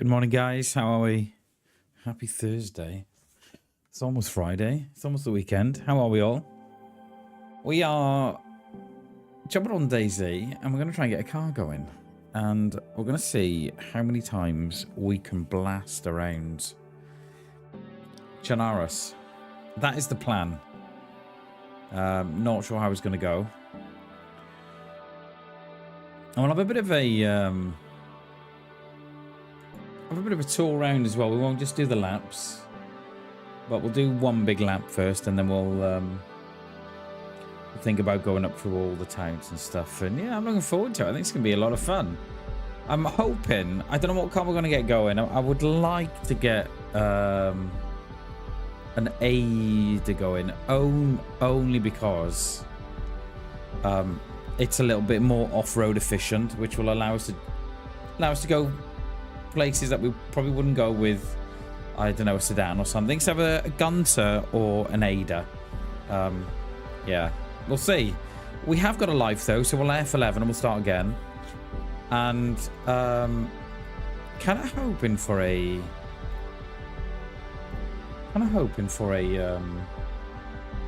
Good morning, guys. How are we? Happy Thursday. It's almost Friday. It's almost the weekend. How are we all? We are jumping on DayZ and we're going to try and get a car going. And we're going to see how many times we can blast around Chernarus. That is the plan. Not sure how it's going to go. And we'll have a bit of a tour around as well. We won't just do the laps, but we'll do one big lap first, and then we'll think about going up through all the towns and stuff. And yeah, I'm looking forward to it. I think it's gonna be a lot of fun. I'm hoping. I don't know what car we're gonna get going. I would like to get an A to go in, only because it's a little bit more off-road efficient, which will allow us to go places that we probably wouldn't go with, I don't know, a sedan or something. So have a Gunter or an Ada. Yeah, we'll see. We have got a life though, so we'll F11 and we'll start again. And kind of hoping for a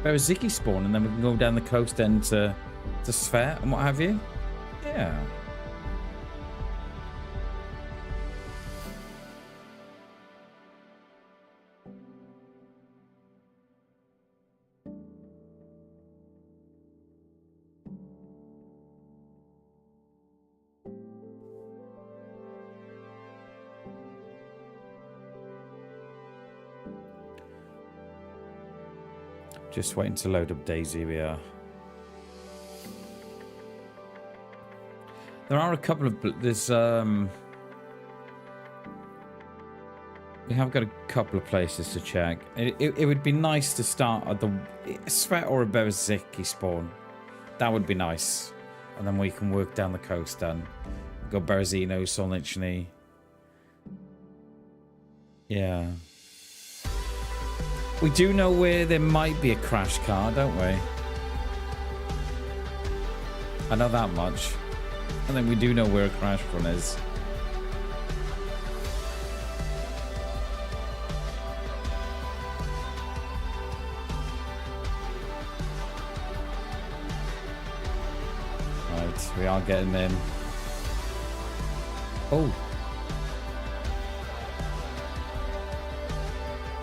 Berziki spawn, and then we can go down the coast end to Sphere and what have you. Yeah. Just waiting to load up DayZ. We are. There are a couple of there's we have got a couple of places to check. It would be nice to start at the Svet or a Berziki spawn. That would be nice, and then we can work down the coast. Then go Berzino, Solnichny. Yeah. We do know where there might be a crash car, don't we? I know that much. And then we do know where a crash one is. Right, we are getting in. Oh.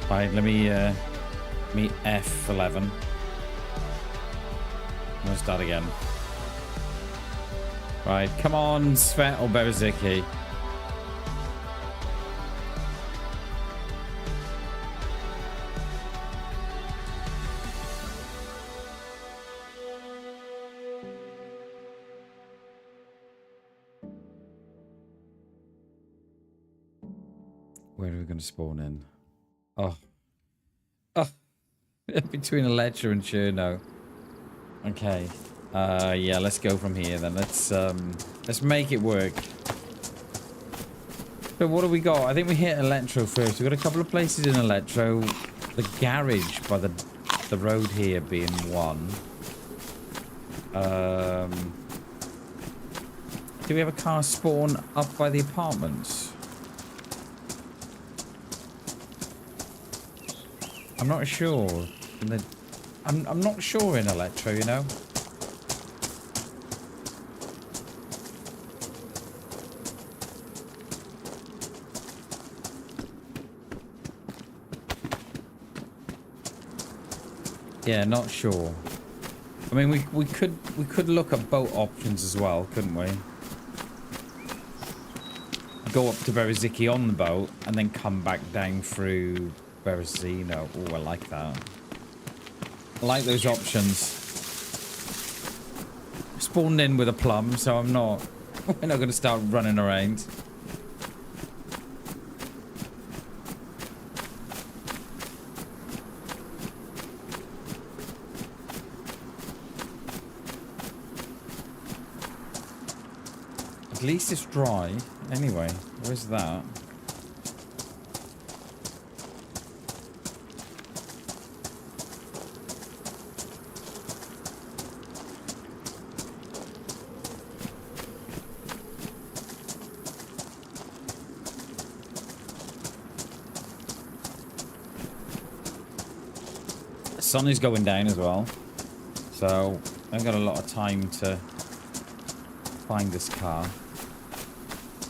Right, let me F11. Let's start again. Right, come on, Svet or Berziki. Where are we going to spawn in? Oh. Between Electra and Cherno. Okay. Yeah, let's go from here then. Let's make it work. So what do we got? I think we hit Electro first. We've got a couple of places in Electro. The garage by the road here being one. Do we have a car spawn up by the apartments? I'm not sure. I'm not sure in Electro, you know. Yeah, not sure. I mean, we could look at boat options as well, couldn't we? Go up to Berziki on the boat and then come back down through Berzino. Oh, I like that. I like those options. Spawned in with a plum, so we're not going to start running around. At least it's dry. Anyway, where's that? The sun is going down as well. So I've got a lot of time to find this car. I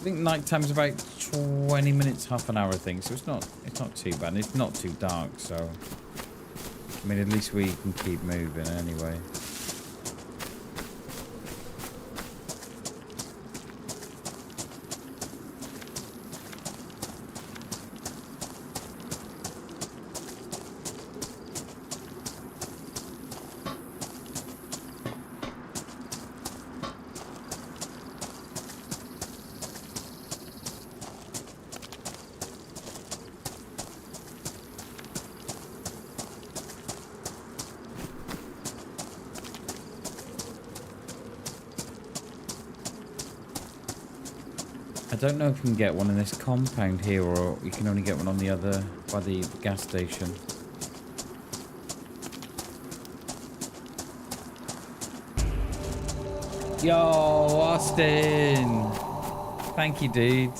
think night time's about 20 minutes, half an hour, I think. So it's not too bad. It's not too dark, so I mean, at least we can keep moving anyway. I don't know if you can get one in this compound here, or you can only get one on the other, by the gas station. Yo, Austin! Thank you, dude.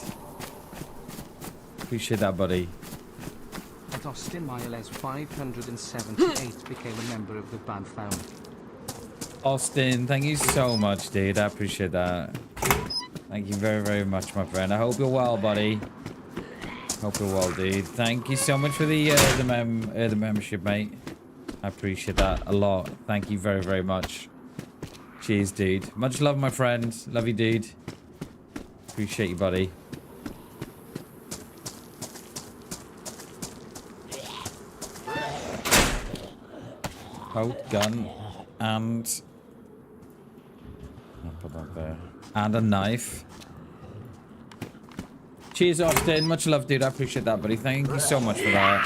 Appreciate that, buddy. At Austin, Miles 578 became a member of the band family. Austin, thank you so much, dude. I appreciate that. Thank you very, very much, my friend. I hope you're well, buddy. Hope you're well, dude. Thank you so much for the membership, mate. I appreciate that a lot. Thank you very, very much. Cheers, dude. Much love, my friend. Love you, dude. Appreciate you, buddy. Coat, gun, and I'll put that there. And a knife. Cheers, Austin. Much love, dude. I appreciate that, buddy. Thank you so much for that.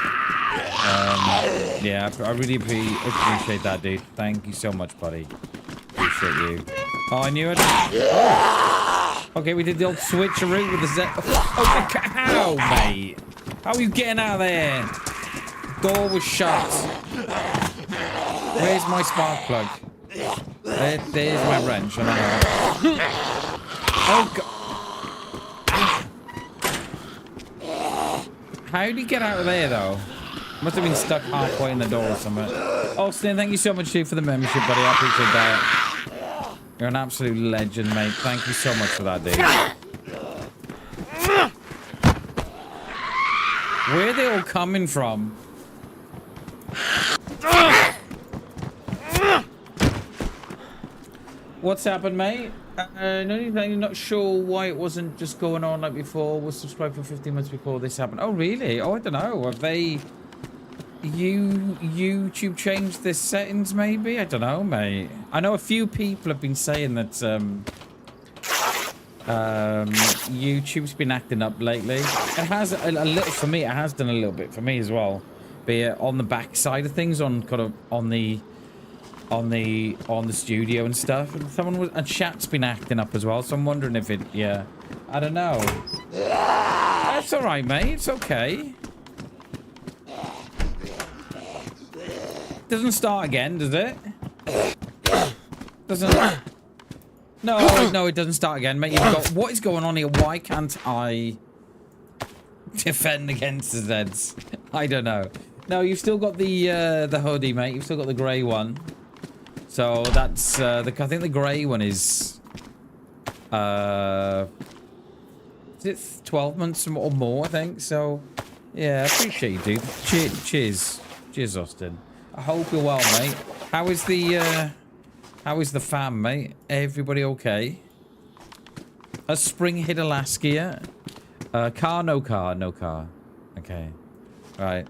Yeah, I really appreciate that, dude. Thank you so much, buddy. Appreciate you. Oh, I knew it. Oh. Okay, we did the old switcheroo with the Z. Oh, how, mate? How are you getting out of there? Door was shut. Where's my spark plug? There's my wrench. Oh, God. How did he get out of there, though? Must have been stuck halfway in the door or something. Austin, thank you so much, dude, for the membership, buddy. I appreciate that. You're an absolute legend, mate. Thank you so much for that, dude. Where are they all coming from? What's happened, mate? I'm not sure why it wasn't just going on like before. Was subscribed for 15 months before this happened. Oh, really? Oh, I don't know. Have they... YouTube changed their settings, maybe? I don't know, mate. I know a few people have been saying that YouTube's been acting up lately. It has a little for me. It has done a little bit for me as well. Be it on the back side of things, on kind of on the studio and stuff. And chat's been acting up as well. So I'm wondering if it. Yeah, I don't know. That's all right, mate. It's okay. Doesn't start again, does it? Doesn't... No, it doesn't start again, mate. You've got... What is going on here? Why can't I defend against the Zeds? I don't know. No, you've still got the hoodie, mate. You've still got the grey one. So that's... I think the grey one is... Is it 12 months or more, I think? So, yeah, I appreciate you, dude. Cheers. Cheers, Austin. I hope you're well, mate. How is the fam, mate? Everybody okay? Has spring hit Alaska yet? Car, no car, no car. Okay. Right.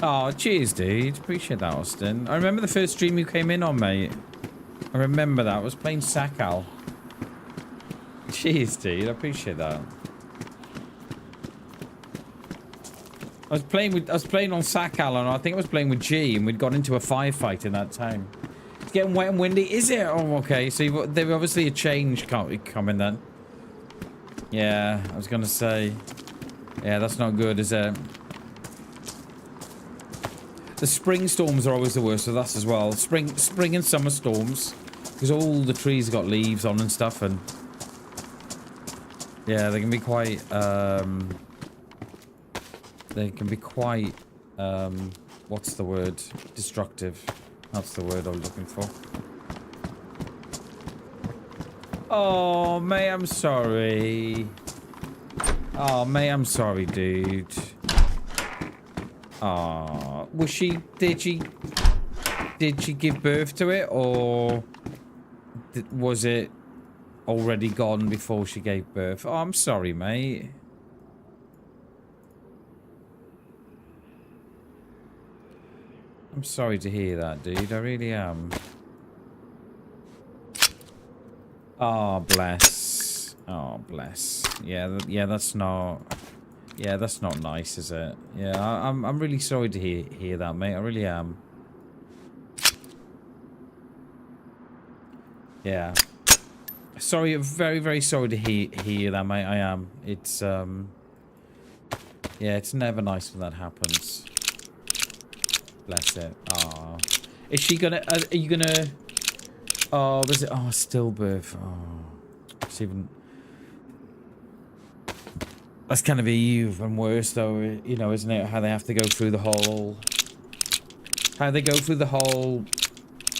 Oh, cheers, dude. Appreciate that, Austin. I remember the first stream you came in on, mate. I remember that. I was playing Sakal. Cheers, dude. I appreciate that. I was playing on Sakal, and I think I was playing with G, and we'd got into a firefight in that town. It's getting wet and windy, is it? Oh, okay. So there's obviously a change coming then. Yeah, I was gonna say. Yeah, that's not good, is it? The spring storms are always the worst of us as well. Spring and summer storms, because all the trees got leaves on and stuff, and Yeah, they can be quite, they can be quite, what's the word? Destructive. That's the word I'm looking for. Oh, mate, I'm sorry. Oh, mate, I'm sorry, dude. Oh, was she, did she give birth to it, or was it already gone before she gave birth? Oh, I'm sorry, mate. I'm sorry to hear that, dude. I really am. Oh, bless. Oh, bless. Yeah, yeah, that's not... Yeah, that's not nice, is it? Yeah, I'm really sorry to hear that, mate. I really am. Yeah. Sorry, very, very sorry to hear that, mate. I am. It's, yeah, it's never nice when that happens. Bless it. Oh. Is she gonna... are you gonna... Oh, there's... Oh, stillbirth. Oh. It's even... That's kind of even worse, though, you know, isn't it? How they have to go through the whole... How they go through the whole,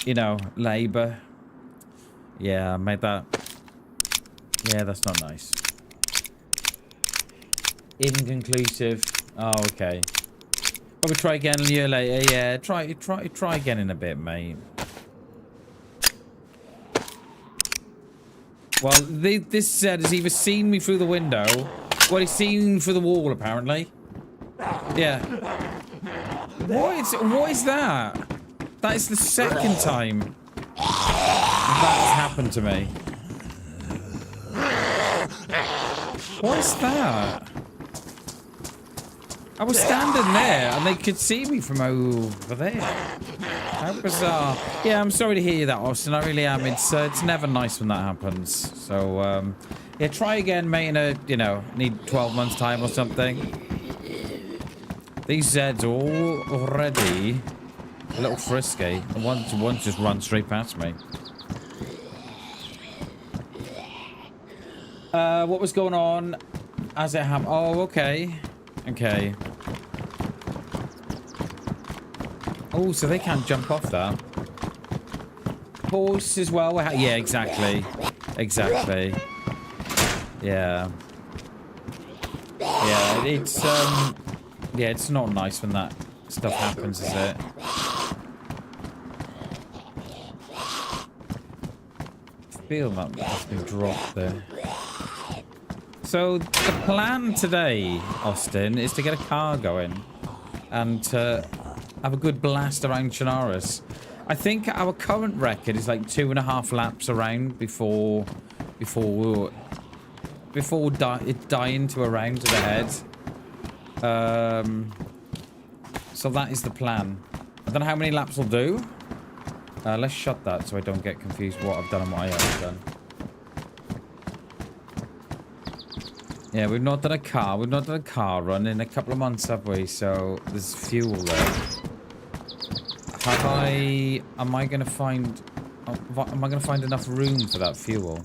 you know, labour. Yeah, made that... Yeah, that's not nice. Inconclusive. Oh, okay. Probably try again a year later. Yeah, try again in a bit, mate. Well, this Zed has either seen me through the window, or he's seen through the wall, apparently. Yeah. What is that? That is the second time that's happened to me. What is that? I was standing there and they could see me from over there. How bizarre. Yeah, I'm sorry to hear that, Austin. I really am. It's never nice when that happens. So, yeah, try again, mate, in a, you know, need 12 months time or something. These Zeds are all already a little frisky. And one just run straight past me. What was going on as it happened? Oh, okay. Okay. Oh, so they can't jump off that. Horse as well. Yeah, exactly. Exactly. Yeah. Yeah, it's yeah, it's not nice when that stuff happens, is it? I feel that that's been dropped there. So the plan today, Austin, is to get a car going and to have a good blast around Chernarus. I think our current record is like 2.5 laps around before it dying to a round to the head. So that is the plan. I don't know how many laps will do. Let's shut that so I don't get confused what I've done and what I haven't done. Yeah, we've not done a car run in a couple of months, have we? So there's fuel there. Am I gonna find enough room for that fuel?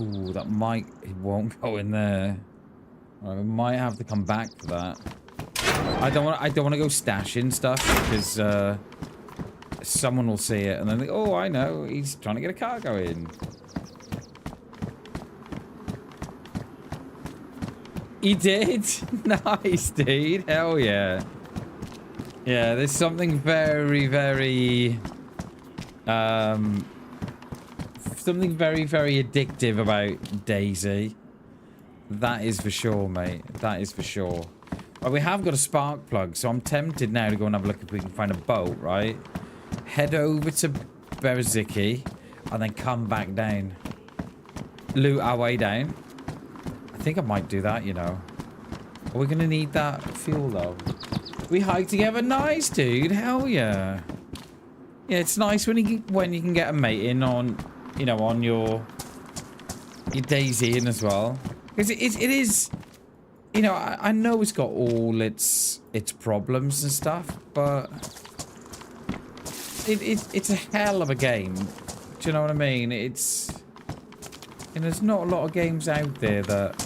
Ooh, it won't go in there. Right, we might have to come back for that. I don't want to go stashing stuff because someone will see it and then think, oh, I know, he's trying to get a car going. He did? Nice, dude. Hell yeah. Yeah, there's something very, very addictive about DayZ. That is for sure, mate. That is for sure. Well, we have got a spark plug, so I'm tempted now to go and have a look if we can find a boat, right? Head over to Berziki and then come back down. Loot our way down. I think I might do that, you know. Are we going to need that fuel, though? We hike together. Nice, dude. Hell yeah. Yeah, it's nice when you can get a mate in on, you know, on your DayZ in as well. Because it is, you know, I know it's got all its problems and stuff, but it's a hell of a game. Do you know what I mean? It's... And there's not a lot of games out there that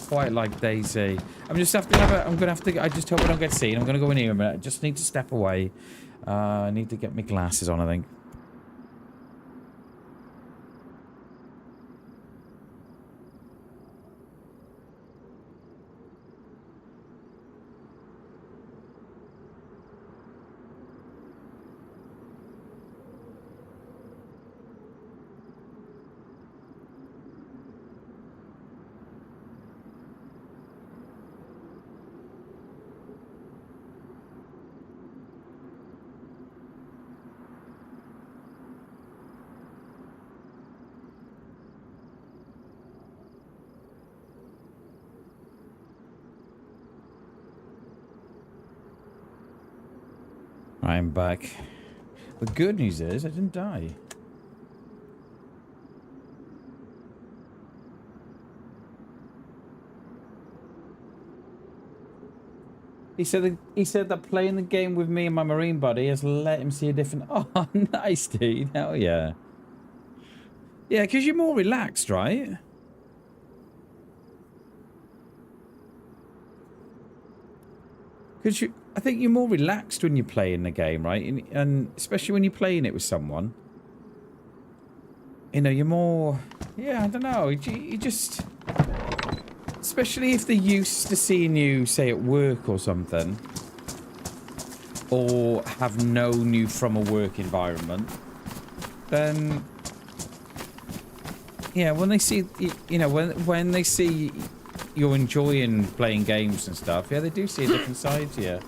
quite like DayZ. I'm just have to have a... I'm gonna have to... I just hope I don't get seen. I'm gonna go in here a minute. I just need to step away. I need to get my glasses on, I think. I'm back. The good news is I didn't die. He said that playing the game with me and my marine buddy has let him see a different... Oh, nice, dude. Hell yeah. Yeah, because you're more relaxed, right? Because I think you're more relaxed when you're playing the game, right? And especially when you're playing it with someone. You know, you're more... Yeah, I don't know. You just... Especially if they're used to seeing you, say, at work or something. Or have known you from a work environment. Then... Yeah, when they see... You know, when they see... You're enjoying playing games and stuff. Yeah, they do see a different side to you.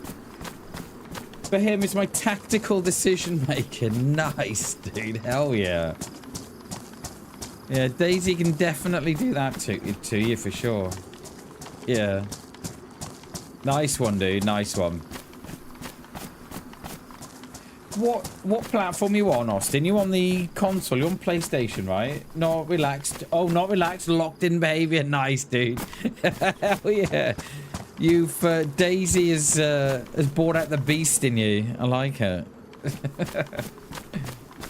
For him, it's my tactical decision making. Nice, dude. Hell yeah. Yeah, DayZ can definitely do that to you for sure. Yeah. Nice one, dude. Nice one. What platform you on, Austin? You on the console? You on PlayStation, right? Not relaxed. Oh, not relaxed. Locked in behavior. Nice, dude. Hell yeah. You've DayZ has brought out the beast in you. I like it.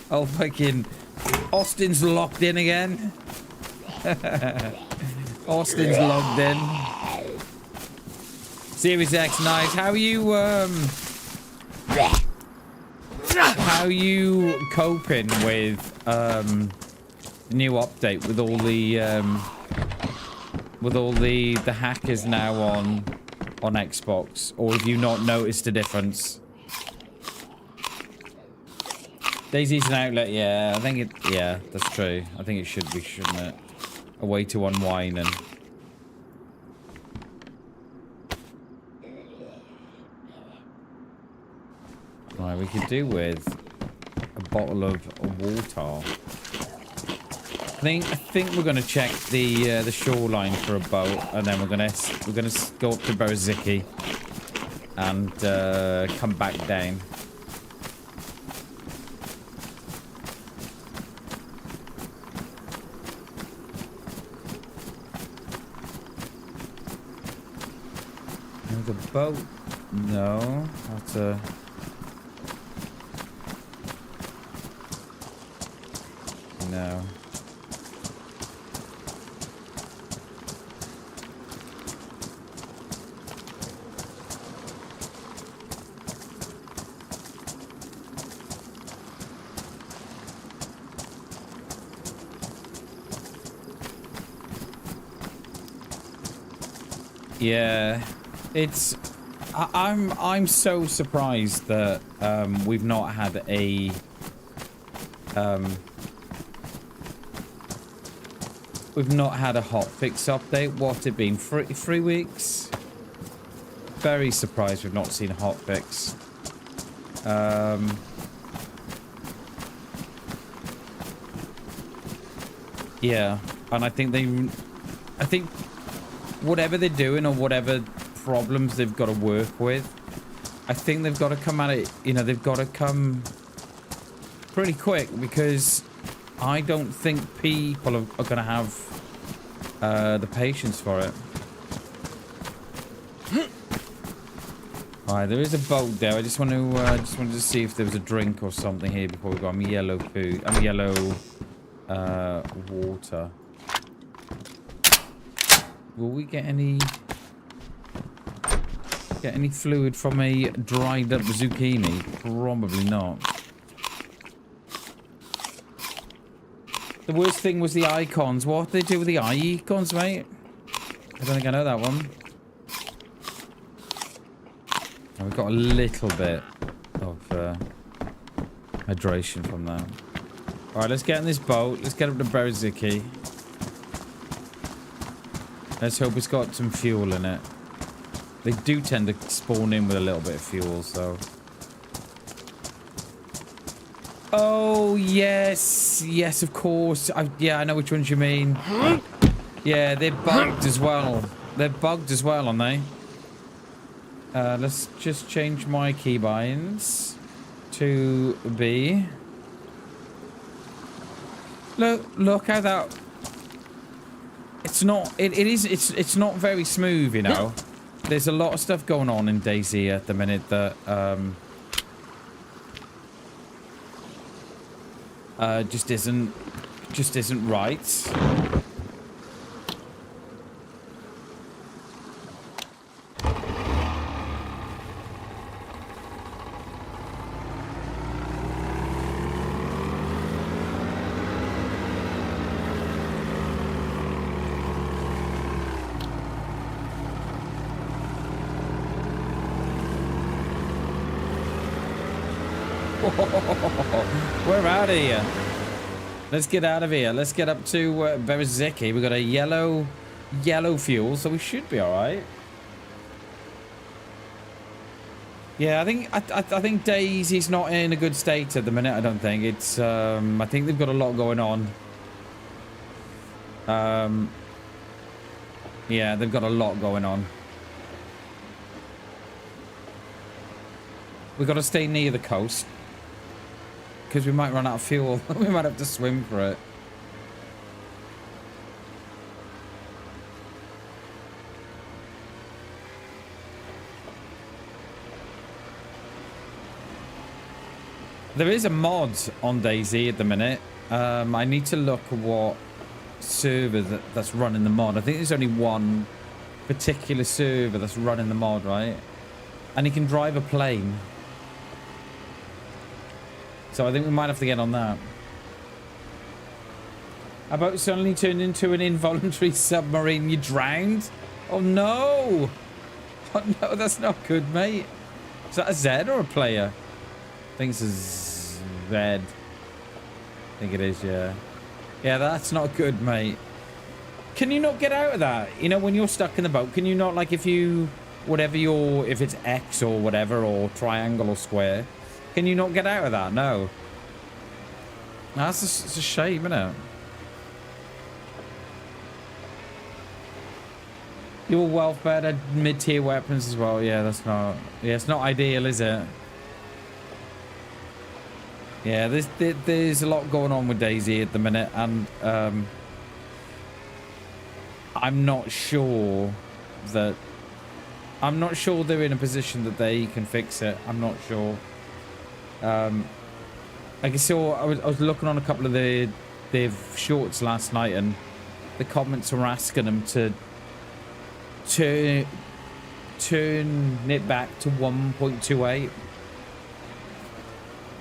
Oh, fucking Austin's locked in again. Austin's logged in. Series X, nice. How are you coping with the new update with all the hackers now on Xbox, or have you not noticed a difference? DayZ's an outlet, yeah. I think it, yeah, that's true. I think it should be, shouldn't it? A way to unwind and... Right, we could do with a bottle of water. I think we're gonna check the shoreline for a boat, and then we're gonna go up to Berziki and come back down. The boat? No, that's a... No. Yeah, it's... I'm so surprised that we've not had a... We've not had a hotfix update. What's it been? 3 weeks? Very surprised we've not seen a hotfix. Yeah, and I think whatever they're doing or whatever problems they've got to work with, I think they've got to come at it, you know, they've got to come pretty quick, because I don't think people are going to have the patience for it. Alright, there is a boat there. I just want to just wanted to see if there was a drink or something here before we go. I'm yellow food. I'm yellow water. Will we get any fluid from a dried up zucchini? Probably not. The worst thing was the icons. What did they do with the icons, mate? I don't think I know that one. Oh, we've got a little bit of hydration from that. Alright, let's get in this boat. Let's get up to Berziki. Let's hope it's got some fuel in it. They do tend to spawn in with a little bit of fuel, so... Oh, yes. Yes, of course. Yeah, I know which ones you mean. Yeah, they're bugged as well. They're bugged as well, aren't they? Let's just change my keybinds to B. Look how that... It's not... It's not very smooth, you know. There's a lot of stuff going on in DayZ at the minute that... just isn't right. We're out of here. Let's get out of here. Let's get up to Berziki. We've got a yellow fuel, so we should be all right. Yeah, I think DayZ's not in a good state at the minute. I don't think it's. I think they've got a lot going on. Yeah, they've got a lot going on. We've got to stay near the coast. Because we might run out of fuel. We might have to swim for it. There is a mod on DayZ at the minute. I need to look at what server that's running the mod. I think there's only one particular server that's running the mod, right? And you can drive a plane. So I think we might have to get on that. How about suddenly turned into an involuntary submarine? You drowned? Oh no! Oh no, that's not good, mate. Is that a Z or a player? I think it's a Z. I think it is, yeah. Yeah, that's not good, mate. Can you not get out of that? You know, when you're stuck in the boat, can you not, like, if it's X or whatever, or triangle or square, can you not get out of that? No. It's a shame, isn't it? Your wealth better mid-tier weapons as well. Yeah, that's not... Yeah, it's not ideal, is it? Yeah, there's a lot going on with DayZ at the minute, and I'm not sure they're in a position that they can fix it. I'm not sure. I saw I was looking on a couple of their shorts last night, and the comments were asking them to turn it back to 1.28,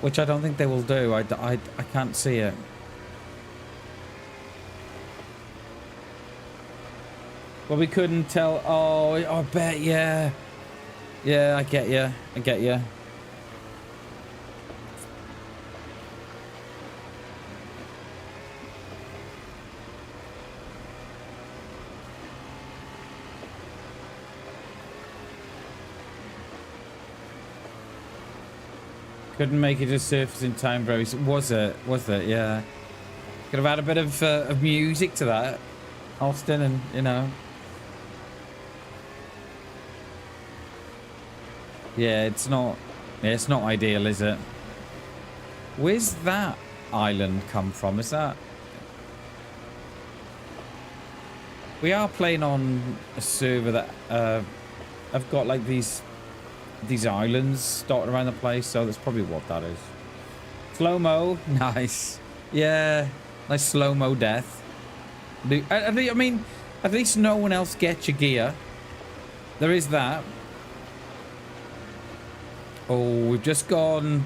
which I don't think they will do. I can't see it. Well, we couldn't tell. Oh, I bet, yeah. Yeah, I get you. I get you. Couldn't make it to surface in time, bro. Was it? Yeah. Could have had a bit of music to that, Austin, and you know. Yeah, it's not ideal, is it? Where's that island come from? Is that? We are playing on a server that I've got like these these islands dotted around the place, so that's probably what that is. Slow-mo. Nice. Yeah. Nice slow-mo death. I mean, at least no one else gets your gear. There is that. Oh, we've just gone...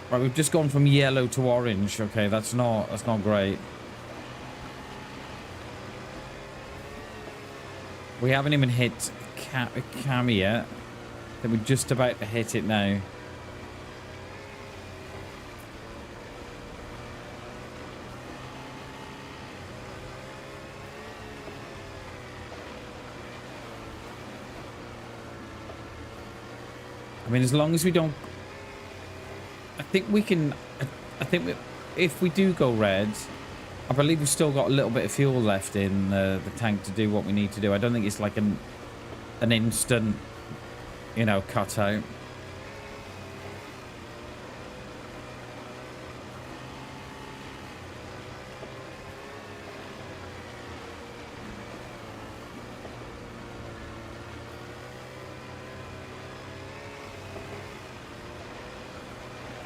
Right, we've just gone from yellow to orange. Okay, that's not great. We haven't even hit Cami yet. Then we're just about to hit it now. I mean, as long as we don't... I think we can... I think if we do go red, I believe we've still got a little bit of fuel left in the tank to do what we need to do. I don't think it's like an instant, you know, cut out.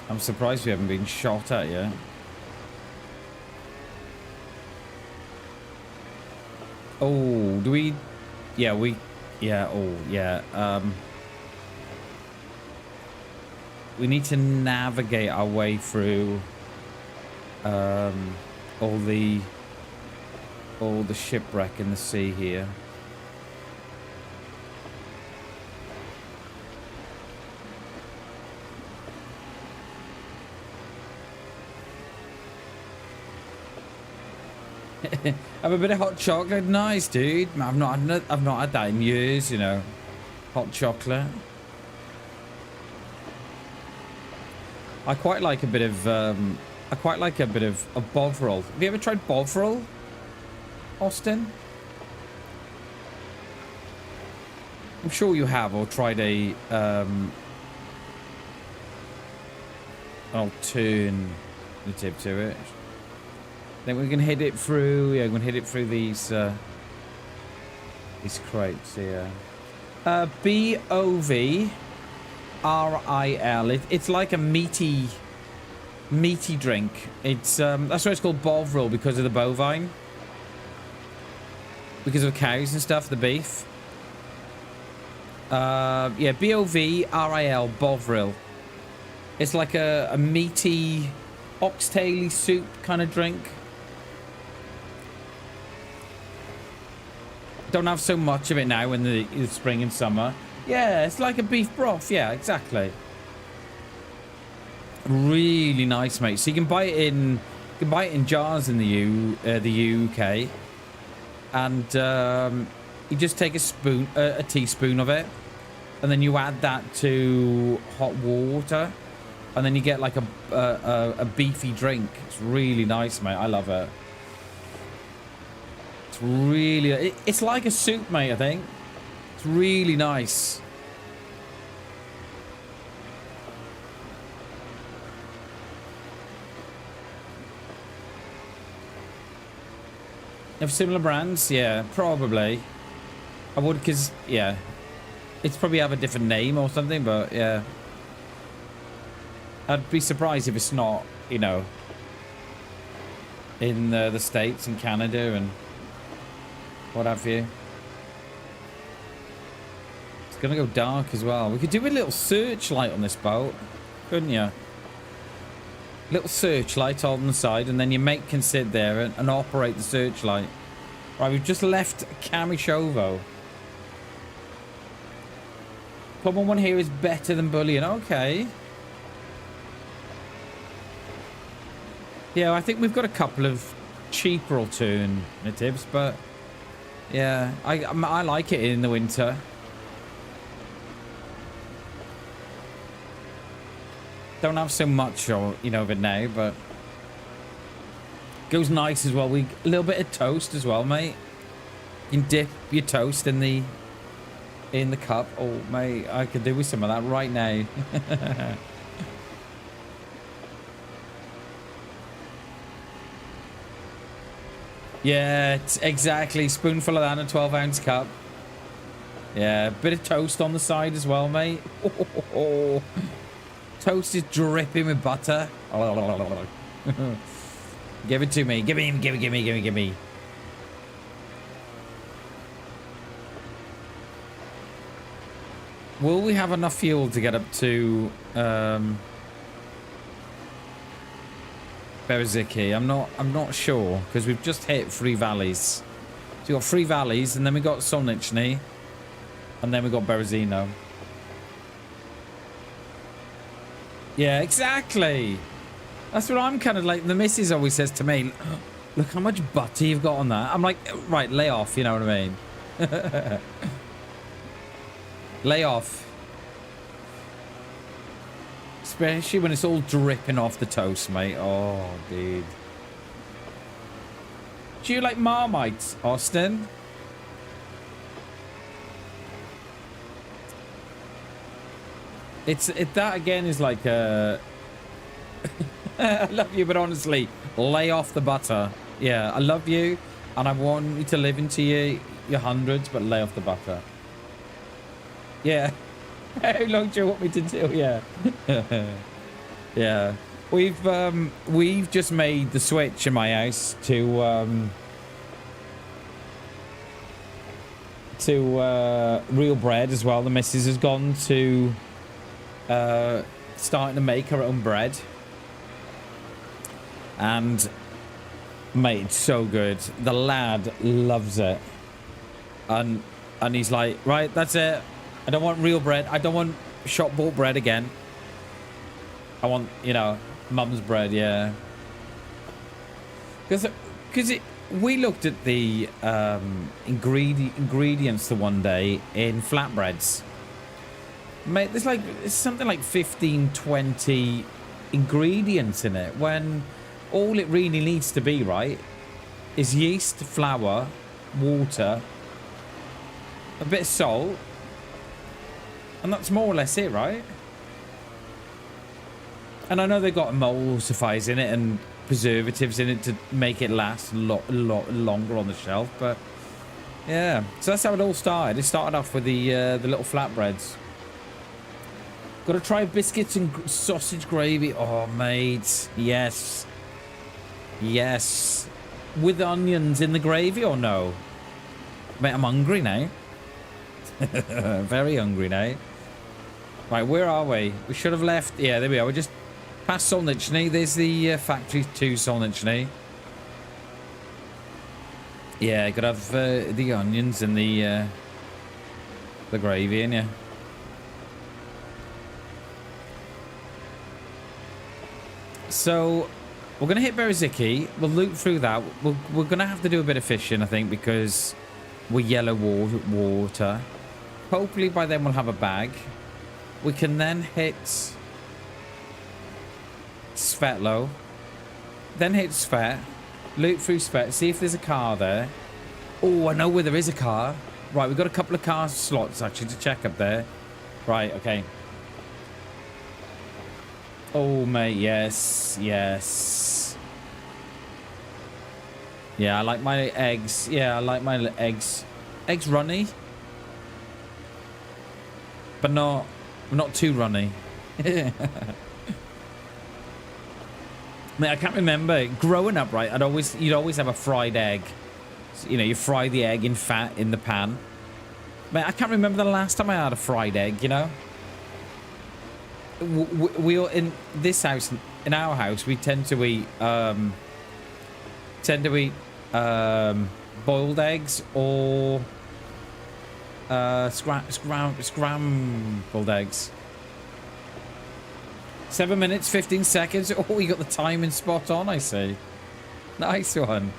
I'm surprised we haven't been shot at yet. Oh, do we... Yeah, we... Yeah, oh, yeah. We need to navigate our way through all the shipwreck in the sea here. Have a bit of hot chocolate. Nice, dude. I've not had that in years, you know. Hot chocolate. I quite like a bit of a Bovril. Have you ever tried Bovril, Austin? I'm sure you have, or tried a alternative to it. Then we can hit it through. Yeah, we can hit it through these crates here. BOVRIL. It's like a meaty drink. It's that's why it's called Bovril, because of the bovine. Because of cows and stuff, the beef. Yeah, BOVRIL, Bovril. It's like a meaty, oxtaily soup kind of drink. Don't have so much of it now in the spring and summer. Yeah, it's like a beef broth. Yeah, exactly. Really nice, mate. So you can buy it in jars in the UK, and you just take a teaspoon of it, and then you add that to hot water, and then you get like a beefy drink. It's really nice, mate. I love it. Really, it's like a soup, mate. I think it's really nice. Have similar brands? Yeah, probably. I would, because yeah, it's probably have a different name or something, but yeah, I'd be surprised if it's not, you know, in the States and Canada and what have you. It's gonna go dark as well. We could do a little searchlight on this boat, couldn't you? Little searchlight on the side, and then your mate can sit there and operate the searchlight. Right, we've just left Camishovo. Common one here is better than bullion. Okay. Yeah, I think we've got a couple of cheaper alternatives, but yeah, I like it in the winter. Don't have so much, or you know, of it now, but goes nice as well. A little bit of toast as well, mate. You can dip your toast in the cup. Oh, mate, I could do with some of that right now. Yeah, exactly. Spoonful of that in a 12-ounce cup. Yeah, bit of toast on the side as well, mate. Oh. Toast is dripping with butter. Give it to me. Give me. Will we have enough fuel to get up to Berziki? I'm not sure, because we've just hit 3 valleys. So we got 3 valleys, and then we got Solnichny, and then we got Berezino. Yeah, exactly. That's what I'm kind of like. The missus always says to me, look how much butter you've got on that. I'm like, right, lay off, you know what I mean? Lay off. Especially when it's all dripping off the toast, mate. Oh, dude. Do you like Marmite, Austin? That again is like I love you, but honestly, lay off the butter. Yeah, I love you, and I want you to live into your hundreds, but lay off the butter. Yeah. How long do you want me to do? Yeah. Yeah. We've just made the switch in my house to real bread as well. The missus has gone to starting to make her own bread. And mate, it's so good. The lad loves it. And he's like, right, that's it. I don't want real bread. I don't want shop bought bread again. I want, you know, mum's bread, yeah. Because we looked at the ingredients the one day in flatbreads. Mate, there's something like 15, 20 ingredients in it, when all it really needs to be, right, is yeast, flour, water, a bit of salt, and that's more or less it, right? And I know they've got emulsifiers in it and preservatives in it to make it last a lot longer on the shelf, but yeah. So that's how it all started. It started off with the little flatbreads. Got to try biscuits and sausage gravy. Oh, mate. Yes. Yes. With onions in the gravy or no? Mate, I'm hungry now. Very hungry now. Right, where are we? We should have left. Yeah, there we are. We're just past Solnichny. There's the factory to Solnichny. Yeah, gotta have the onions and the gravy in, yeah. So we're gonna hit Berziki. We'll loop through that. We're gonna have to do a bit of fishing, I think, because we're yellow water. Hopefully by then we'll have a bag. We can then hit Svetlo, then hit Svet, loop through Svet, see if there's a car there. Oh, I know where there is a car. Right, we've got a couple of car slots actually to check up there. Right, okay. Oh, mate, yes, yes. Yeah, I like my eggs. Yeah, I like my eggs. Eggs runny, but not too runny. Mate, I can't remember growing up, right? You'd always have a fried egg. So, you know, you fry the egg in fat in the pan. Mate, I can't remember the last time I had a fried egg, you know. We in this house, in our house, we tend to eat boiled eggs or scrambled eggs. 7 minutes, 15 seconds. Oh, you got the timing spot on, I see. Nice one.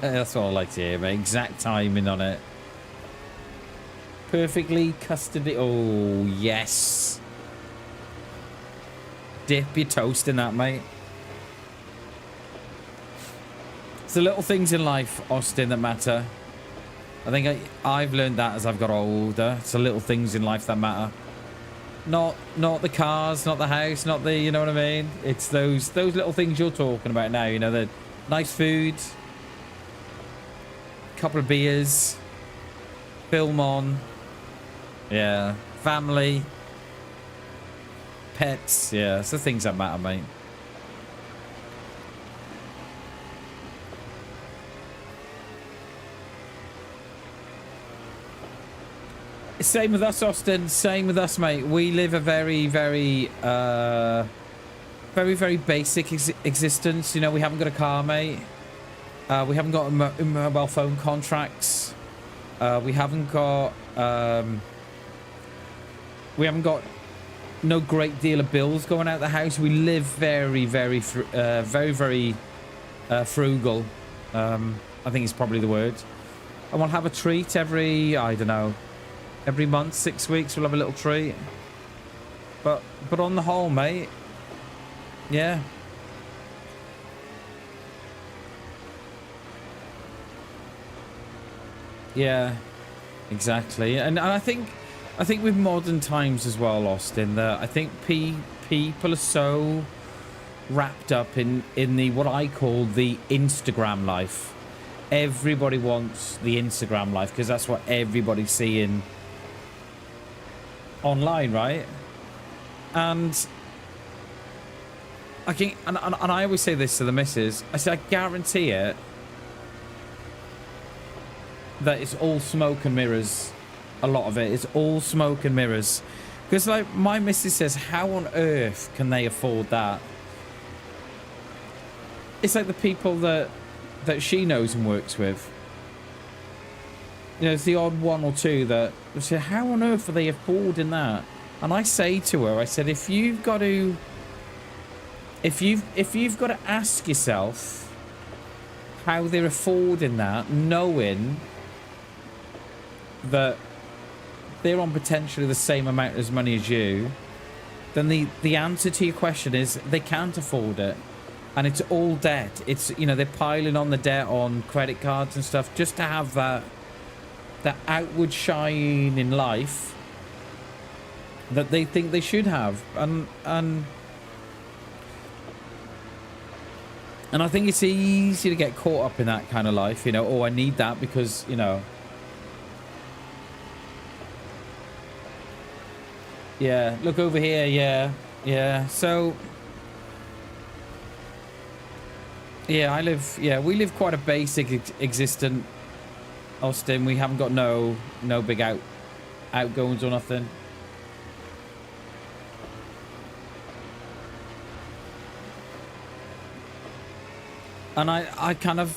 That's what I like to hear, mate. Exact timing on it. Perfectly custody. Oh, yes. Dip your toast in that, mate. It's the little things in life, Austin, that matter. I think I've learned that as I've got older. It's the little things in life that matter. Not the cars, not the house, not the, you know what I mean? It's those little things you're talking about now, you know, the nice food, couple of beers, film on, yeah, family, pets, yeah, it's the things that matter, mate. Same with us, Austin. Same with us, mate. We live a very, very basic existence. You know, we haven't got a car, mate. We haven't got mobile phone contracts. We haven't got no great deal of bills going out the house. We live very, very frugal. I think it's probably the word. And we'll have a treat every, I don't know, every month, 6 weeks, we'll have a little treat. But on the whole, mate, yeah. Yeah, exactly. And I think with modern times as well, Austin, that I think people are so wrapped up in the what I call the Instagram life. Everybody wants the Instagram life because that's what everybody's seeing online, right? And I think, and I always say this to the missus, I say, I guarantee it that it's all smoke and mirrors. A lot of it is all smoke and mirrors, because like my missus says, how on earth can they afford that? It's like the people that she knows and works with, you know, it's the odd one or two that say, how on earth are they affording that? And I say to her, I said, if you've got to ask yourself how they're affording that, knowing that they're on potentially the same amount of money as you, then the answer to your question is they can't afford it. And it's all debt. It's, you know, they're piling on the debt on credit cards and stuff just to have that outward shine in life that they think they should have. And I think it's easy to get caught up in that kind of life, you know. Oh, I need that because, you know. Yeah, look over here. Yeah. So, yeah, we live quite a basic existence, Austin. We haven't got no big outgoings or nothing. And I kind of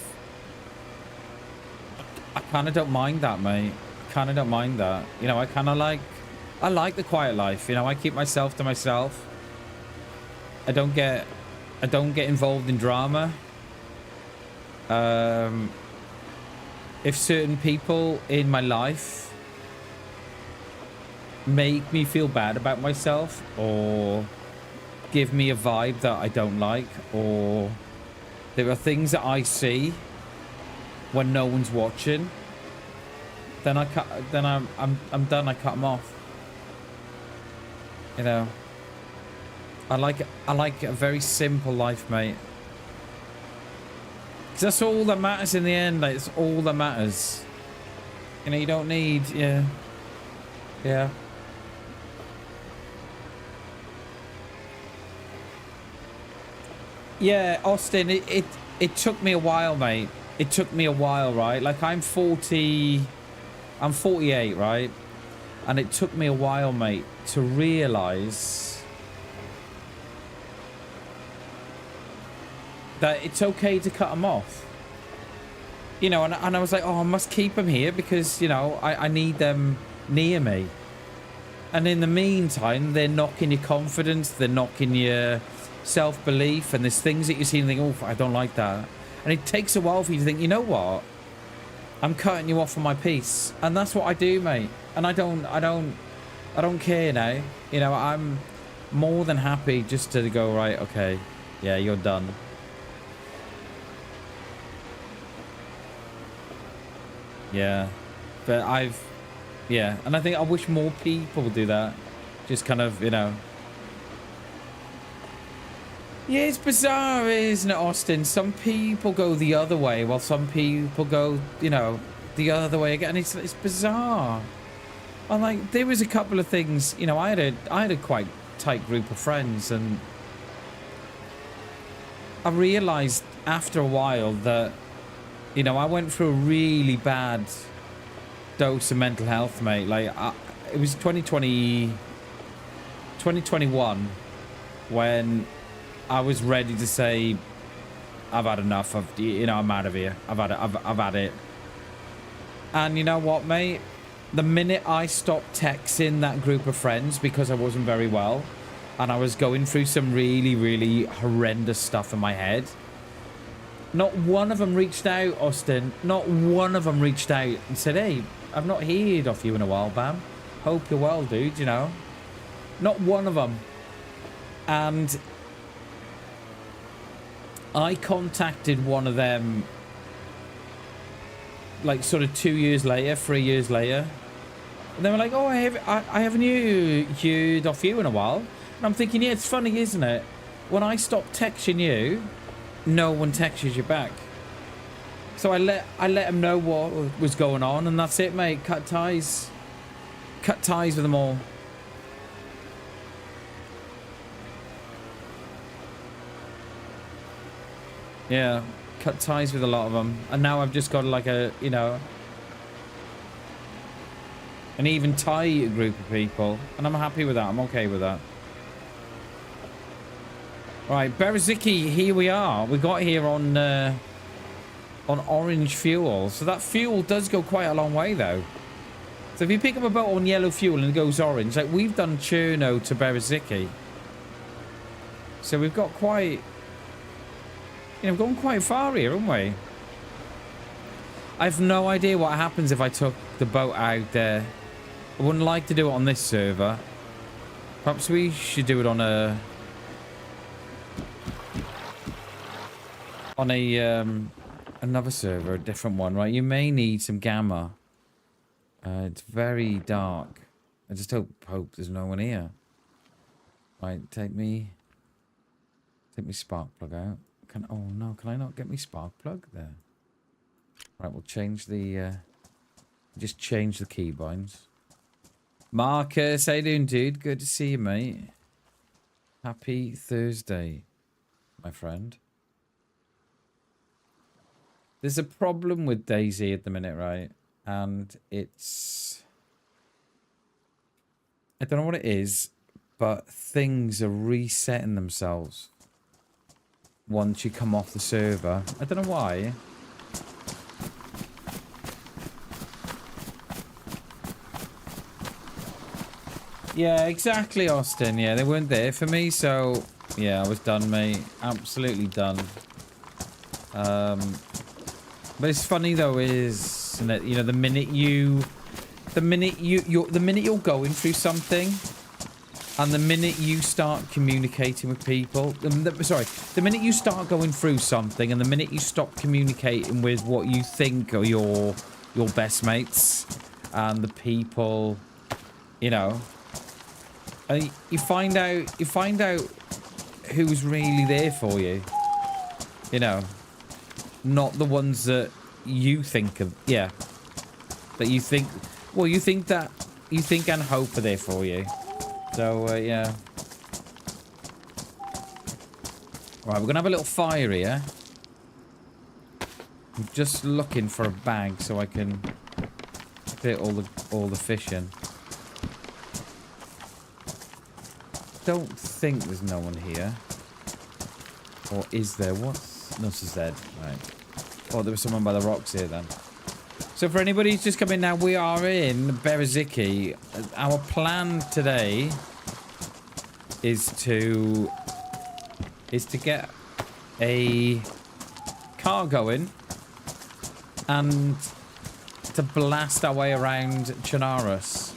don't mind that, mate. Kind of don't mind that. You know, I like the quiet life. You know, I keep myself to myself. I don't get involved in drama. If certain people in my life make me feel bad about myself or give me a vibe that I don't like, or there are things that I see when no one's watching, then I'm done. I cut them off. You know, I like a very simple life, mate. Because that's all that matters in the end. Like, it's all that matters. You know, you don't need, yeah. Yeah, Austin, it took me a while, mate. It took me a while, right? Like, I'm 48, right? And it took me a while, mate, to realize that it's okay to cut them off. You know, and I was like, oh, I must keep them here because, you know, I need them near me. And in the meantime, they're knocking your confidence, they're knocking your self-belief, and there's things that you see and think, oh, I don't like that. And it takes a while for you to think, you know what? I'm cutting you off for my peace. And that's what I do, mate. And I don't care now. You know, I'm more than happy just to go, right, okay, yeah, you're done. Yeah. But and I think I wish more people would do that. Just kind of, you know. Yeah, it's bizarre, isn't it, Austin? Some people go the other way, while some people go, you know, the other way again. It's bizarre. And like, there was a couple of things, you know, I had a quite tight group of friends, and I realized after a while that, you know, I went through a really bad dose of mental health, mate. Like, it was 2021 when I was ready to say, I've had enough of, you know, I'm out of here. I've had it. And you know what, mate? The minute I stopped texting that group of friends because I wasn't very well, and I was going through some really, really horrendous stuff in my head, not one of them reached out, Austin. Not one of them reached out and said, hey, I've not heard of you in a while, Bam. Hope you're well, dude, you know. Not one of them. And I contacted one of them like sort of 2 years later, 3 years later. And they were like, oh, I haven't heard of you in a while. And I'm thinking, yeah, it's funny, isn't it? When I stop texting you, no one texts you back. So I let them know what was going on, and that's it, mate. Cut ties. Cut ties with them all. Yeah, cut ties with a lot of them. And now I've just got like a, you know, an even tight group of people. And I'm happy with that. I'm okay with that. Right, Bereziki, here we are. We got here on orange fuel. So that fuel does go quite a long way, though. So if you pick up a boat on yellow fuel and it goes orange, like we've done Cherno to Bereziki. So we've got quite... You know, we've gone quite far here, haven't we? I have no idea what happens if I took the boat out there. I wouldn't like to do it on this server. Perhaps we should do it on a... another server, a different one, right? You may need some gamma. It's very dark. I just hope there's no one here. Right, take me spark plug out. Oh no, can I not get me spark plug there? Right, we'll change the just change the keybinds. Marcus, how you doing, dude? Good to see you, mate. Happy Thursday, my friend. There's a problem with DayZ at the minute, right? And it's... I don't know what it is, but things are resetting themselves once you come off the server. I don't know why. Yeah, exactly, Austin. Yeah, they weren't there for me, so... Yeah, I was done, mate. Absolutely done. But it's funny though, isn't it? You know, the minute you're going through something, and the minute you start communicating with people, the minute you start going through something, and the minute you stop communicating with what you think are your best mates and the people, you know, and you find out who's really there for you. You know. Not the ones that you think of, yeah. That you think, well, you think and hope are there for you. So, yeah. Right, we're gonna have a little fire here. I'm just looking for a bag so I can fit all the fish in. Don't think there's no one here. Or is there? What? No, it's dead. Right. Oh, there was someone by the rocks here then. So for anybody who's just come in now, we are in Bereziki. Our plan today is to get a car going and to blast our way around Chernarus.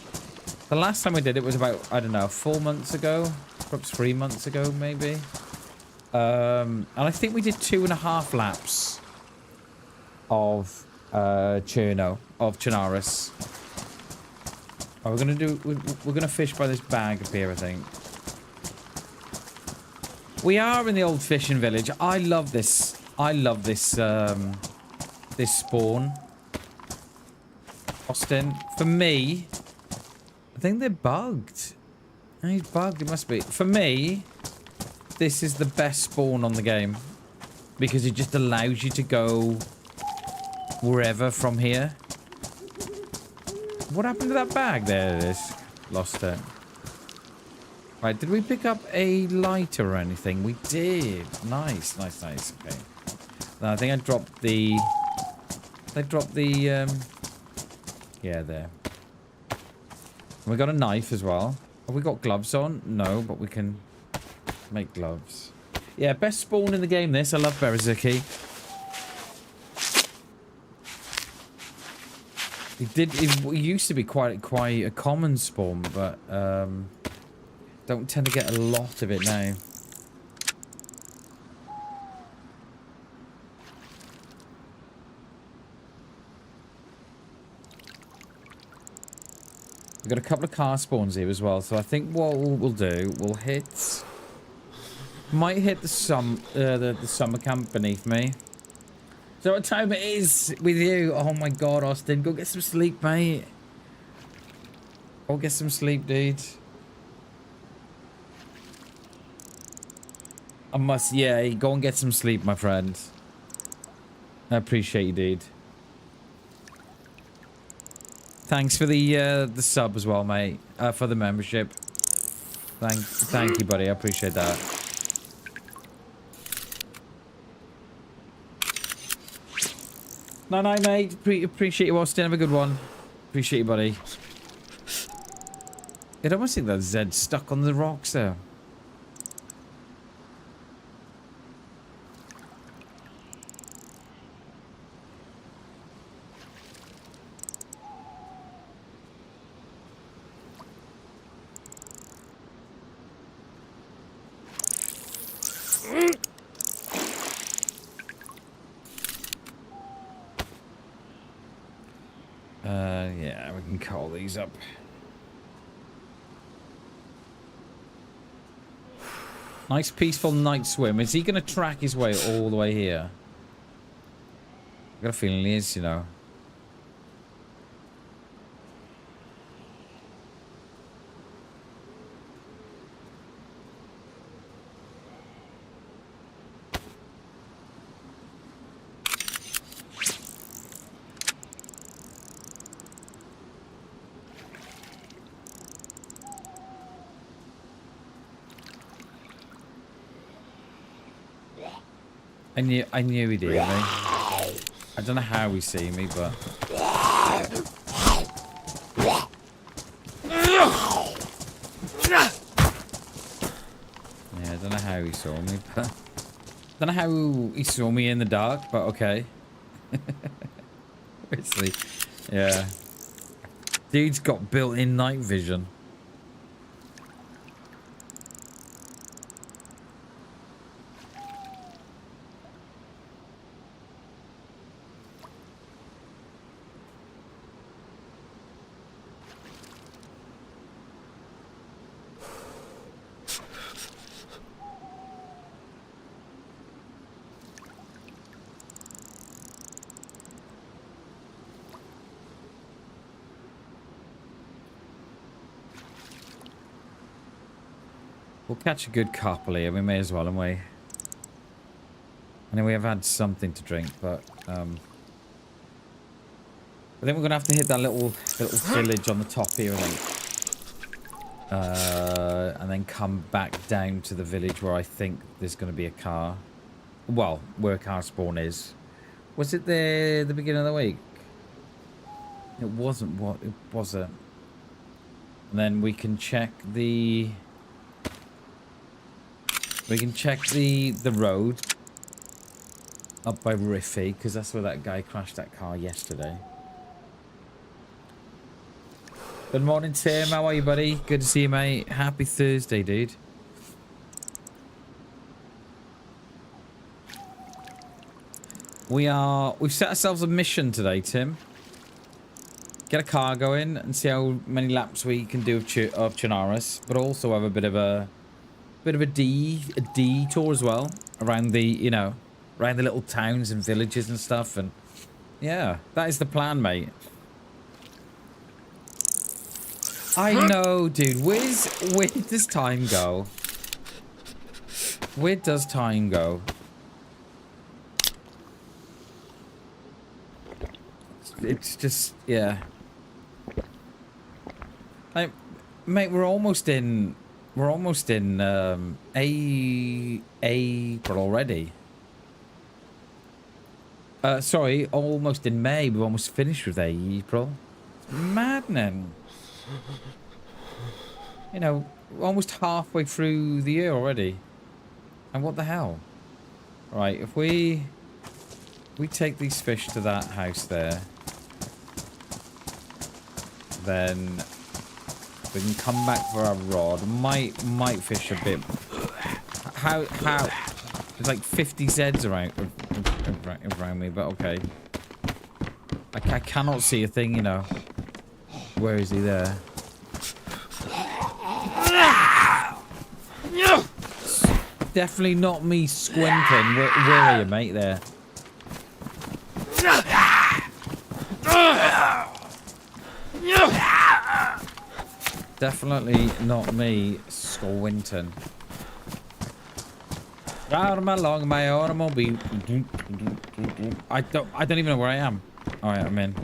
The last time we did it was about, I don't know, 4 months ago, perhaps 3 months ago, maybe. And I think we did 2.5 laps of Chernarus. Oh, we're gonna fish by this bag up here, I think. We are in the old fishing village. I love this. I love this, this spawn. Austin, for me, I think they're bugged. He's bugged, it must be. For me, this is the best spawn on the game. Because it just allows you to go wherever from here. What happened to that bag? There it is. Lost it. Right, did we pick up a lighter or anything? We did. Nice, nice, nice. Okay. Now, I think I dropped the... yeah, there. We got a knife as well. Have we got gloves on? No, but we can make gloves. Yeah, best spawn in the game, this. I love Bereziki. It used to be quite a common spawn, but don't tend to get a lot of it now. We've got a couple of car spawns here as well, so I think what we'll do, we'll hit... Might hit the summer camp beneath me. So what time it is with you? Oh my god, Austin, go get some sleep, mate. Go get some sleep, dude. Yeah, go and get some sleep, my friend. I appreciate you, dude. Thanks for the sub as well, mate. For the membership. Thank you, buddy. I appreciate that. No, mate. Appreciate you, Austin. Have a good one. Appreciate you, buddy. It almost seems that Zed stuck on the rocks there. Yeah, we can call these up. Nice peaceful night swim. Is he going to track his way all the way here? I've got a feeling he is, you know. I knew he'd hear me. I don't know how he see me, but... Yeah, I don't know how he saw me, but... I don't know how he saw me in the dark, but okay. Obviously, yeah. Dude's got built-in night vision. We'll catch a good couple here. We may as well, and we. I know we have had something to drink, but I think we're gonna have to hit that little village on the top here, I think, and then come back down to the village where I think there's gonna be a car. Well, where a car spawn is. Was it there the beginning of the week? It wasn't. What it wasn't. And then we can check the. We can check the road up by Riffy, because that's where that guy crashed that car yesterday. Good morning, Tim. How are you, buddy? Good to see you, mate. Happy Thursday, dude. We've set ourselves a mission today, Tim. get a car going and see how many laps we can do of Chernarus, but also have a bit of a detour as well around the, you know, around the little towns and villages and stuff. And yeah, that is the plan, mate. I know, dude. Where does time go? Where does time go? It's just, yeah. Like, mate, we're almost in April already. Sorry, almost in May. We've almost finished with April. It's maddening. You know, we're almost halfway through the year already. And what the hell? Right, if we take these fish to that house there, then we can come back for our rod. Might fish a bit. How? There's like 50 Zeds around me, but okay. I cannot see a thing, you know. Where is he there? Definitely not me squinting. Where are you, mate? There. Definitely not me squinting. Riding along my automobile. I don't even know where I am. All right, I'm in.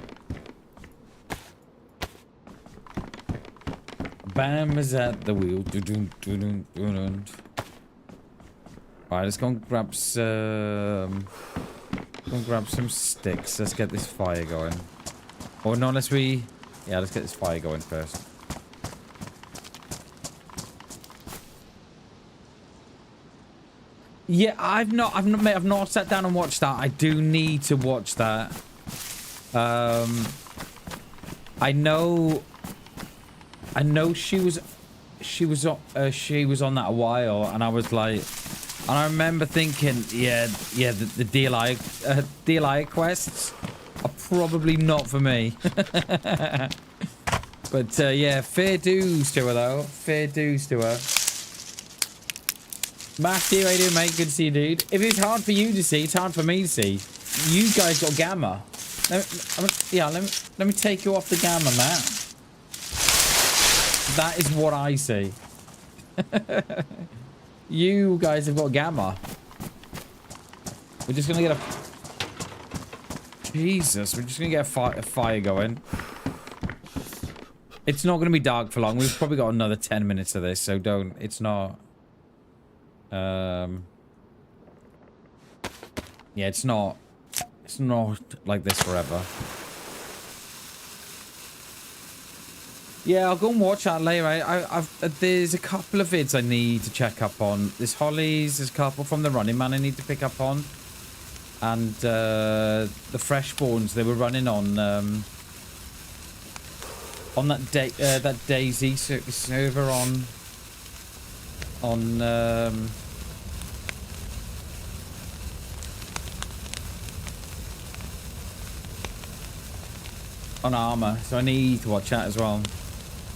Bam is at the wheel. Alright, let's go and grab some sticks. Let's get this fire going. Or no, let's get this fire going first. Yeah, I've not sat down and watched that. I do need to watch that. I know she was on that a while, and I was like, and I remember thinking, yeah, the DLI quests are probably not for me. But yeah, fair dues to her though. Fair dues to her. Matthew, how you doing, mate? Good to see you, dude. If it's hard for you to see, it's hard for me to see. You guys got gamma. Let me take you off the gamma, Matt. That is what I see. You guys have got gamma. We're just gonna get a... Jesus, we're just gonna get a fire going. It's not gonna be dark for long. We've probably got another 10 minutes of this, so don't... It's not... Yeah, it's not like this forever. Yeah, I'll go and watch that later. There's a couple of vids I need to check up on. There's Hollies, there's a couple from the Running Man I need to pick up on. And the Freshborns, they were running on that DayZ server on Armor, so I need to watch that as well.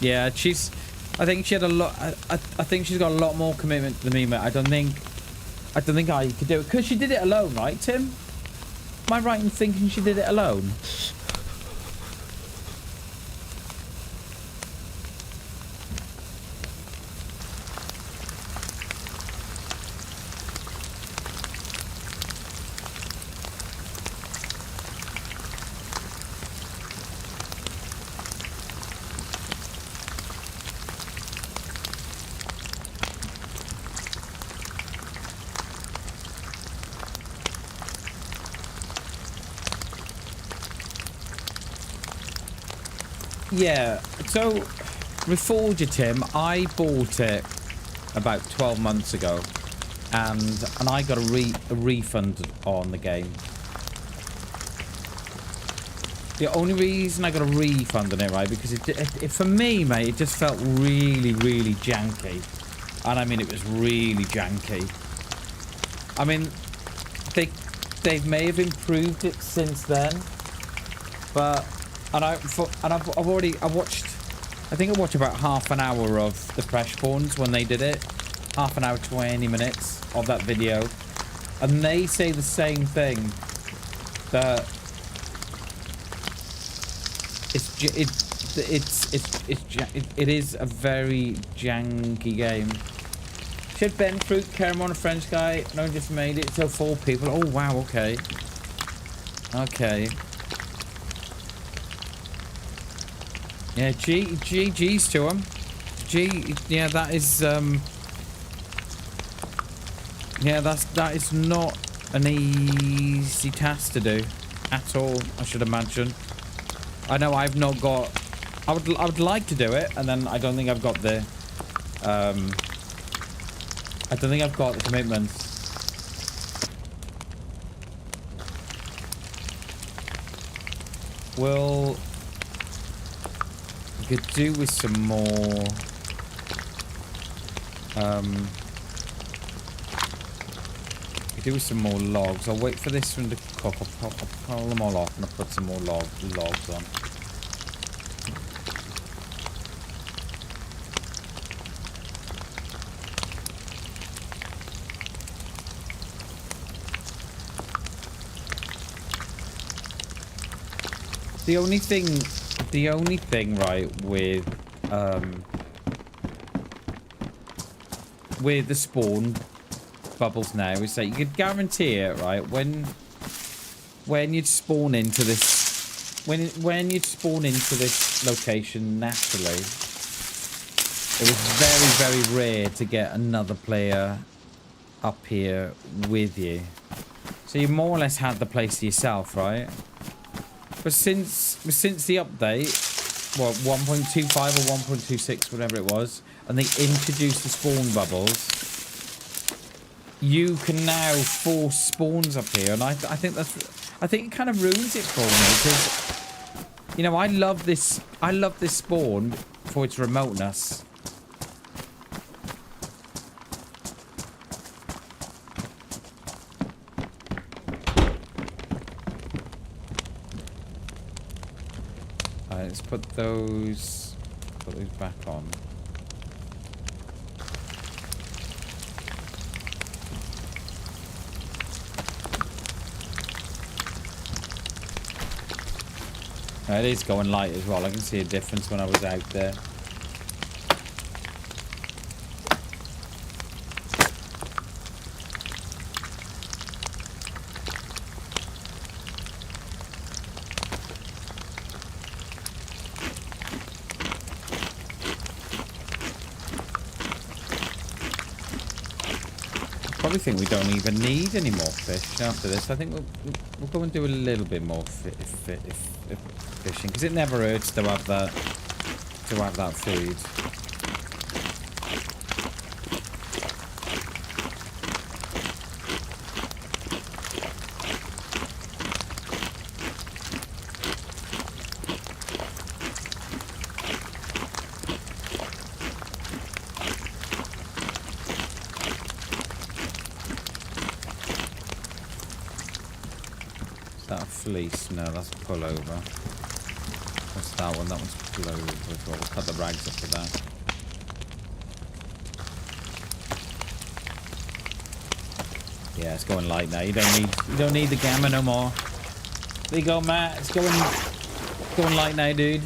Yeah, I think she had a lot. I think she's got a lot more commitment than me, mate. I don't think I could do it because she did it alone, right, Tim? Am I right in thinking she did it alone? Yeah, so Reforger, Tim, I bought it about 12 months ago, and I got a refund on the game. The only reason I got a refund on it, right, because it for me, mate, it just felt really, really janky. And I mean, it was really janky. I mean, they may have improved it since then, but And I've watched, I think I watched about half an hour of the fresh spawns when they did it. Half an hour, 20 minutes of that video. And they say the same thing. That it is a very janky game. Should Ben Fruit, Caramon, a French guy. No one just made it. So 4 people. Oh wow, okay. Okay. Yeah, GG's to him. Yeah, that is yeah, that is not an easy task to do at all, I should imagine. I know I've not got, I would like to do it, and then I don't think I've got the I don't think I've got the commitment. Well, we could do with some more we could do with some more logs. I'll wait for this one to cook. I'll pull them all off and I'll put some more logs on. The only thing, right, with the spawn bubbles now is that you could guarantee it, right, when you'd spawn into this when you'd spawn into this location naturally, it was very, very rare to get another player up here with you. So you more or less had the place to yourself, right? But since the update, what, 1.25 or 1.26, whatever it was, and they introduced the spawn bubbles, you can now force spawns up here, and I think it kind of ruins it for me, because, you know, I love this spawn for its remoteness. Let's put those back on. It is going light as well. I can see a difference when I was out there. I think we don't even need any more fish after this. I think we'll go and do a little bit more fishing, because it never hurts to have that food. Fleece, no, that's pullover. What's that one? That one's pullover as well. We'll cut the rags up for that. Yeah, it's going light now. You don't need the gamma no more. There you go, Matt. It's going light now, dude.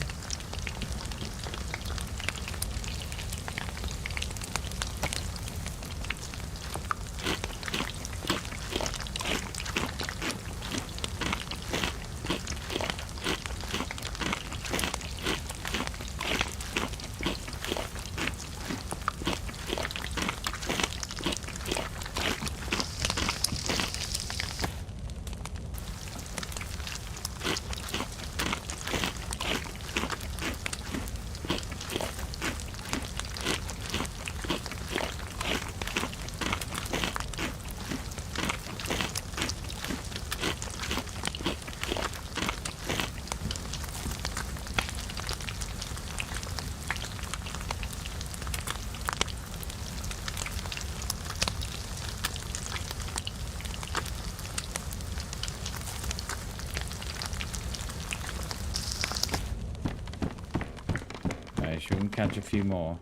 fish. We can catch a few more.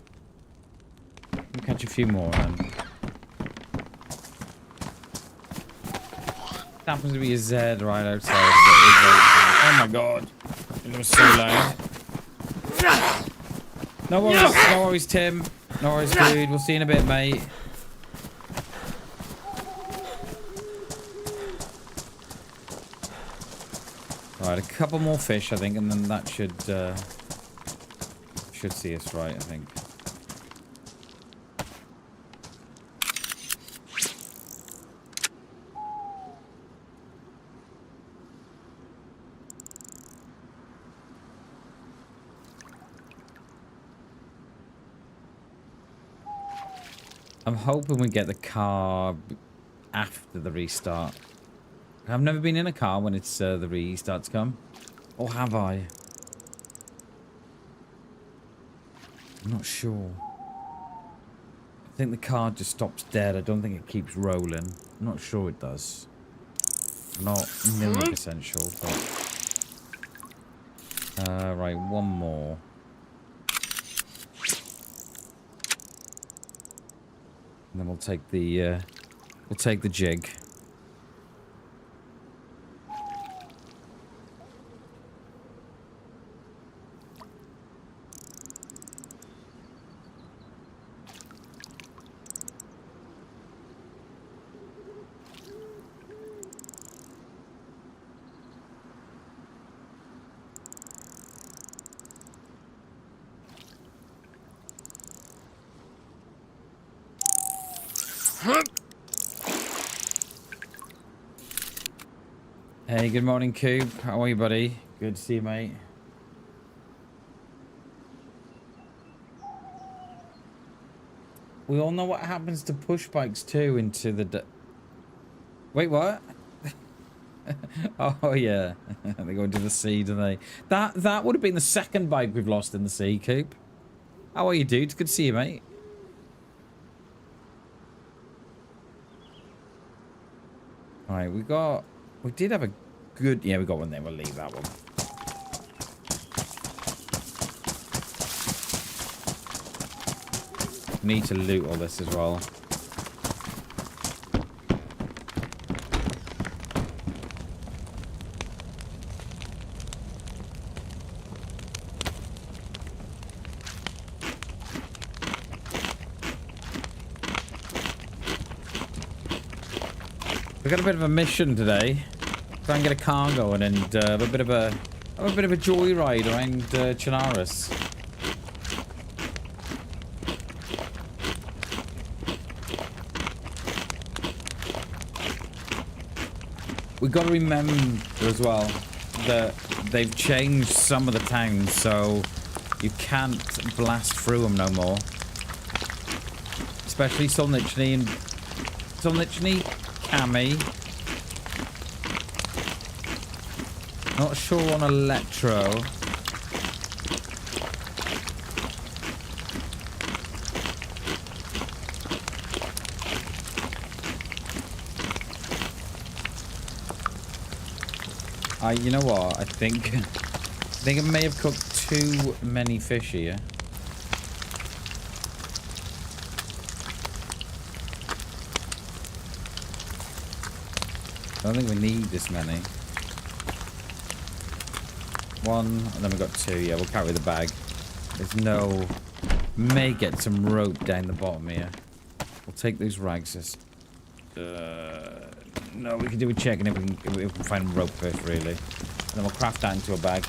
We can catch a few more then. It happens to be a Z right outside. Oh my god. It was so loud. No worries, Tim. No worries, dude. We'll see you in a bit, mate. Alright, a couple more fish, I think, and then that should see us right, I think. I'm hoping we get the car after the restart. I've never been in a car when it's the restarts come. Or have I? I'm not sure. I think the car just stops dead. I don't think it keeps rolling. I'm not sure it does. Not 1,000,000% sure, but... right, one more. And then we'll take the jig. Hey, good morning, Cube. How are you, buddy? Good to see you, mate. We all know what happens to push bikes too into the... Wait, what? Oh, yeah. They go into the sea, do they? That would have been the second bike we've lost in the sea, Cube. How are you, dude? Good to see you, mate. Alright, we did have a good... Yeah, we got one there. We'll leave that one. We need to loot all this as well. We got a bit of a mission today. Try and get a car going and have a bit of a joyride around Chernarus. We got to remember as well that they've changed some of the towns, so you can't blast through them no more. Especially Solnichny and Cami. Not sure on Electro. You know what? I think I may have cooked too many fish here. I don't think we need this many. One, and then we got two. Yeah, we'll carry the bag. There's no... May get some rope down the bottom here. We'll take these rags as... no, we can do a check and if we can find rope first, really. And then we'll craft that into a bag.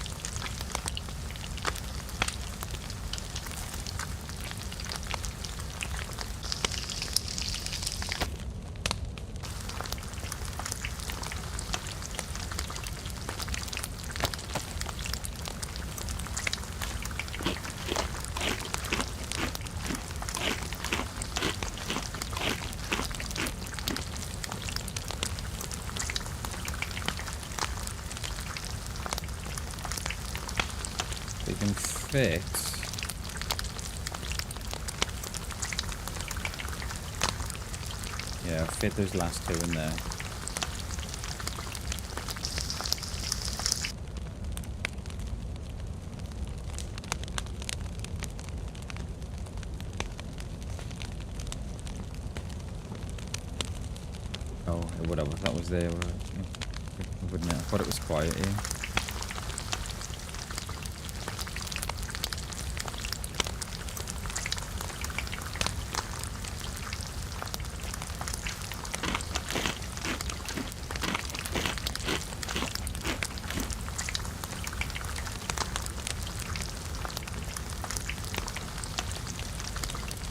Fit. Yeah, I'll fit those last two in there. Oh, whatever. That was there. Wouldn't it? I thought it was quiet here.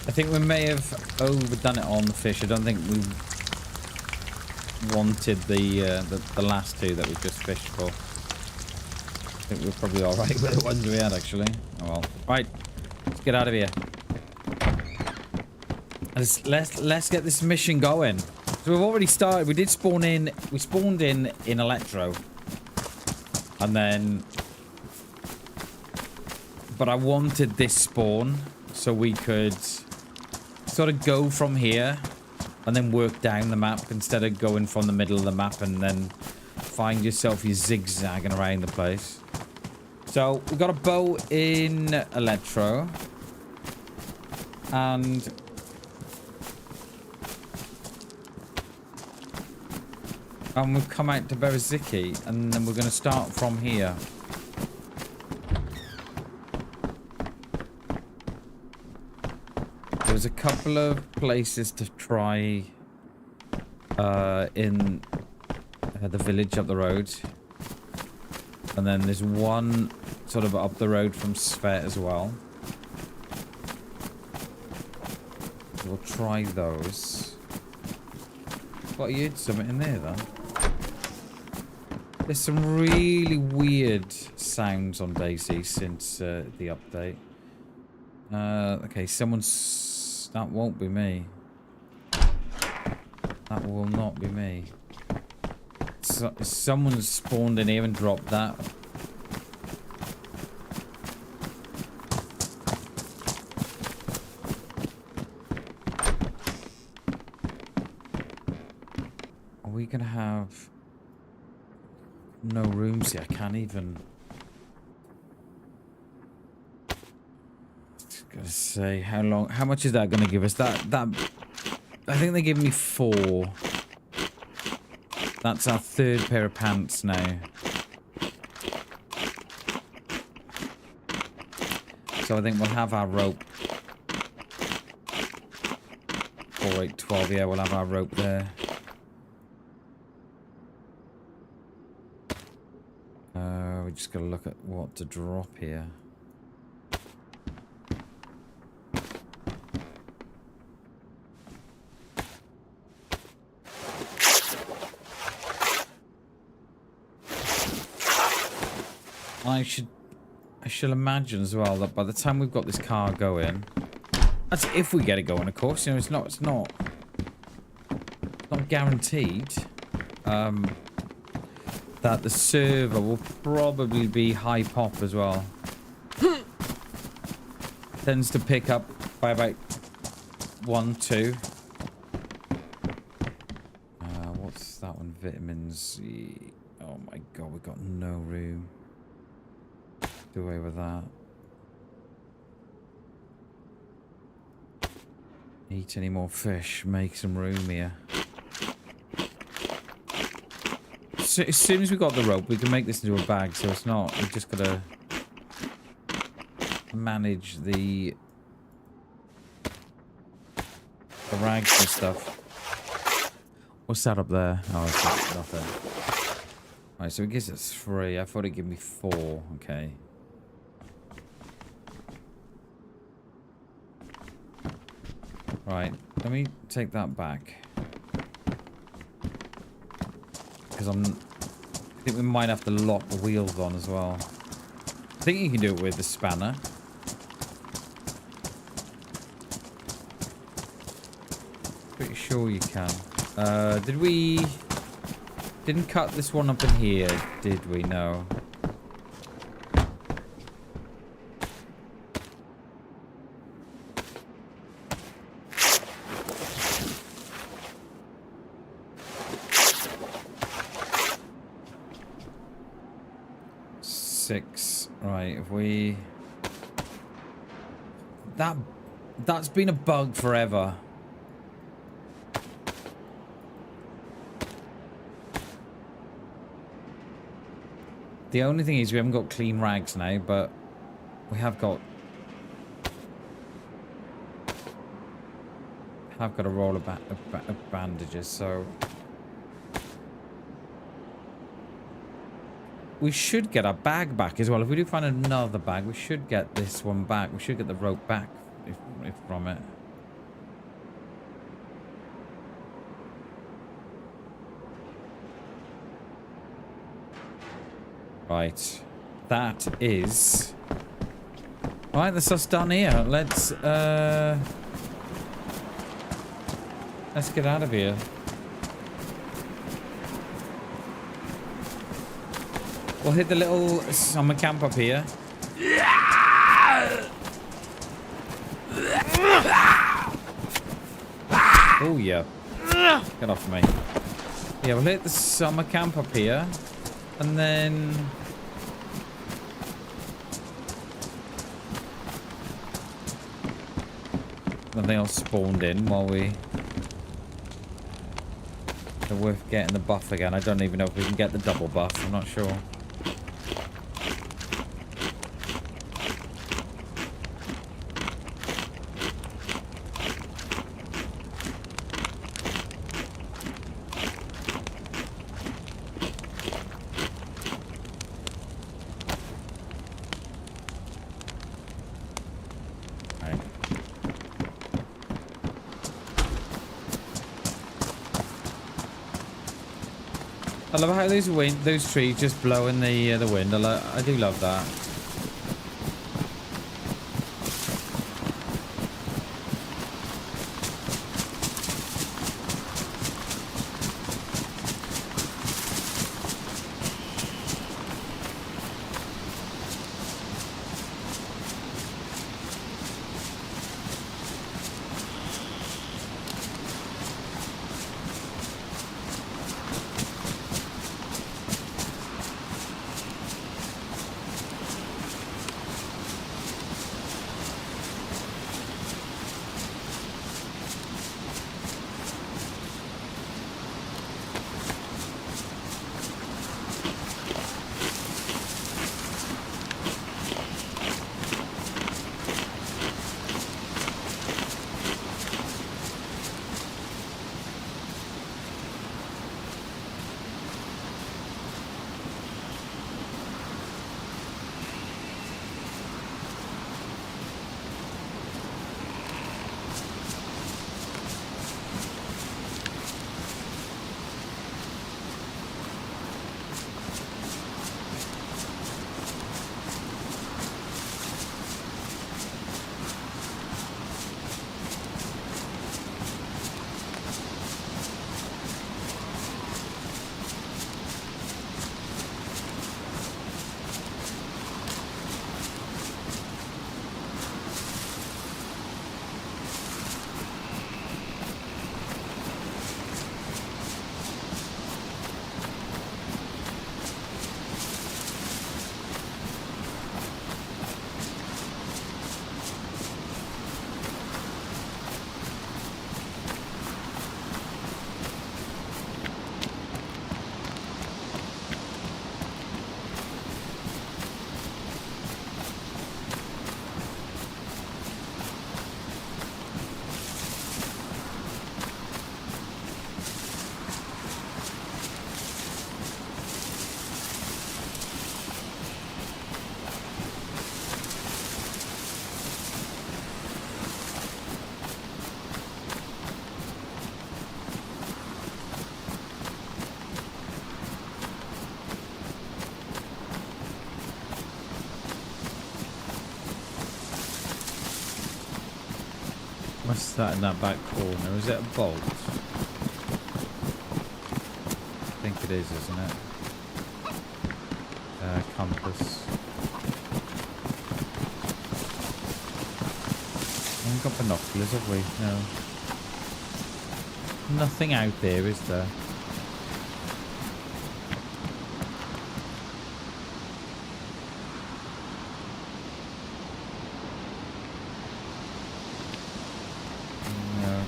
I think we may have overdone it on the fish. I don't think we wanted the last two that we just fished for. I think we're probably all right with the ones we had, actually. Oh well. Right, let's get out of here. Let's get this mission going. So we've already started. We did spawn in. We spawned in Electro, and then, but I wanted this spawn so we could sort of go from here and then work down the map instead of going from the middle of the map and then find yourself you zigzagging around the place. So we've got a bow in Electro, and we've come out to Bereziki, and then we're going to start from here. There's a couple of places to try in the village up the road. And then there's one sort of up the road from Svet as well. We'll try those. What, you had something in there then? There's some really weird sounds on DayZ since the update. Okay, someone's... That won't be me. That will not be me. So, someone's spawned in here and dropped that. Are we gonna have no rooms here? I can't even... Gotta say, how much is that gonna give us? That I think they give me 4. That's our 3rd pair of pants now. So I think we'll have our rope. 4, 8, 12, yeah, we'll have our rope there. We just gotta look at what to drop here. I should imagine as well that by the time we've got this car going, that's if we get it going, of course. You know, it's not guaranteed that the server will probably be high pop as well. Tends to pick up by about 1, 2. What's that one? Vitamins. Oh my god, we've got no room. Do away with that. Eat any more fish. Make some room here. So as soon as we got the rope, we can make this into a bag. So it's not. We just gotta manage the rags and stuff. What's that up there? Oh, it's nothing. Right, so it gives us 3. I thought it'd give me 4. Okay. Right, let me take that back. Because I think we might have to lock the wheels on as well. I think you can do it with the spanner. Pretty sure you can. Didn't cut this one up in here, did we? No. Right, if we... That's been a bug forever. The only thing is we haven't got clean rags now, but we have got a roll of bandages, so we should get our bag back as well. If we do find another bag, we should get this one back. We should get the rope back if from it. Right. That is... Right, that's us done here. Let's get out of here. We'll hit the little summer camp up here. Oh, yeah. Get off me. Yeah, we'll hit the summer camp up here. And then... nothing else spawned in while we... So we're getting the buff again. I don't even know if we can get the double buff. I'm not sure. I love how those trees just blow in the wind. I do love that. What's that in that back corner? Is it a bolt? I think it is, isn't it? Compass. We haven't got binoculars, have we? No. Nothing out there, is there?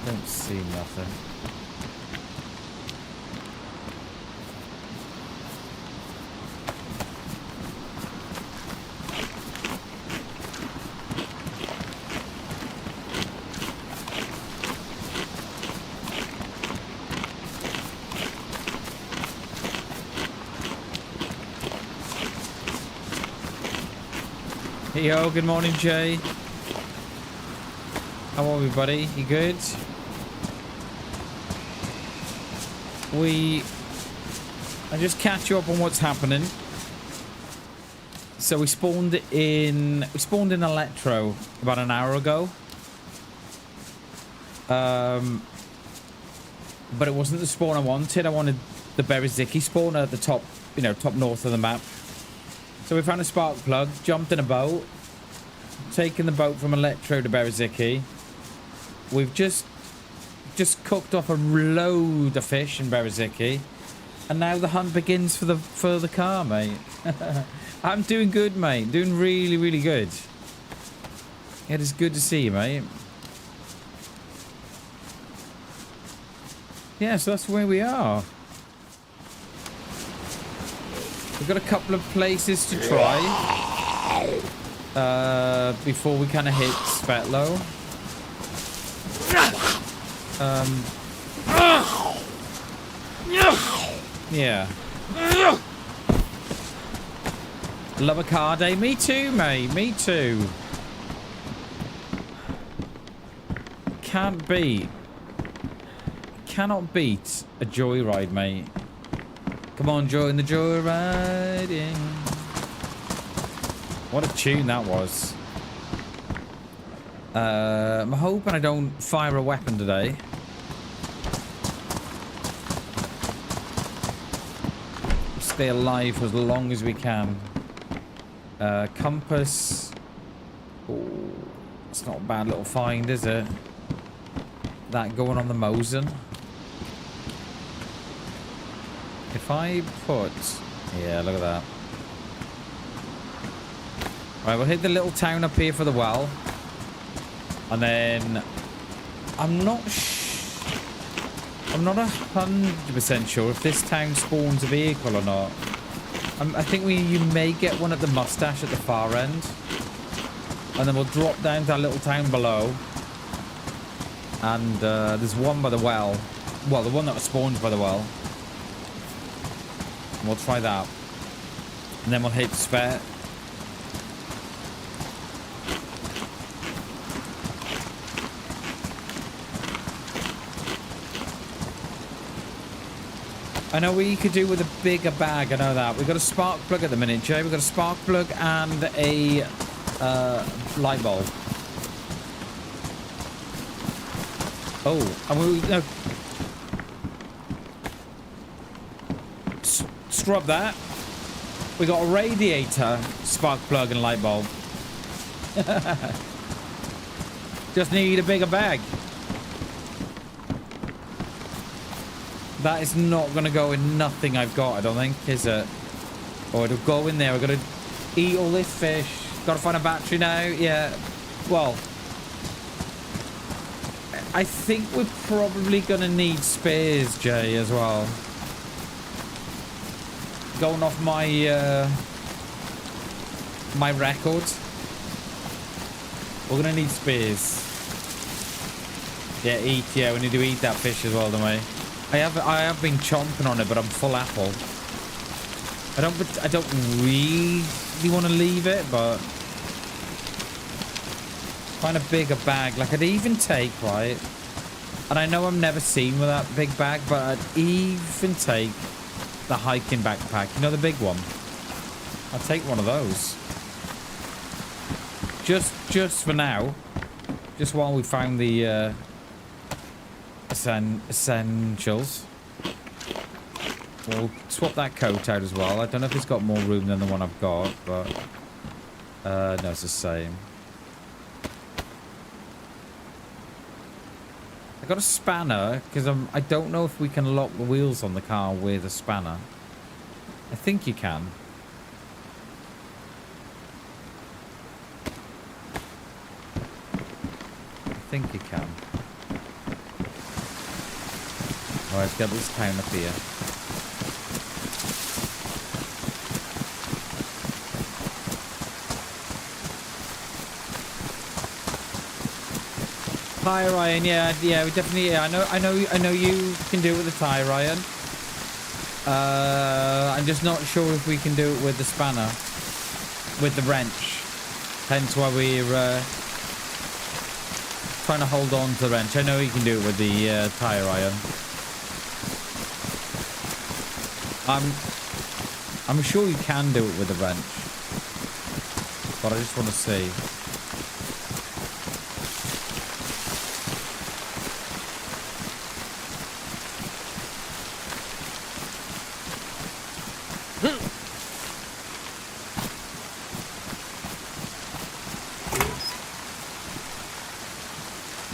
Don't see nothing. Yo, good morning, Jay. How are we, buddy? You good? I just catch you up on what's happening. So we spawned in Electro about an hour ago. But it wasn't the spawn I wanted. I wanted the Bereziki spawn at the top, you know, top north of the map. So we found a spark plug, jumped in a boat, taken the boat from Electro to Bereziki. We've just cooked off a load of fish in Bereziki, and now the hunt begins for the car, mate. I'm doing good, mate. Doing really, really good. It is good to see you, mate. Yeah, so that's where we are. We've got a couple of places to try before we kind of hit Svetlo. Yeah. Love a car day. Me too, mate. Me too. Cannot beat a joyride, mate. Come on, join the joyriding. What a tune that was. I'm hoping I don't fire a weapon today. Stay alive for as long as we can. Compass. Oh, it's not a bad little find, is it? That going on the Mosen. If I put... Yeah, look at that. Right, we'll hit the little town up here for the well. And then... I'm not 100% sure if this town spawns a vehicle or not. I think you may get one at the mustache at the far end. And then we'll drop down to that little town below. And there's one by the well. Well, the one that was spawned by the well. And we'll try that. And then we'll hit Svet. I know what you could do with a bigger bag. I know that. We've got a spark plug at the minute, Jay. We've got a spark plug and a light bulb. Oh, and we no. Scrub that. We got a radiator, spark plug, and light bulb. Just need a bigger bag. That is not going to go in nothing I've got, I don't think, is it? Or it'll go in there. We've got to eat all this fish. Got to find a battery now. Yeah. Well, I think we're probably going to need spares, Jay, as well. Going off my my record. We're going to need spares. Yeah, eat. Yeah, we need to eat that fish as well, don't we? I have been chomping on it, but I'm full apple. I don't really want to leave it, but find a bigger bag. Like I'd even take, right? And I know I'm never seen with that big bag, but I'd even take the hiking backpack. You know, the big one. I'll take one of those. Just for now. Just while we find the essentials. We'll swap that coat out as well. I don't know if it's got more room than the one I've got, but no, it's the same. I got a spanner because I don't know if we can lock the wheels on the car with a spanner. I think you can. I think you can. Alright, let's get this town up here. Tire iron, yeah, we definitely. Yeah, I know you can do it with the tire iron. I'm just not sure if we can do it with the spanner, with the wrench. Hence why we're trying to hold on to the wrench. I know you can do it with the tire iron. I'm sure you can do it with the wrench. But I just want to see.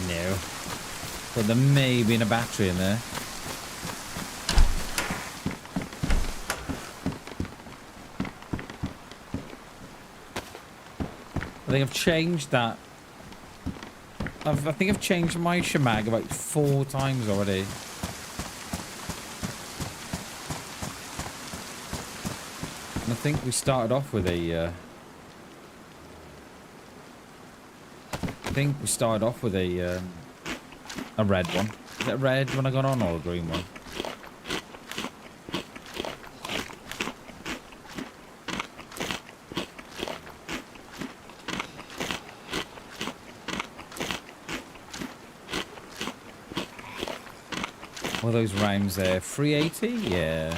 No. But there may be a battery in there. I think I've changed that. I think I've changed my shemag about 4 times already. And I think we started off with a red one. Is it red when I got on or a green one? What are those rounds there? 380? Yeah.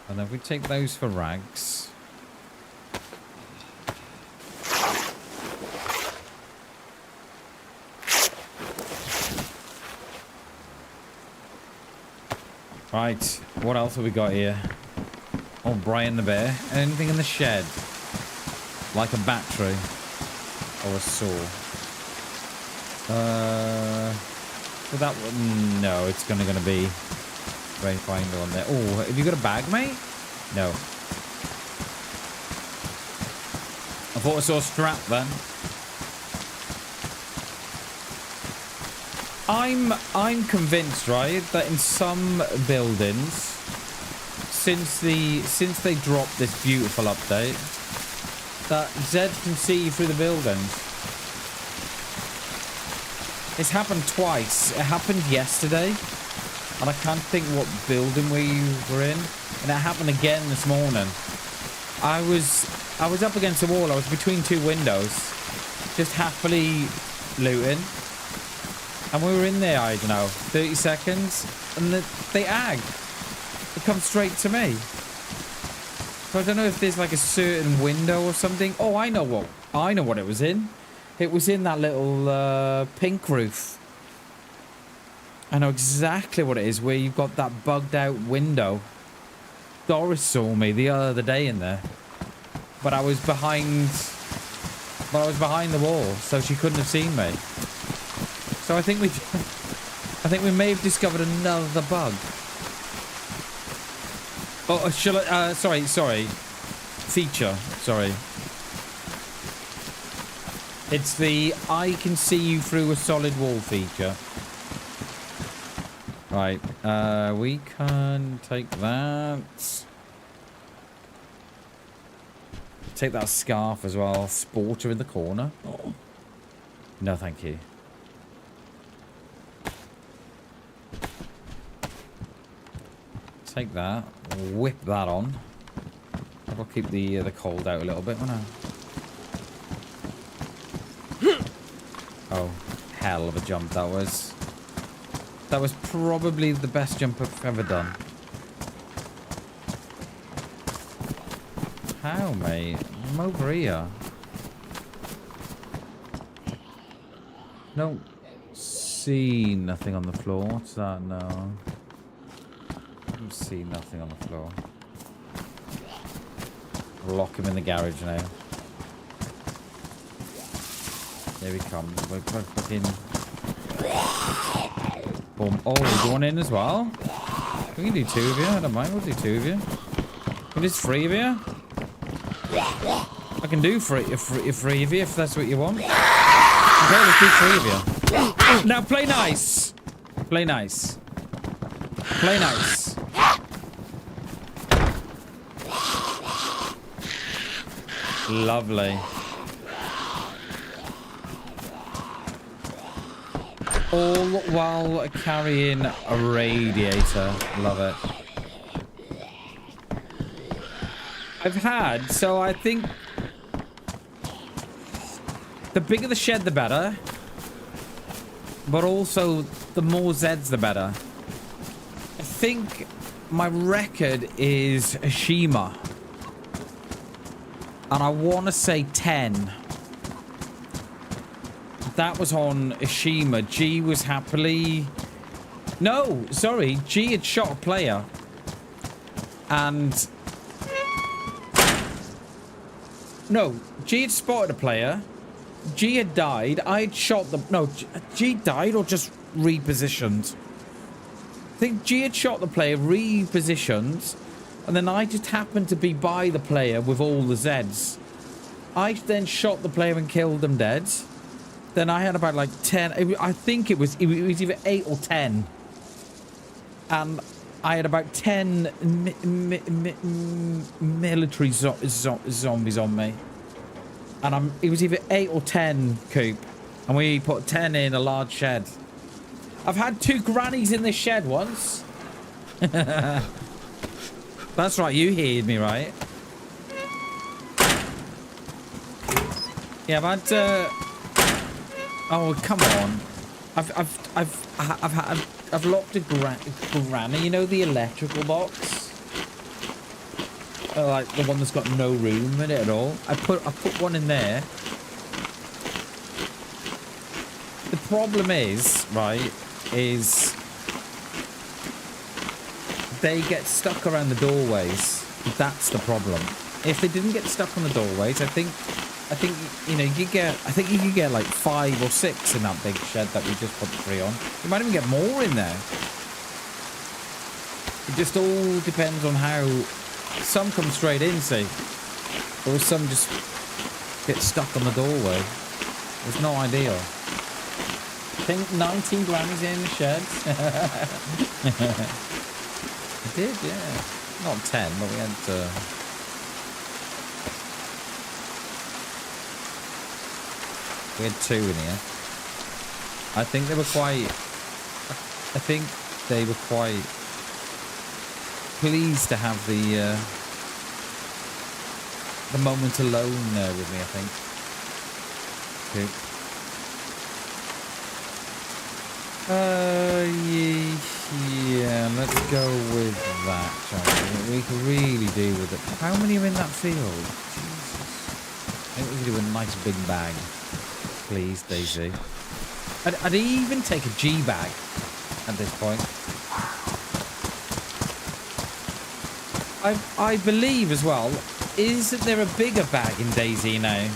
And then we take those for rags. Right, what else have we got here? Oh, Brian the Bear. Anything in the shed? Like a battery or a saw. But that one, no, it's gonna be rangefinder on there. Oh, have you got a bag, mate? No. I thought I saw a strap then. I'm convinced, right, that in some buildings, since they dropped this beautiful update, that Zed can see through the buildings. It's happened twice. It happened yesterday, and I can't think what building we were in, and it happened again this morning. I was up against the wall. I was between 2 windows, just happily looting, and we were in there, I don't know, 30 seconds, and they ag. It comes straight to me. So I don't know if there's like a certain window or something. Oh, I know what it was in. It was in that little pink roof. I know exactly what it is, where you've got that bugged out window. Doris saw me the other day in there, but I was behind the wall, so she couldn't have seen me. So I think we may have discovered another bug. Oh, shall I? Sorry. Feature. Sorry. It's the I can see you through a solid wall feature. Right. We can take that. Take that scarf as well. Sporter in the corner. Oh. No, thank you. Take that, whip that on. That'll keep the cold out a little bit, won't it? Oh, hell of a jump that was. That was probably the best jump I've ever done. How, mate? I'm over here. Don't see nothing on the floor. What's that? No. See nothing on the floor. Lock him in the garage now. There he comes. We're fucking. Boom. Oh, you're going in as well? We can do 2 of you. I don't mind. We'll do 2 of you. It is 3 of you. I can do 3 of you if that's what you want. Okay, let's do 3 of you. Now play nice. Play nice. Play nice. Lovely. All while carrying a radiator. Love it. So I think the bigger the shed, the better. But also, the more Zeds, the better. I think my record is Ashima. And I want to say 10. That was on Ashima. G was happily... No, sorry. G had shot a player. And... No, G had spotted a player. G had died. I had shot them. No, G died or just repositioned. I think G had shot the player, repositioned, and then I just happened to be by the player with all the Zeds. I then shot the player and killed them dead. Then I had about like 10. I think it was either 8 or 10. And I had about 10 military zombies on me. And it was either 8 or 10, Coop. And we put 10 in a large shed. I've had 2 grannies in this shed once. That's right, you heard me right. Yeah, I've had... Oh, come on. I've locked a granny. You know the electrical box? Like the one that's got no room in it at all. I put one in there. The problem is, right, is they get stuck around the doorways. That's the problem. If they didn't get stuck on the doorways, I think you know you could get like 5 or 6 in that big shed that we just put the 3 on. You might even get more in there. It just all depends on how. Some come straight in, see, or some just get stuck on the doorway. It's not ideal. I think 19 grannies in the shed. I did, yeah. Not 10, but we had. We had 2 in here. I think they were quite. I think they were quite pleased to have the moment alone with me, I think. Yeah, let's go with that, shall we? We can really do with it. How many are in that field? Jesus. I think we can do a nice big bag. Please, DayZ. I'd even take a G bag at this point. I believe as well, isn't there a bigger bag in DayZ now?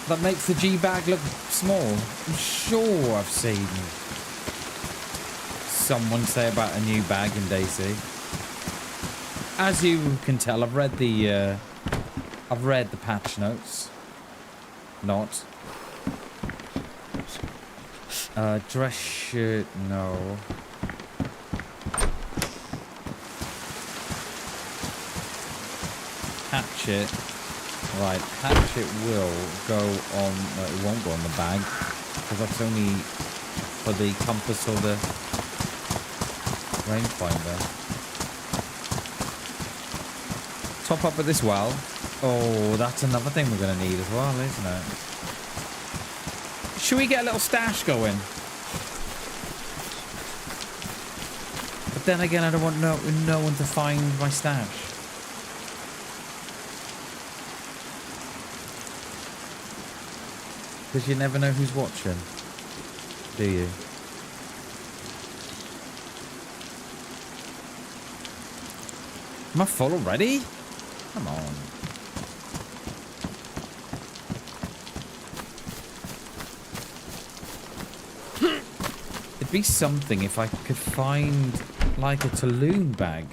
That makes the G bag look small. I'm sure I've seen someone say about a new bag in DayZ. As you can tell, I've read the patch notes. Not. Dress shirt, no. Hatchet. Right, hatchet will go on... No, it won't go on the bag. Because that's only for the compass or the rangefinder. Top up with this well. Oh, that's another thing we're going to need as well, isn't it? Should we get a little stash going? But then again, I don't want no one to find my stash. Because you never know who's watching, do you? Am I full already? Come on. It'd be something if I could find like a Tulum bag.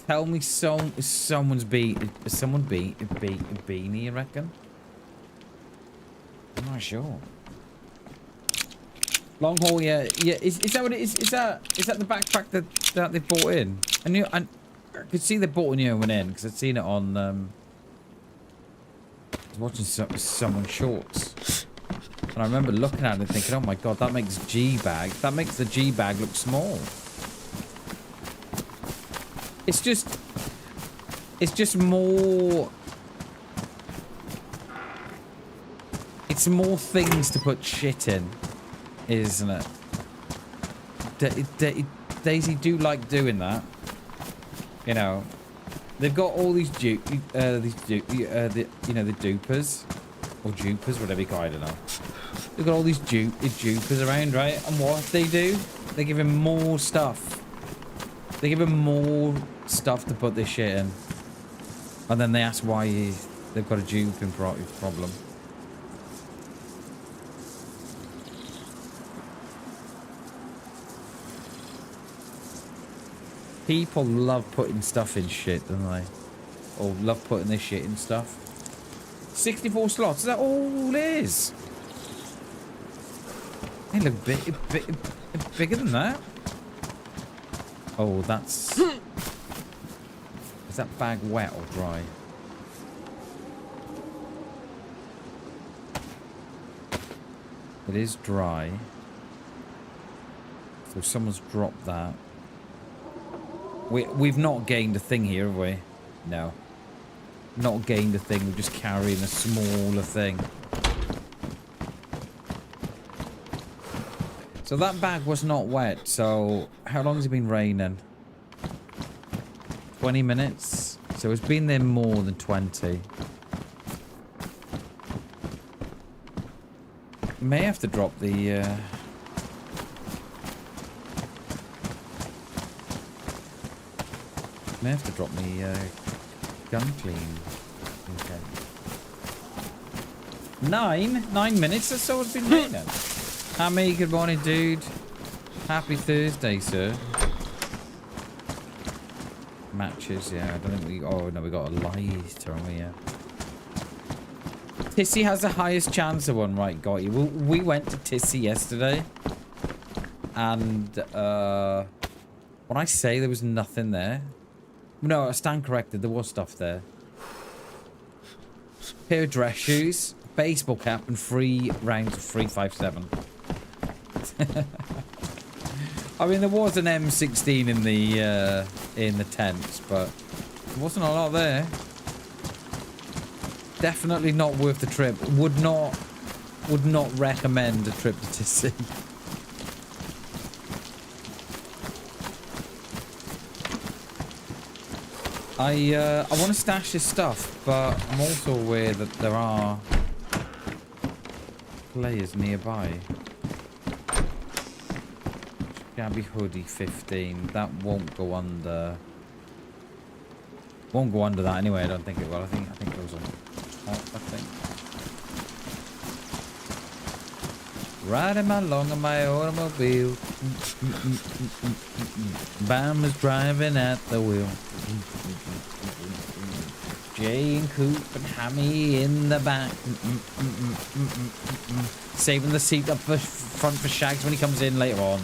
Tell me someone's beanie, you reckon? I'm not sure. Long haul, yeah. Is that what it is? Is that the backpack that they bought in? I could see they bought a new one in because I'd seen it on was watching someone shorts. And I remember looking at it and thinking, oh my god, that makes G-bag. That makes the G-bag look small. It's just more... It's more things to put shit in, isn't it? DayZ do like doing that. You know, they've got all these the dupers or jupers, whatever you call it, I don't know. They've got all these jupers around, right? And what they do? They give him more stuff. They give him more stuff to put this shit in, and then they ask why they've got a duping problem. People love putting stuff in shit, don't they? Or love putting this shit in stuff. 64 slots, is that all it is? They look bigger than that. Oh, that's... Is that bag wet or dry? It is dry. So someone's dropped that. We've not gained a thing here, have we? No. Not gained a thing, we're just carrying a smaller thing. So that bag was not wet, so how long has it been raining? 20 minutes? So it's been there more than 20. May have to drop the... May have to drop me gun clean. Okay. 9 minutes or so it's been raining. Hammy, good morning, dude. Happy Thursday, sir. Matches, yeah. I don't think we... Oh, no, we got a live turn, yeah. Tissy has the highest chance of one. Right, got you. We went to Tissy yesterday. And, when I say there was nothing there... No, I stand corrected. There was stuff there. Pair of dress shoes, baseball cap, and 3 rounds of 357. I mean, there was an M16 in the tents, but there wasn't a lot there. Definitely not worth the trip. Would not recommend a trip to Tissy. I want to stash this stuff, but I'm also aware that there are players nearby. Gabby hoodie 15. That won't go under. Won't go under that anyway. I don't think it will. I think it goes on top, I think. Riding along in my automobile. Bam is driving at the wheel. Jay and Coop and Hammy in the back. Saving the seat up the front for Shags when he comes in later on.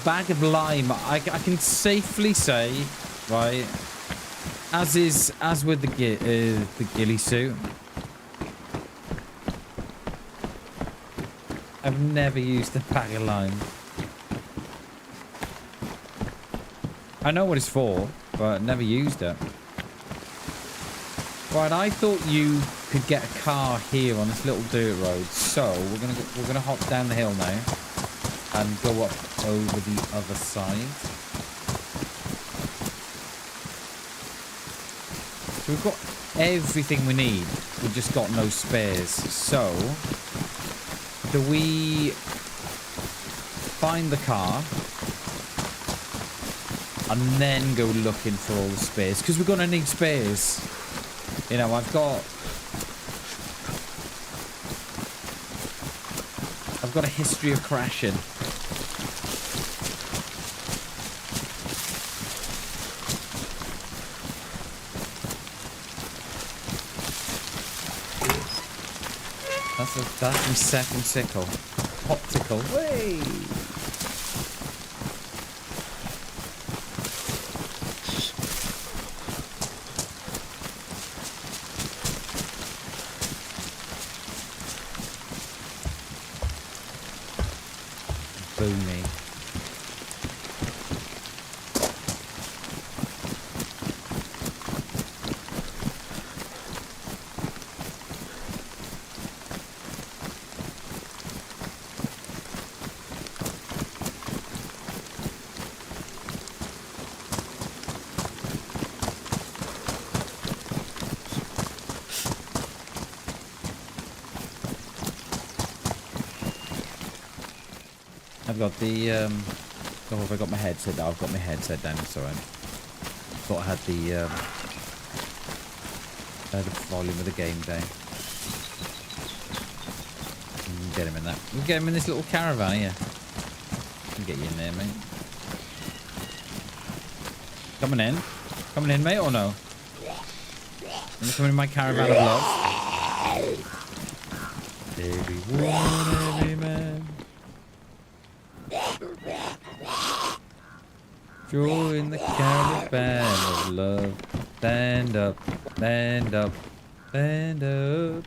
Bag of lime. I can safely say, right, as with the ghillie suit, I've never used a bag of lime. I know what it's for, but never used it. Right, I thought you could get a car here on this little dirt road, so we're gonna hop down the hill now and go up over the other side. So we've got everything we need. We've just got no spares. So, do we find the car and then go looking for all the spares? Because we're going to need spares. You know, I've got a history of crashing. That's my second sickle. Optical. Way. Boomy. I've got the, oh, have I got my headset down? I've got my headset down, it's alright. Thought I had the volume of the game down. Get him in that. We'll get him in this little caravan here. Can get you in there, mate. Coming in? Coming in, mate, or no? Wanna come in my caravan of love? Everyone, every man. Join the caravan of love. Stand up, stand up, stand up.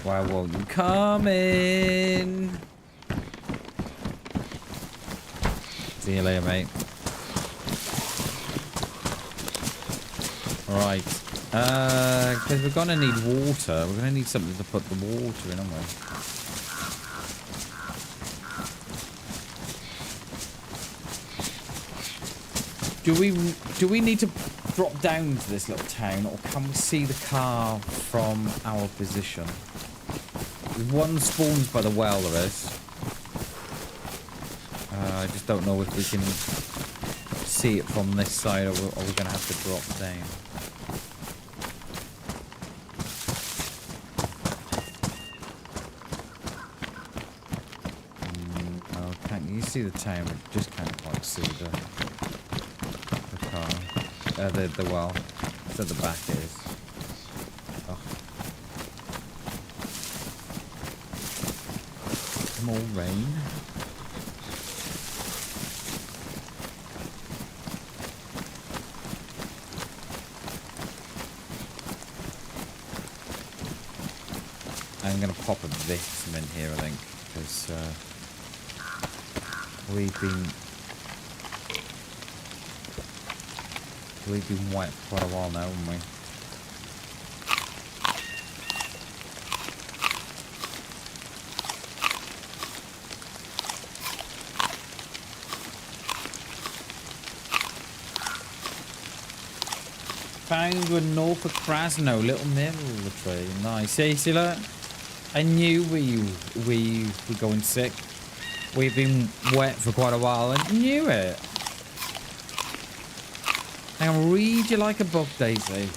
Why won't you come in? See you later, mate. Alright. Because we're gonna need water. We're gonna need something to put the water in, aren't we? Do we need to drop down to this little town, or can we see the car from our position? One spawns by the well, there is. I just don't know if we can see it from this side, or we're going to have to drop down. Oh, can't you see the town? Just can't quite see the car. The well. It's at the back, it is. Oh. More rain. I'm gonna pop a Victim in here, I think, because we've been wet for quite a while now, haven't we? Found with Norfolk Krasno, little mineral tree. Nice. See that? I knew we were going sick. We've been wet for quite a while. I knew it. I can read you like a book, DayZ.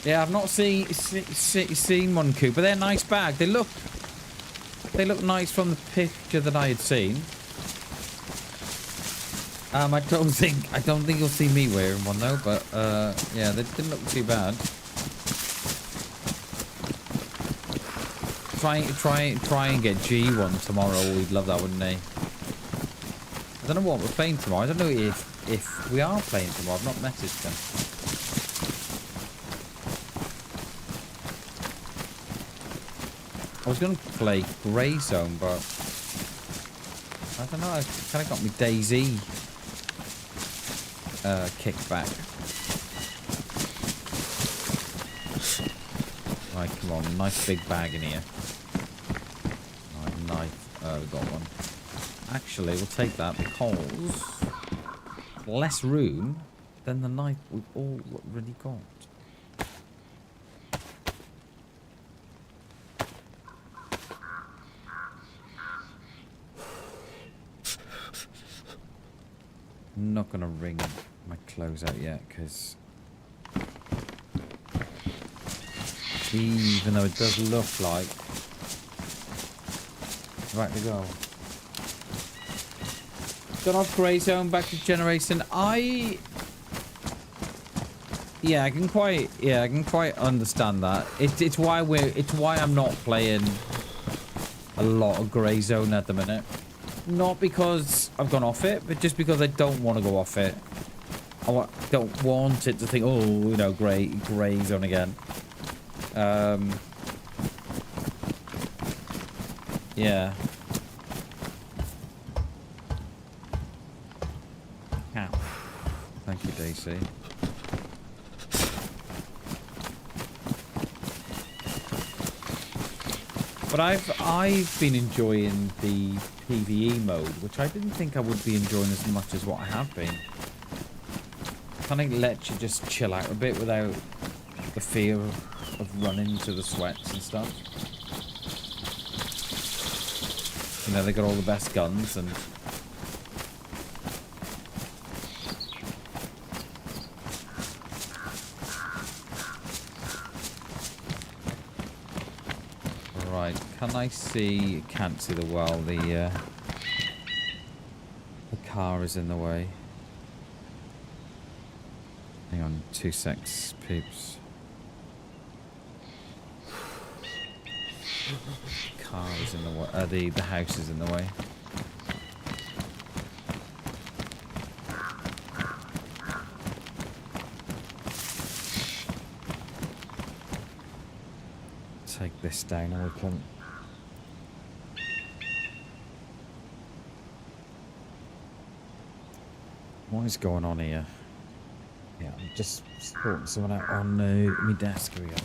Yeah, I've not seen one, Coop, but they're a nice bag. They look nice from the picture that I had seen. I don't think you'll see me wearing one though, but yeah, they didn't look too bad. Try and get G1 tomorrow. We'd love that, wouldn't they? I don't know what we're playing tomorrow. I don't know if we are playing tomorrow. I've not messaged them. I was going to play Grey Zone, but I don't know. I kind of got me DayZ kicked back. Right, come on, nice big bag in here. Right, knife. We've got one. Actually, we'll take that because less room than the knife we've already got. I'm not gonna wring my clothes out yet because even though it does look like right to go. Got off Grey Zone back to Generation. I Yeah, I can quite understand that. It's why I'm not playing a lot of Grey Zone at the minute. Not because I've gone off it, but just because I don't want to go off it. Don't want it to think, oh, you know, Grey Zone again. Yeah. Ow. Thank you, DayZ. But I've been enjoying the PvE mode, which I didn't think I would be enjoying as much as what I have been. Kind of lets you just chill out a bit without the fear of running into the sweats and stuff. You know, they got all the best guns and... Right, can I see... Can't see the well, the car is in the way. Hang on, 2 secs, peeps. Car is in the way. The house is in the way. Take this down and we can. What is going on here? Yeah, I'm just sorting someone out on my desk. Here we go.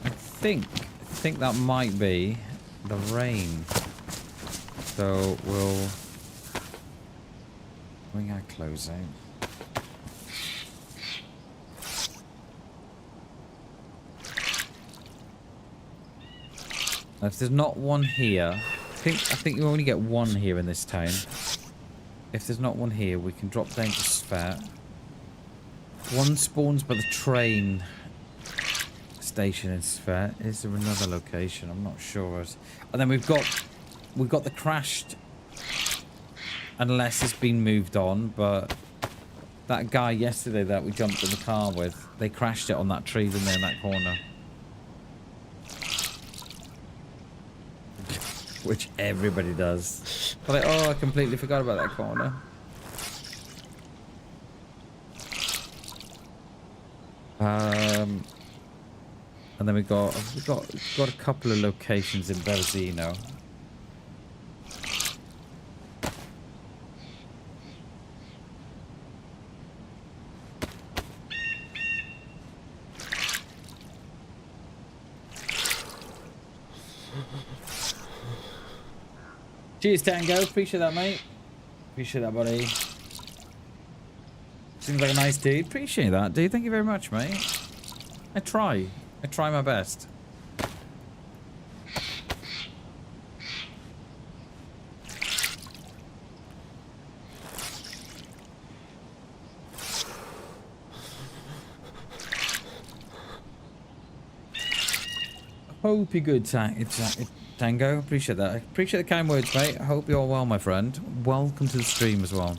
I think that might be the rain. So we'll bring our clothes out. If there's not one here, I think you only get one here in this town. If there's not one here, we can drop down to Sphere. One spawns by the train station in Sphere. Is there another location? I'm not sure. And then we've got the crashed, unless it's been moved on. But that guy yesterday that we jumped in the car with, they crashed it on that tree, didn't they, in that corner? Which everybody does. But like, oh, I completely forgot about that corner. And then we've got a couple of locations in Berzino. Cheers, Tango. Appreciate that, mate. Appreciate that, buddy. Seems like a nice dude. Appreciate that, dude. Thank you very much, mate. I try my best. Hope you're good, Tango. Appreciate that. I appreciate the kind words, mate. I hope you're well, my friend. Welcome to the stream as well.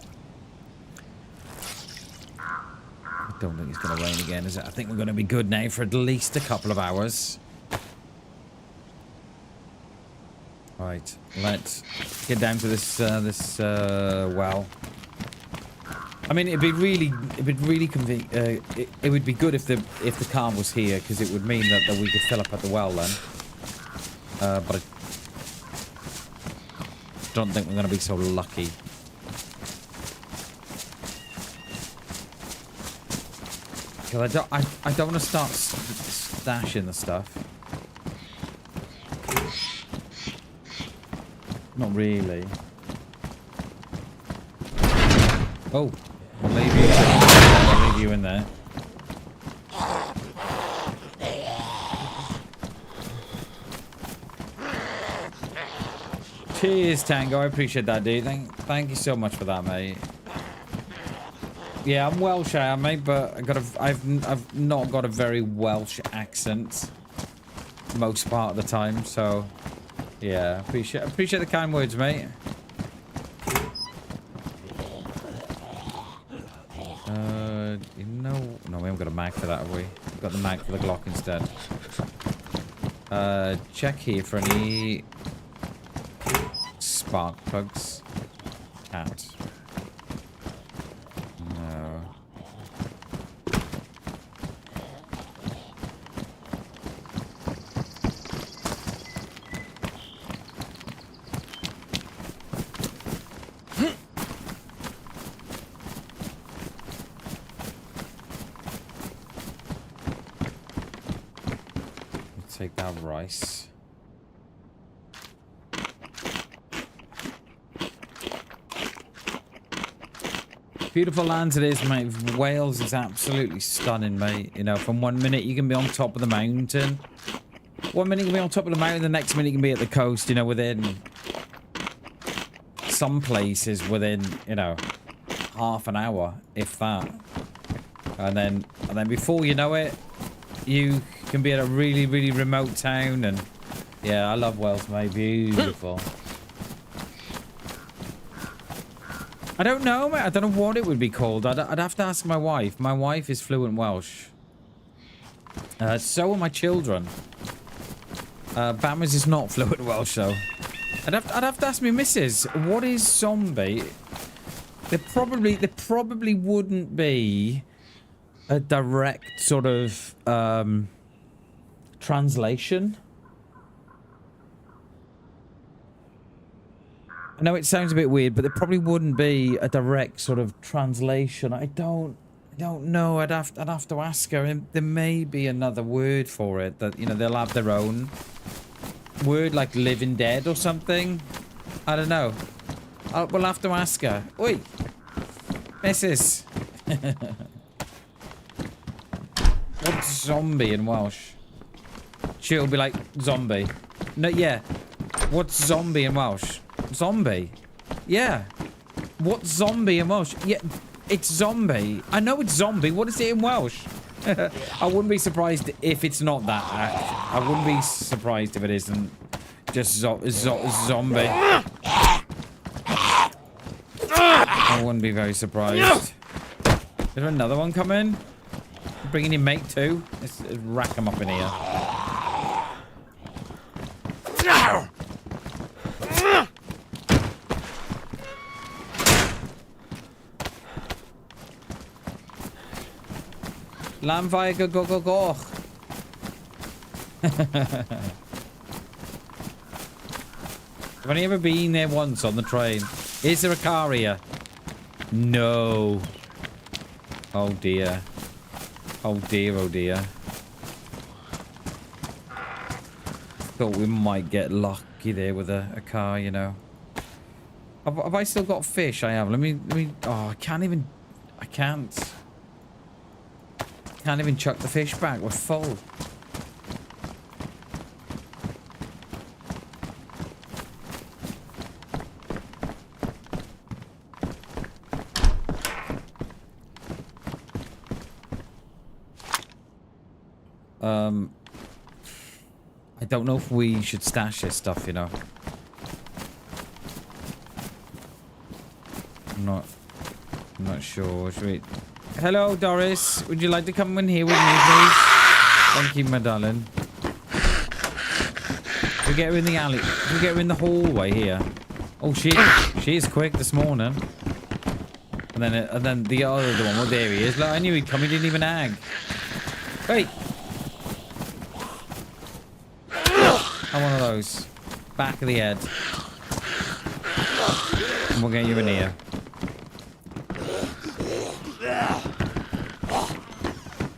I don't think it's going to rain again, is it? I think we're going to be good now for at least a couple of hours. Right, let's get down to this well. I mean, it would be good if the car was here, because it would mean that we could fill up at the well then. But I don't think we're going to be so lucky. Because I don't want to start stashing the stuff. Not really. Oh, I'll leave you in there. Cheers, Tango. I appreciate that, dude. Thank you so much for that, mate. Yeah, I'm Welsh, I am, mate, but I've not got a very Welsh accent most part of the time, so yeah, appreciate the kind words, mate. You know... No, we haven't got a mag for that, have we? We've got the mag for the Glock instead. Check here for any... spark plugs. Cat. No. Take that rice. Beautiful lands it is, mate. Wales is absolutely stunning, mate. You know, from 1 minute you can be on top of the mountain. 1 minute you can be on top of the mountain, the next minute you can be at the coast, you know, within some places within, you know, half an hour, if that. And then before you know it, you can be at a really, really remote town. And yeah, I love Wales, mate. Beautiful. I don't know, mate. I don't know what it would be called. I'd have to ask my wife. My wife is fluent Welsh. So are my children. Bammers is not fluent Welsh, though. I'd have to ask my missus. What is zombie? There probably wouldn't be a direct sort of translation. I know it sounds a bit weird, but there probably wouldn't be a direct sort of translation. I don't know. I'd have to ask her. And there may be another word for it that, you know, they'll have their own word, like living dead or something. I don't know. We'll have to ask her. Oi, Mrs. What's zombie in Welsh? She'll be like, zombie. No, yeah. What's zombie in Welsh? Zombie. Yeah. What's zombie in Welsh? Yeah, it's zombie. I know it's zombie. What is it in Welsh? I wouldn't be surprised if it's not that. I wouldn't be surprised if it isn't just zombie. I wouldn't be very surprised. Is there another one coming? Bringing your mate too? Let's rack them up in here. Lamfire go. I've only ever been there once on the train. Is there a car here? No. Oh dear. Oh dear, oh dear. Thought we might get lucky there with a car, you know. Have I still got fish? I have. Let me. Oh, I can't even chuck the fish back. We're full. I don't know if we should stash this stuff, you know. I'm not sure. Should we... Hello, Doris. Would you like to come in here with me, please? Thank you, my darling. Should we get her in the alley? Should we get her in the hallway here? Oh, she is quick this morning. And then the other one. Well, there he is. Look, I knew he'd come. He didn't even ag. Hey. I'm one of those. Back of the head. And we'll get you in here.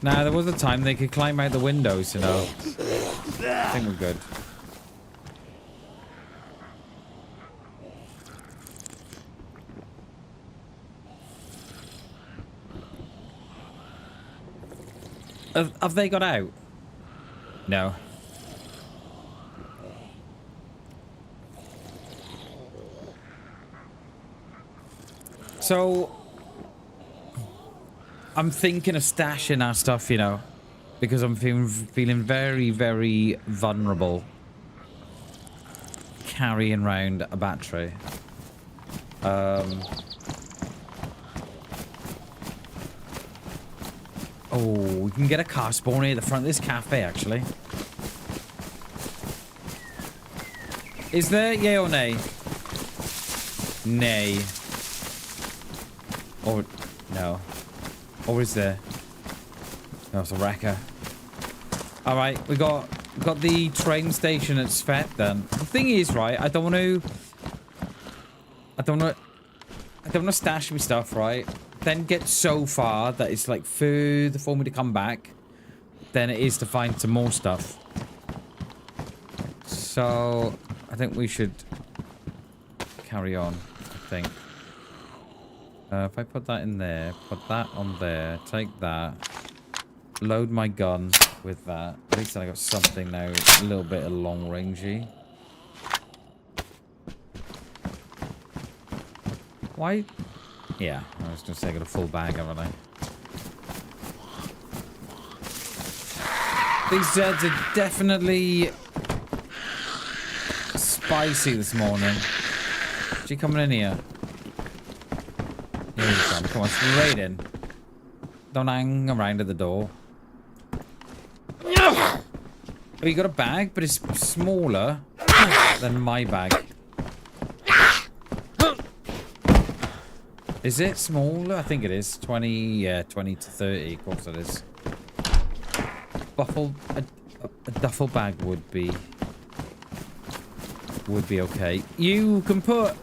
Now, there was a time they could climb out the windows, you know. I think we're good. Have they got out? No. So, I'm thinking of stashing our stuff, you know, because I'm feeling very, very vulnerable carrying around a battery. Oh, we can get a car spawn here at the front of this cafe, actually. Is there? Yay or nay? Nay. Or no. Or is there? No, it's a wrecker. Alright, we got the train station at Svet then. The thing is, right, I don't want to stash my stuff, right? Then get so far that it's like further for me to come back than it is to find some more stuff. So I think we should carry on, I think. If I put that in there, put that on there, take that, load my gun with that. At least I got something now, a little bit of long rangey. Why? Yeah, I was just taking a full bag, haven't I? These Zeds are definitely spicy this morning. Is she coming in here? Here you come. Come on, straight in. Don't hang around at the door. Oh, you got a bag, but it's smaller than my bag. Is it smaller? I think it is. 20, yeah, 20 to 30. Of course it is. A duffel bag would be okay. You can put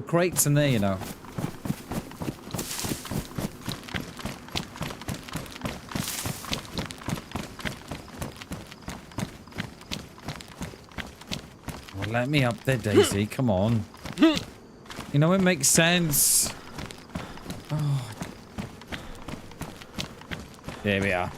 crates in there, you know. Well, let me up there, DayZ. Come on. You know, it makes sense. Oh. There we are.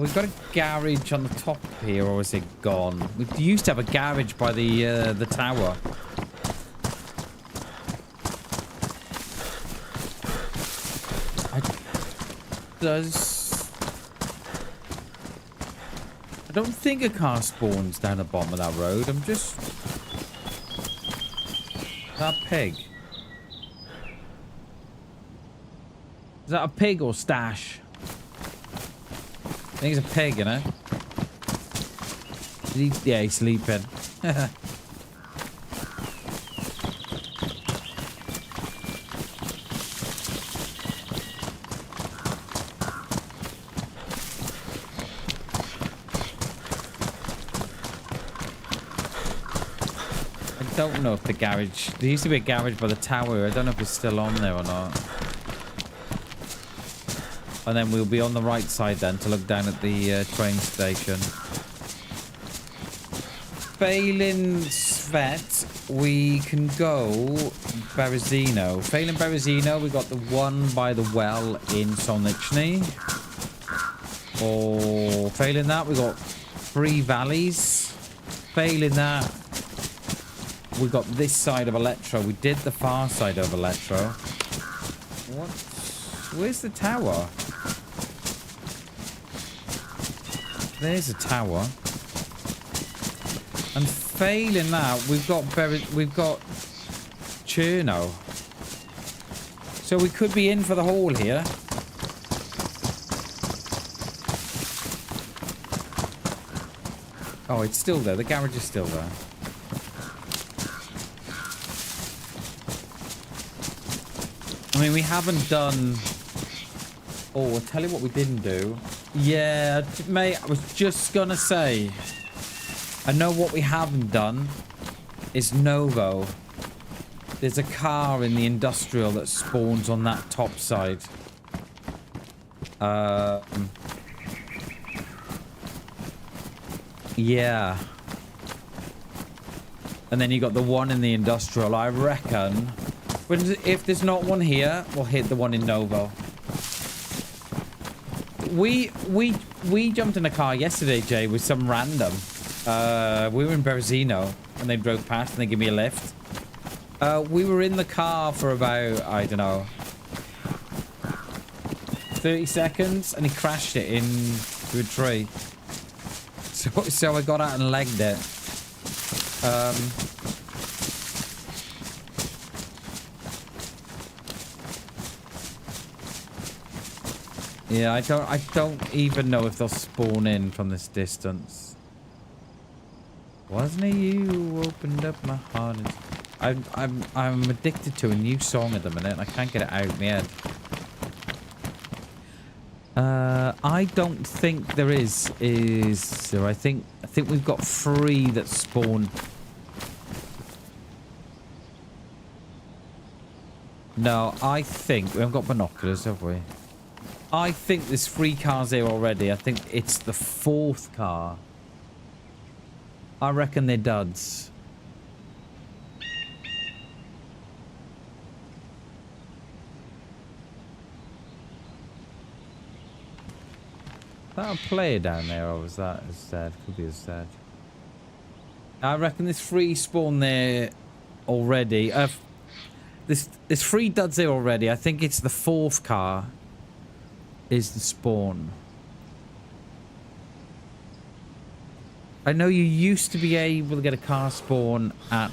We've got a garage on the top here, or is it gone? We used to have a garage by the tower. I don't think a car spawns down the bottom of that road. I'm just... That pig. Is that a pig or stash? I think it's a pig, you know? Yeah, he's sleeping. I don't know if the garage... There used to be a garage by the tower. I don't know if it's still on there or not. And then we'll be on the right side then to look down at the train station. Failing Svet, we can go Berezino. Failing Berezino, we got the one by the well in Solnichny. Or failing that, we got 3 valleys. Failing that, we got this side of Electro. We did the far side of Electro. What? Where's the tower? There's a tower. And failing that, we've got Cherno. So we could be in for the haul here. Oh, it's still there. The garage is still there. I mean, we haven't done... Oh, I'll tell you what we didn't do. Yeah, mate, I was just gonna say... I know what we haven't done is Novo. There's a car in the industrial that spawns on that top side. Yeah. And then you got the one in the industrial. I reckon... If there's not one here, we'll hit the one in Novo. We jumped in a car yesterday, Jay, with some random. We were in Berezino, and they drove past, and they gave me a lift. We were in the car for about, I don't know, 30 seconds, and he crashed it into a tree. So I got out and legged it. Yeah, I don't even know if they'll spawn in from this distance. Wasn't it you who opened up my heart? I'm addicted to a new song at the minute, and I can't get it out of my head. I don't think there is there? I think we've got 3 that spawn. No, I think we haven't got binoculars, have we? I think there's 3 cars here already. I think it's the 4th car. I reckon they're duds. That a player down there, or was that a Zed? Could be a Zed. I reckon there's 3 spawn there already. There's 3 duds there already. I think it's the 4th car is the spawn. I know you used to be able to get a car spawn at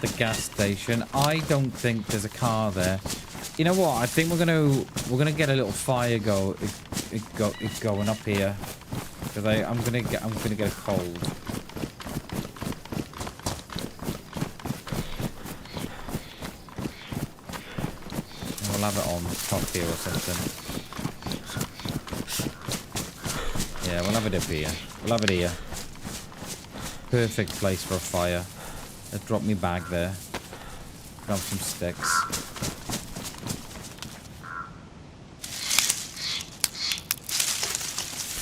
the gas station. I don't think there's a car there. You know what? I think we're gonna get a little fire going up here, because I'm gonna get a cold. We'll have it on top here or something. Yeah, we'll have it up here. We'll have it here. Perfect place for a fire. Let's drop me bag there. Grab some sticks.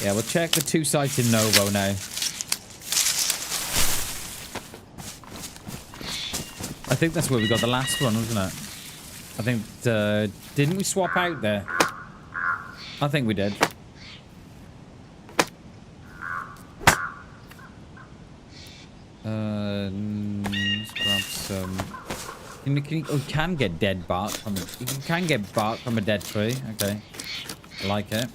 Yeah, we'll check the 2 sites in Novo now. I think that's where we got the last one, wasn't it? I think, didn't we swap out there? I think we did. Let's grab some. You can get dead bark from you can get bark from a dead tree. Okay, I like it.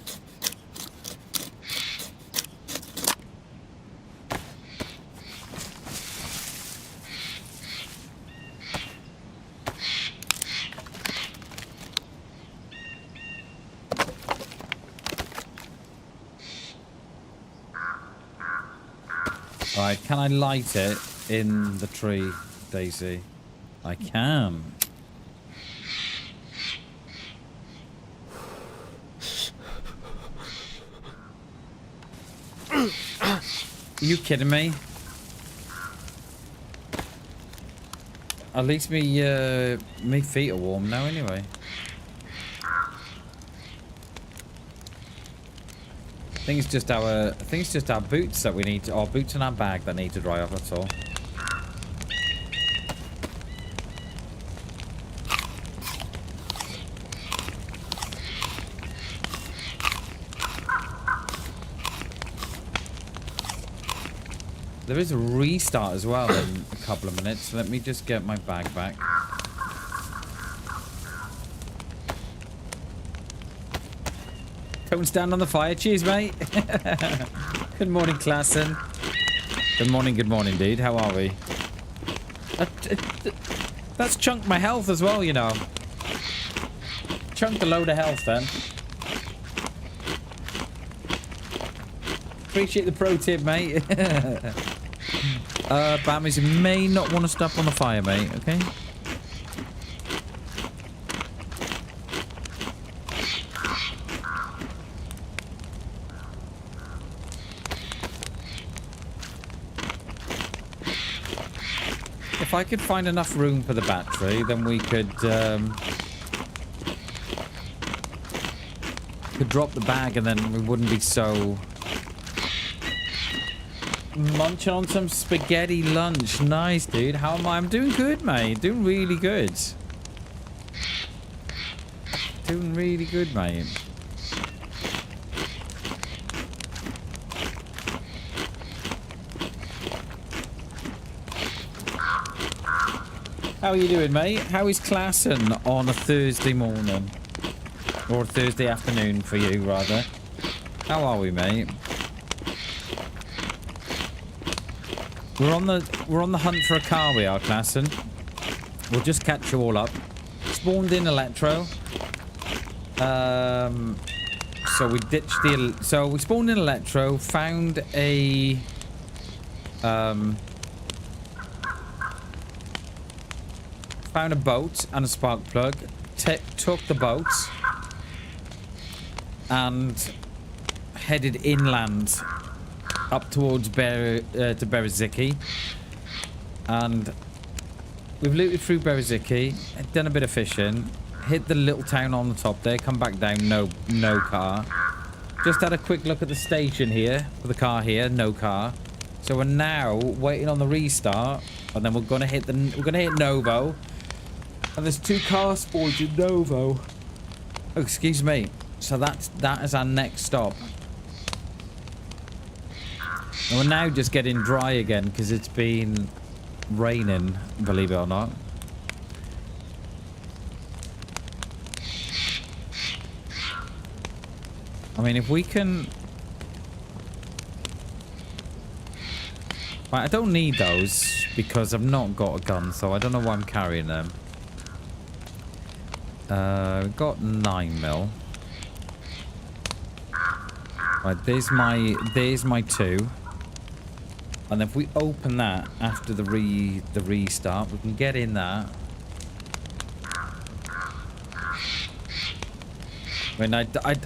Right, can I light it in the tree, DayZ? I can. Are you kidding me? At least me feet are warm now anyway. I think it's just our boots that we need to, our boots and our bag that need to dry off, that's all. There is a restart as well in a couple of minutes. Let me just get my bag back. Don't stand on the fire. Cheers, mate. Good morning, Klassen. Good morning, dude. How are we? That's chunked my health as well, you know. Chunked a load of health then. Appreciate the pro tip, mate. Bammies, you may not want to stop on the fire, mate, okay? If I could find enough room for the battery, then we could drop the bag and then we wouldn't be so... Munching on some spaghetti lunch. Nice, dude. How am I? I'm doing good, mate. Doing really good. Doing really good, mate. How are you doing, mate? How is Klassen on a Thursday morning? Or a Thursday afternoon for you, rather. How are we, mate? We're on the hunt for a car, we are, Klassen. We'll just catch you all up. Spawned in Electro. So we ditched the... So we spawned in Electro, found a... found a boat and a spark plug. Took the boat. And headed inland up towards to Bereziki. And we've looted through Bereziki, done a bit of fishing. Hit the little town on the top there, come back down, no car. Just had a quick look at the station here, for the car here, no car. So we're now waiting on the restart, and then we're gonna hit Novo. And there's 2 car spawns in Novo. Oh, excuse me. So that is our next stop. And we're now just getting dry again because it's been raining, believe it or not. I mean, if we can... Right, I don't need those because I've not got a gun, so I don't know why I'm carrying them. We've got 9mm. Right, there's my 2. And if we open that after the restart, we can get in that. I mean,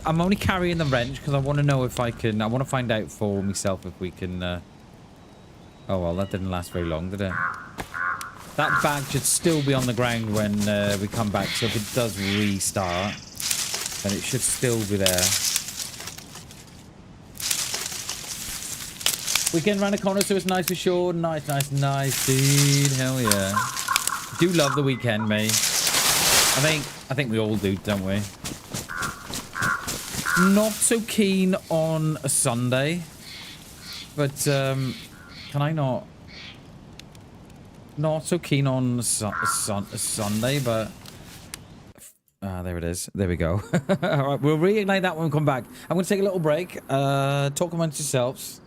I'm only carrying the wrench because I want to know if I can... I want to find out for myself if we can... Oh, well, that didn't last very long, did it? That bag should still be on the ground when we come back. So if it does restart, then it should still be there. Weekend around the corner, so it's nice for sure. Nice, dude. Hell yeah. Do love the weekend, mate. I think we all do, don't we? Not so keen on a Sunday, but can I not? Not so keen on a Sunday, but there it is. There we go. All right, we'll reignite that when we come back. I'm going to take a little break. Talk amongst yourselves.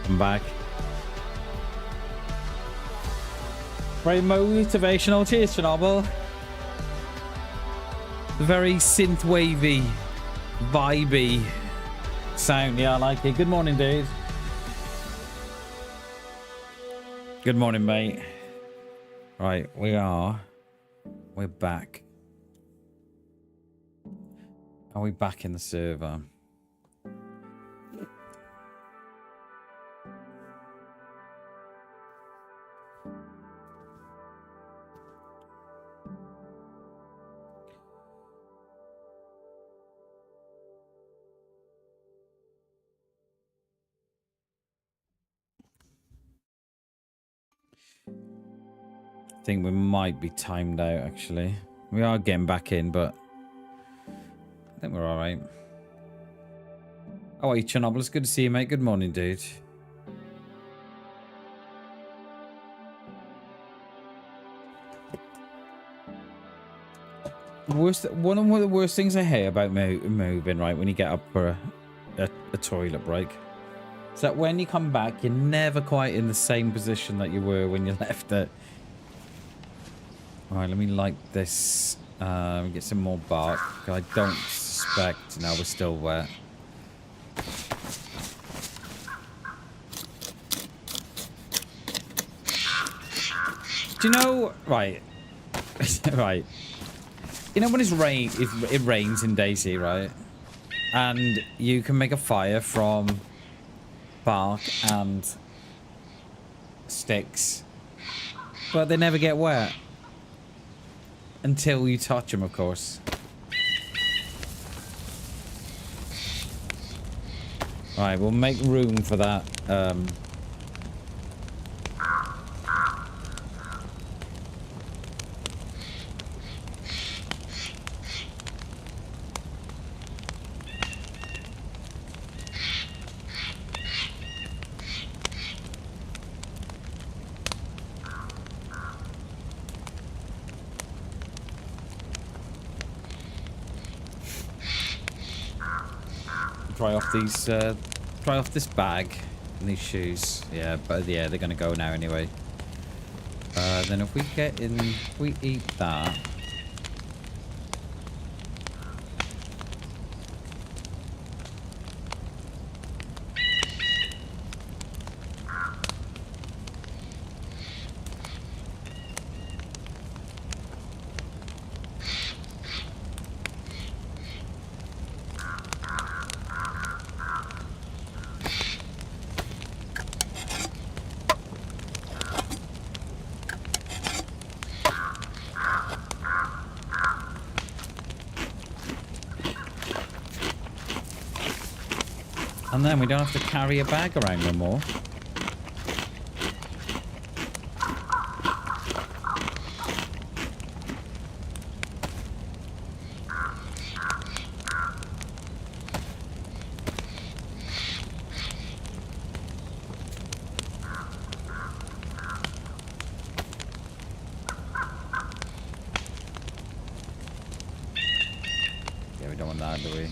welcome back. Very motivational. Cheers, Chernobyl. Very synth-wavy, vibey sound. Yeah, I like it. Good morning, dude. Good morning, mate. Right, we're back. Are we back in the server? I think we might be timed out, actually. We are getting back in, but I think we're all right. Oh, hey, Chernobyl. It's good to see you, mate. Good morning, dude. One of the worst things I hear about moving, right, when you get up for a toilet break, is that when you come back, you're never quite in the same position that you were when you left it. All right, let me light this. Get some more bark. I don't suspect. No, we're still wet. Do you know? Right. Right. You know when it rains in DayZ, right? And you can make a fire from bark and sticks, but they never get wet until you touch them, of course. Right, we'll make room for that. Dry off these, dry off this bag and these shoes. Yeah, but yeah, they're gonna go now anyway. Then if we get in, if we eat that. And then we don't have to carry a bag around no more. Yeah, we don't want that, do we?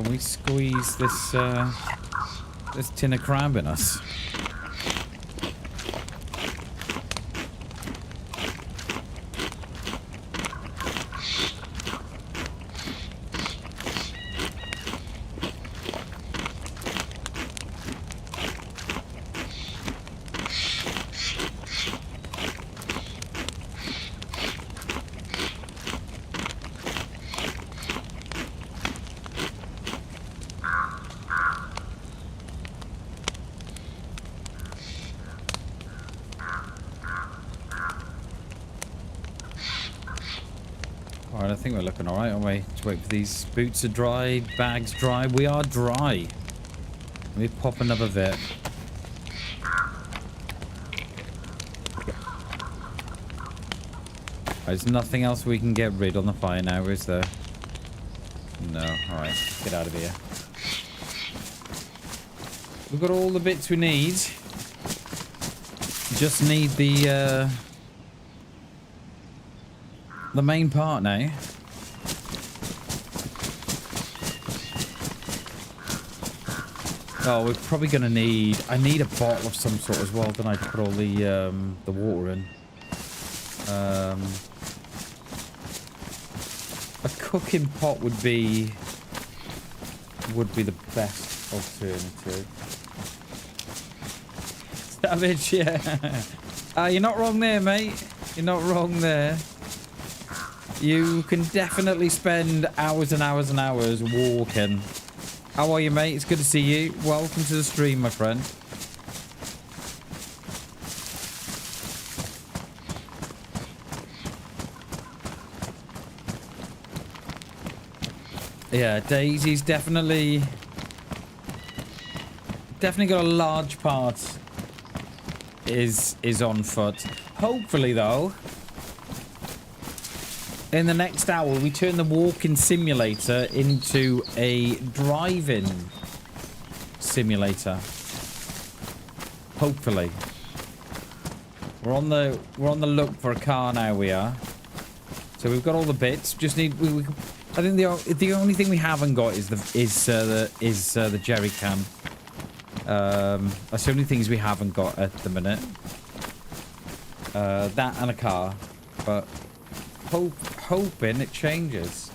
Can we squeeze this this tin of crab in us? Alright, I think we're looking alright, aren't we? Just wait for these boots to dry, bags dry. We are dry. Let me pop another bit. There's nothing else we can get rid on the fire now, is there? No. Alright, get out of here. We've got all the bits we need. Just need the main part now. Oh, we're probably gonna need... I need a bottle of some sort as well, don't I, to put all the water in. A cooking pot would be the best alternative. Savage, yeah. You're not wrong there, mate. You're not wrong there. You can definitely spend hours and hours and hours walking. How are you, mate? It's good to see you. Welcome to the stream, my friend. Yeah, Daisy's definitely got a large part is on foot. Hopefully, though, in the next hour, we turn the walking simulator into a driving simulator. Hopefully. We're on the look for a car now, we are. So we've got all the bits. Just need I think the only thing we haven't got is the jerry can. That's the only things we haven't got at the minute. That and a car, but hoping it changes.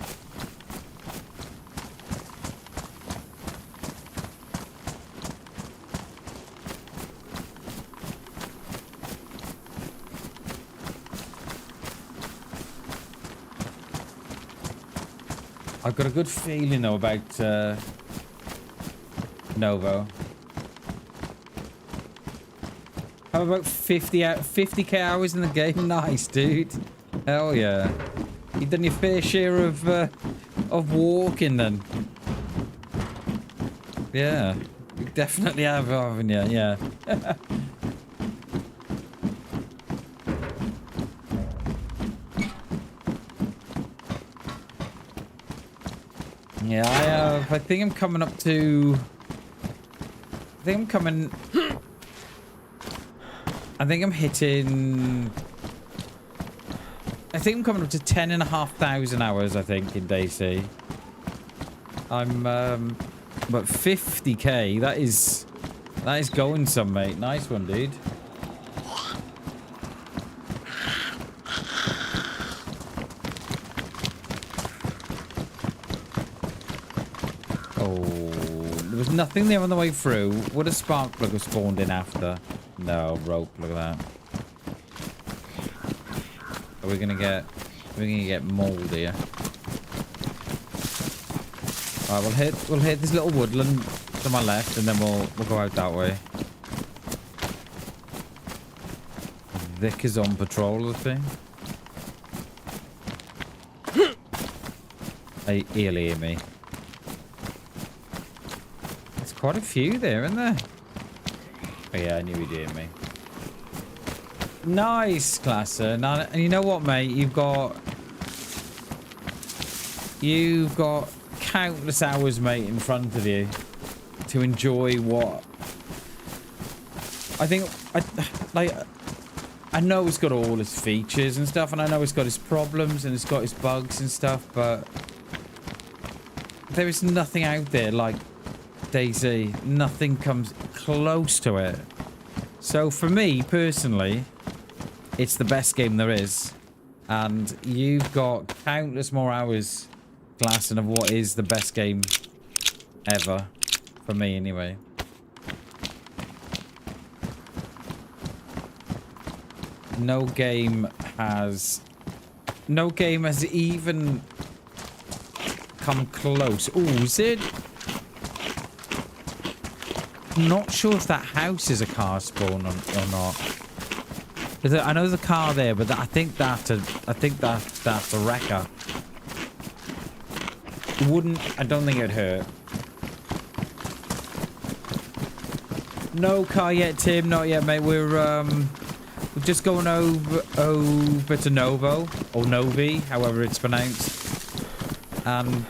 I've got a good feeling though about Novo. How about 50k hours in the game? Nice, dude. Hell yeah. You've done your fair share of walking then. Yeah. You definitely have, haven't you? Yeah. Yeah, I have. I think I'm coming up to... I think I'm hitting... I think I'm coming up to 10,500 hours, I think, in DayZ. I'm, but 50k, that is going some, mate. Nice one, dude. Oh, there was nothing there on the way through. Would a spark plug have spawned in after? No, rope, look at that. Are we gonna get mold here? Alright, we'll hit this little woodland to my left and then we'll go out that way. Vic is on patrol, I think. He'll hear me. There's quite a few there, isn't there? Oh yeah, I knew he'd hear me. Nice, Classer. And you know what, mate? You've got countless hours, mate, in front of you to enjoy what I think. I know it's got all its features and stuff, and I know it's got its problems and it's got its bugs and stuff, but there is nothing out there like DayZ. Nothing comes close to it. So for me, personally, it's the best game there is. And you've got countless more hours glassing of what is the best game ever. For me, anyway. No game has even come close. Oh, is it? I'm not sure if that house is a car spawn or not. I know there's a car there, but I think that's a wrecker. I don't think it'd hurt. No car yet, Tim. Not yet, mate. We're just going over to Novo or Novi, however it's pronounced. And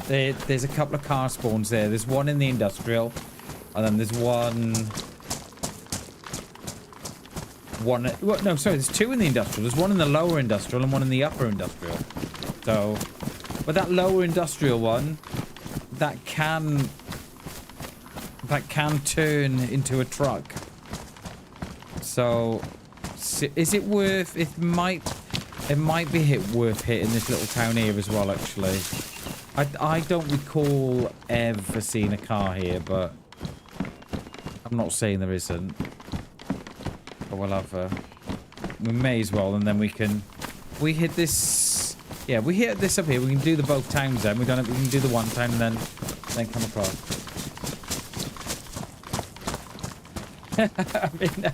there's a couple of car spawns there. There's one in the industrial, and then there's one. No, sorry. There's two in the industrial. There's one in the lower industrial and one in the upper industrial. So, but that lower industrial one, that can turn into a truck. So, is it worth? It might be worth hitting this little town here as well. Actually, I don't recall ever seeing a car here, but I'm not saying there isn't. But we'll have we may as well, and then we hit this. Yeah, we hit this up here. We can do the both towns. Then we can do the one town and then come across. I mean,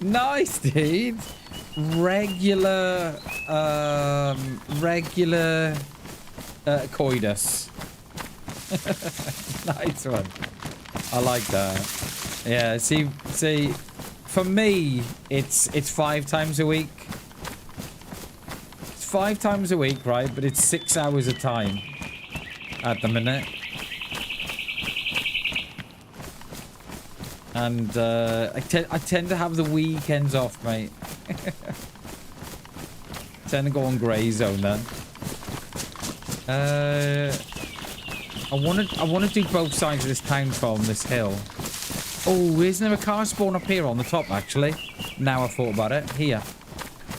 nice, dude. Regular coitus. Nice one. I like that. Yeah. See. For me, it's 5 times a week. It's 5 times a week, right? But it's 6 hours a time at the minute. And I tend to have the weekends off, mate. Tend to go on grey zone then. I want to do both sides of this town from this hill. Oh, isn't there a car spawn up here on the top, actually? Now I thought about it. Here.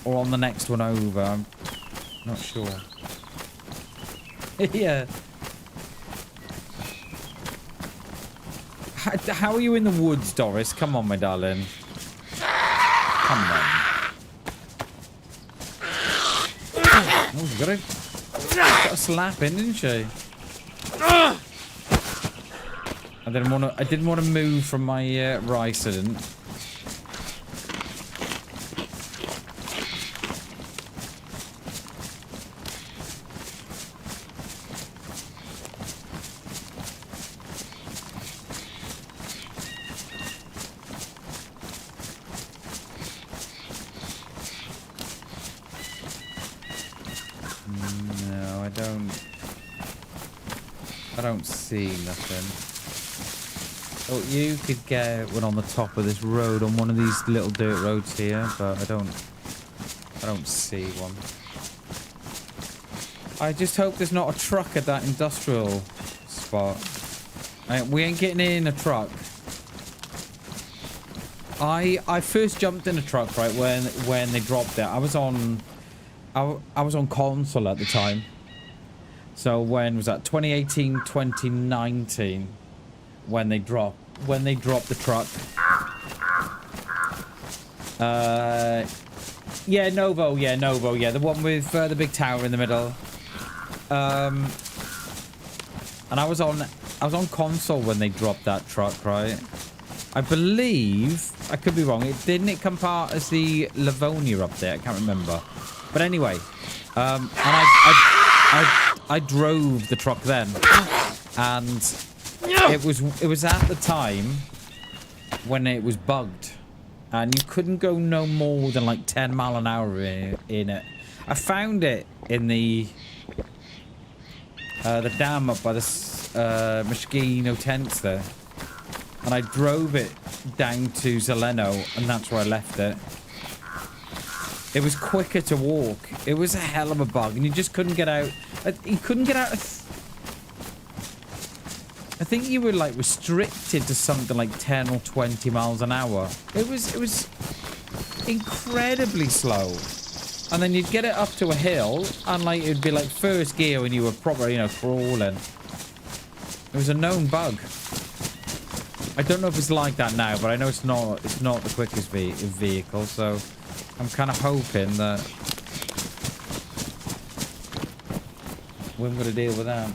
Or on the next one over. I'm not sure. Yeah. How are you in the woods, Doris? Come on, my darling. Come on. Oh, got a slap in, didn't she? I didn't want to move from my rice, I didn't. No, I don't see nothing. Oh, you could get one on the top of this road on one of these little dirt roads here, but I don't see one. I just hope there's not a truck at that industrial spot. We ain't getting in a truck. I first jumped in a truck right when they dropped it. I was on console at the time. So when was that? 2018, 2019. When they dropped the truck. Yeah, Novo, yeah, the one with the big tower in the middle. And I was on console when they dropped that truck, right? I believe, I could be wrong, didn't come part as the Livonia up there? I can't remember. But anyway, and I drove the truck then, and it was at the time when it was bugged, and you couldn't go no more than like 10 mile an hour in it. I found it in the dam up by the Misogynism tents there, and I drove it down to Zeleno, and that's where I left it. It was quicker to walk. It was a hell of a bug, and you just couldn't get out. You couldn't get out. I think you were like restricted to something like 10 or 20 miles an hour. It was incredibly slow. And then you'd get it up to a hill, and like it'd be like first gear when you were proper, you know, crawling. It was a known bug. I don't know if it's like that now, but I know it's not the quickest vehicle, so I'm kind of hoping that we're going to deal with that.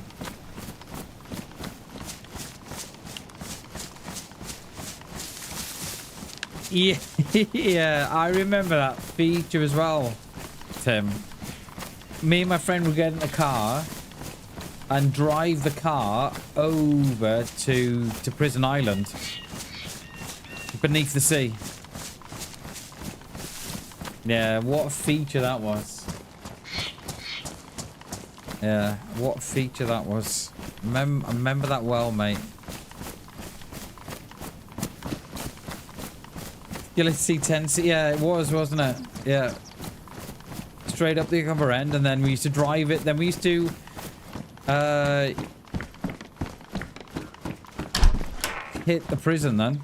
Yeah, yeah, I remember that feature as well, Tim. Me and my friend would get in the car and drive the car over to Prison Island beneath the sea. Yeah, what a feature that was. Yeah, what a feature that was. I remember that well, mate. Yeah, let's see, 10. Yeah, it was, wasn't it? Yeah. Straight up the other end, and then we used to drive it. Then we used to hit the prison then.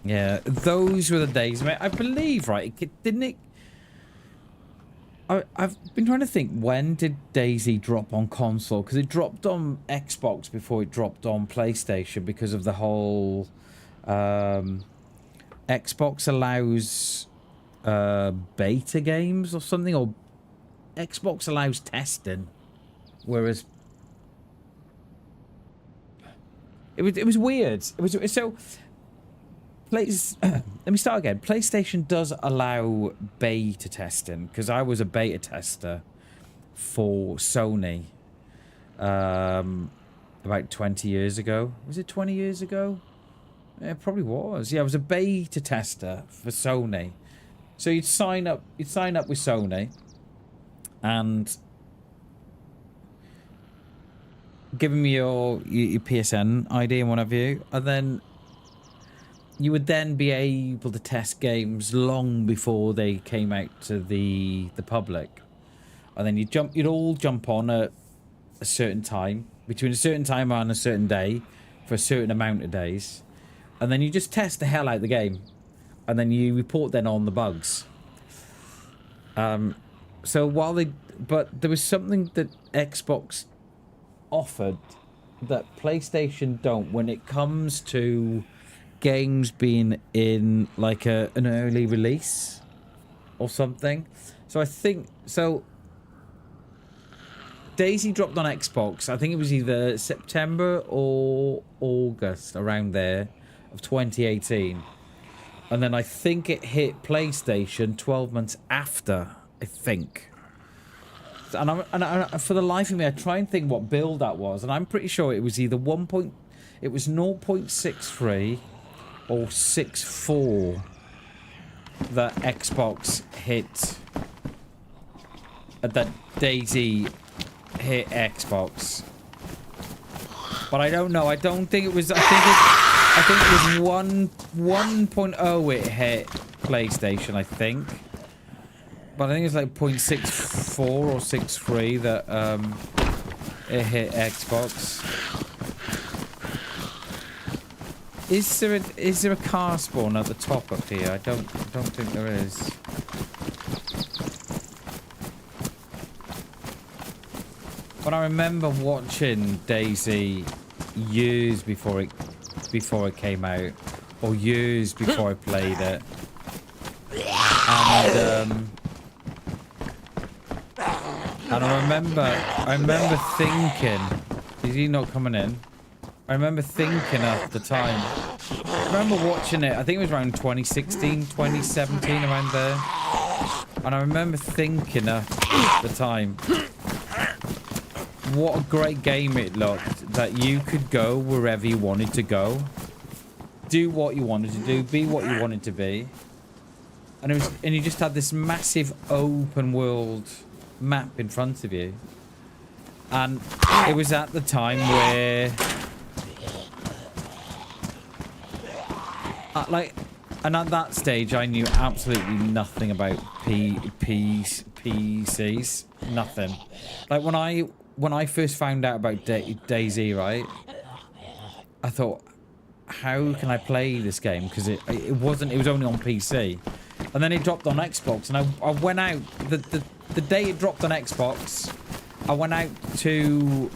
Yeah, those were the days, mate. I believe, right? Didn't it? I've been trying to think, when did DayZ drop on console? Because it dropped on Xbox before it dropped on PlayStation because of the whole Xbox allows beta games or something, or Xbox allows testing, whereas it was weird. It was so. Let me start again. PlayStation does allow beta testing, because I was a beta tester for Sony about 20 years ago. Was it 20 years ago? Yeah, it probably was. Yeah, I was a beta tester for Sony. So you'd sign up with Sony and give them your PSN ID and what have you, and then you would then be able to test games long before they came out to the public. And then you'd all jump on at a certain time, between a certain time and a certain day, for a certain amount of days. And then you just test the hell out of the game. And then you report then on the bugs. So but there was something that Xbox offered that PlayStation don't when it comes to games being in like an early release or something. So I think DayZ dropped on Xbox. I think it was either September or August, around there, of 2018. And then I think it hit PlayStation 12 months after, I think. And for the life of me, I try and think what build that was, and I'm pretty sure it was either 0.63 or 6.4 that Xbox hit, that DayZ hit Xbox. But I don't know. I don't think it was. I think it was 1.0 it hit PlayStation, I think. But I think it's like 0.64 or 6.3 that it hit Xbox. Is there a car spawn at the top up here? I don't think there is. But I remember watching DayZ years before it came out, or years before I played it, and I remember thinking, is he not coming in? I remember thinking at the time, I remember watching it, I think it was around 2016, 2017, around there. And I remember thinking at the time, what a great game it looked, that you could go wherever you wanted to go, do what you wanted to do, be what you wanted to be. And you just had this massive open world map in front of you. And it was at the time where like And at that stage, I knew absolutely nothing about PCs. Nothing. Like when I first found out about DayZ, right? I thought, how can I play this game? Because it was only on PC. And then it dropped on Xbox, and I went out the day it dropped on Xbox. I went out to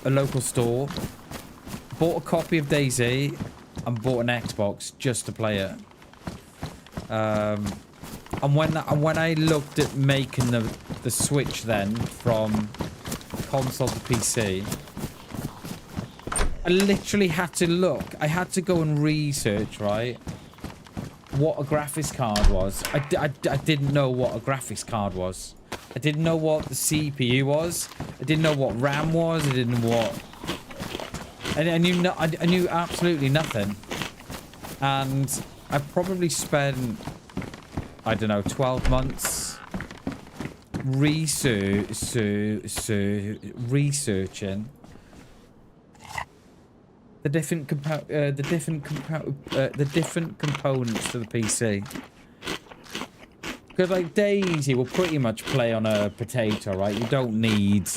a local store, bought a copy of DayZ, and bought an Xbox just to play it. And when I looked at making the switch then from console to PC, I literally had to look. I had to go and research, right, what a graphics card was. I didn't know what a graphics card was. I didn't know what the CPU was. I didn't know what RAM was. I didn't know what... I knew absolutely nothing. And I probably spent, I don't know, 12 months researching the different components to the PC. Because like DayZ will pretty much play on a potato, right? You don't need,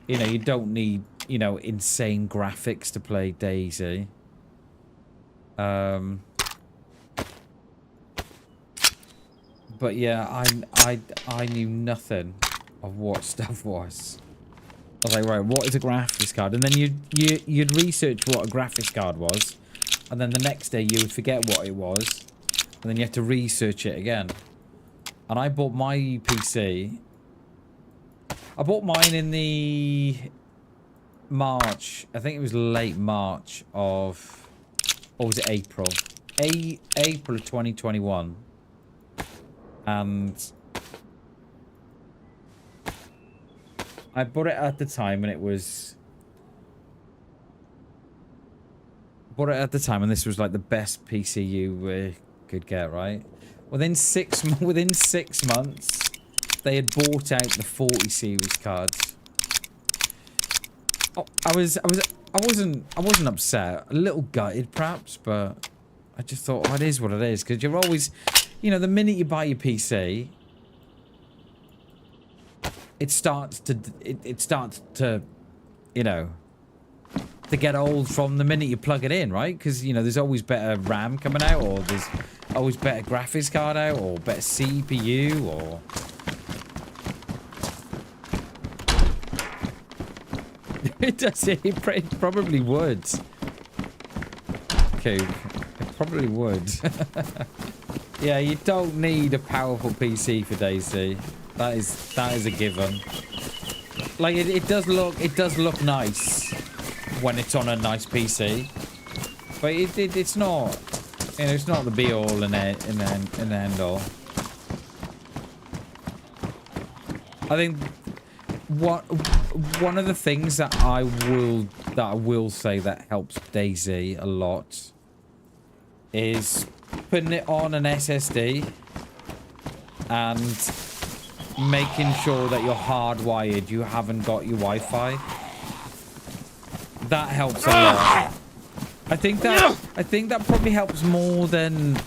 insane graphics to play DayZ. But yeah, I knew nothing of what stuff was. I was like, right, what is a graphics card? And then you'd research what a graphics card was, and then the next day you would forget what it was, and then you have to research it again. And I bought my PC. I bought mine in the March. I think it was late March of, or was it April? April of 2021. And I bought it at the time, and it was... Bought it at the time, and this was like the best PC you could get, right? Within six months, they had bought out the 40 series cards. Oh, I wasn't upset. A little gutted, perhaps, but I just thought, oh, it is what it is. Because you're always, the minute you buy your PC, it starts to to get old from the minute you plug it in, right? Because there's always better RAM coming out, or there's always better graphics card out, or better CPU, or it does. It probably would. Okay, it probably would. Yeah, you don't need a powerful PC for DayZ. That is a given. Like it does look nice when it's on a nice PC, but it's not. It's not the be all and end all. I think one of the things that I will say that helps DayZ a lot is putting it on an SSD and making sure that you're hardwired, you haven't got your Wi-Fi. That helps a lot. I think that probably helps more than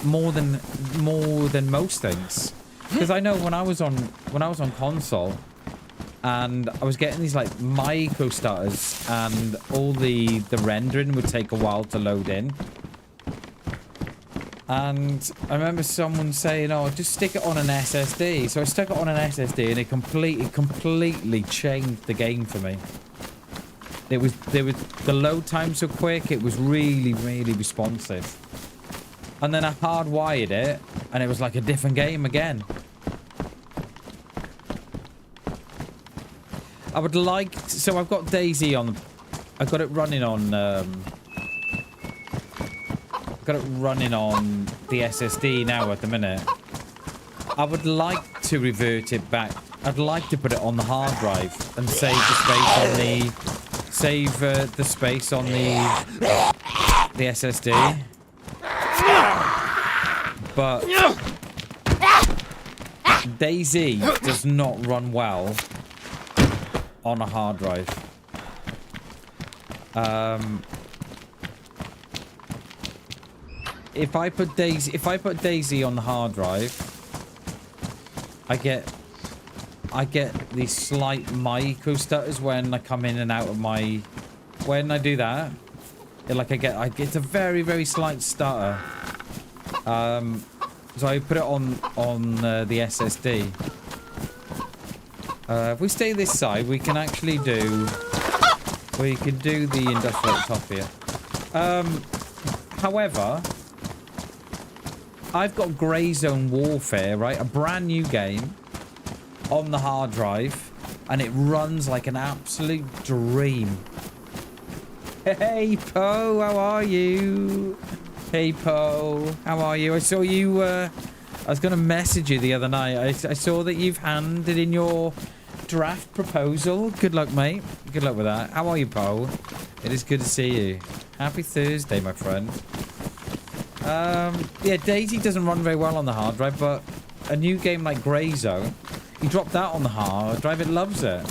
most things. Because I know when I was on console, and I was getting these like micro stutters, and all the rendering would take a while to load in. And I remember someone saying, "Oh, just stick it on an SSD." So I stuck it on an SSD, and it completely changed the game for me. The load times were quick. It was really responsive. And then I hardwired it, and it was like a different game again. I would like... So I've got DayZ on... I've got it running on... I've got it running on the SSD now at the minute. I would like to revert it back. I'd like to put it on the hard drive and save the space on the... Save the space on the SSD. But... DayZ does not run well on a hard drive. if I put DayZ on the hard drive, I get these slight micro stutters when I come in and out of my. When I do that, I get a very, very slight stutter. So I put it on the SSD. If we stay this side, we can actually do. We can do the industrial top here. However, I've got Grey Zone Warfare, right? A brand new game on the hard drive, and it runs like an absolute dream. Hey, Poe, how are you? Hey, Poe, how are you? I saw you, I was going to message you the other night. I saw that you've handed in your draft proposal. Good luck, mate. Good luck with that. How are you, Poe? It is good to see you. Happy Thursday, my friend. Yeah, DayZ doesn't run very well on the hard drive, but a new game like Grey Zone, you drop that on the hard drive, it loves it.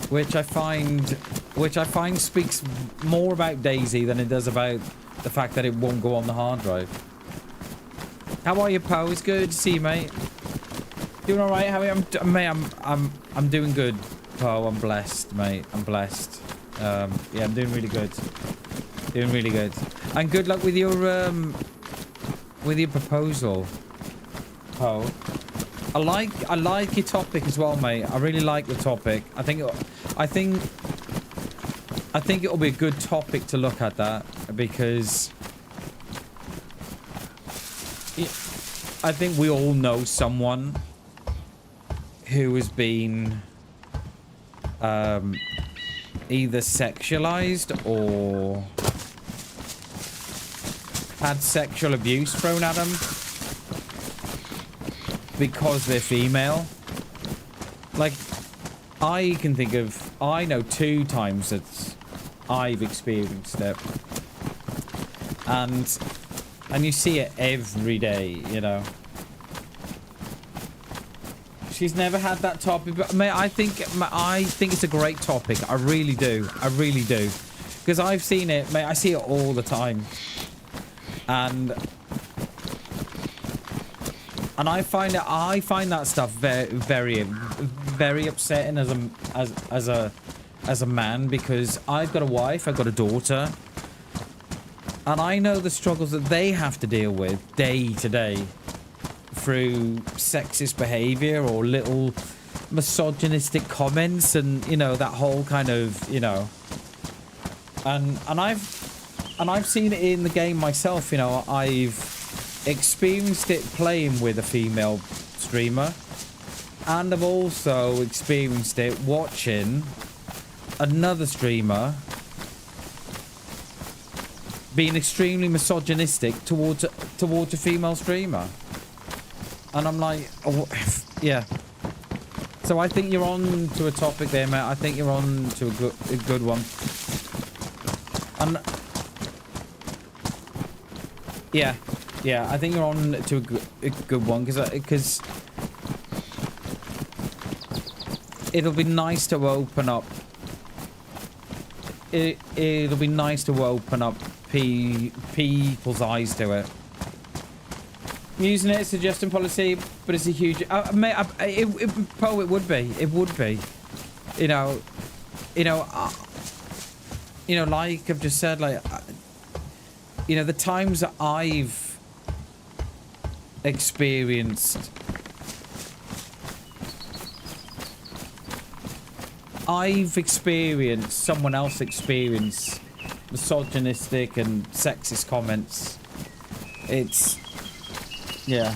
Which I find speaks more about DayZ than it does about the fact that it won't go on the hard drive. How are you, Poe? It's good to see you, mate. Doing all right? How are you? Mate, I'm doing good, Poe. I'm blessed, mate. I'm blessed. Yeah, I'm doing really good. Doing really good. And good luck with your proposal, Poe. I like your topic as well, mate. I really like the topic. I think it'll be a good topic to look at, that, because I think we all know someone who has been either sexualized or had sexual abuse thrown at them because they're female. Like, I know 2 times that I've experienced it, and you see it every day, you know. She's never had that topic, but mate, I think it's a great topic. I really do, because I've seen it, mate. I see it all the time, and I find that stuff very, very, very upsetting as a man, because I've got a wife, I've got a daughter, and I know the struggles that they have to deal with day to day through sexist behavior or little misogynistic comments, and you know, that whole kind of, you know, and I've seen it in the game myself. You know, I've experienced it playing with a female streamer, and I've also experienced it watching another streamer being extremely misogynistic towards a female streamer, and I'm like, oh, yeah. So I think you're on to a topic there, mate. I think you're on to a good one. And yeah, I think you're on to a good one, because it'll be nice to open up. It'll be nice to open up people's eyes to it. I'm using it as a suggestion policy, but it's a huge. Mate, Poe, it would be. It would be. You know, like I've just said, like, you know, the times that I've experienced. Someone else experience misogynistic and sexist comments. It's, yeah.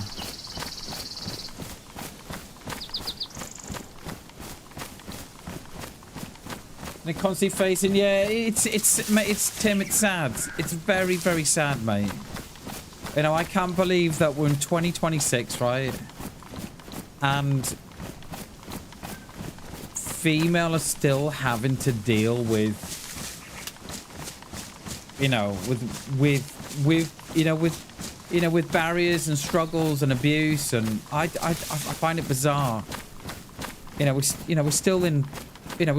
And constantly facing, yeah, mate, it's Tim, it's sad. It's very, very sad, mate. You know, I can't believe that we're in 2026, right? And female are still having to deal with, you know, with barriers and struggles and abuse, and I find it bizarre. You know, we're still in, you know,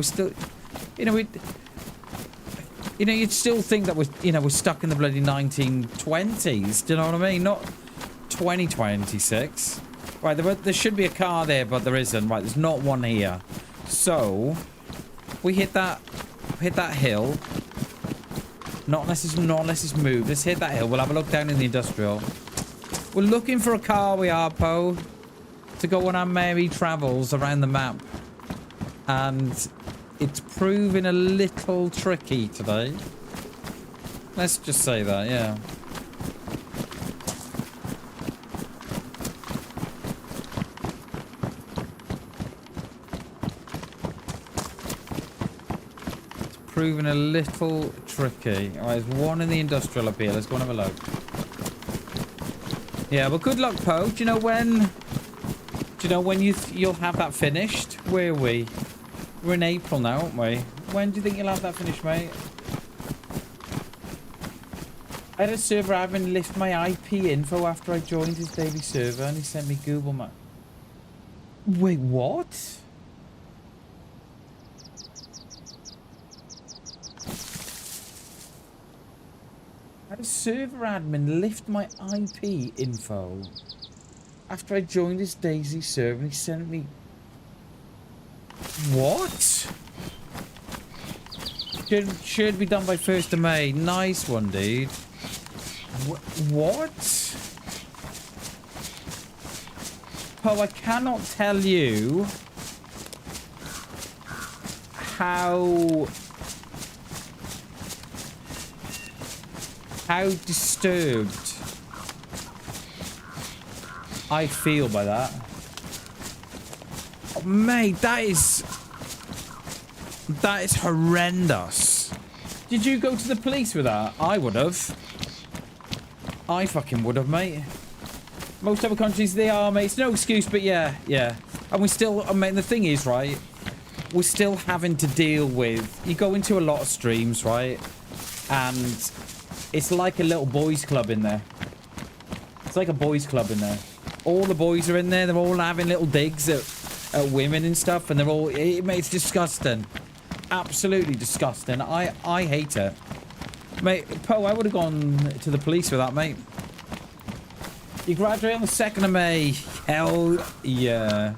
You know, you'd still think that we're stuck in the bloody 1920s. Do you know what I mean? Not 2026. Right, there should be a car there, but there isn't. Right, there's not one here. So, we hit that hill. Not unless it's moved. Let's hit that hill. We'll have a look down in the industrial. We're looking for a car, we are, Poe, to go on our merry travels around the map. And it's proving a little tricky today. Let's just say that, yeah. It's proving a little tricky. Alright, there's one in the industrial up here. Let's go and have a look. Yeah, well, good luck, Poe. Do you know when you'll have that finished? Where are we? We're in April now, aren't we? When do you think you'll have that finished, mate? I had a server admin lift my IP info after I joined his daily server and he sent me Google Maps. Wait, what? I had a server admin lift my IP info after I joined his DayZ server and he sent me... What? Should be done by 1st of May. Nice one, dude. What? Oh, I cannot tell you how disturbed I feel by that. Oh, mate, that is horrendous. Did you go to the police with that? I would have. I fucking would have, mate. Most other countries, they are, mate. It's no excuse, but yeah. And we still, I mean, the thing is, right, we're still having to deal with, you go into a lot of streams, right, and it's like a little boys club in there. It's like a boys club in there. All the boys are in there. They're all having little digs at women and stuff, and they're all, it's disgusting. Absolutely disgusting. I hate it. Mate, Poe, I would have gone to the police with that, mate. You graduate on the 2nd of May. Hell yeah.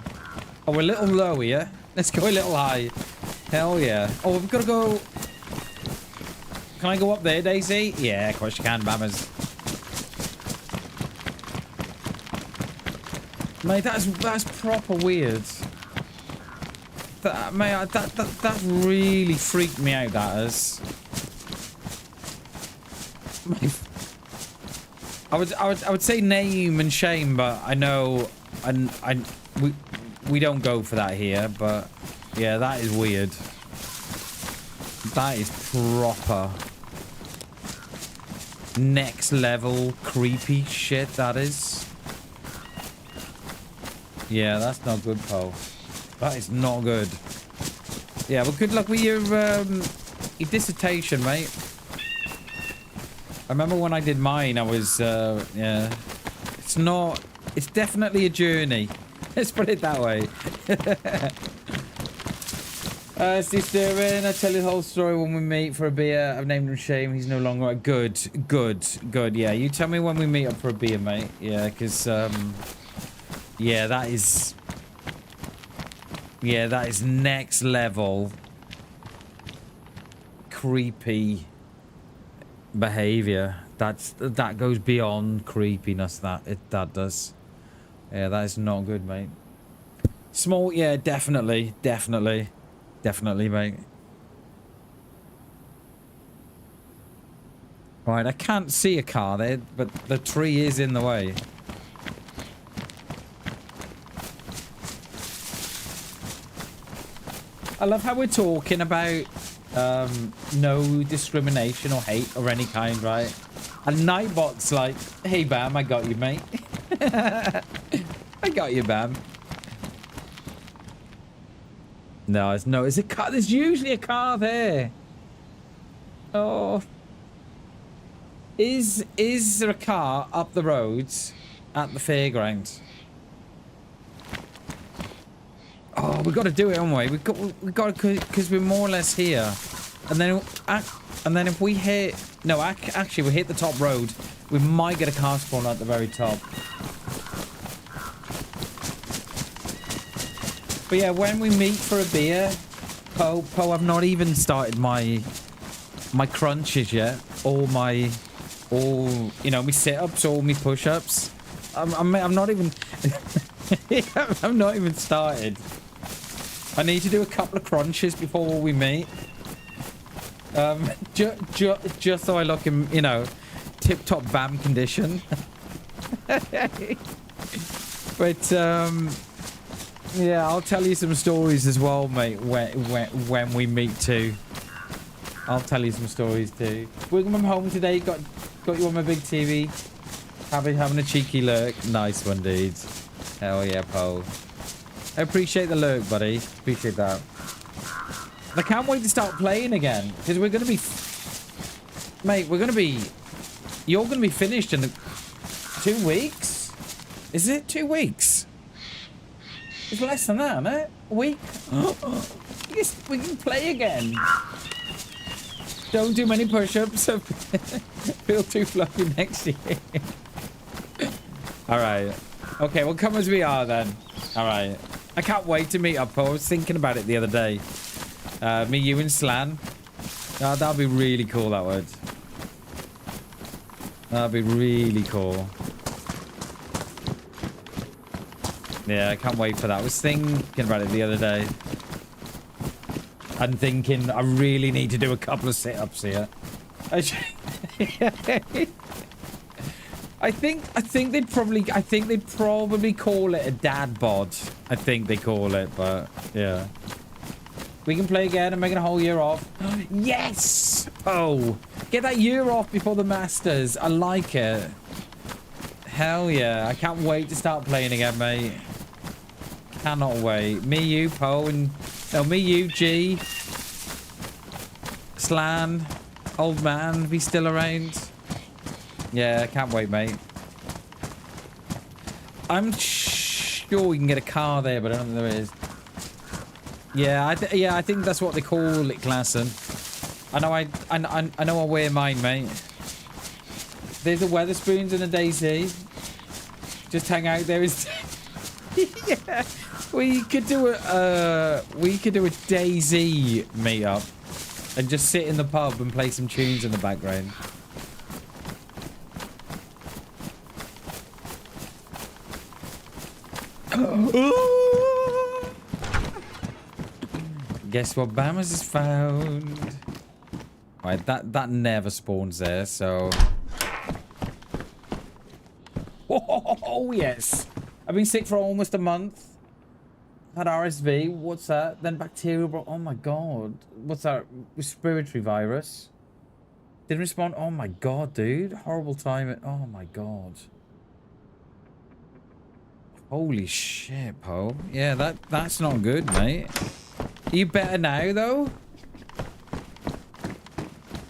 Oh, we're a little low here. Let's go a little high. Hell yeah. Oh, we've got to go... Can I go up there, DayZ? Yeah, of course you can, bammers. Mate, that's proper weird. Mate, that really freaked me out, that is. I would say name and shame, but I know we don't go for that here, but yeah, that is weird. That is proper next level creepy shit, that is. Yeah, that's not good, Poe. That is not good. Yeah, well, good luck with your dissertation, mate. I remember when I did mine, I was, yeah. It's definitely a journey. Let's put it that way. Sister, when I tell you the whole story when we meet for a beer, I've named him Shame. He's no longer... Good. Yeah, you tell me when we meet up for a beer, mate. Yeah, because, yeah, that is... Yeah, that is next level creepy behavior. That goes beyond creepiness. That does. Yeah, that is not good, mate. Small, yeah, definitely, mate. Right, I can't see a car there, but the tree is in the way. I love how we're talking about no discrimination or hate or any kind, right? And Nightbot's like, hey, Bam, I got you, mate. I got you, Bam. No, it's a car. There's usually a car there. Oh. Is there a car up the roads at the fairgrounds? Oh, we've got to do it, haven't we? We've got to, because we're more or less here. And then And then if we hit... No, actually, we hit the top road. We might get a car spawn at the very top. But yeah, when we meet for a beer... Poe, I've not even started my crunches yet. All, you know, my sit-ups, all my push-ups. I'm not even... I'm not even started. I need to do a couple of crunches before we meet. Just so I look in, you know, tip-top BAM condition. But, yeah, I'll tell you some stories as well, mate, when we meet too. I'll tell you some stories too. Working from home today, got you on my big TV. Having a cheeky lurk. Nice one, dude. Hell yeah, Poe. I appreciate the lurk, buddy. Appreciate that. I can't wait to start playing again. Because we're going to be... Mate, we're going to be... You're going to be finished in 2 weeks? Is it 2 weeks? It's less than that, isn't it? A week? Yes, we can play again. Don't do many push-ups. Feel too fluffy next year. Alright. Okay, well, come as we are then. Alright. I can't wait to meet up. I was thinking about it the other day. Me, you, and Slan. Oh, that'd be really cool, that would. That'd be really cool. Yeah, I can't wait for that. I was thinking about it the other day. I'm thinking I really need to do a couple of sit-ups here. I think they'd probably call it a dad bod. I think they call it, but yeah. We can play again. I'm making a whole year off. Yes! Oh, get that year off before the Masters. I like it. Hell yeah. I can't wait to start playing again, mate. Cannot wait. Me, you, Poe, and... No, me, you, G. Slan. Old man. Be still around. Yeah, I can't wait, mate. I'm sure we can get a car there, but I don't think there is. Yeah, I think that's what they call it, Klassen. I know I wear mine, mate. There's the Weatherspoons and the DayZ. Just hang out there. Yeah, we could do a DayZ meetup and just sit in the pub and play some tunes in the background. Guess what Bammers has found? Right, that never spawns there, so... Oh, yes! I've been sick for almost a month. Had RSV. What's that? Then bacterial... Oh, my God. What's that? Respiratory virus. Didn't respond. Oh, my God, dude. Horrible time. Oh, my God. Holy shit, Poe. Yeah, that's not good, mate. Are you better now, though?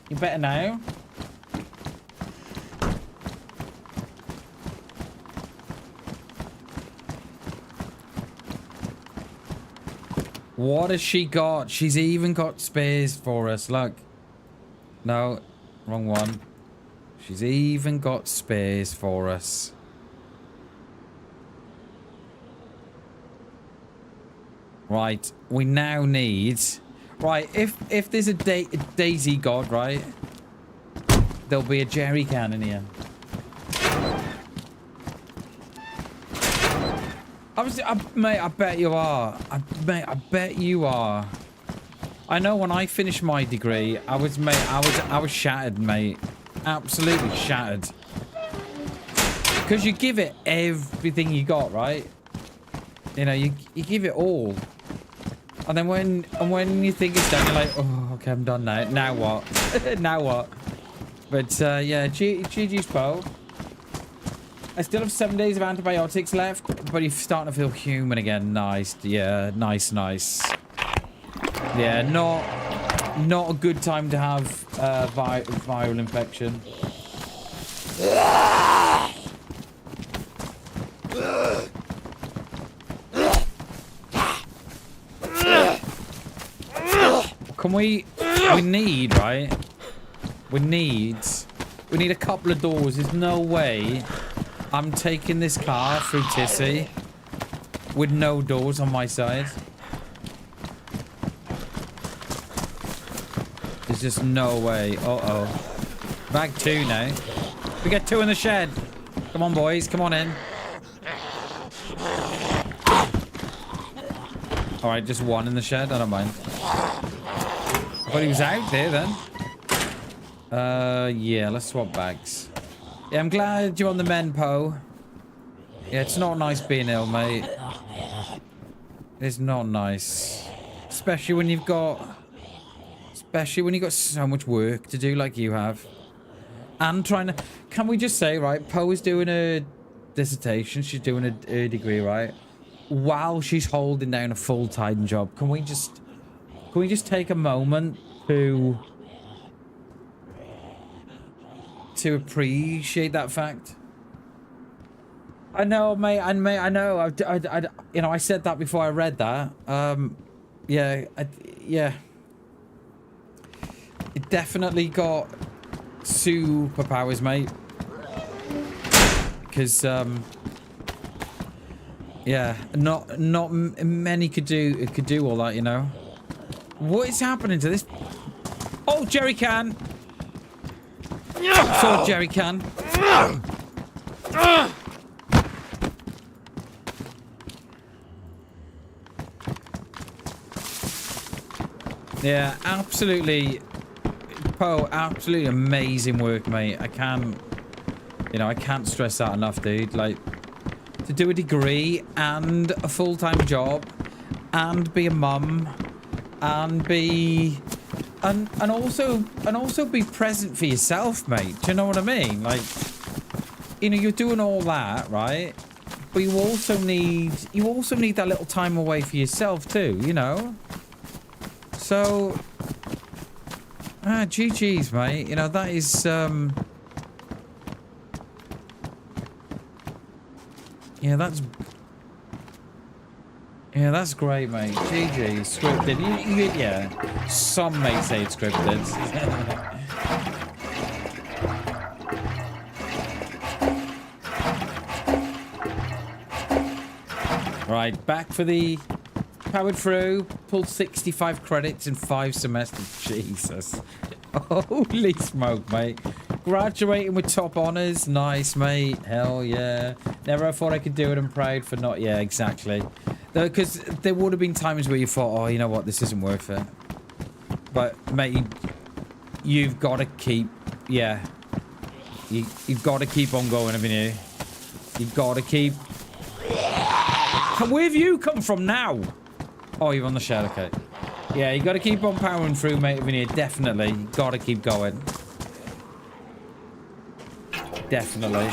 You better now? What has she got? She's even got spares for us. Look. No, wrong one. She's even got spares for us. Right, we now need... Right, if there's a DayZ god, right? There'll be a jerry can in here. Mate, I bet you are. Mate, I bet you are. I know when I finished my degree, I was shattered, mate. Absolutely shattered. Because you give it everything you got, right? You know, you give it all. And then when you think it's done, you're like, oh, okay, I'm done now. Now what? Now what? But yeah, GG's, Poe. I still have 7 days of antibiotics left, but you're starting to feel human again. Nice, yeah, nice. Yeah, not a good time to have viral infection. Can we need, right? We need a couple of doors. There's no way I'm taking this car through Tissy with no doors on my side. There's just no way. Uh-oh. Bag 2 now. We get 2 in the shed. Come on, boys. Come on in. Alright, just 1 in the shed. I don't mind. I thought he was out there then. Yeah, let's swap bags. Yeah, I'm glad you're on the mend, Poe. Yeah, it's not nice being ill, mate. It's not nice. Especially when you've got so much work to do like you have. And trying to... Can we just say, right, Poe is doing a dissertation. She's doing a degree, right? While she's holding down a full-time job. Can we just take a moment to appreciate that fact? I know, mate. I know. You know, I said that before I read that. Yeah. Yeah. It definitely got superpowers, mate. Because, yeah, not many could do all that, you know. What is happening to this? Oh, jerry can. Saw jerry can. Yeah, absolutely. Poe, absolutely amazing work, mate. I can't stress that enough, dude. Like, to do a degree and a full-time job and be a mum and be and also be present for yourself, mate. Do you know what I mean? Like, you know, you're doing all that, right? But you also need that little time away for yourself too, you know? So GG's, mate. You know, that is yeah, that's great, mate. GG. Scripted. Yeah. Some may say it's scripted. Right, back for the powered through. Pulled 65 credits in 5 semesters. Jesus. Holy smoke, mate. Graduating with top honors. Nice, mate. Hell yeah. Never thought I could do it. I'm proud for not. Yeah, exactly. Because there would have been times where you thought, oh, you know what, this isn't worth it. But, mate, you've got to keep, yeah. You've got to keep on going, haven't you? You've got to keep... Where have you come from now? Oh, you're on the shed, okay. Yeah, you got to keep on powering through, mate, haven't you? Definitely. Got to keep going. Definitely.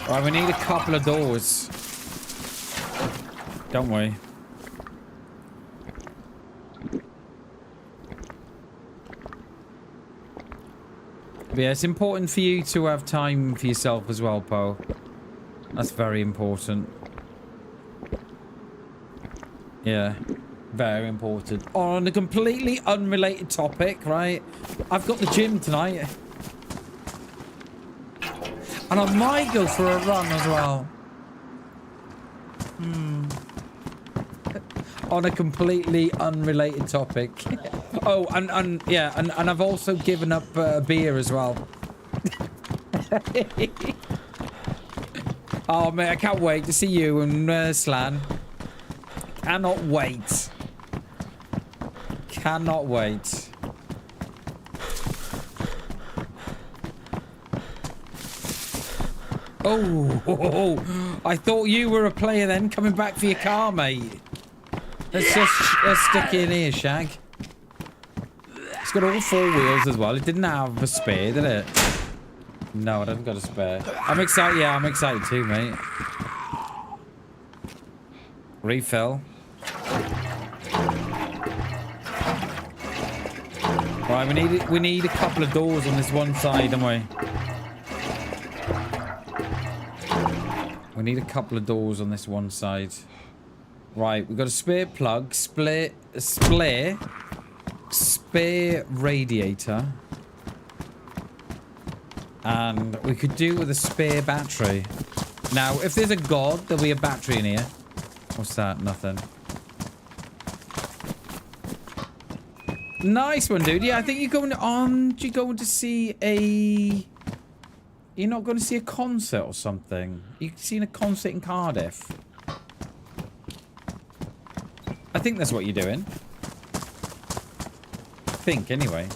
Right, we need a couple of doors. Don't we? But yeah, it's important for you to have time for yourself as well, Poe. That's very important. Yeah, very important. On a completely unrelated topic, right? I've got the gym tonight. And I might go for a run as well. On a completely unrelated topic. Oh, and yeah, and I've also given up beer as well. Oh, man, I can't wait to see you and Slan. Cannot wait. Cannot wait. Oh, I thought you were a player then, coming back for your car, mate. Let's stick you in here, Shag. It's got all 4 wheels as well. It didn't have a spare, did it? No, it hasn't got a spare. I'm excited. Yeah, I'm excited too, mate. Refill. Right, we need a couple of doors on this one side, don't we? We need a couple of doors on this one side. Right, we've got a spare plug, spare radiator. And we could do with a spare battery. Now, if there's a god, there'll be a battery in here. What's that? Nothing. Nice one, dude. Yeah, I think you're going on. You're going to see a... You're not going to see a concert or something. You've seen a concert in Cardiff. I think that's what you're doing. I think, anyway.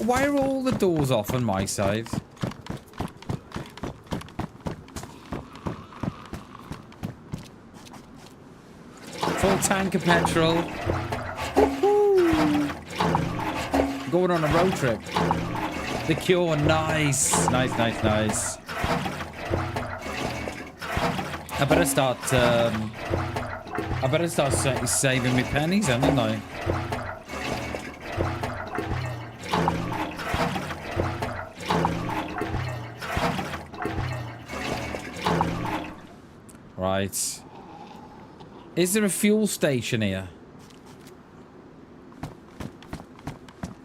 Why are all the doors off on my side? Full tank of petrol. Going on a road trip. The Cure, nice. Nice. I better start saving me pennies, haven't I? Right. Is there a fuel station here?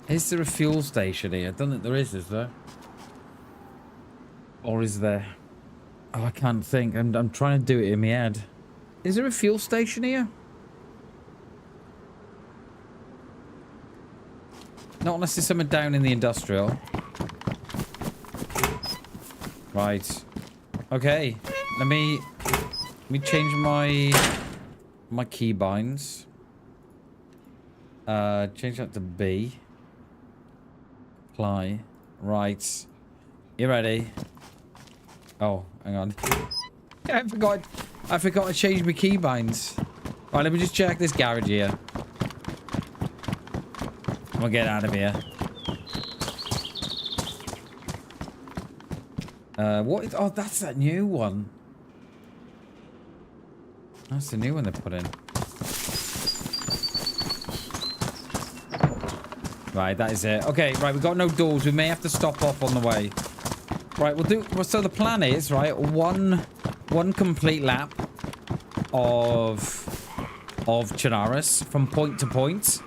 Is there a fuel station here? I don't think there is there? Or is there? Oh, I can't think. I'm trying to do it in my head. Is there a fuel station here? Not unless there's something down in the industrial. Right. Okay. Let me change my keybinds. Change that to B. Apply. Right. You ready? Oh, hang on. I forgot to change my keybinds. Right, let me just check this garage here. We'll get out of here. What is... Oh, that's that new one. That's the new one they put in. Right, that is it. Okay, right, we've got no doors. We may have to stop off on the way. Right, we'll do... So the plan is, right, one complete lap of Chernarus from point to point.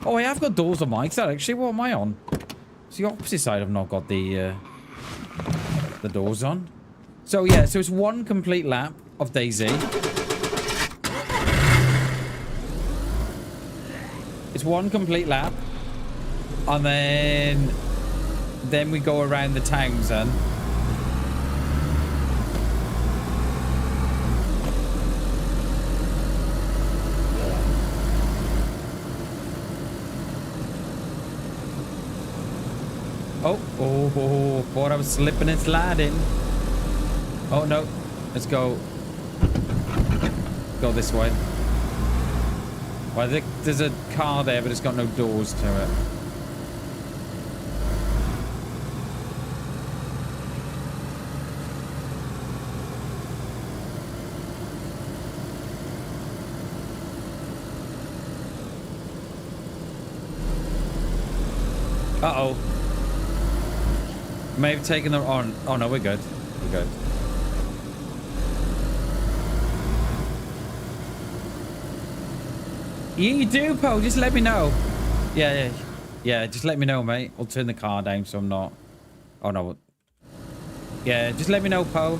Oh, I have got doors on my side, actually. What am I on? It's the opposite side. I've not got the doors on. So, yeah, so it's one complete lap of DayZ. It's one complete lap. And then we go around the towns then. Oh, thought I was slipping and sliding. Oh no, let's go this way. Well, there's a car there, but it's got no doors to it. Uh-oh. May have taken them on. Oh, no, we're good. We're good. Yeah, you do, Poe. Just let me know. Yeah. Just let me know, mate. I'll turn the car down so I'm not... Oh, no. Yeah, just let me know, Poe.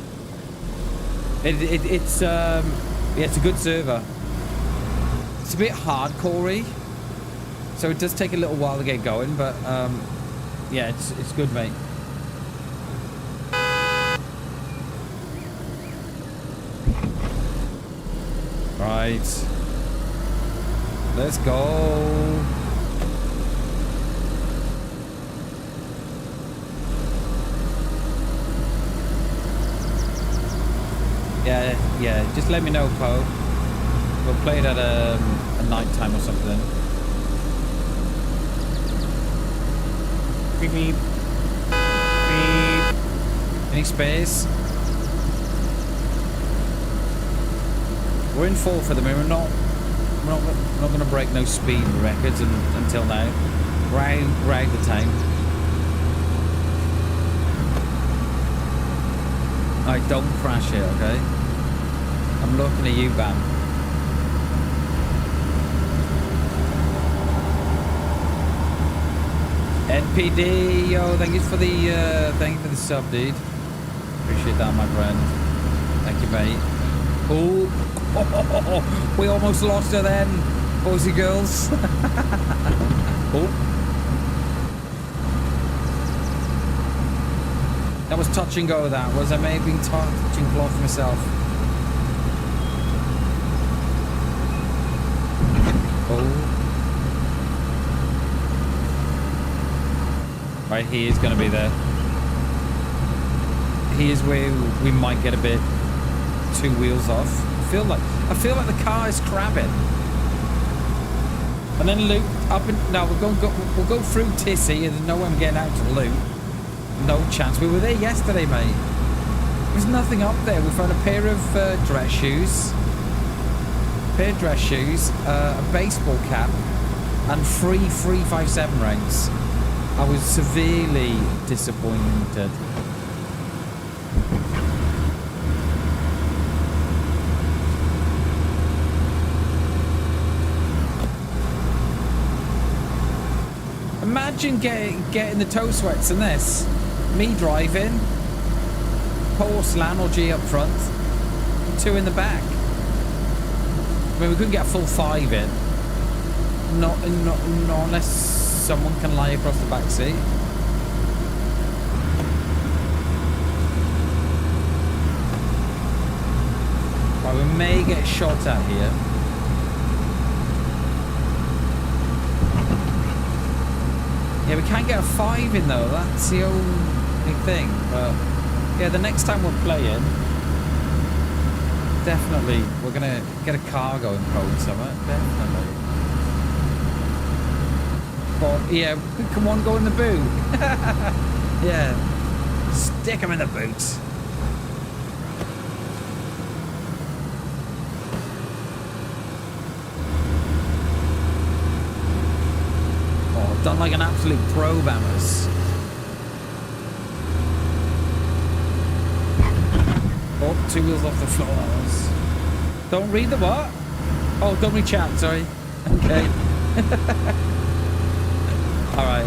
It's yeah, it's a good server. It's a bit hardcore-y. So it does take a little while to get going, but yeah, it's good, mate. Right. Let's go. Yeah, just let me know, Poe. We'll play it at a night time or something. Beep, beep. Beep. Any space? We're in fourth at the moment. We're not going to break no speed records until now. Rag the time. I don't crash it, okay? I'm looking at you, Bam. NPD, yo, thank you for the sub, dude. Appreciate that, my friend. Thank you, mate. Oh, we almost lost her then, boys and girls. Oh. That was touch and go, that was. I may have been touching cloth myself. Oh. Right, he is going to be there. He is where we might get a bit two wheels off. I feel like the car is crabbing. And then loop up and no, we'll go through Tissy, and there's no way I'm getting out to loop. No chance. We were there yesterday, mate. There's nothing up there. We found a pair of dress shoes, a baseball cap, and 3.57 rounds. I was severely disappointed. Imagine getting the toe sweats in this. Me driving, Porcelain or G up front, 2 in the back. I mean, we couldn't get a full 5 in. Not unless someone can lie across the back seat. Right, we may get shot at here. Yeah, we can't get a 5 in though, that's the only thing. But yeah, the next time we're playing, definitely we're gonna get a car going code somewhere, definitely. But yeah, come on, go in the boot. Yeah, stick them in the boots. Done like an absolute pro, Bammers. Oh, 2 wheels off the floors. Don't read the what? Oh, don't read chat, sorry. Okay. Alright.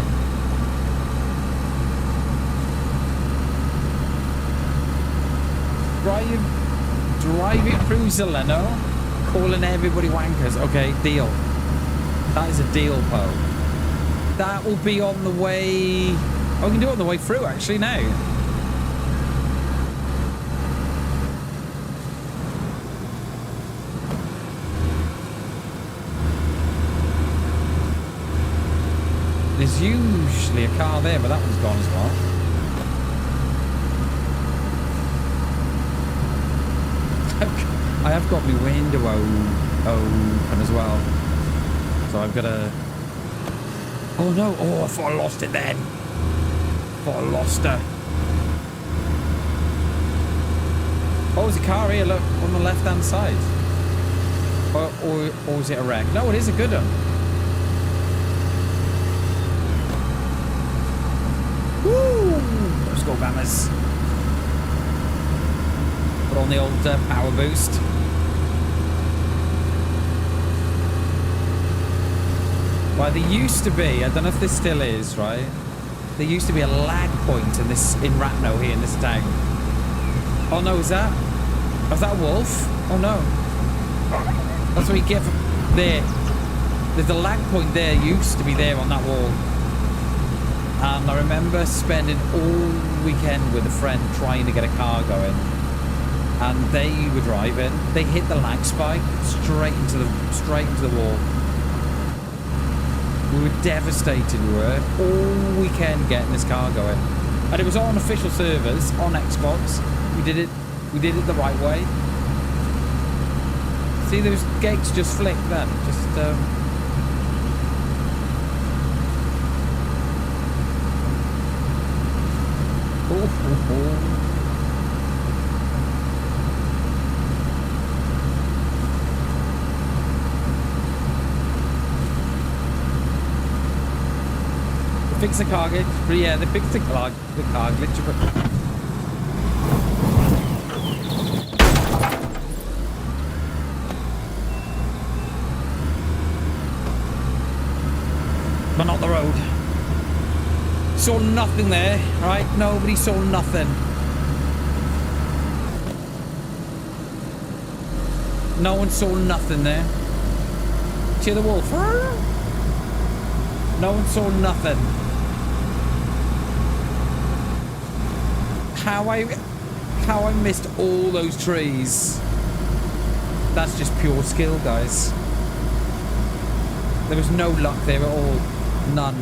Drive it through Zeleno, calling everybody wankers. Okay, deal. That is a deal, Poe. That will be on the way. Oh, we can do it on the way through actually now. There's usually a car there, but that one's gone as well. I have got my window open as well, so I've got to. Oh no, oh, I thought I lost it then. Thought I lost her. Oh, there's a car here, look, on the left-hand side. Or is it a wreck? No, it is a good one. Woo! Let's go, Bammers. Put on the old power boost. Well, there used to be, I don't know if this still is, right? There used to be a lag point in Ratno here in this town. Oh no, was that a wolf? Oh no. That's what you get from there. There's a lag point there, used to be there on that wall. And I remember spending all weekend with a friend trying to get a car going. And they were driving, they hit the lag spike straight into the wall. We were devastated, we were, all weekend getting this car going. And it was on official servers, on Xbox. We did it the right way. See, those gates just flicked then. Just, oh. Fix the car glitch, but yeah, they fixed the car glitch. But But not the road. Saw nothing there, right? Nobody saw nothing. No one saw nothing there. See the wolf? No one saw nothing. How I missed all those trees. That's just pure skill, guys. There was no luck there at all. None.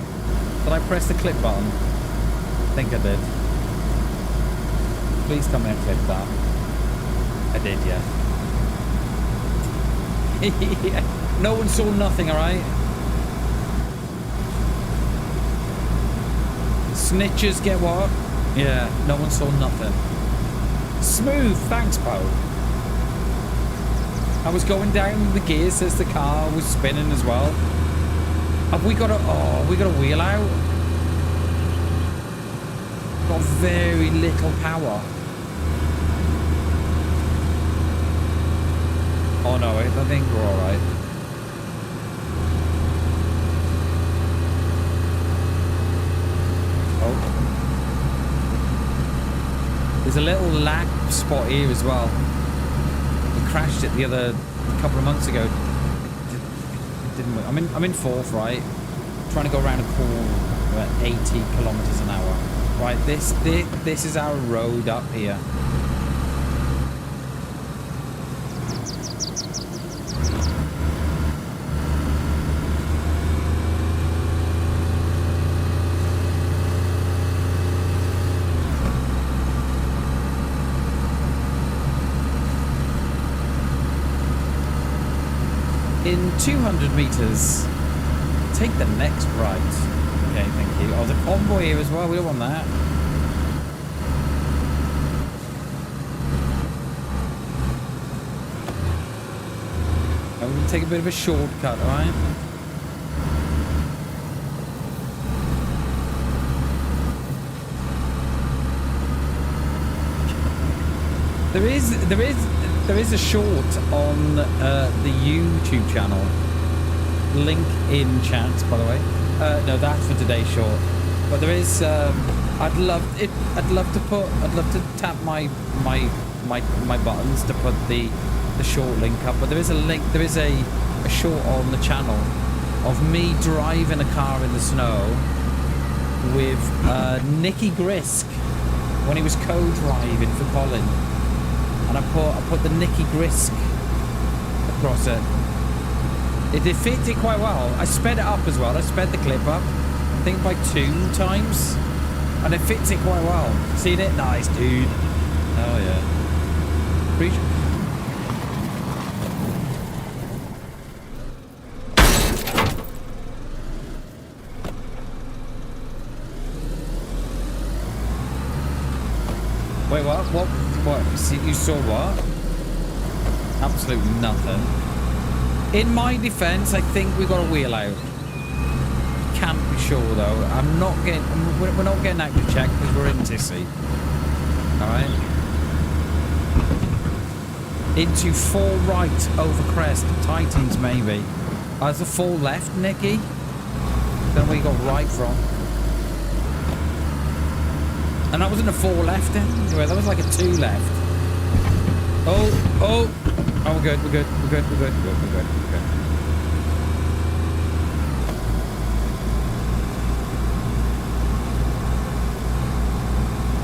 Did I press the clip button? I think I did. Please tell me I clicked that. I did, yeah. No one saw nothing, alright? Snitches get what? Yeah, no one saw nothing. Smooth, thanks, Bo. I was going down the gears as the car was spinning as well. Have we got a... Oh, we got a wheel out? Got very little power. Oh no, I think we're alright. Oh. There's a little lag spot here as well. We crashed it a couple of months ago. Didn't we? I'm in fourth, right? Trying to go around a corner at 80 kilometers an hour. Right, this is our road up here. In 200 meters, take the next right. Okay, thank you. Oh, there's a convoy here as well. We don't want that. We're going to take a bit of a shortcut, alright? There is a short on the YouTube channel. Link in chat, by the way. No, that's for today's short. But there is. I'd love to tap my buttons to put the short link up. But there is a link. There is a short on the channel of me driving a car in the snow with Nicky Grisk when he was co-driving for Colin. And I put the Nicky Grisk across it. It fits it quite well. I sped it up as well. I sped the clip up, I think by 2 times. And it fits it quite well. Seen it? Nice, dude. Oh, yeah. Appreciate. Wait, what? What? You saw what? Absolutely nothing. In my defense, I think we got a wheel out. Can't be sure though. We're not getting out to check because we're in Tissy. Alright. Into 4 right over crest. Titans maybe. There's a 4 left, Nicky. Then we got right from. And that wasn't a 4 left anyway, that was like a 2 left. Oh, we're good.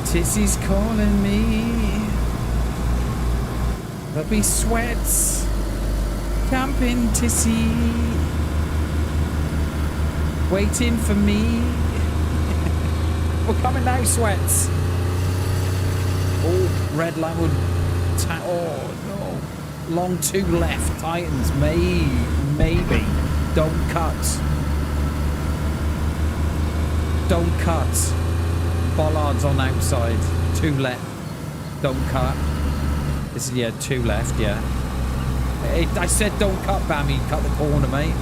Tissy's calling me. There'll be sweats. Camping Tissy. Waiting for me. We're coming now, sweats. Oh, red line would. Oh no! Long 2 left. Titans, maybe. Don't cut. Don't cut. Bollards on outside. 2 left. Don't cut. This is 2 left. Yeah. I said don't cut, Bammy. Cut the corner, mate.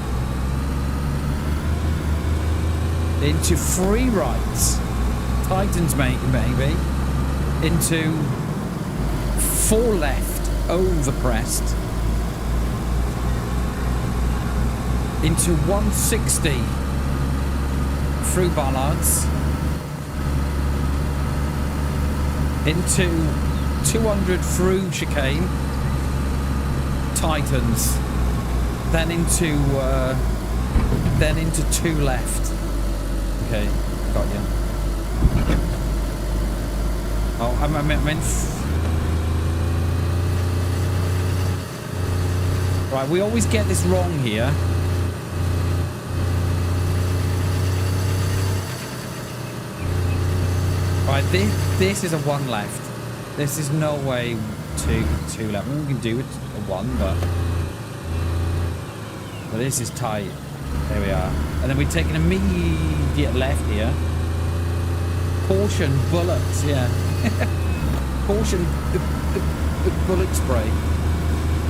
Into 3 rights. Titans, maybe. Into 4 left over crest. Into 160 through bollards. Into 200 through chicane. Titans. Then into 2 left. Okay, got you. Oh, I meant. Right, we always get this wrong here. Right, this is a 1 left. This is no way two left. We can do it a 1, but this is tight. There we are. And then we take an immediate left here. Caution bullets, yeah. Caution bullet spray.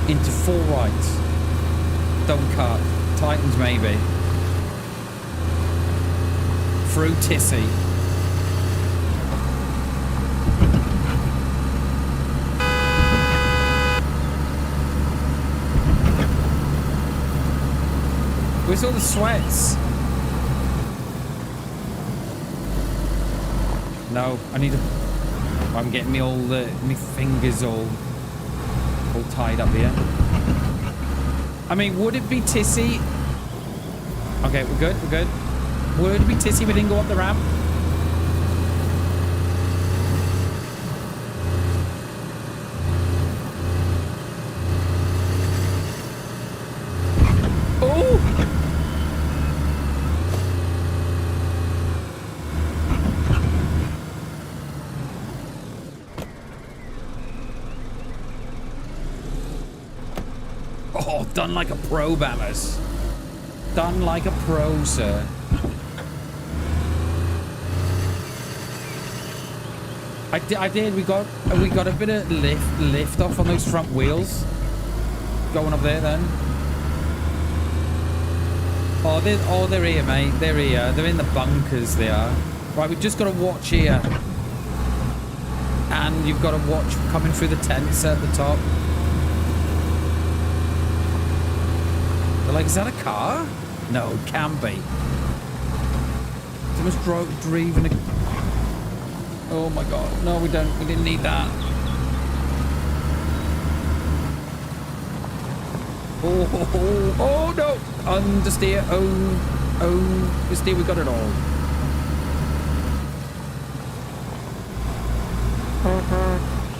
Into 4 rights. Don't cut. Titans maybe. Through Tissy. Where's all the sweats? No, I need to... I'm getting me all the... my fingers all tied up here. I mean, would it be Tissy? Okay, we're good, we're good. Would it be Tissy we didn't go up the ramp? Done like a pro, Bammers. Done like a pro, sir. I did. We got a bit of lift off on those front wheels. Going up there then. Oh, they're here, mate. They're here. They're in the bunkers. They are. Right, we've just got to watch here. And you've got to watch coming through the tents at the top. Like, is that a car? No, it can't be. Someone's driving a... Oh my god. No, we didn't need that. Oh no! Understeer. Oh, understeer, we got it all.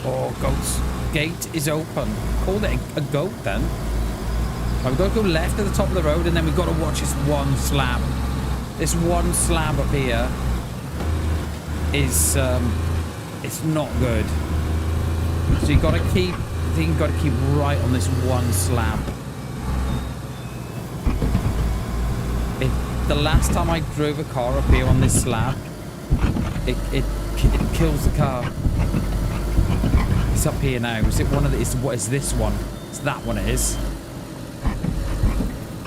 Oh, goats. Gate is open. Called it a goat then. We've got to go left at the top of the road, and then we've got to watch this one slab. This one slab up here is it's not good. So you've got to keep right on this one slab. The last time I drove a car up here on this slab, it kills the car. It's up here now. Is it one of the? What is this one? It's that one. It is.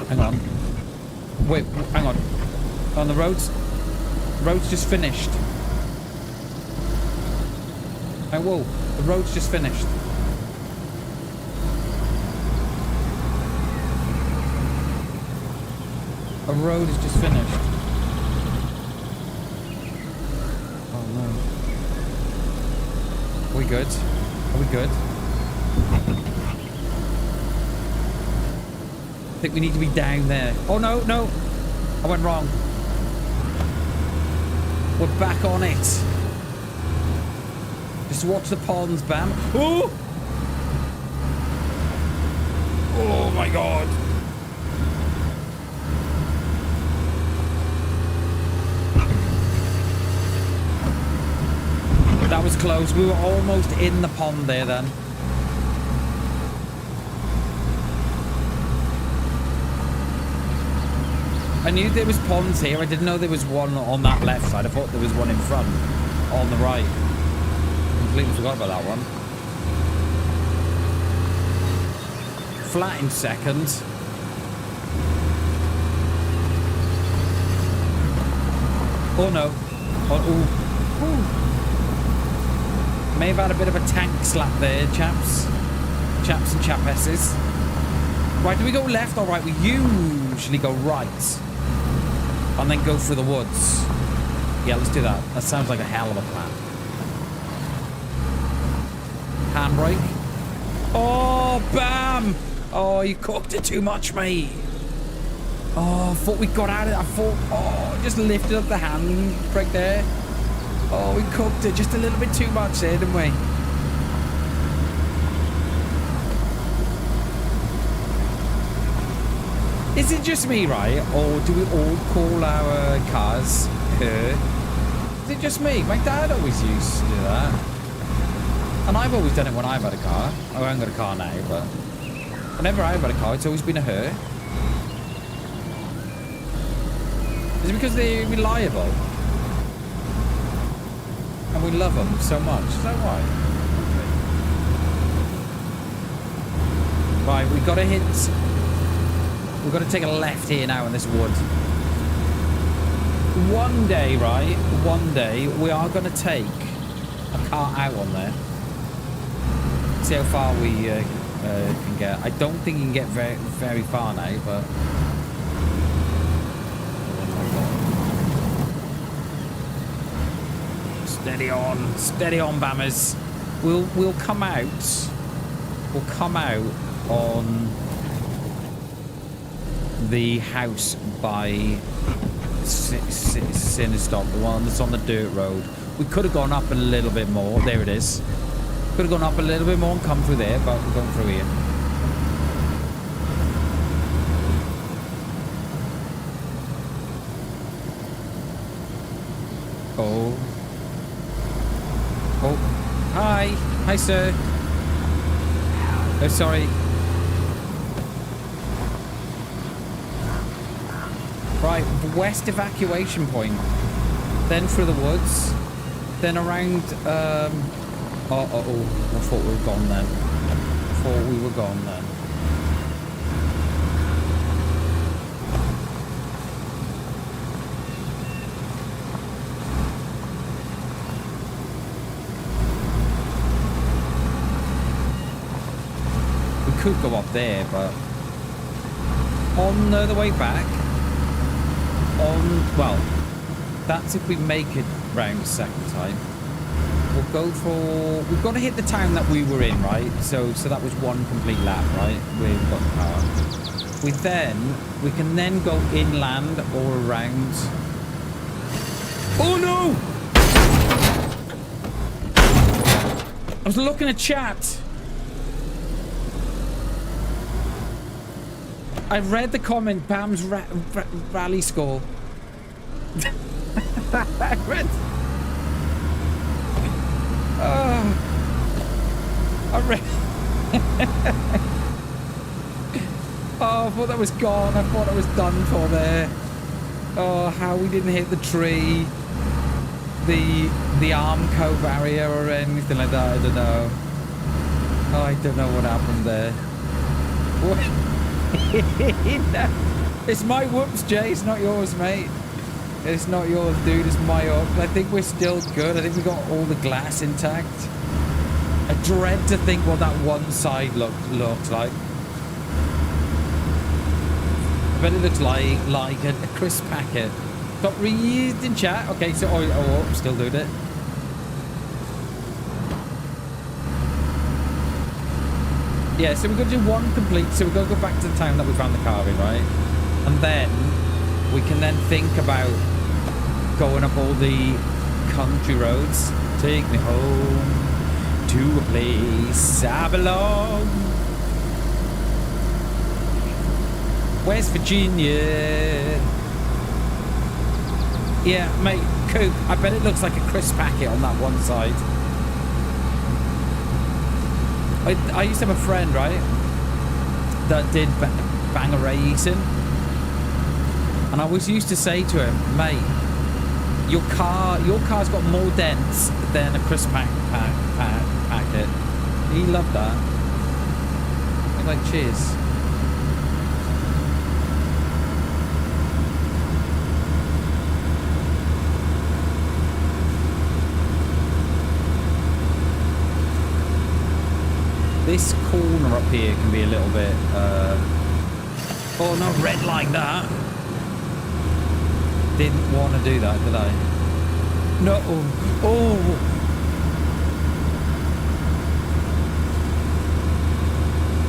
Hang on. Wait, hang on. On the roads? The road's just finished. Oh, whoa. The road's just finished. A road is just finished. Oh, no. Are we good? Are we good? I think we need to be down there. Oh, no, no. I went wrong. We're back on it. Just watch the ponds, Bam. Oh! Oh, my God. That was close. We were almost in the pond there then. I knew there was ponds here. I didn't know there was one on that left side. I thought there was one in front, on the right. Completely forgot about that one. Flat in second. Oh no. Oh, ooh. May have had a bit of a tank slap there, chaps. Chaps and chapesses. Right, do we go left or right? We usually go right. And then go through the woods. Yeah, let's do that. That sounds like a hell of a plan. Handbrake. Oh, bam! Oh, you cooked it too much, mate. Oh, I thought we got out of it. I thought, oh, just lifted up the handbrake there. Oh, we cooked it just a little bit too much there, didn't we? Is it just me, right? Or do we all call our cars her? Is it just me? My dad always used to do that. And I've always done it when I've had a car. Oh, I haven't got a car now, but whenever I've had a car, it's always been a her. Is it because they're reliable? And we love them so much? Is that why? Okay. Right, we got to hit... We've got to take a left here now in this wood. One day, right? One day, we are going to take a car out on there. See how far we can get. I don't think you can get very, very far now, but... Steady on, bammers. We'll come out. We'll come out on the house by Sinister, the one that's on the dirt road. We could have gone up a little bit more. There it is. Could have gone up a little bit more and come through there, but we're going through here. Oh. Oh. Hi. Hi, sir. Oh, sorry. Right, west evacuation point. Then through the woods. Then around, I thought we were gone then. We could go up there, but on the way back, well, that's if we make it round the second time. We'll go for... We've got to hit the town that we were in, right? So that was one complete lap, right? We've got the power. We can then go inland or around. Oh no! I was looking at chat. I read the comment, Bam's rally score. I read... I read... Oh, I thought that was gone. I thought I was done for there. Oh, how we didn't hit the tree, the Armco barrier or anything like that. I don't know. Oh, I don't know what happened there. What? No. It's my whoops, Jay. It's not yours, mate. It's not yours, dude. It's my up. I think we're still good. I think we got all the glass intact. I dread to think what that one side looks like. I bet it looks like a crisp packet. Got reused in chat. Okay, so I'm still doing it. Yeah, so we're going to do one complete. So we're going to go back to the town that we found the car in, right? And then we can then think about going up all the country roads. Take me home to a place I belong. West Virginia. Yeah, mate, Coop, I bet it looks like a crisp packet on that one side. I used to have a friend, right, that did banger racing, and I always used to say to him, mate, your car's got more dents than a crisp packet. He loved that. I was like, cheers. This corner up here can be a little bit, oh no, red like that. didn't want to do that, did I? No. Oh.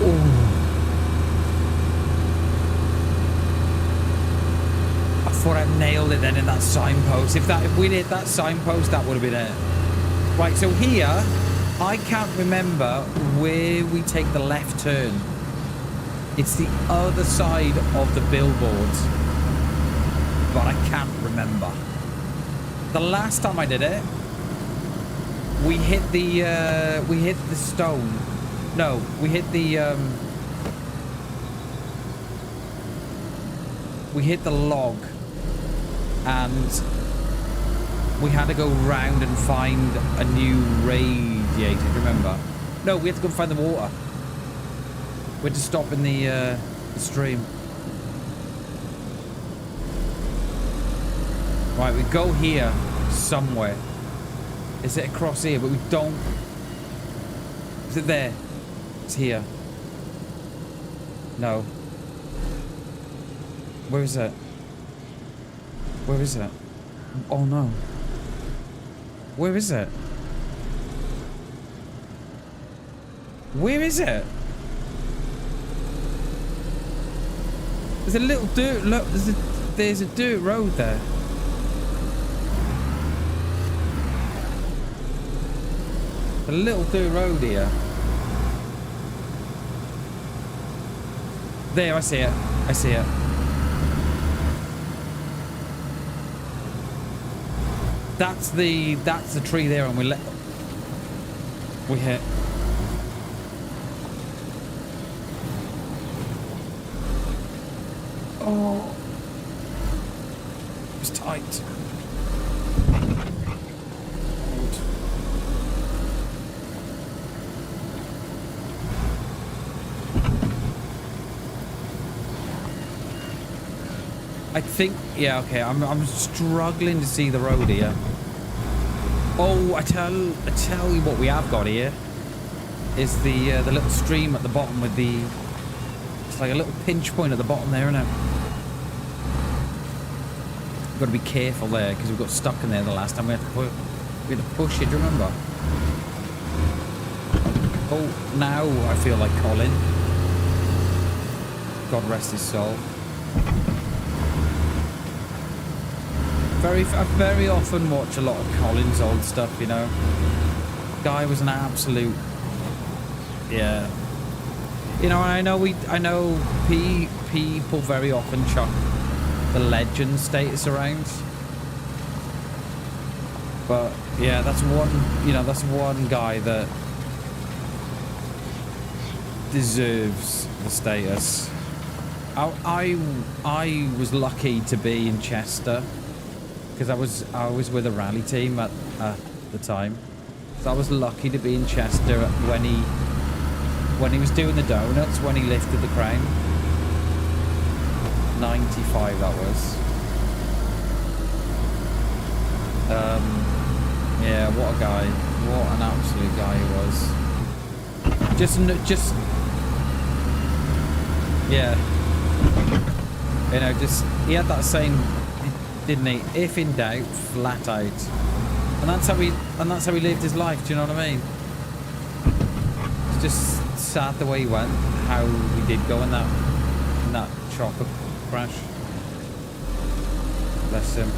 Oh. I thought I nailed it then in that signpost. If we'd hit that signpost, that would have been it. Right, so here, I can't remember where we take the left turn. It's the other side of the billboards. But I can't remember. The last time I did it, we hit the stone. No, we hit the log, and we had to go round and find a new radiator. Remember? No, we had to go and find the water. We had to stop in the stream. Right, we go here somewhere. Is it across here? But we don't. Is it there? It's here. No. Where is it? Where is it? Oh no. Where is it? Where is it? There's a little dirt. Look, there's a dirt road there. A little dirt road here. There, I see it. I see it. That's the tree there, and we hit. Oh, it's tight. I think, yeah, okay. I'm struggling to see the road here. Oh, I tell you what we have got here is the little stream at the bottom with the. It's like a little pinch point at the bottom there, isn't it? We've got to be careful there because we got stuck in there the last time we had to push it. Do you remember? Oh, now I feel like Colin. God rest his soul. I very often watch a lot of Colin's old stuff, you know. Guy was an absolute, yeah. You know, I know people very often chuck the legend status around, but yeah, that's one guy that deserves the status. I was lucky to be in Chester. Because I was with a rally team at the time, so I was lucky to be in Chester when he was doing the donuts, when he lifted the crown. 95 that was. Yeah, what a guy! What an absolute guy he was. Just yeah, you know, he had that same. Didn't he? If in doubt, flat out, and that's how he lived his life. Do you know what I mean? It's just sad the way he went, how he did go in that chopper crash. Bless him.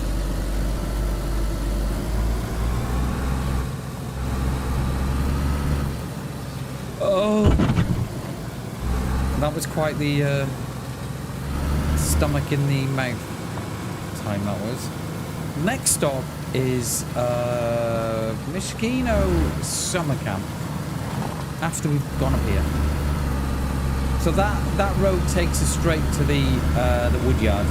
Oh, that was quite the stomach in the mouth. Time that was. Next stop is Misogynism summer camp. After we've gone up here, so that road takes us straight to the woodyard,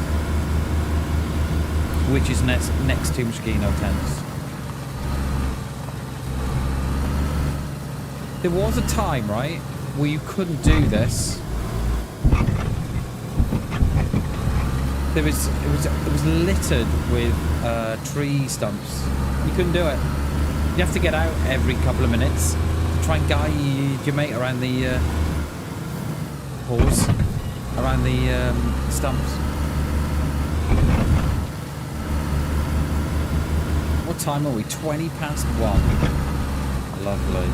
which is next to Misogynism tents. There was a time, right, where you couldn't do this. It was littered with tree stumps. You couldn't do it. You have to get out every couple of minutes to try and guide your mate around the around the stumps. time are we? 20 past 1. Lovely.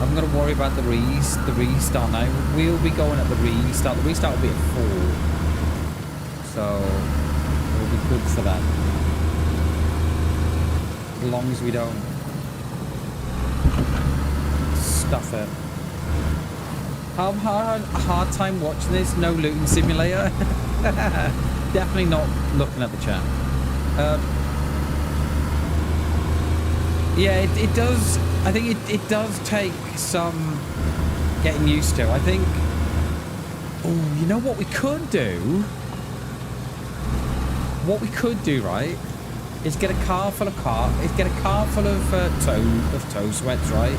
I'm going to worry about the restart now. We'll be going at the restart. The restart will be at 4. So, we'll be good for that. As long as we don't stuff it. Have a hard time watching this. No looting simulator. Definitely not looking at the chat. Yeah, it does. I think it does take some getting used to. I think. Oh, you know what we could do? What we could do, right, is get a car full of toe sweats, right?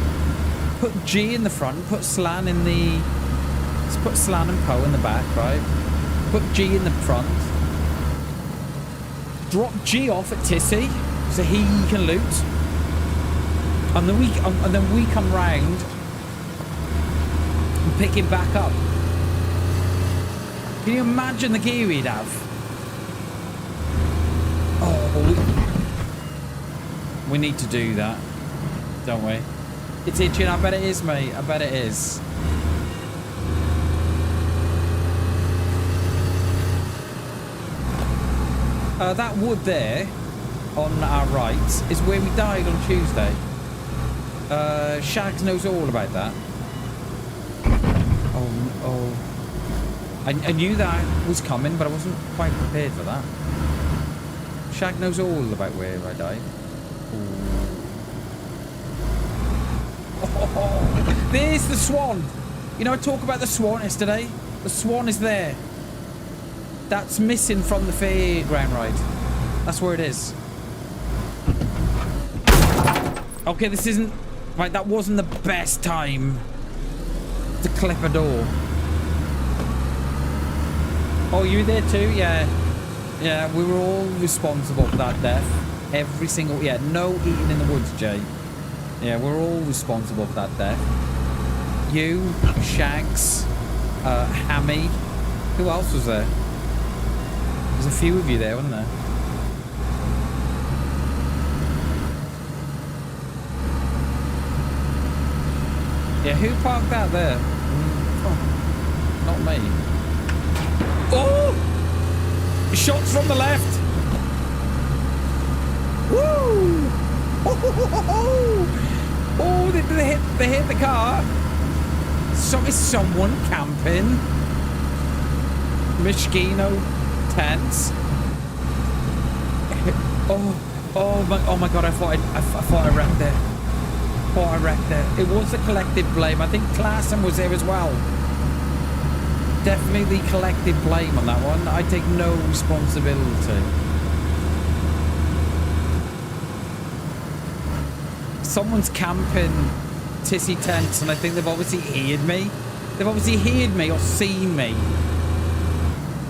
Put G in the front, put Slan in the... Let's put Slan and Poe in the back, right? Put G in the front. Drop G off at Tissy, so he can loot. And then we come round and pick him back up. Can you imagine the gear we'd have? Oh, we need to do that, don't we? It's itching. I bet it is, mate. I bet it is. That wood there, on our right, is where we died on Tuesday. Shags knows all about that. Oh. I knew that was coming, but I wasn't quite prepared for that. Shag knows all about where I died. Oh, there's the swan. You know, I talked about the swan yesterday. The swan is there. That's missing from the fairground ride. That's where it is. Okay, this isn't... Right, that wasn't the best time to clip a door. Oh, you were there too? Yeah. Yeah, we were all responsible for that death. Every single... Yeah, no eating in the woods, Jay. Yeah, we're all responsible for that death. You, Shags, Hammy. Who else was there? There's a few of you there, wasn't there? Yeah, who parked that there? Oh, not me. Oh! Shots from the left! Woo! Oh, they hit the car. So is someone camping? Mishkino tents. Oh my god! I thought I wrecked it. I wrecked it. It was a collective blame. I think Klassen was there as well. Definitely the collective blame on that one. I take no responsibility. Someone's camping Tissy tents, and I think they've obviously heard me. They've obviously heard me or seen me.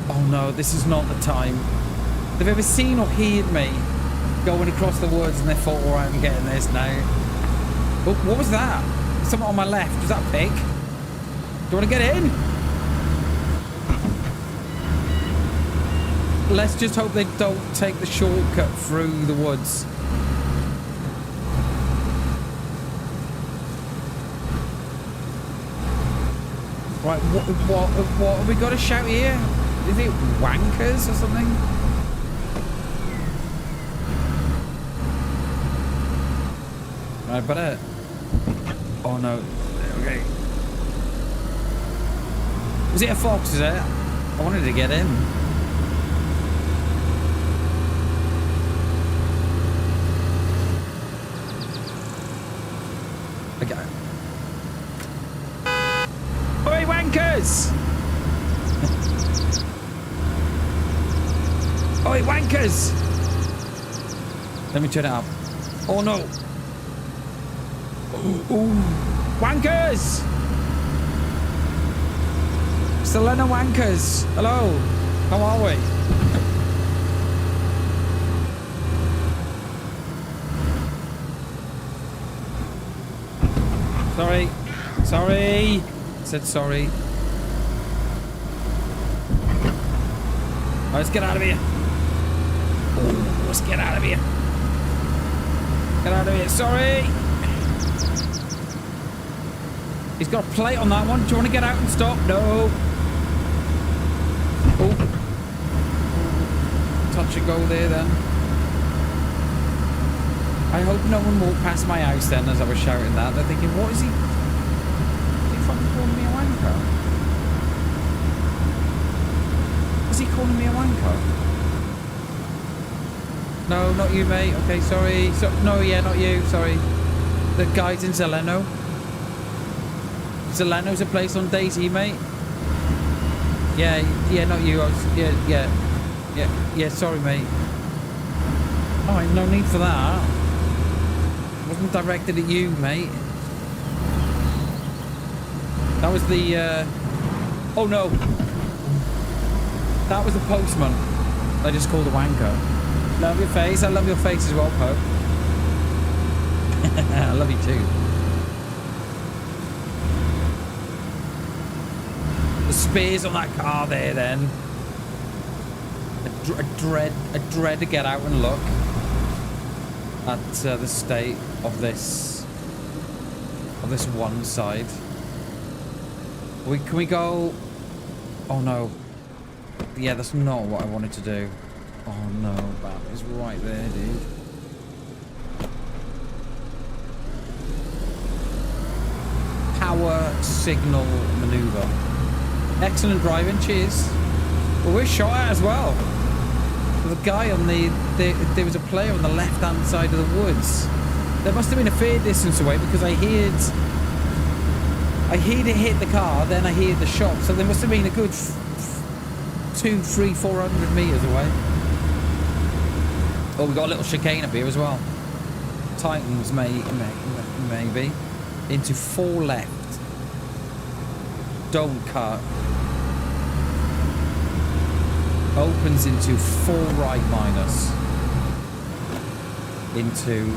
Oh no, this is not the time. They've ever seen or heard me going across the woods, and they thought, all right, I'm getting this now. Oh, what was that? Someone on my left. Was that a pig? Do you want to get in? Let's just hope they don't take the shortcut through the woods. Right, what have we got to shout here? Is it wankers or something? Right, better... Oh no. Okay. Was it a fox, is it? I wanted to get in. Okay. Oi, wankers! Oi, wankers! Let me turn it up. Oh no! Ooh. Wankers! Selena wankers! Hello! How are we? Sorry. Sorry! I said sorry. Right, let's get out of here. Ooh, let's get out of here. Get out of here. Sorry. He's got a plate on that one. Do you want to get out and stop? No. Oh. Touch and go there then. I hope no one walked past my house then as I was shouting that. They're thinking, what is he? Is he fucking calling me a wanker? Is he calling me a wanker? No, not you, mate. Okay, sorry. No, yeah, not you. Sorry. The guys in Zeleno. Zeleno's a place on DayZ, mate. Yeah, not you. Yeah, sorry, mate. Oh, no need for that. Wasn't directed at you, mate. That was the, oh no. That was the postman. I just called a wanker. Love your face. I love your face as well, Poe. I love you too. The spears on that car there, then. I dread to get out and look at the state of this one side. Can we go? Oh no. Yeah, that's not what I wanted to do. Oh no, that is right there, dude. Power signal maneuver. Excellent driving, cheers. Well, we're shot at as well. The guy on there was a player on the left-hand side of the woods. There must have been a fair distance away because I heard it hit the car, then I heard the shot. So there must have been a good 200, 300, 400 meters away. Oh, we got a little chicane up here as well. Tightens maybe into 4 left. Don't cut. Opens into 4 right minus. Into.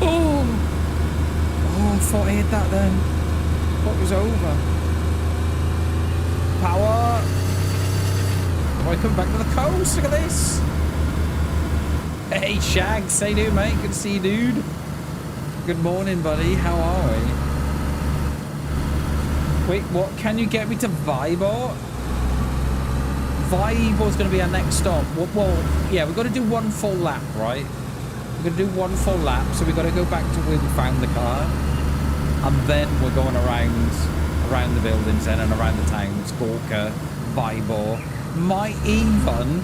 Oh! Oh, I thought I hit that then. Thought it was over. Power! Oh, I come back to the coast. Look at this. Hey, Shags. How you doing, mate? Good to see you, dude. Good morning, buddy. How are we? Wait, what? Can you get me to Vibor? Vibor's going to be our next stop. Well, yeah, we've got to do 1 full lap, right? We're going to do 1 full lap, so we've got to go back to where we found the car. And then we're going around the buildings then and around the towns. Gorka, Vibor. Might even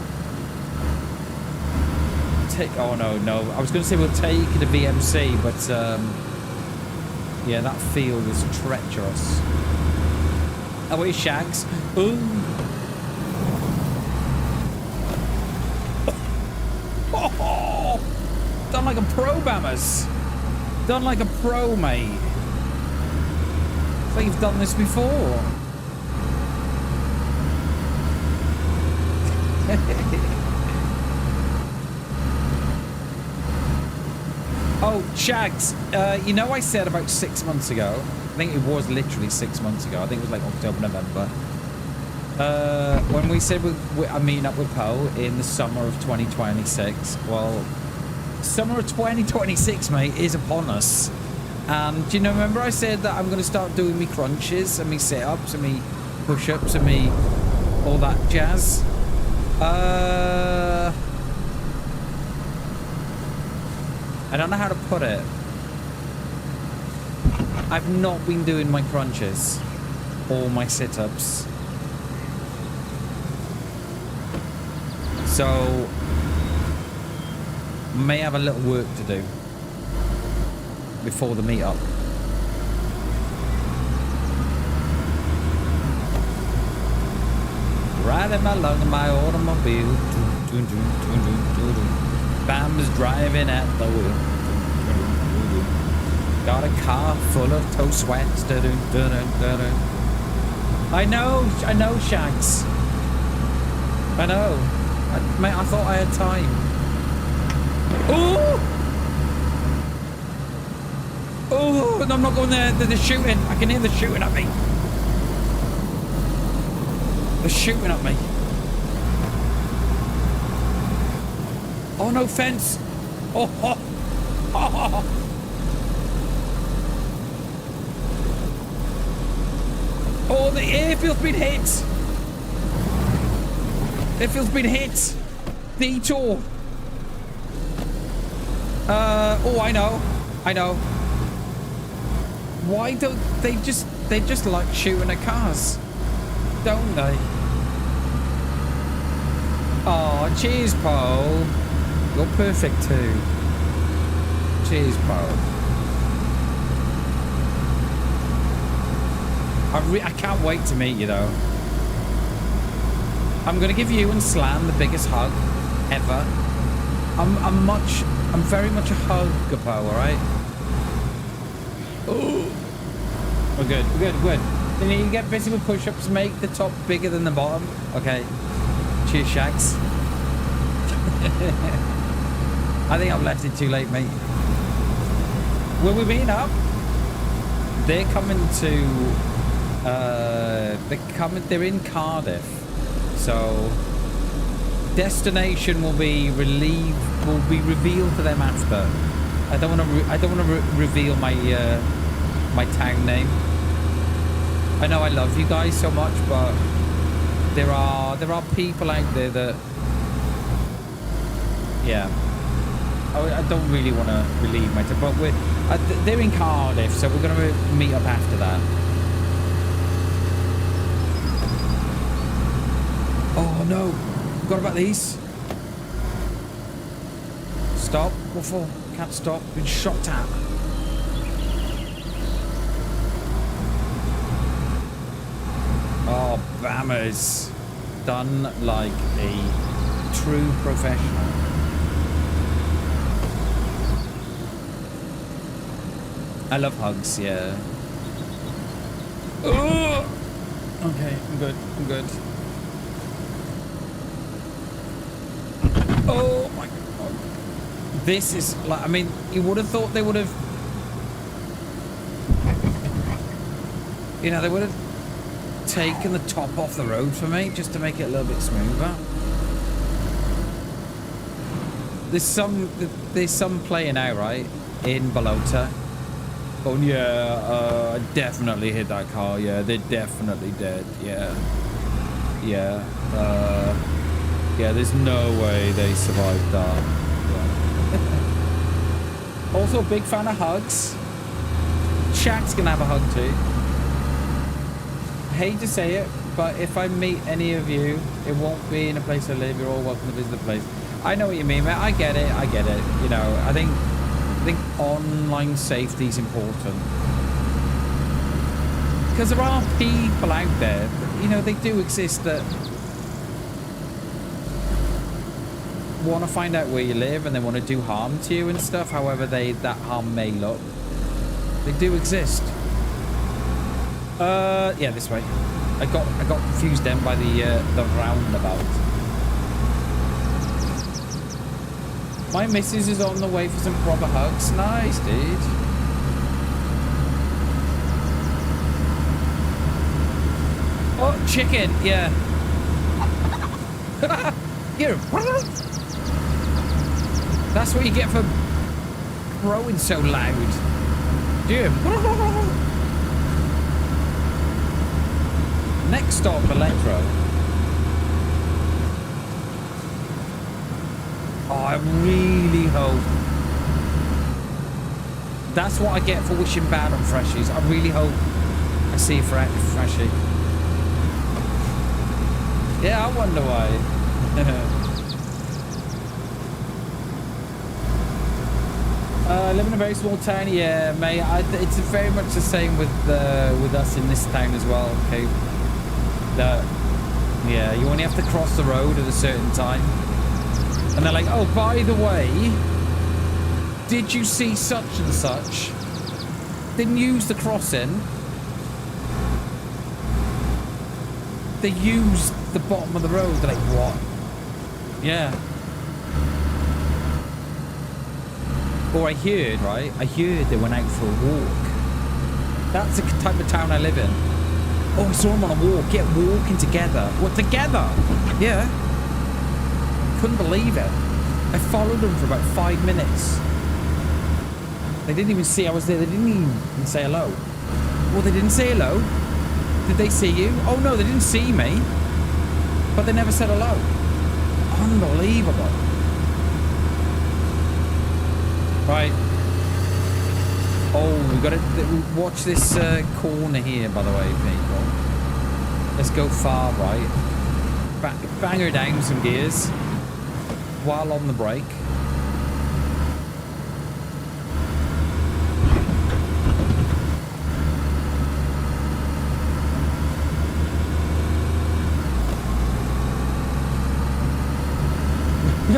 take... Oh, no. I was going to say we'll take the VMC, but... yeah, that field is treacherous. Oh, where's Shags? Ooh. Oh, done like a pro, Bammers. Done like a pro, mate. It's like you've done this before. Oh, Shags, you know I said about 6 months ago, I think it was literally 6 months ago, I think it was like October, November, when we said I'm meeting up with Poe in the summer of 2026, well, summer of 2026, mate, is upon us. And do you know, remember I said that I'm going to start doing me crunches and me sit-ups and me push-ups and me all that jazz? I don't know how to put it. I've not been doing my crunches or my sit-ups. So, may have a little work to do before the meet-up. Riding along in my automobile. Bam's driving at the wheel. Got a car full of toe sweats. I know, Shags. I know. Mate, I thought I had time. Oh! Oh, no, I'm not going there. They're shooting. I can hear the shooting at me. They're shooting at me. Oh, no fence. Oh, oh, oh. Oh, the airfield's been hit. Airfield's been hit. Detour. Oh, I know. Why don't they just like shooting at cars, don't they? Oh, cheers, Paul. You're perfect too. Cheers, Paul. I can't wait to meet you though. I'm gonna give you and Slam the biggest hug ever. I'm very much a hugger, alright? Oh, we're good. Then you get busy with push-ups, make the top bigger than the bottom. Okay. Cheers, Shags. I think I've left it too late, mate. Will we meet up? They're coming to they're in Cardiff. So destination will be revealed to them after. I don't want to reveal my my town name. I know I love you guys so much, but there are people out there that, yeah, I don't really want to relieve my town. But they're in Cardiff, so we're gonna meet up after that. Oh no, forgot about these. Stop. What for? Can't stop. Been shot at. Oh, bammers. Done like a true professional. I love hugs, yeah. Oh! Okay, I'm good. Oh my god. This is like, I mean, you would have thought they would have, you know, they would have taken the top off the road for me just to make it a little bit smoother. There's some playing out, right, in Balota. Oh yeah, I definitely hit that car. Yeah, they're definitely dead. Yeah, there's no way they survived that. Yeah. Also a big fan of hugs. Shaq's gonna have a hug too. I hate to say it, but if I meet any of you, it won't be in a place I live. You're all welcome to visit the place. I know what you mean, man. I get it. You know, I think online safety is important. Because there are people out there, you know, they do exist that want to find out where you live and they want to do harm to you and stuff, however that harm may look. They do exist. Yeah, this way. I got confused then by the roundabout. My missus is on the way for some proper hugs. Nice, dude. Oh, chicken, yeah. You're... That's what you get for crowing so loud. Dude. Next stop, Electro. Oh, I really hope. That's what I get for wishing bad on Freshies. I really hope I see a Freshie. Yeah, I wonder why. Live in a very small town, yeah, mate. It's very much the same with us in this town as well. Okay, yeah, you only have to cross the road at a certain time, and they're like, "Oh, by the way, did you see such and such? Didn't use the crossing. They used the bottom of the road." They're like, "What?" Yeah. Or I heard they went out for a walk. That's the type of town I live in. Oh, I saw them on a walk. Yeah, walking together. What, together? Yeah. Couldn't believe it. I followed them for about 5 minutes. They didn't even see I was there. They didn't even say hello. Well, they didn't say hello. Did they see you? Oh, no, they didn't see me. But they never said hello. Unbelievable. Right. Oh, we got to watch this corner here, by the way, people. Let's go far right. Bang her down some gears while on the brake.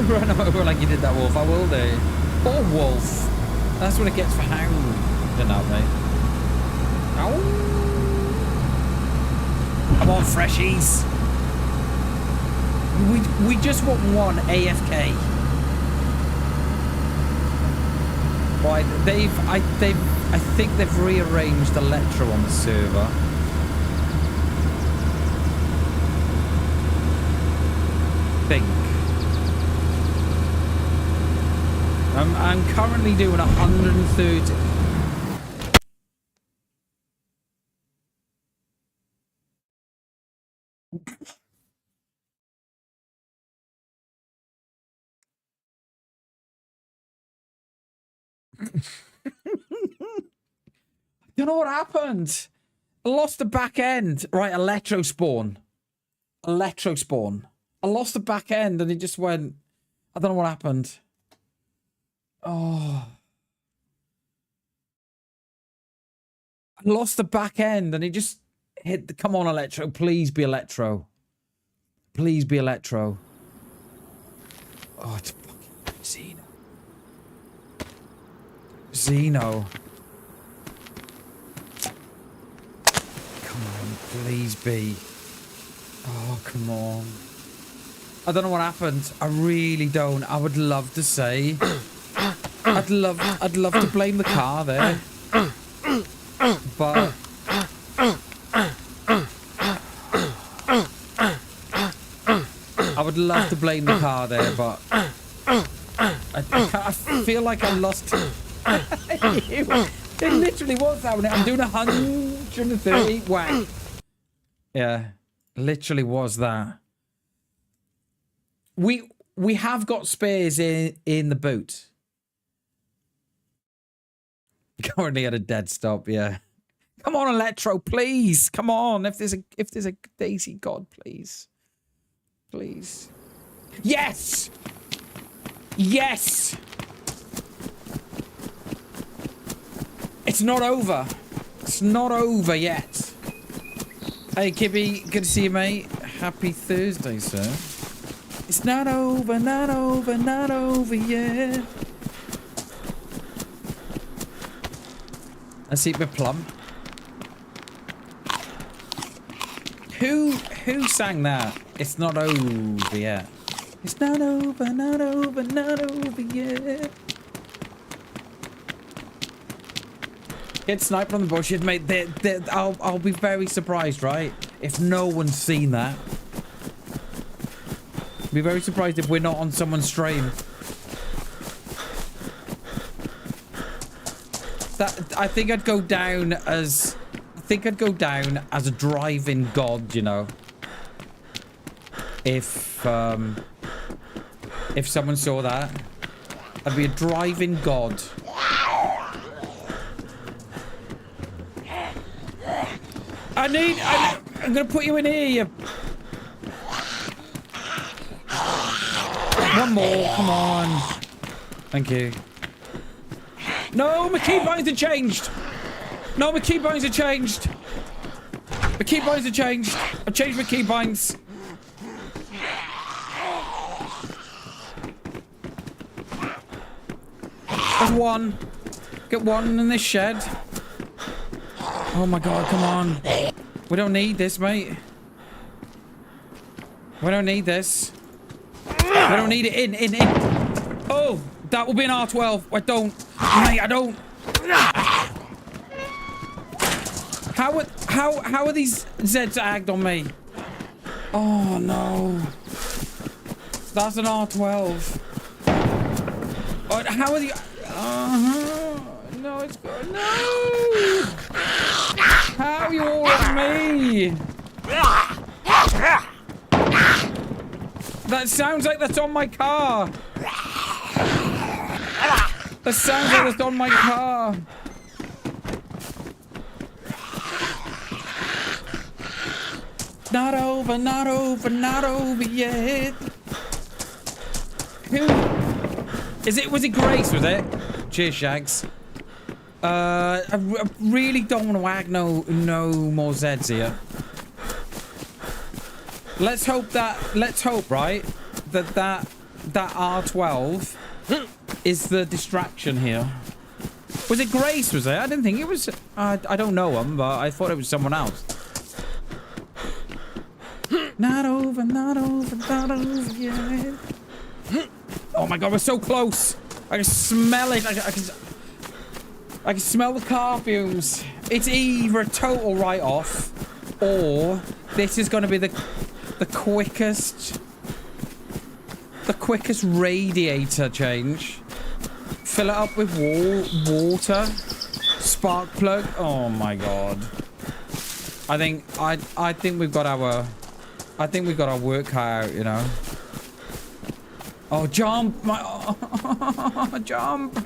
Run over like you did that, Wolf. I will do. Poor Wolf. That's what it gets for hounding at me. Ow. Come on, freshies. We just want one AFK. Right, I think they've rearranged Electro on the server. I'm currently doing 130. You know what happened? I lost the back end. Right, Electro spawn. Electro spawn. I lost the back end and it just went. I don't know what happened. Oh. I lost the back end and it just hit the... Come on, Electro. Please be Electro. Please be Electro. Oh, it's fucking Xeno. Xeno. Come on, please be. Oh, come on. I don't know what happened. I really don't. I would love to say... I'd love to blame the car there. But I would love to blame the car there, but I feel like I lost. It literally was happening. I'm doing 130 whack. Yeah, literally was that. We have got spares in the boot. Currently at a dead stop, yeah. Come on, Electro, please. Come on. If there's a DayZ god, please. Please. Yes! Yes! It's not over. It's not over yet. Hey, Kibby, good to see you, mate. Happy Thursday, sir. It's not over, not over, not over yet. I see my plum. Who sang that? It's not over yet. It's not over, not over, not over yet. Get sniped on the bushes, mate. I'll be very surprised, right? If no one's seen that. Be very surprised if we're not on someone's stream. I think I'd go down as a driving god, you know. If someone saw that, I'd be a driving god. I'm gonna put you in here, you. One more, come on. Thank you. No, my keybinds have changed. No, my keybinds have changed. My keybinds have changed. I've changed my keybinds. There's one. Get one in this shed. Oh my god, come on. We don't need this, mate. We don't need this. We don't need it. In. Oh, that will be an R12. I don't. Mate, I don't. How are these Zeds agged on me? Oh no. That's an R12. Oh, how are the... No, it's good. No! How are you all on me? That sounds like that's on my car. That sounds like that's on my car. Not over, not over, not over yet. Who? Is it? Was it Grace? Was it? Cheers, Shags. I really don't want to ag no more Zeds here. Let's hope, right, that R12 is the distraction here. Was it Grace? Was it? I didn't think it was. I don't know him, but I thought it was someone else. Not over, not over, not over yet. Oh my god, we're so close. I can smell it. I can smell the car fumes. It's either a total write-off, or this is going to be the quickest radiator change. Fill it up with water, spark plug. Oh my god. I think we've got our work cut out, you know. Oh, jump! Jump!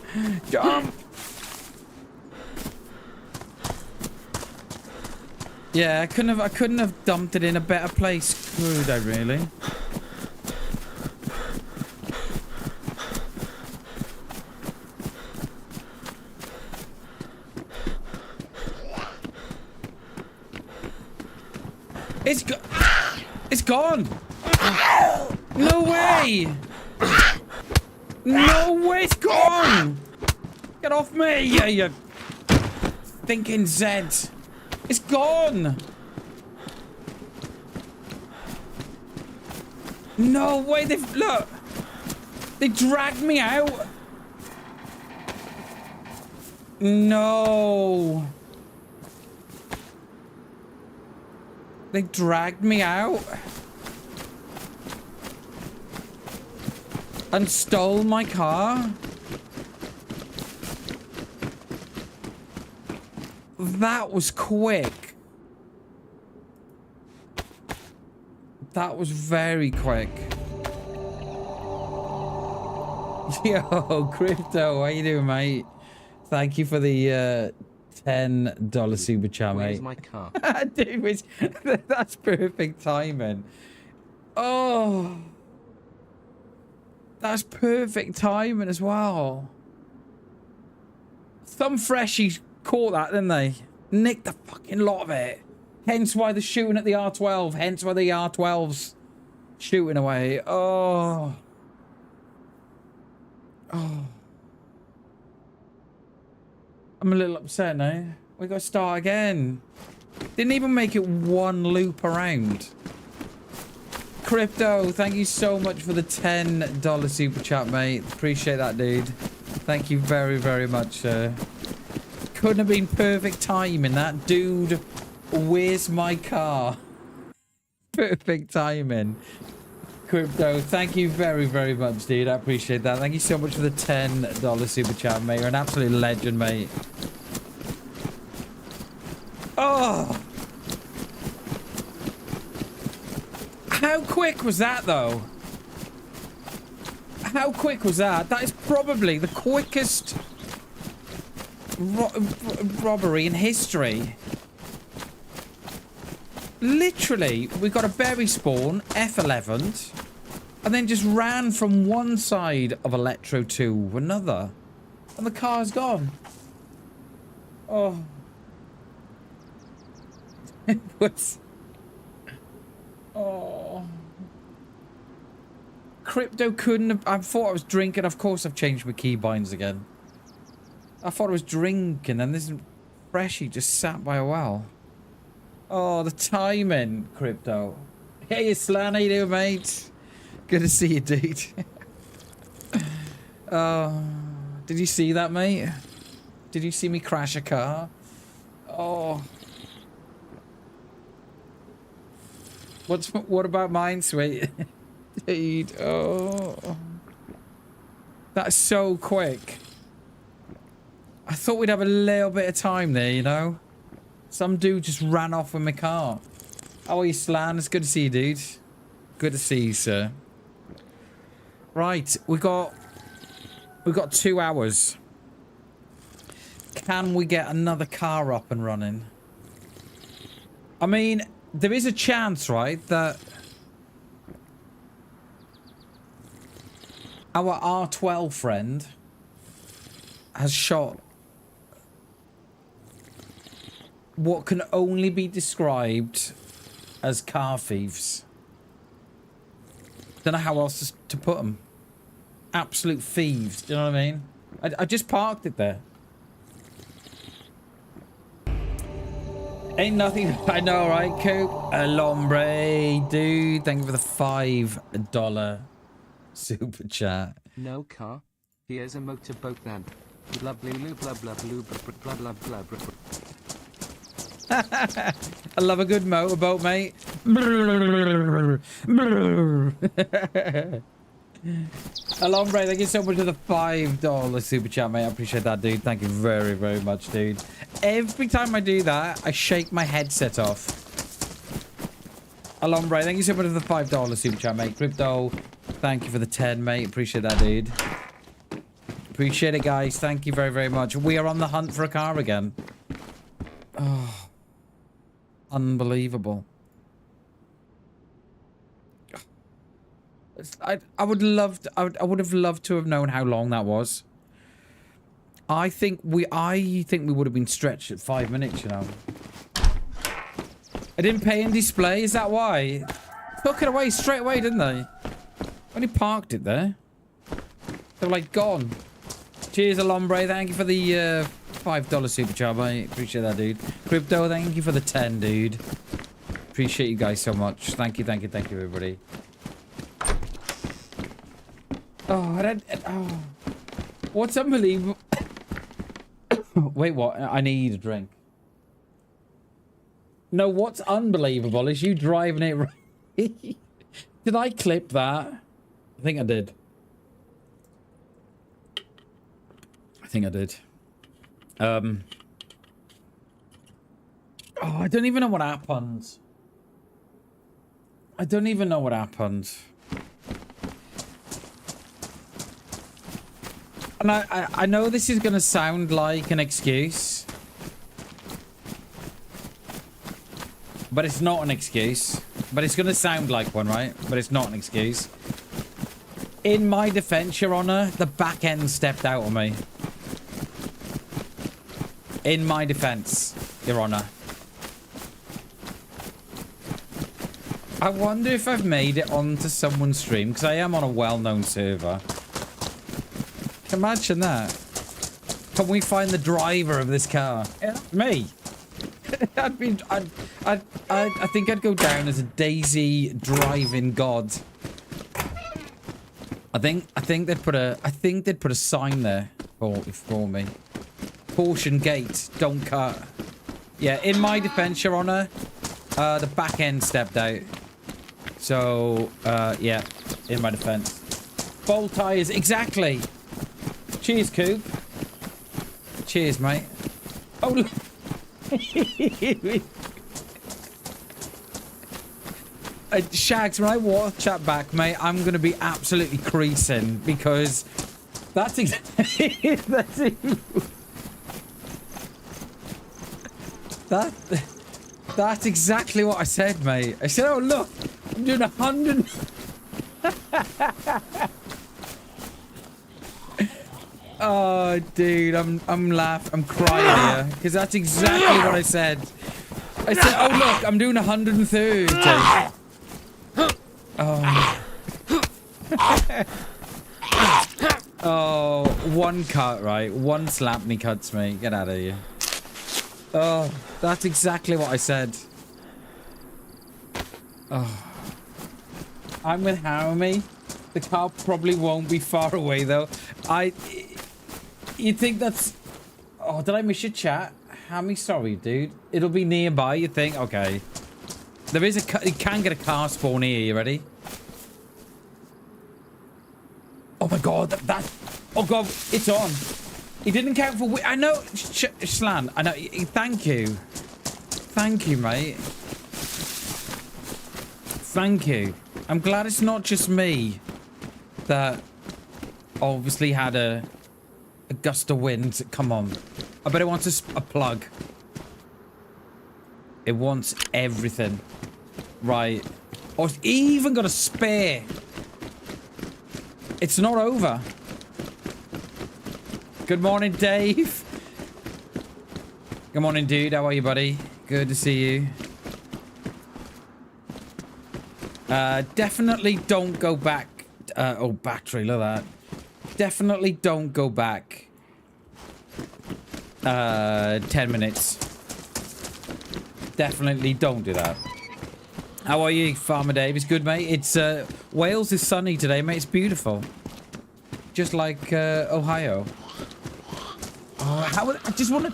Yeah, I couldn't have dumped it in a better place, could I really? It's gone! No way! No way, it's gone! Get off me, you thinking Zed. It's gone! No way, look! They dragged me out! No! They dragged me out and stole my car. That was quick. That was very quick. Yo, Crypto, how you doing, mate? Thank you for the $10 super chat, mate. Where's my car? Dude, that's perfect timing. Oh, that's perfect timing as well. Some freshies caught that, didn't they? Nicked the fucking lot of it. Hence why they're shooting at the R12. Hence why the R12's shooting away. Oh. Oh. I'm a little upset now. We gotta start again. Didn't even make it one loop around. Crypto, thank you so much for the $10 super chat, mate. Appreciate that, dude. Thank you very, very much, sir. Couldn't have been perfect timing, that. Dude, where's my car? Perfect timing. Crypto, thank you very, very much, dude. I appreciate that. Thank you so much for the $10 super chat, mate. You're an absolute legend, mate. Oh! How quick was that, though? How quick was that? That is probably the quickest robbery in history. Literally, we got a berry spawn, F11'd, and then just ran from one side of Electro to another. And the car's gone. Oh. It was... Oh. Crypto couldn't have... I thought I was drinking. Of course I've changed my keybinds again. I thought I was drinking, and this freshie just sat by a well. Oh, the timing, Crypto. Hey, Slan, how you doing, mate? Good to see you, dude. Oh, did you see that, mate? Did you see me crash a car? Oh. What about mine, sweet? Dude, oh. That's so quick. I thought we'd have a little bit of time there, you know? Some dude just ran off with my car. How are you, Slan? It's good to see you, dude. Good to see you, sir. Right, we've got 2 hours. Can we get another car up and running? I mean, there is a chance, right, that our R12 friend has shot what can only be described as car thieves. Don't know how else to put them. Absolute thieves, do you know what I mean? I just parked it there. Ain't nothing. I know, right, Coop? Alombre, dude. Thank you for the $5 super chat. No car. Here's a motorboat then. Blah blah blah blah blah blah blah blah blah. I love a good motorboat, mate. Alombre, thank you so much for the $5 super chat, mate. I appreciate that, dude. Thank you very, very much, dude. Every time I do that, I shake my headset off. Alombre, thank you so much for the $5 super chat, mate. Crypto, thank you for the 10, mate. Appreciate that, dude. Appreciate it, guys. Thank you very, very much. We are on the hunt for a car again. Oh, unbelievable. I would have loved to have known how long that was. I think we would have been stretched at 5 minutes, you know. I didn't pay in display, is that why? Took it away straight away, didn't they? Only parked it there. They were like gone. Cheers, Alombre. Thank you for the $5 super chat, mate. Appreciate that, dude. Crypto, thank you for the 10, dude. Appreciate you guys so much. Thank you, thank you, thank you, everybody. Oh, what's unbelievable? Wait, what? I need a drink. No, what's unbelievable is you driving it right. Did I clip that? I think I did. I think I did. Oh, I don't even know what happened. I don't even know what happened. And I know this is going to sound like an excuse. But it's not an excuse. But it's going to sound like one, right? But it's not an excuse. In my defense, Your Honor, the back end stepped out on me. In my defense, Your Honor. I wonder if I've made it onto someone's stream, because I am on a well-known server. Imagine that. Can we find the driver of this car? Yeah, me. I think I'd go down as a DayZ driving god. I think they'd put a sign there for me. Caution gate, don't cut. Yeah, in my defense, Your Honor, the back end stepped out. So, yeah, in my defense. Bolt tires, exactly. Cheers, Coop. Cheers, mate. Oh, look. Shags, when I watch that back, mate, I'm going to be absolutely creasing because that's exactly... That's exactly what I said, mate. I said, oh, look, I'm doing 100... Oh, dude, I'm crying here because that's exactly what I said. I said, oh look, I'm doing 130. Oh. Oh, one cut, right? One slap and he cuts me. Get out of here. Oh, that's exactly what I said. Oh. I'm with Haremy. The car probably won't be far away though. You think that's... Oh, did I miss your chat? Hammy, sorry, dude. It'll be nearby, you think? Okay. There is a... You can get a car spawn here. You ready? Oh my god, Oh god, it's on. He didn't count for... I know, Slan. I know. Thank you. Thank you, mate. Thank you. I'm glad it's not just me that obviously had a gust of wind. Come on. I bet it wants a plug. It wants everything. Right. Oh, it's even got a spare. It's not over. Good morning, Dave. Good morning, dude. How are you, buddy? Good to see you. Definitely don't go back. Oh, battery, look at that. Definitely don't go back. 10 minutes. Definitely don't do that. How are you, Farmer Dave? It's good, mate. It's Wales is sunny today, mate. It's beautiful. Just like Ohio. Oh, I just want to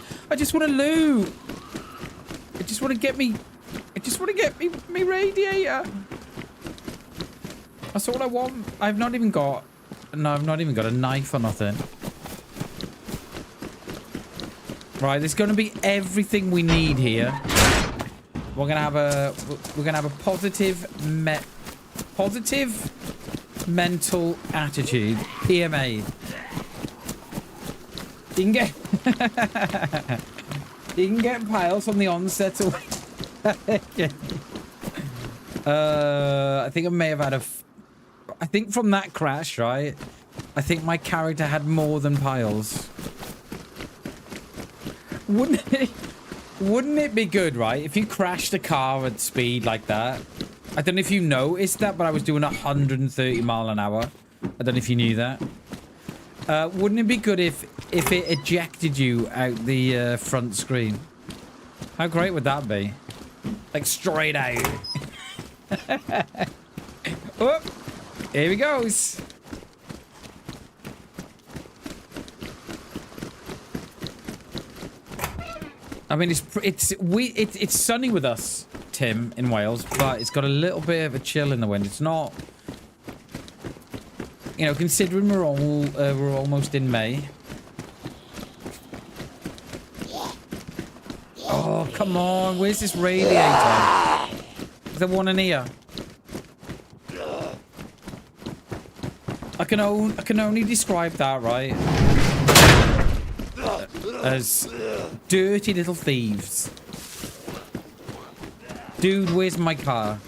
loot. I just want to get me radiator. That's all I want. I've not even got a knife or nothing. Right, there's going to be everything we need here. We're gonna have a positive mental attitude. PMA. You can get piles from the onset. I think I may have had I think from that crash, right? I think my character had more than piles. Wouldn't it be good, right? If you crashed a car at speed like that. I don't know if you noticed that, but I was doing 130 miles an hour. I don't know if you knew that. Wouldn't it be good if it ejected you out the front screen? How great would that be? Like straight out. Oh, here he goes. I mean, it's sunny with us, Tim, in Wales, but it's got a little bit of a chill in the wind. It's not, you know, considering we're almost in May. Oh, come on! Where's this radiator? Is there one in here? I can only describe that, right, as dirty little thieves. Dude, where's my car?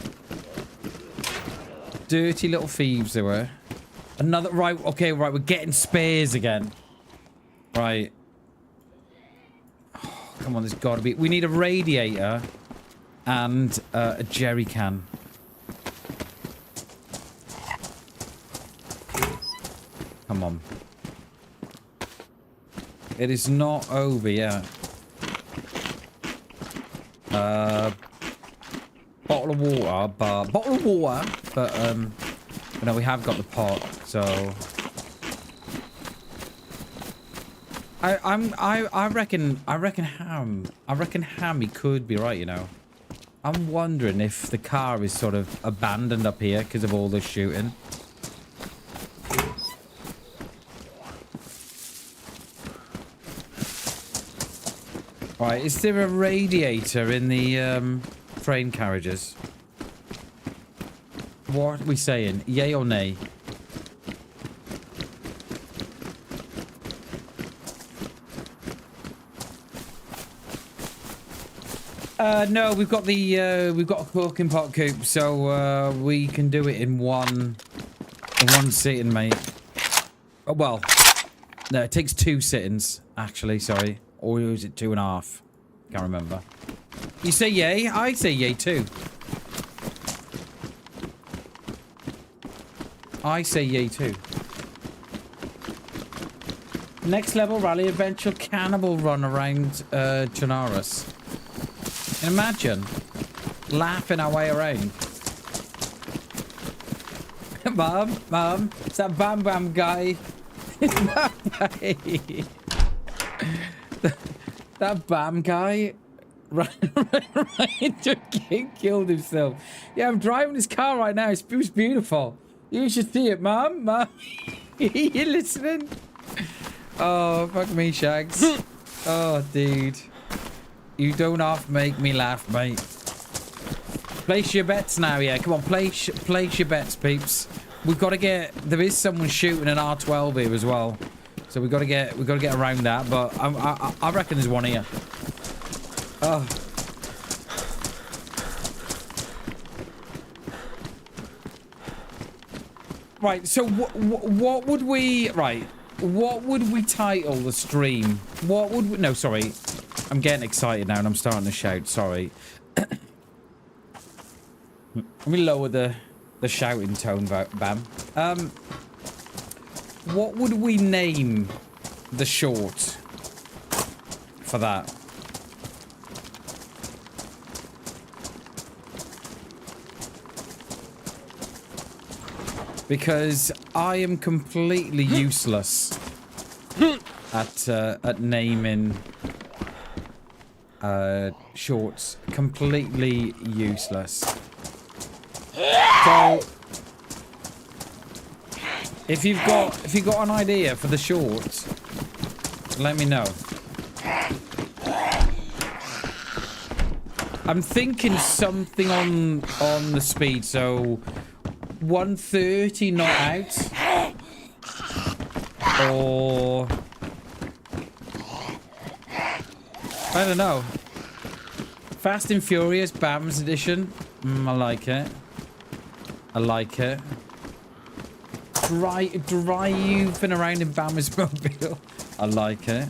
Dirty little thieves they were. Another, right, okay, right, we're getting spares again. Right. Oh, come on, there's gotta be, we need a radiator and a jerry can. Come on. It is not over yet. Bottle of water, but no, we have got the pot, so I reckon Hammy could be right, you know. I'm wondering if the car is sort of abandoned up here because of all this shooting. Right, is there a radiator in the train carriages? What are we saying? Yay or nay? No, we've got a cooking pot coop, so we can do it in one sitting, mate. Oh, well, no, it takes 2 sittings, actually. Sorry. Or is it 2.5? Can't remember. You say yay? I say yay too. I say yay too. Next level rally adventure cannibal run around Chernarus. Imagine laughing our way around. Mom, it's that BamBam guy. That Bam guy right into killed himself. Yeah, I'm driving his car right now. It's beautiful. You should see it, Mom. You listening? Oh, fuck me, Shags. Oh, dude. You don't half make me laugh, mate. Place your bets now, yeah. Come on, place your bets, peeps. We've got to get... There is someone shooting an R12 here as well. So we've got to get around that, but I reckon there's one here. Oh. Right, so what would we... Right, what would we title the stream? What would we... No, sorry. I'm getting excited now and I'm starting to shout. Sorry. Let me lower the shouting tone, Bam. What would we name the short for that? Because I am completely useless at naming shorts. Completely useless. So if you've got an idea for the short, let me know. I'm thinking something on the speed, so 130 not out, or I don't know. Fast and Furious BAM's edition. I like it. I like it. Driving around in Bam's mobile. I like it.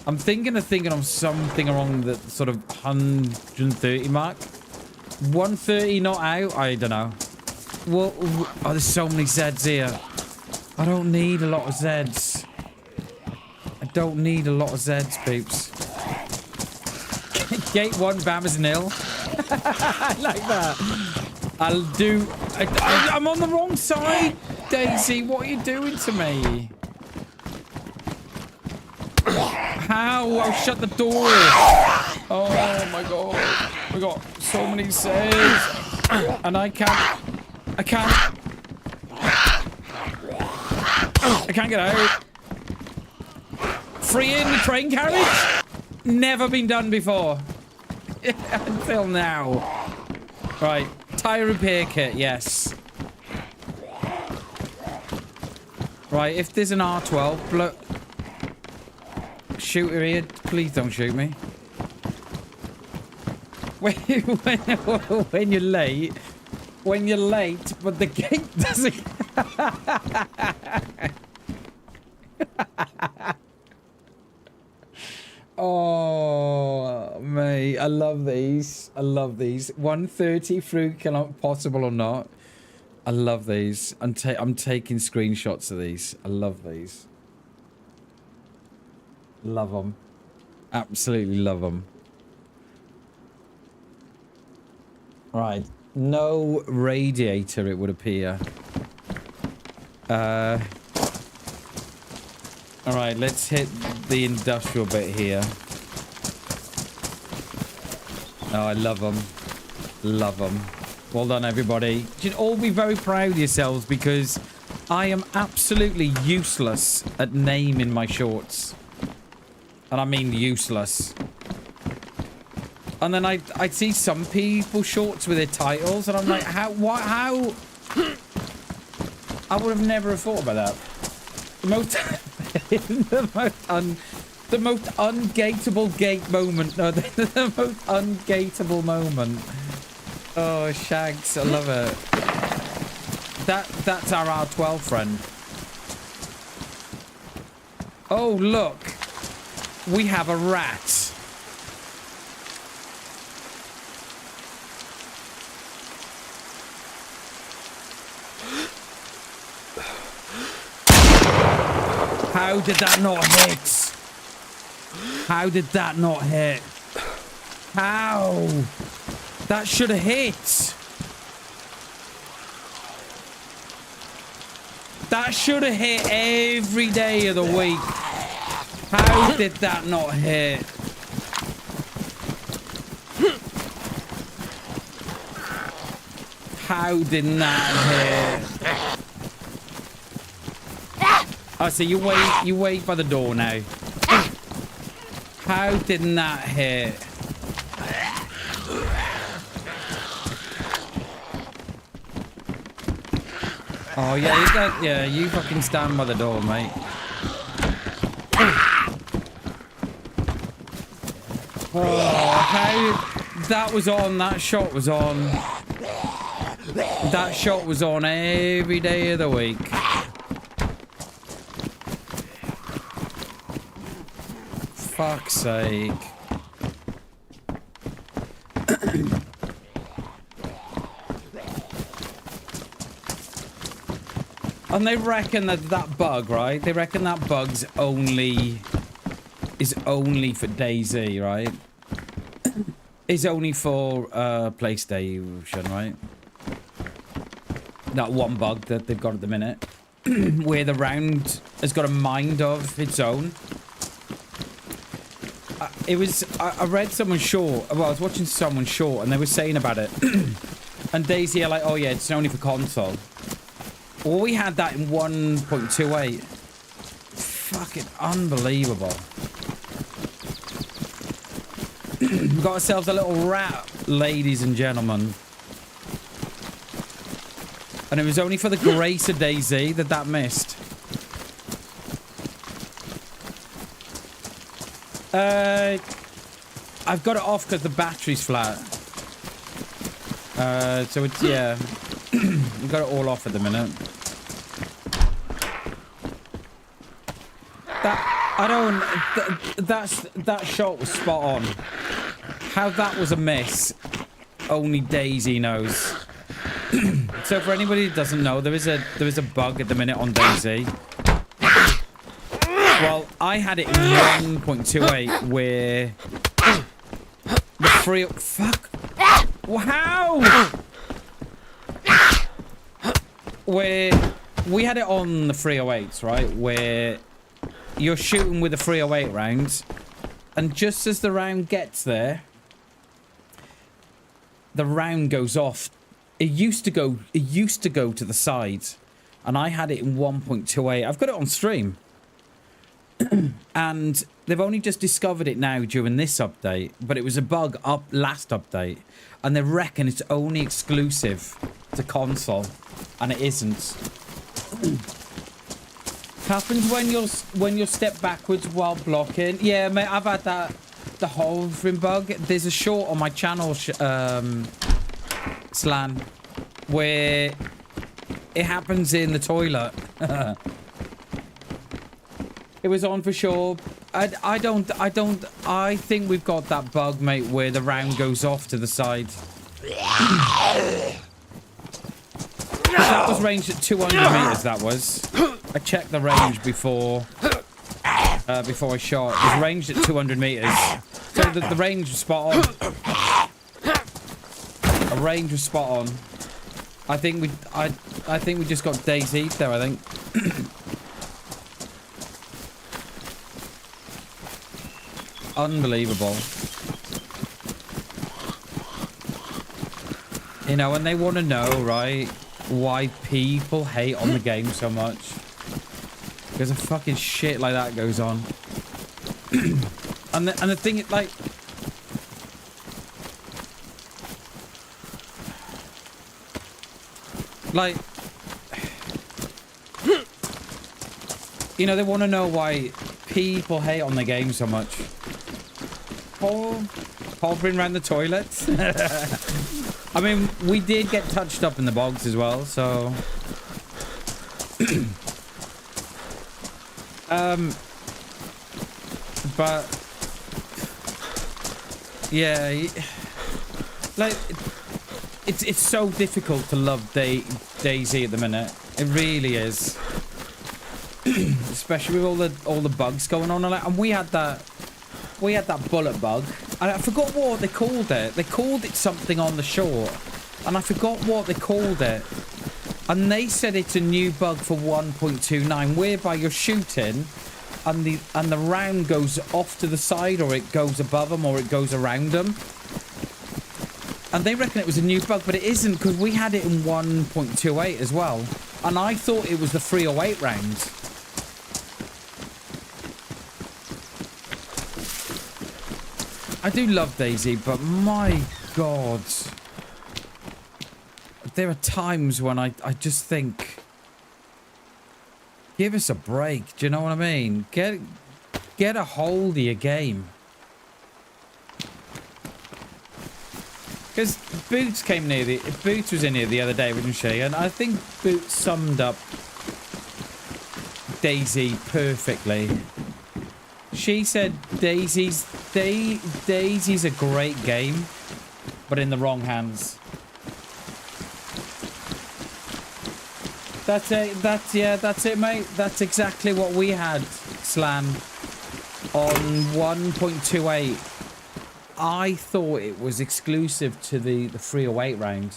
I'm thinking of something along the sort of 130 mark. 130 not out. I don't know. Well, oh, there's so many Zeds here. I don't need a lot of Zeds. I don't need a lot of Zeds, peeps. Gate 1, Bam is nil. I like that. I'll do... I'm on the wrong side, DayZ. What are you doing to me? How? I'll shut the door. Oh my god. We got so many saves. And I can't get out. Free in the train carriage? Never been done before. Until now. Right. Tire repair kit, yes. Right, if there's an R12, look. Shooter here, please don't shoot me. When you're late, but the gate doesn't... Oh, mate, I love these. I love these. 130 through possible or not. I love these. I'm taking screenshots of these. I love these. Love them. Absolutely love them. Right. No radiator, it would appear. Alright, let's hit the industrial bit here. Oh, I love them. Love them. Well done, everybody. You should all be very proud of yourselves because I am absolutely useless at naming my shorts. And I mean useless. And then I see some people shorts with their titles and I'm like, how? I would have never thought about that. The most ungateable gate moment. No, the most ungateable moment. Oh, Shags, I love it. That's our R12 friend. Oh, look. We have a rat. How did that not hit? How did that not hit? How? That should have hit. That should have hit every day of the week. How did that not hit? How did that hit? Oh, so you wait by the door now. How didn't that hit? Oh yeah, you fucking stand by the door, mate. Oh, how that was on, that shot was on. That shot was on every day of the week. Fuck's sake. And they reckon that bug, right? They reckon that bug's is only for DayZ, right? Is only for PlayStation, right? That one bug that they've got at the minute. Where the round has got a mind of its own. I read someone short. Well, I was watching someone short and they were saying about it. And DayZ are like, oh yeah, it's only for console. Well, we had that in 1.28. Fucking unbelievable. We got ourselves a little rat, ladies and gentlemen. And it was only for the grace of DayZ that missed. I've got it off because the battery's flat. So it's, yeah. We've got it all off at the minute. That shot was spot on. How that was a miss, only DayZ knows. So for anybody who doesn't know, there is a bug at the minute on DayZ. Well, I had it in 1.28 where the free fuck. Wow. Where we had it on the 308s, right? Where you're shooting with a 308 round, and just as the round gets there, the round goes off. It used to go to the side, and I had it in 1.28. I've got it on stream. And they've only just discovered it now during this update, but it was a bug up last update, and they reckon it's only exclusive to console, and it isn't. Happens when you step backwards while blocking. Yeah, mate, I've had that, the hovering bug. There's a short on my channel, Slan, where it happens in the toilet. It was on for sure. I think we've got that bug, mate, where the round goes off to the side. That was ranged at 200 meters, that was. I checked the range before I shot. It was ranged at 200 meters. So the range was spot on. A range was spot on. I think we just got DayZ there, I think. Unbelievable. You know, and they want to know, right, why people hate on the game so much. Because of fucking shit like that goes on. and the thing, like... Like... You know, they want to know why people hate on the game so much. Hovering around the toilets. I mean, we did get touched up in the bogs as well, so... but... Yeah, like... It's so difficult to love DayZ at the minute. It really is. Especially with all the bugs going on, and we had that bullet bug, and I forgot what they called it. They called it something on the shore, and I forgot what they called it. And they said it's a new bug for 1.29, whereby you're shooting, and the round goes off to the side, or it goes above them, or it goes around them. And they reckon it was a new bug, but it isn't, because we had it in 1.28 as well. And I thought it was the 308 round. I do love DayZ, but my God. There are times when I just think, give us a break. Do you know what I mean? Get a hold of your game. Because Boots was in here the other day, wasn't she? And I think Boots summed up DayZ perfectly. She said DayZ's a great game, but in the wrong hands. That's it, mate. That's exactly what we had, Slan, on 1.28. I thought it was exclusive to the 308 round.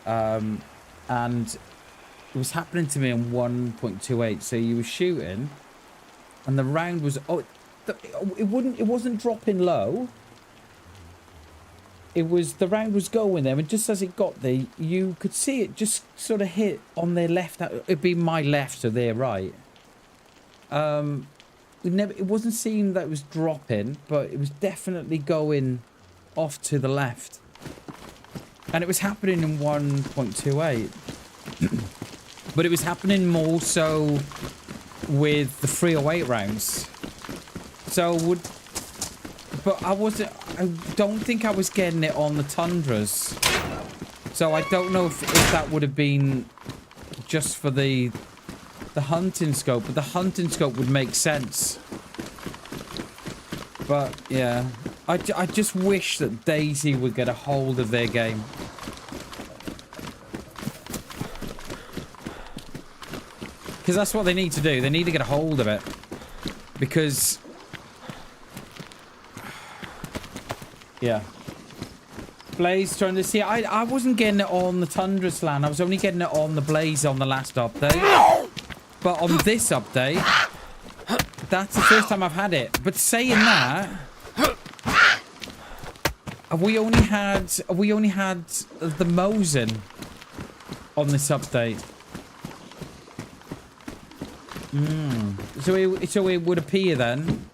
And it was happening to me on 1.28. So you were shooting and the round was it wasn't dropping low. The round was going there, and just as it got there, you could see it just sort of hit on their left. It'd be my left, so their right. It wasn't seeming that it was dropping, but it was definitely going off to the left. And it was happening in 1.28. But it was happening more so with the 308 rounds. But I don't think I was getting it on the Tundras. So I don't know if that would have been just for the hunting scope, but the hunting scope would make sense. But yeah, I just wish that DayZ would get a hold of their game. Because that's what they need to do. They need to get a hold of it. Because... yeah. Blaze trying to see. I wasn't getting it on the Tundra Slan. I was only getting it on the Blaze on the last update. But on this update, that's the first time I've had it. But saying that, we only had the Mosin on this update. So it would appear then.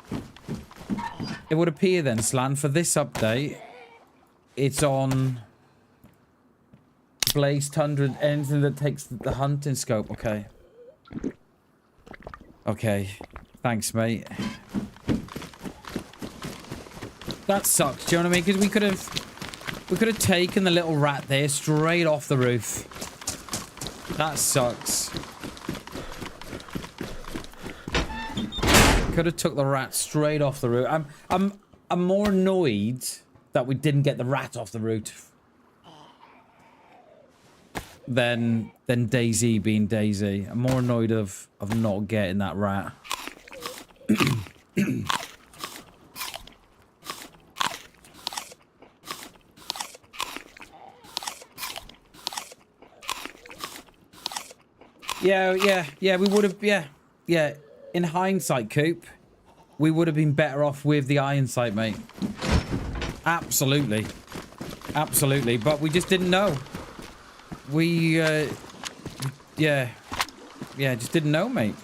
It would appear then, Slan, for this update, it's on Blaze Tundra, anything that takes the hunting scope. Okay. Okay. Thanks, mate. That sucks, do you know what I mean? Because we could have taken the little rat there straight off the roof. That sucks. Could have took the rat straight off the roof. I'm more annoyed that we didn't get the rat off the roof than DayZ being DayZ. I'm more annoyed of not getting that rat. Yeah, we would have, yeah. In hindsight, Coop, we would have been better off with the iron sight, mate. Absolutely. Absolutely. But we just didn't know. We, yeah, just didn't know, mate.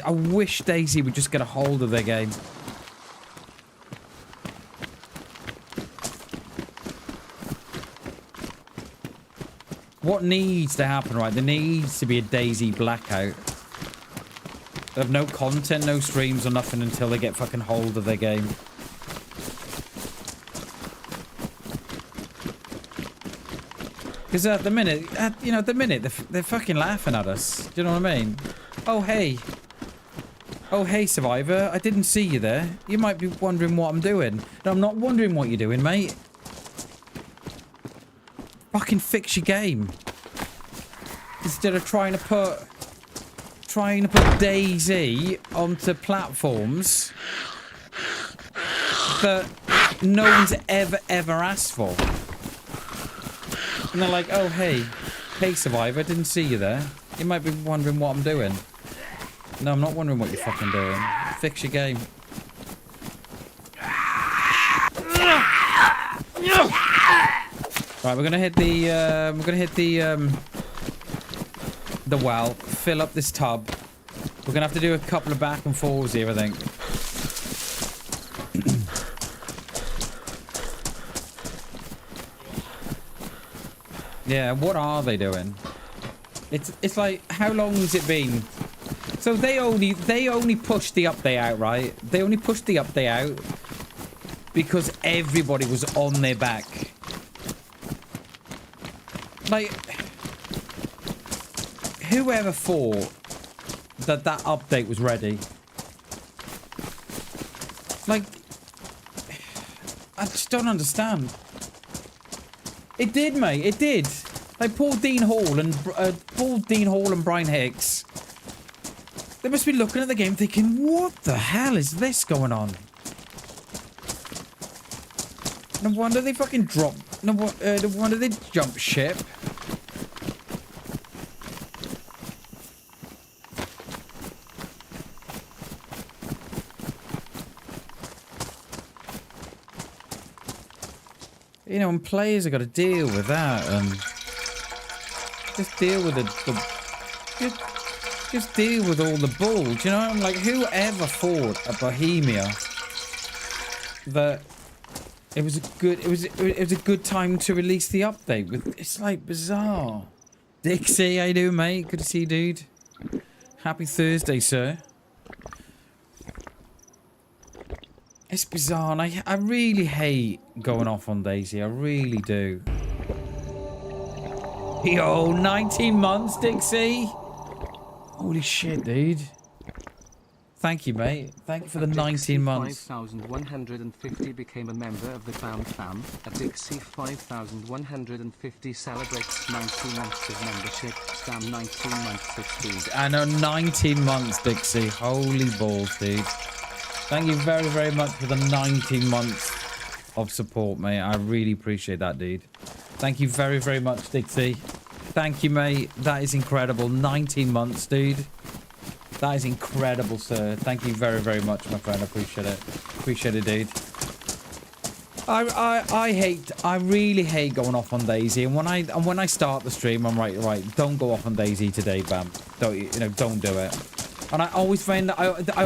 I wish DayZ would just get a hold of their game. What needs to happen, right? There needs to be a DayZ blackout. They have no content, no streams or nothing until they get fucking hold of their game. Because at the minute, they're fucking laughing at us. Do you know what I mean? Oh, hey. Oh, hey, Survivor. I didn't see you there. You might be wondering what I'm doing. No, I'm not wondering what you're doing, mate. Fucking fix your game. Instead of trying to put DayZ onto platforms that no one's ever asked for. And they're like, oh, hey Survivor, didn't see you there. You might be wondering what I'm doing. No, I'm not wondering what you're fucking doing. Fix your game. Right, we're gonna hit the well, fill up this tub. We're gonna have to do a couple of back and forwards here, I think. Yeah, what are they doing? It's like, how long has it been? So they only pushed the update out, right? They only pushed the update out because everybody was on their back. Like, whoever thought that update was ready? Like, I just don't understand. It did, mate. It did. Like, Paul Dean Hall and Brian Hicks. They must be looking at the game thinking, what the hell is this going on? No wonder they fucking dropped. No wonder they jumped ship. You know, and players have got to deal with that, and just deal with just deal with all the bull. Do you know? I'm like, whoever thought at Bohemia that it was a good time to release the update? With it's like bizarre. Dixie, how you doing, mate? Good to see you, dude. Happy Thursday, sir. It's bizarre, and I really hate going off on DayZ. I really do. Yo, 19 months, Dixie. Holy shit, dude. Thank you, mate. Thank you for the 19 months. 5150 became a member of the BamBam. A Dixie 5150 celebrates 19 months of membership. Damn, 19 months of speed. I know, 19 months, Dixie. Holy balls, dude. Thank you very, very much for the 19 months of support, mate. I really appreciate that, dude. Thank you very, very much, Dixie. Thank you, mate. That is incredible. 19 months, dude. That is incredible, sir. Thank you very, very much, my friend. I appreciate it. Appreciate it, dude. I really hate going off on DayZ. And when I start the stream, I'm right, don't go off on DayZ today, Bam. Don't do it. And I always find that I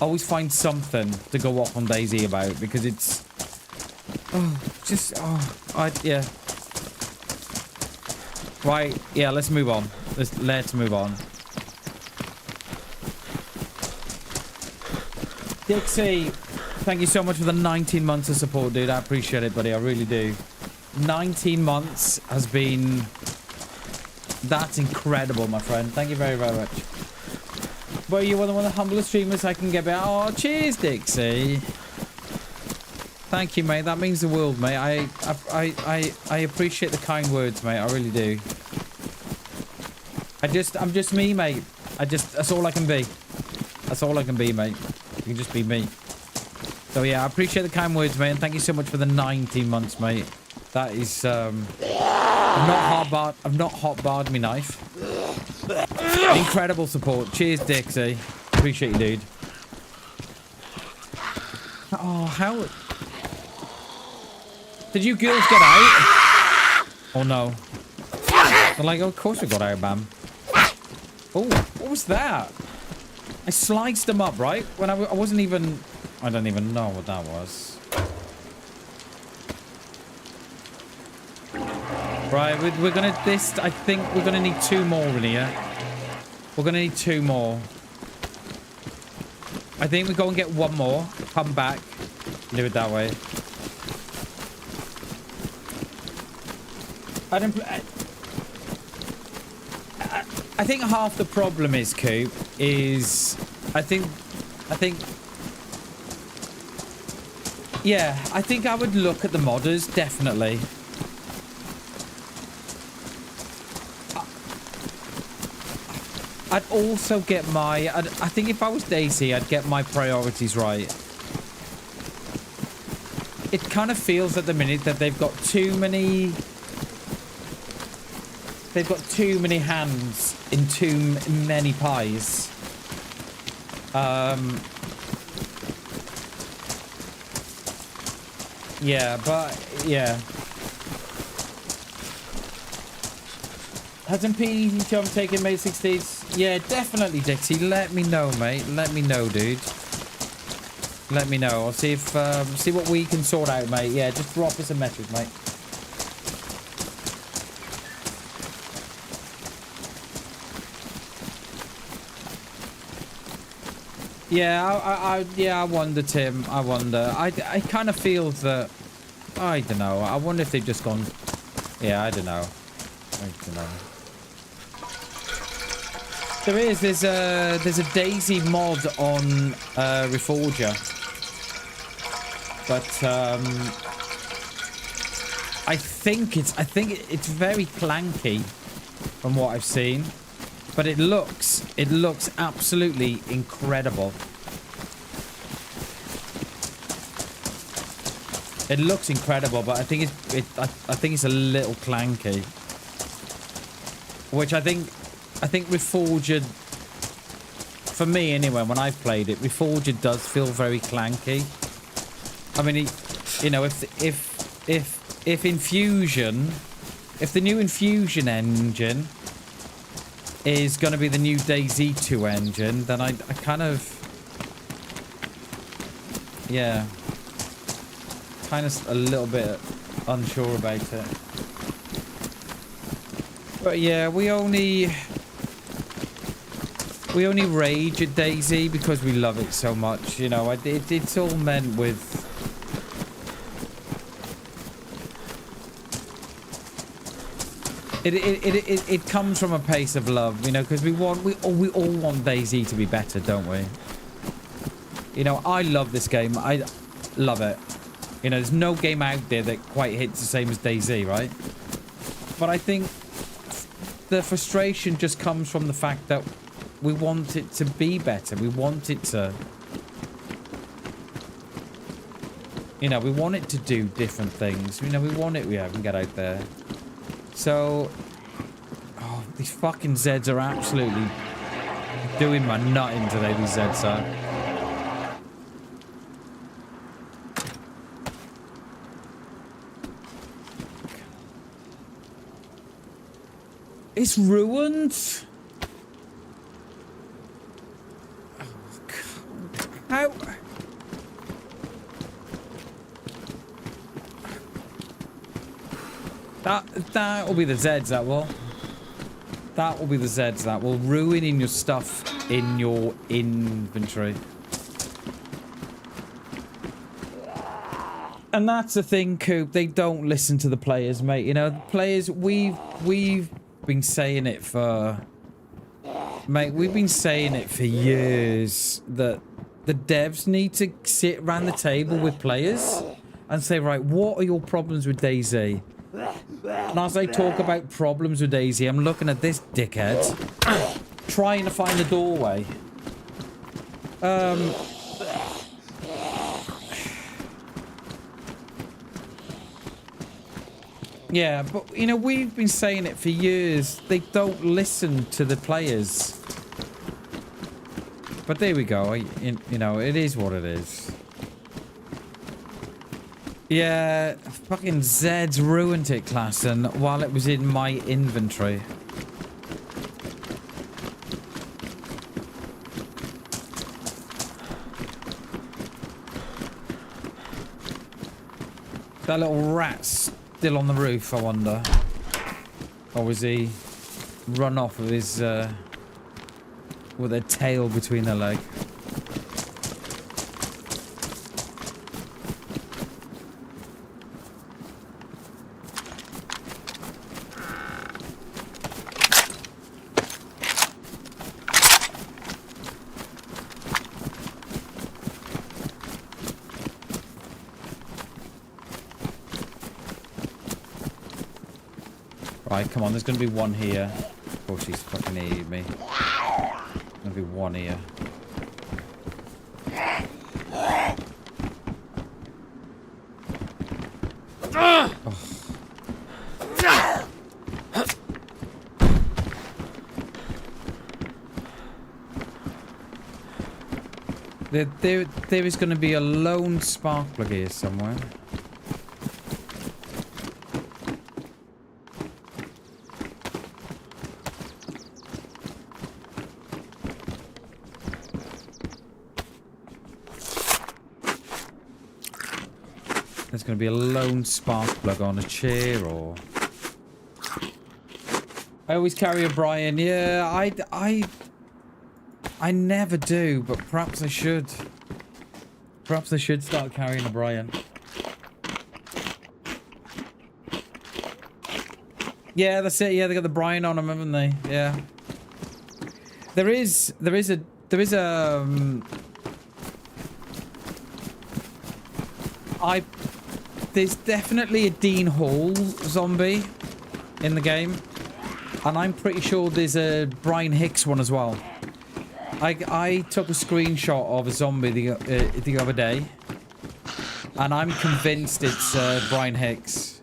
always find something to go off on DayZ about, because it's yeah. Right, yeah, let's move on. Let's move on. Dixie, thank you so much for the 19 months of support, dude. I appreciate it, buddy. I really do. 19 months has been... That's incredible, my friend. Thank you very, very much. But you are one of the humblest streamers I can get back. Oh, cheers, Dixie. Thank you, mate. That means the world, mate. I appreciate the kind words, mate. I really do. I'm just me, mate. That's all I can be. That's all I can be, mate. You can just be me. So yeah, I appreciate the kind words, mate, and thank you so much for the 19 months, mate. That is I've not hot-barred me knife. Incredible support. Cheers, Dixie. Appreciate you, dude. Oh, how... Did you girls get out? Oh, no. They're like, oh, of course we got out, Bam. Oh, what was that? I sliced them up, right? When I wasn't even... I don't even know what that was. Right, we're gonna... I think we're gonna need 2 more in here. We're gonna need 2 more. I think we go and get 1 more. Come back. Do it that way. I think half the problem is, Coop, is... I think... Yeah, I think I would look at the modders, definitely. I'd also get my... I think if I was DayZ, I'd get my priorities right. It kind of feels at the minute that they've got too many... They've got too many hands in too many pies. Yeah, but... Yeah. Hasn't P Jump taken May 60s? Yeah, definitely, Dixie. Let me know, mate. Let me know, dude. Let me know. I'll see if see what we can sort out, mate. Yeah, just drop us a message, mate. Yeah, I wonder, Tim. I wonder. I kind of feel that. I don't know. I wonder if they've just gone. Yeah, I don't know. I don't know. There's a DayZ mod on Reforger, but I think it's very clanky from what I've seen, but it looks absolutely incredible. It looks incredible, but I think it's a little clanky, which I think Reforger, for me anyway, when I've played it, Reforger does feel very clanky. I mean, you know, if Infusion, if the new Infusion engine is going to be the new DayZ 2 engine, then I kind of, yeah, kind of a little bit unsure about it. But yeah, we only rage at DayZ because we love it so much, you know. It's all meant with. It comes from a place of love, you know, because we all want DayZ to be better, don't we? You know, I love this game. I love it. You know, there's no game out there that quite hits the same as DayZ, right? But I think the frustration just comes from the fact that we want it to be better. We want it to, you know, we want it to do different things. You know, we want it, yeah, we can get out there. So, oh, these fucking Zeds are absolutely doing my nutting today, these Zeds are. It's ruined? Oh, God. How? That will be the Zeds, that will. That will be the Zeds, that will. Ruining your stuff in your inventory. And that's the thing, Coop. They don't listen to the players, mate. You know, the players, we've been saying it for... Mate, we've been saying it for years that the devs need to sit around the table with players and say, right, what are your problems with DayZ? And as I talk about problems with DayZ, I'm looking at this dickhead trying to find the doorway. Yeah, but, you know, we've been saying it for years. They don't listen to the players. But there we go. You know, it is what it is. Yeah, fucking Zed's ruined it, Klassen, while it was in my inventory. That little rat's still on the roof, I wonder. Or was he run off with his, with a tail between their legs? Right, come on, there's going to be one here. Of course, he's fucking eating me. There's going to be one here. Oh. There is going to be a lone spark plug here somewhere. There's going to be a lone spark plug on a chair, or... I always carry a Brian. Yeah, I never do, but perhaps I should. Perhaps I should start carrying a Brian. Yeah, that's it. Yeah, they got the Brian on them, haven't they? Yeah. There's definitely a Dean Hall zombie in the game, and I'm pretty sure there's a Brian Hicks one as well. I took a screenshot of a zombie the other day, and I'm convinced it's Brian Hicks.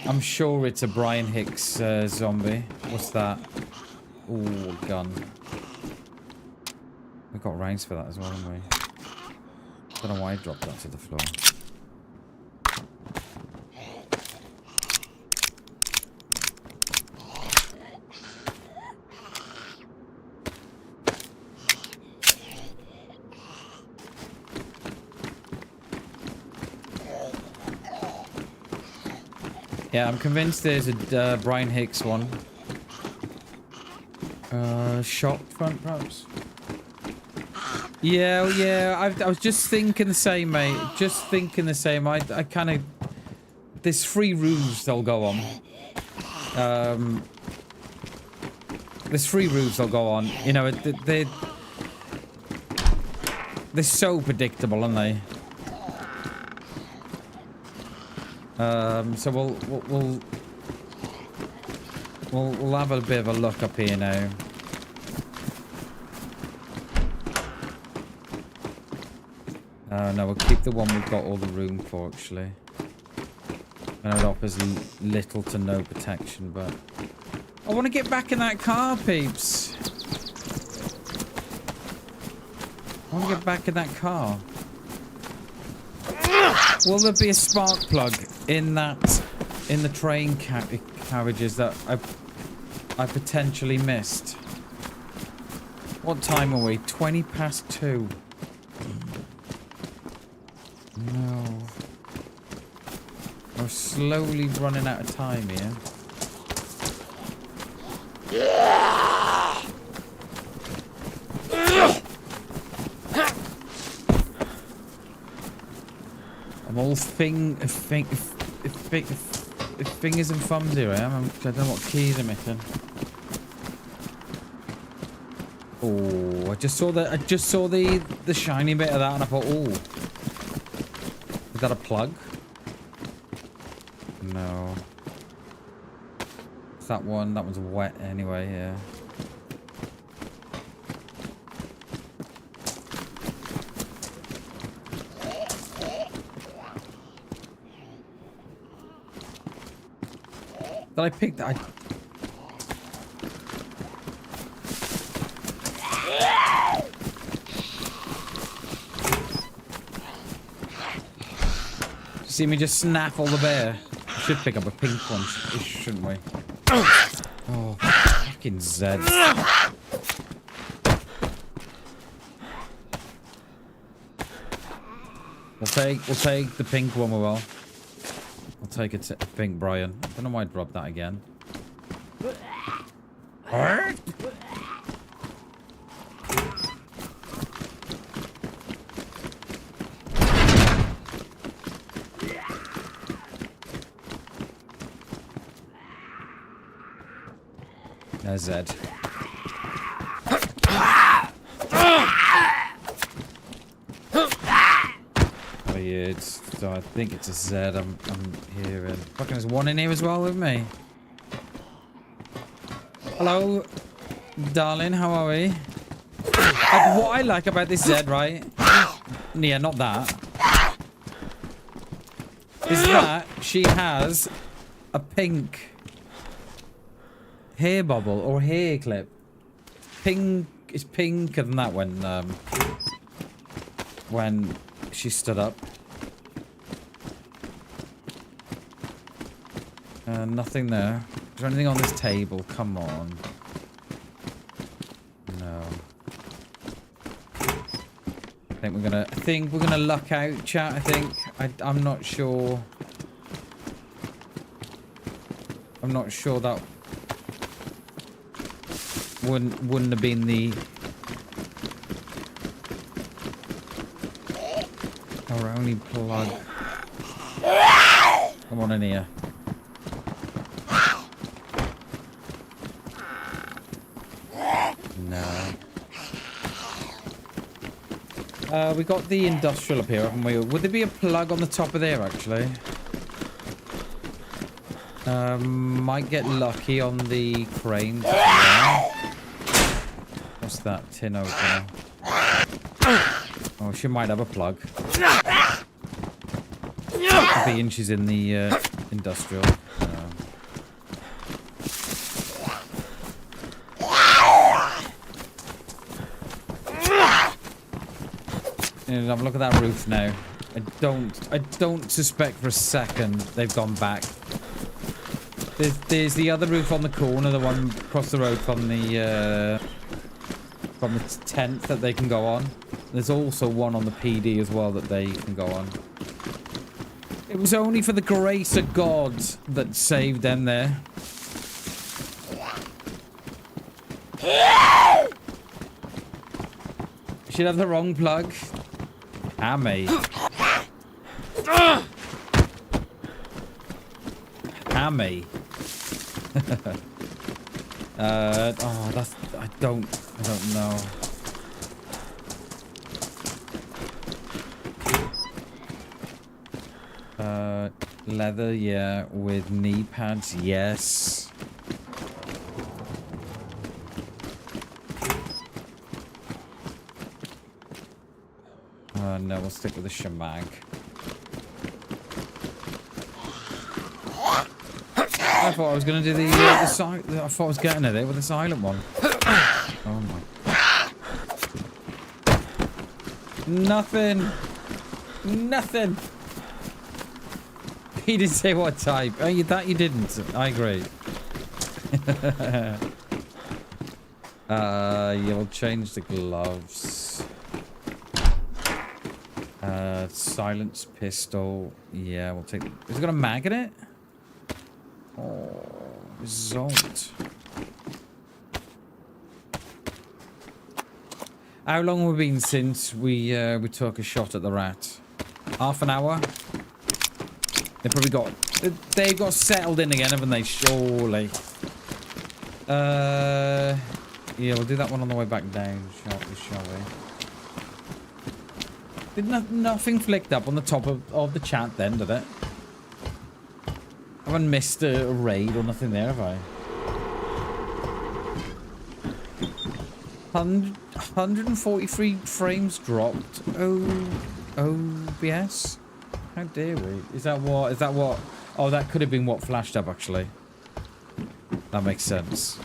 I'm sure it's a Brian Hicks zombie. What's that? Ooh, a gun. We've got rounds for that as well, haven't we? Don't know why I dropped that to the floor. Yeah, I'm convinced there's a Brian Hicks one. Shop front, perhaps? Yeah, I was just thinking the same, mate. Just thinking the same. I kind of... There's 3 roofs they'll go on. There's 3 roofs they'll go on. You know, they're so predictable, aren't they? So we'll have a bit of a look up here now. No, we'll keep the one we've got all the room for, actually. And it offers little to no protection, but... I want to get back in that car, peeps. I want to get back in that car. Will there be a spark plug in the train carriages that I potentially missed? What time are we? 20 past 2. No. We're slowly running out of time here. I'm all fingers and thumbs here. I don't know what keys I'm missing. Oh, I just saw the shiny bit of that, and I thought, oh, is that a plug? No. It's that one. That one's wet anyway. Yeah. Did I pick that? See me just snaffle the bear. I should pick up a pink one, shouldn't we? Oh, fucking Zed. We'll take the pink one, we will. I'll take a pink Brian. I don't know why I dropped that again. There's Zed. So I think it's a Z I'm hearing. Fucking there's one in here as well with me. Hello, darling, how are we? What I like about this Z, right? Yeah, not that. Is that she has a pink hair bubble or hair clip. Pink is pinker than that when she stood up. Nothing there. Is there anything on this table? Come on. No. I think we're gonna luck out, chat. I think. I'm not sure. I'm not sure that wouldn't have been the our only plug. Come on in here. No. We got the industrial up here, haven't we? Would there be a plug on the top of there, actually? Might get lucky on the crane. What's that? Tin opener. Oh, she might have a plug. Could be inches in the industrial. And have a look at that roof now. I don't suspect for a second they've gone back. There's the other roof on the corner, the one across the road from the tent that they can go on. There's also one on the PD as well that they can go on. It was only for the grace of God that saved them there. Should have the wrong plug. Hammy. Hammy. Oh, that's... I don't know. Leather, yeah, with knee pads, yes. No, we'll stick with the shamag. I thought I was going to do the I thought I was getting it there with the silent one. Oh my. Nothing. Nothing. He didn't say what type. Oh, that you didn't. I agree. You'll change the gloves. Silence pistol. Yeah, we'll take... Has it got a mag in it? Oh, result. How long have we been since we took a shot at the rat? Half an hour? They probably got... They got settled in again, haven't they? Surely. Yeah, we'll do that one on the way back down, shall we? Did nothing flicked up on the top of the chat then, did it? I haven't missed a raid or nothing there, have I? 143 frames dropped. Oh, OBS? How dare we? Is that what? Oh, that could have been what flashed up, actually. That makes sense.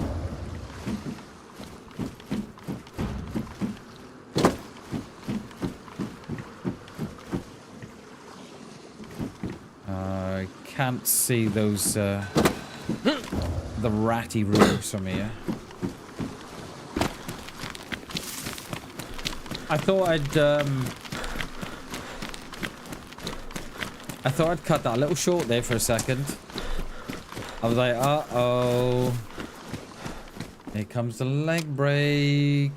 I can't see those, the ratty roofs from here. I thought I'd cut that a little short there for a second. I was like, uh-oh. Here comes the leg break.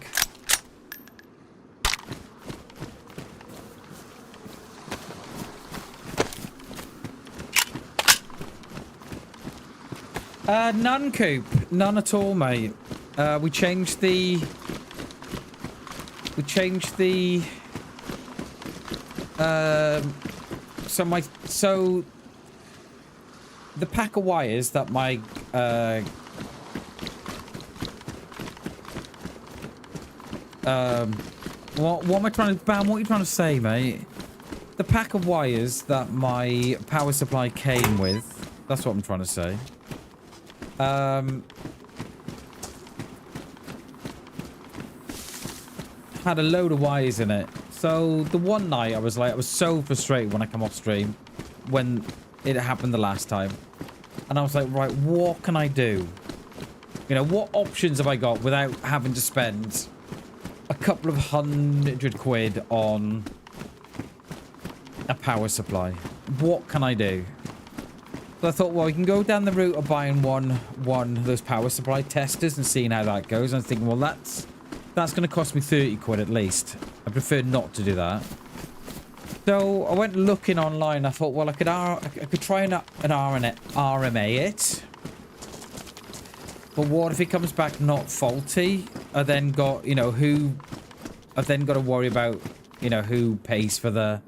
None, Coop. None at all, mate. We changed the... So the pack of wires that my what am I trying to... Bam, what are you trying to say, mate? The pack of wires that my power supply came with, that's what I'm trying to say. Had a load of wires in it. So the one night I was so frustrated when I come off stream when it happened the last time. And I was like, right, what can I do? You know, what options have I got without having to spend a couple of £100 on a power supply. What can I do? So I thought, well, we can go down the route of buying one of those power supply testers and seeing how that goes. I was thinking, well, that's going to cost me £30 at least. I prefer not to do that. So I went looking online. I thought, well, I could try an RMA it. But what if it comes back not faulty? I then got, you know, I've then got to worry about, you know, who pays for the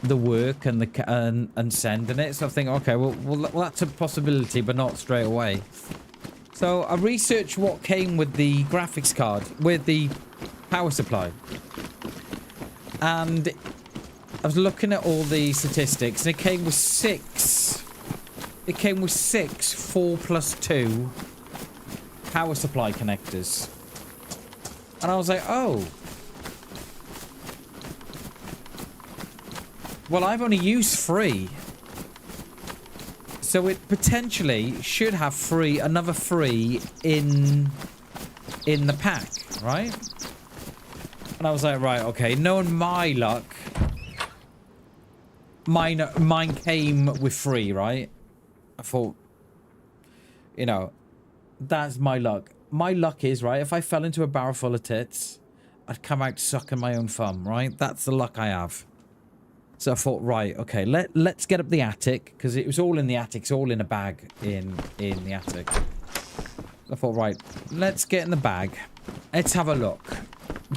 work and and sending it. So I think, okay, well, that's a possibility, but not straight away. So I researched what came with the graphics card, with the power supply. And I was looking at all the statistics, and it came with six 4+2 power supply connectors. And I was like, oh. Well, I've only used 3. So it potentially should have another 3 in the pack, right? And I was like, right, okay, knowing my luck, mine came with 3, right? I thought, you know, that's my luck. My luck is, right, if I fell into a barrel full of tits, I'd come out sucking my own thumb, right? That's the luck I have. So I thought, right, okay, let's get up the attic, because it was all in the attic. It's all in a bag in the attic. I thought, right, let's get in the bag. Let's have a look.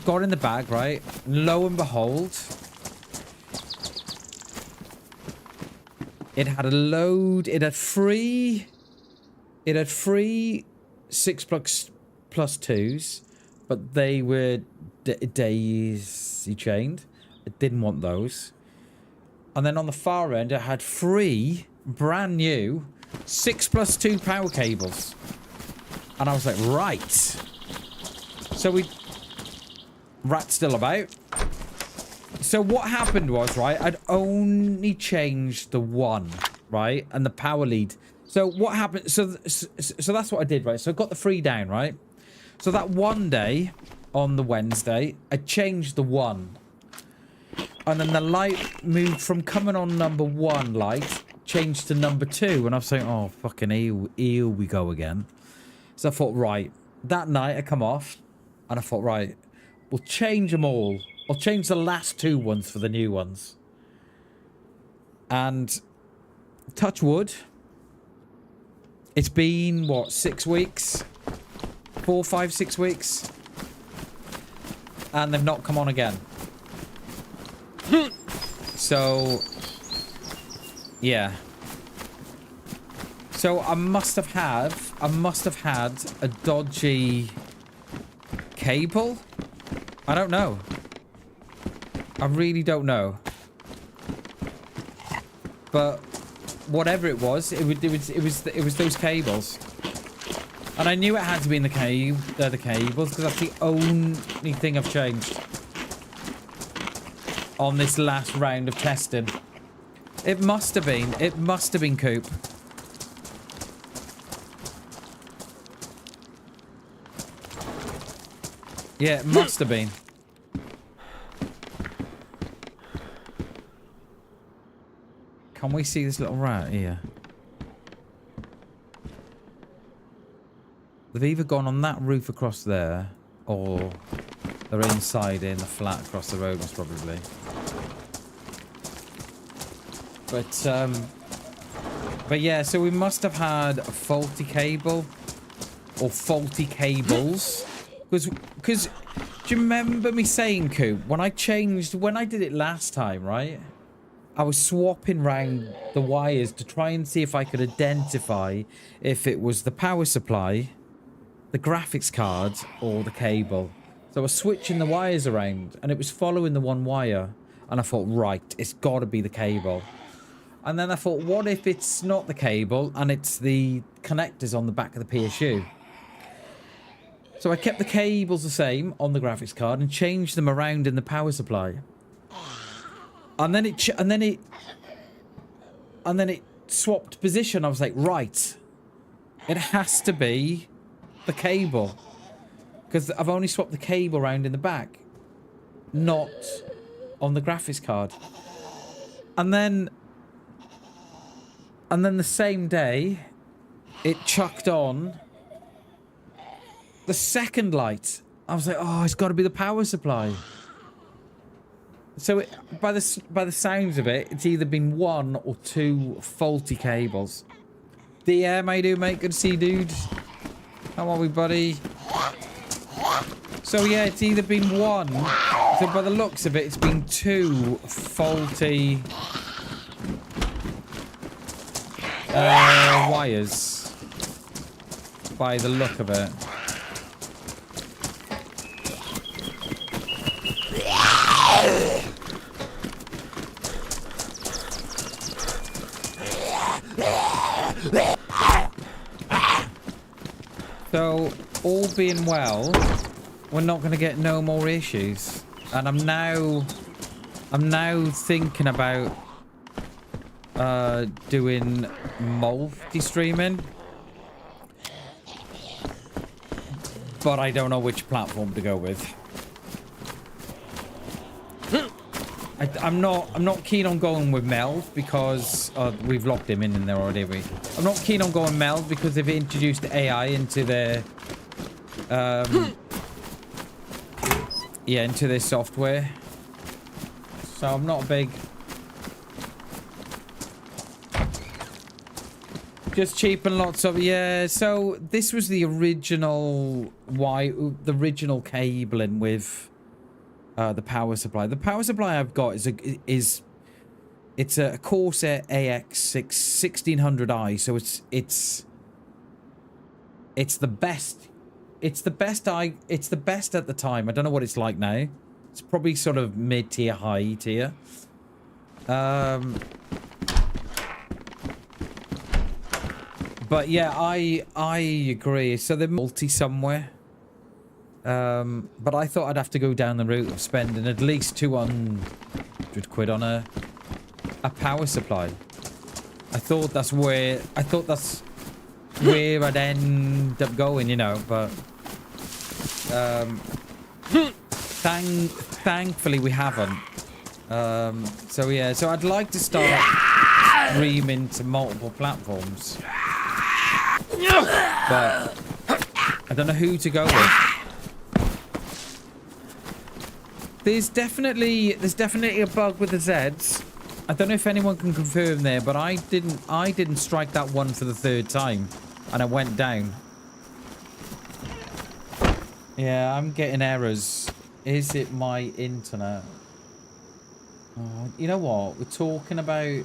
Got in the bag, right? Lo and behold, it had a load. It had three 6+2s, but they were daisy chained. I didn't want those. And then on the far end, it had 3 brand new 6+2 power cables. And I was like, right. So Rat's still about. So what happened was, right, I'd only changed the one, right, and the power lead. So what happened? So that's what I did, right? So I got the 3 down, right? So that one day on the Wednesday, I changed the 1. And then the light moved from coming on number 1 light, changed to number 2. And I was saying, oh, fucking here we go again. So I thought, right, that night I come off and I thought, right, we'll change them all. I'll change the last 2 ones for the new ones. And touch wood, it's been, what, 6 weeks? 4, 5, 6 weeks? And they've not come on again. So, yeah. So I must have had a dodgy cable. I don't know. I really don't know. But whatever it was those cables. And I knew it had to be in the cables because that's the only thing I've changed on this last round of testing. It must have been Coop. Yeah, it must have been. Can we see this little rat here? They've either gone on that roof across there, or they're inside in the flat across the road, most probably. But yeah, so we must have had a faulty cable or faulty cables. Because do you remember me saying, Coop, when I did it last time, right? I was swapping round the wires to try and see if I could identify if it was the power supply, the graphics card, or the cable. So I was switching the wires around, and it was following the one wire. And I thought, right, it's got to be the cable. And then I thought, what if it's not the cable, and it's the connectors on the back of the PSU? So I kept the cables the same on the graphics card and changed them around in the power supply. And then it swapped position. I was like, right, it has to be the cable. Because I've only swapped the cable around in the back, not on the graphics card. And then the same day, it chucked on the second light. I was like, oh, it's got to be the power supply. So by the sounds of it, it's either been 1 or 2 faulty cables. DM, how you do, mate? Good to see you, dude. How are we, buddy? So yeah, it's either been 1. So by the looks of it, it's been 2 faulty wires. By the look of it. So, all being well, we're not going to get no more issues. And I'm now thinking about doing multi-streaming. But I don't know which platform to go with. I'm not keen on going with Meld because we've locked him in there already. I'm not keen on going Meld because they've introduced AI into their into their software. So I'm not a big. Just cheap and lots of So this was the original cabling with. The power supply. The power supply I've got is a Corsair AX 1600i. So it's the best. It's the best at the time. I don't know what it's like now. It's probably sort of mid tier, high tier. But yeah, I agree. So they're multi somewhere. But I thought I'd have to go down the route of spending at least 200 quid on a power supply. I thought that's where I'd end up going, you know, but thankfully we haven't. So yeah, so I'd like to start streaming to multiple platforms. But I don't know who to go with. There's definitely a bug with the Zeds. I don't know if anyone can confirm there, but I didn't strike that one for the 3rd time, and I went down. Yeah, I'm getting errors. Is it my internet? Oh, you know what? We're talking about.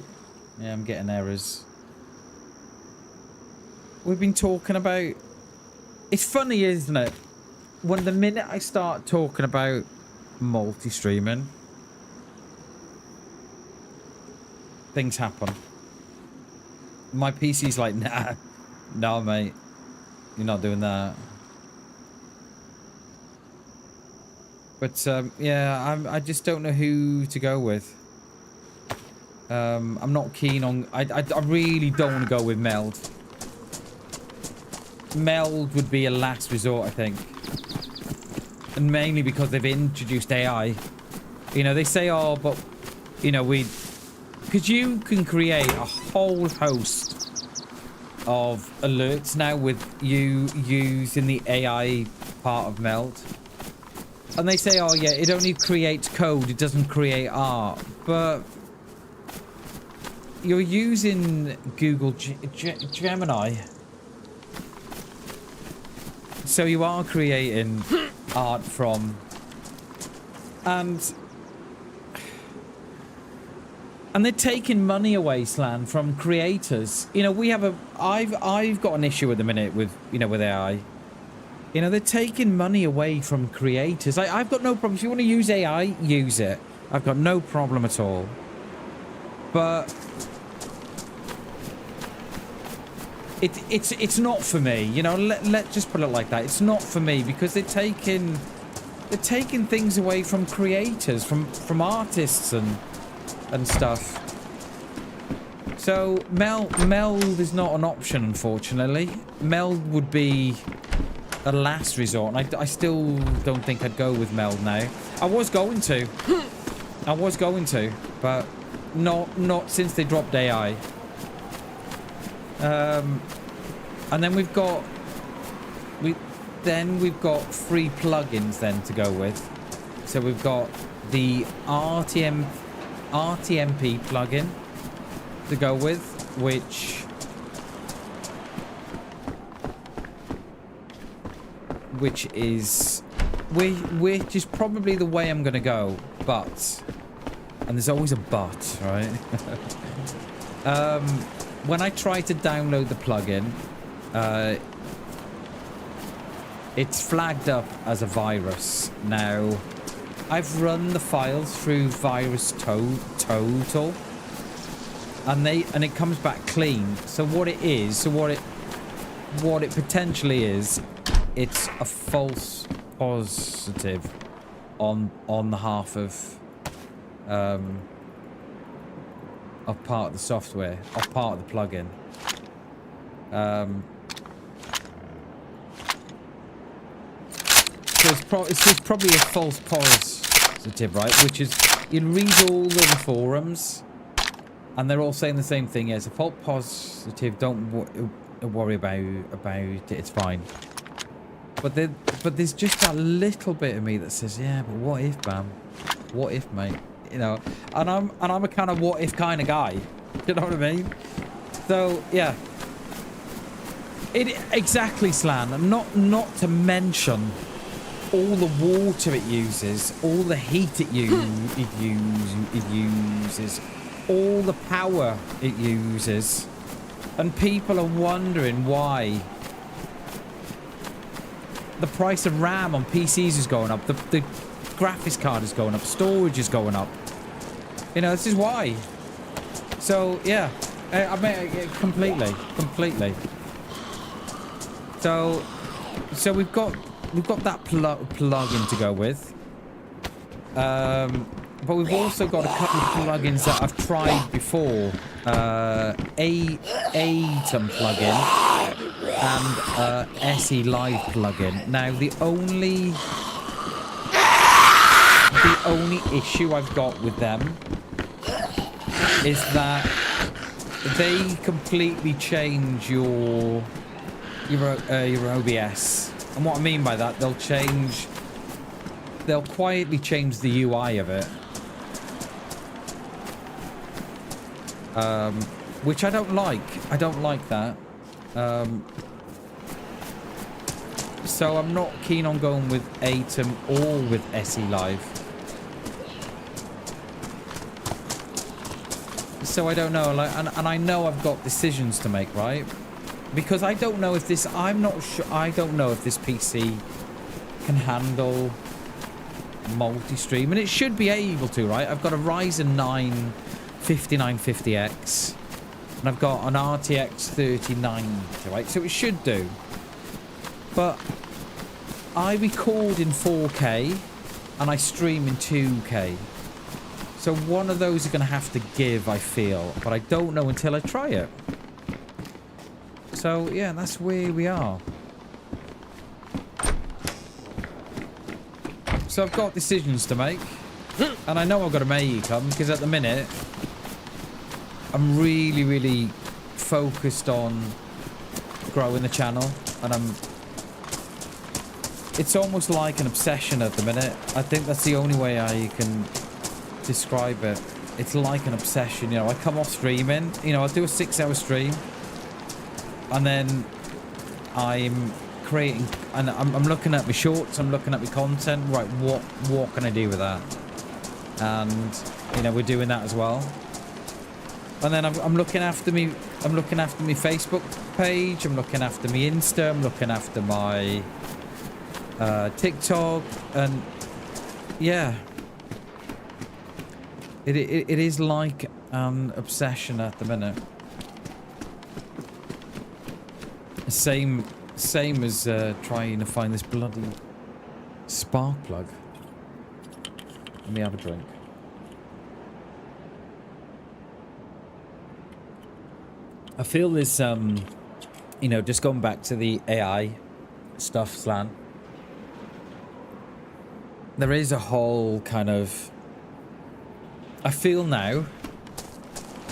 Yeah, I'm getting errors. We've been talking about. It's funny, isn't it? When the minute I start talking about multi-streaming, things happen. My PC's like, nah, mate, you're not doing that. But yeah, I just don't know who to go with. I'm not keen on. I really don't want to go with Meld. Meld would be a last resort, I think. And mainly because they've introduced AI. You know, they say, oh, but, you know, because you can create a whole host of alerts now with you using the AI part of Meld. And they say, oh, yeah, it only creates code. It doesn't create art. But you're using Google Gemini. So you are creating art from, and they're taking money away, Slan, from creators. You know, I've got an issue at the minute with, you know, with AI. You know, they're taking money away from creators. I've got no problem. If you want to use AI, use it. I've got no problem at all. But it's not for me. You know, let's just put it like that. It's not for me because they're taking things away from creators, from artists and stuff. So Meld is not an option, unfortunately. Meld would be a last resort. And I still don't think I'd go with meld now. I was going to, but not since they dropped AI. And then we've got three plugins then to go with. So we've got the RTMP plugin to go with, which is probably the way I'm gonna go, but, and there's always a but, right? When I try to download the plugin, it's flagged up as a virus. Now, I've run the files through Virus Total, and it comes back clean. So what it potentially is, it's a false positive on the half of part of the software, of part of the plugin. So it's probably a false positive, right? Which is, you read all the forums, and they're all saying the same thing. Yeah, it's a false positive. Don't worry about it. It's fine. But there's just that little bit of me that says, yeah, but what if, Bam? What if, mate? You know, and I'm a kind of what if kind of guy. You know what I mean? So yeah, exactly, Slan. And not to mention all the water it uses, all the heat it uses, all the power it uses, and people are wondering why the price of RAM on PCs is going up, the graphics card is going up, storage is going up. You know, this is why. So yeah, I mean, completely. So we've got that plugin to go with, but we've also got a couple of plugins that I've tried before. Atom plugin and SE Live plugin. Now the only issue I've got with them is that they completely change your OBS. And what I mean by that, they'll quietly change the UI of it. Which I don't like. I don't like that. So I'm not keen on going with Atom or with SE Live. So I don't know, like, and I know I've got decisions to make, right? Because I don't know if this, I'm not sure, I don't know if this PC can handle multi-stream, and it should be able to, right? I've got a Ryzen 9 5950X, and I've got an RTX 3090, right? So it should do. But I record in 4K, and I stream in 2K. So one of those are going to have to give, I feel, but I don't know until I try it. So, yeah, that's where we are. So I've got decisions to make. And I know I've got to make them, because at the minute, I'm really, really focused on growing the channel. And it's almost like an obsession at the minute. I think that's the only way I can describe it. It's like an obsession, you know. I come off streaming, you know, I'll do a 6-hour stream. And then I'm creating, and I'm looking at my shorts, I'm looking at my content, right, what can I do with that? And, you know, we're doing that as well. And then I'm looking after me, Facebook page, I'm looking after me Insta, I'm looking after my TikTok, and yeah. It is like an obsession at the minute. Same as trying to find this bloody spark plug. Let me have a drink. I feel this, you know, just going back to the AI stuff, Slan. There is a whole kind of... I feel now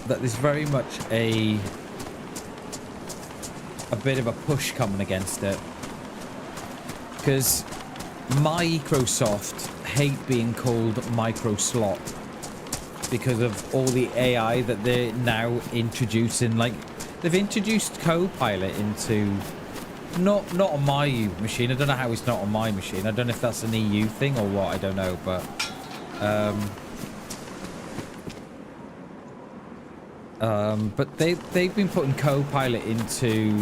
that there's very much a bit of a push coming against it. Because Microsoft hate being called Microslot because of all the AI that they're now introducing. Like, they've introduced Copilot into... Not on my machine. I don't know how it's not on my machine. I don't know if that's an EU thing or what. I don't know, but... but they've been putting Copilot into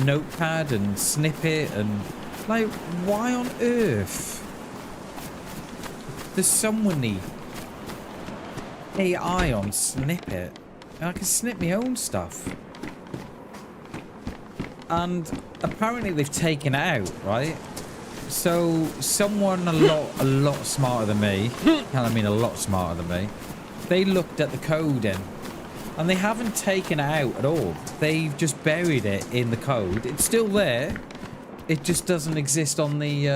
Notepad and Snippet and... Like, why on earth does someone need AI on Snippet? And I can snip my own stuff. And apparently they've taken it out, right? So someone a lot smarter than me, and I mean a lot smarter than me, they looked at the coding and they haven't taken it out at all. They've just buried it in the code. It's still there. It just doesn't exist on the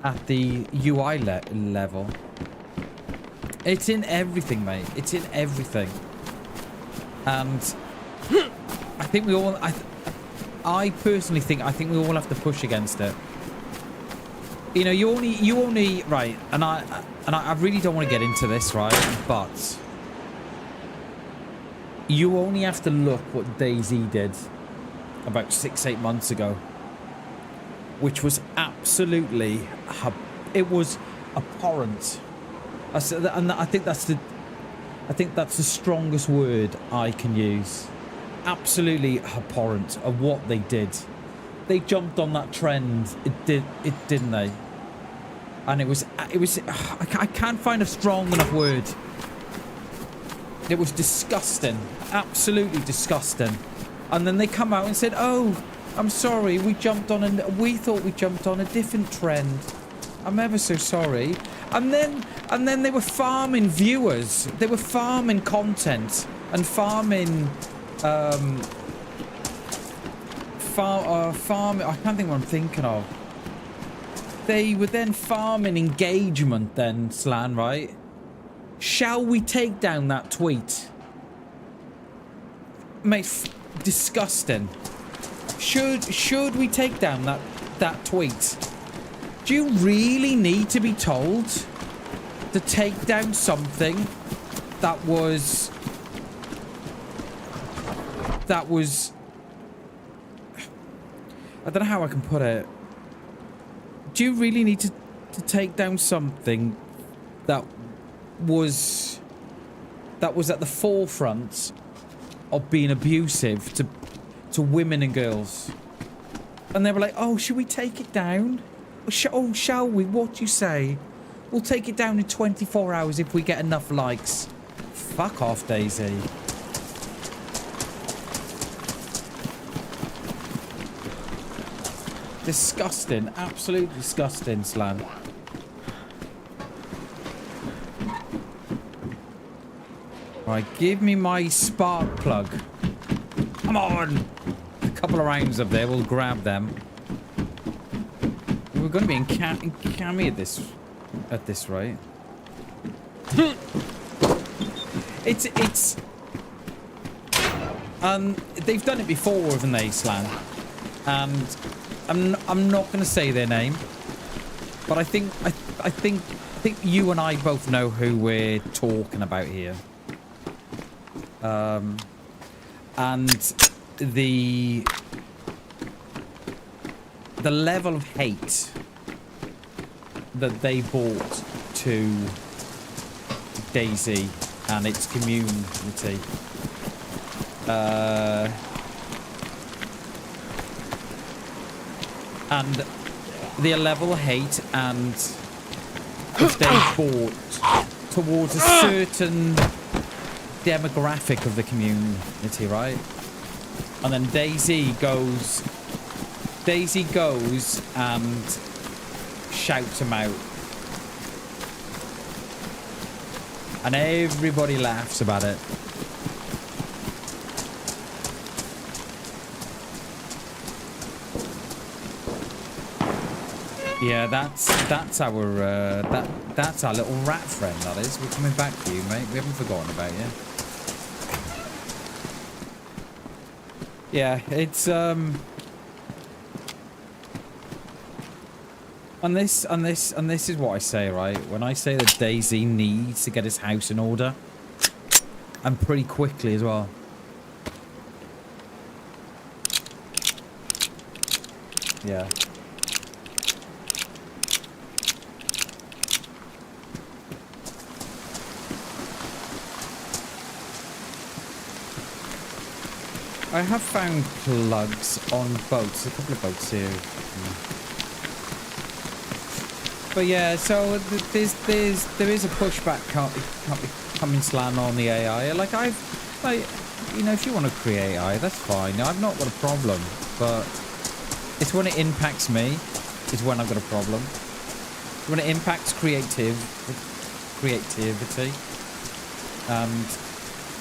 at the UI level. It's in everything, mate. It's in everything. And I think we all... I personally think... I think we all have to push against it. You know, you only... Right, and I really don't want to get into this, right? But... You only have to look what DayZ did about 6-8 months ago. Which was absolutely... It was abhorrent. And I think that's the... I think that's the strongest word I can use. Absolutely abhorrent of what they did. They jumped on that trend. Didn't they? And it was. I can't find a strong enough word. It was disgusting. Absolutely disgusting. And then they come out and said, "Oh, I'm sorry. We thought we jumped on a different trend. I'm ever so sorry." And then they were farming viewers. They were farming content and farming farming. I can't think what I'm thinking of. They were then farming engagement then, Slan, right? Shall we take down that tweet? Mate, disgusting. Should we take down that tweet? Do you really need to be told to take down something that was I don't know how I can put it. Do you really need to take down something that was at the forefront of being abusive to women and girls? And they were like, "Oh, should we take it down? Oh, shall we? What do you say? We'll take it down in 24 hours if we get enough likes." Fuck off, DayZ. Disgusting. Absolutely disgusting, Slan. Right, give me my spark plug. Come on! A couple of rounds up there, we'll grab them. We're going to be in cami at this rate. It's they've done it before, haven't they, Slan? And I'm not going to say their name, but I think you and I both know who we're talking about here. And the level of hate that they brought to DayZ and its community. And the level of hate and which they brought towards a certain demographic of the community, right? And then DayZ goes and shouts them out. And everybody laughs about it. Yeah, that's our little rat friend. That is. We're coming back to you, mate. We haven't forgotten about you. Yeah, it's and this is what I say, right? When I say that DayZ needs to get his house in order, and pretty quickly as well. Yeah. I have found plugs on boats. A couple of boats here. But yeah, so there is a pushback coming slam on the AI. Like you know, if you want to create AI, that's fine. I've not got a problem, but it's when it impacts me is when I've got a problem. When it impacts creativity,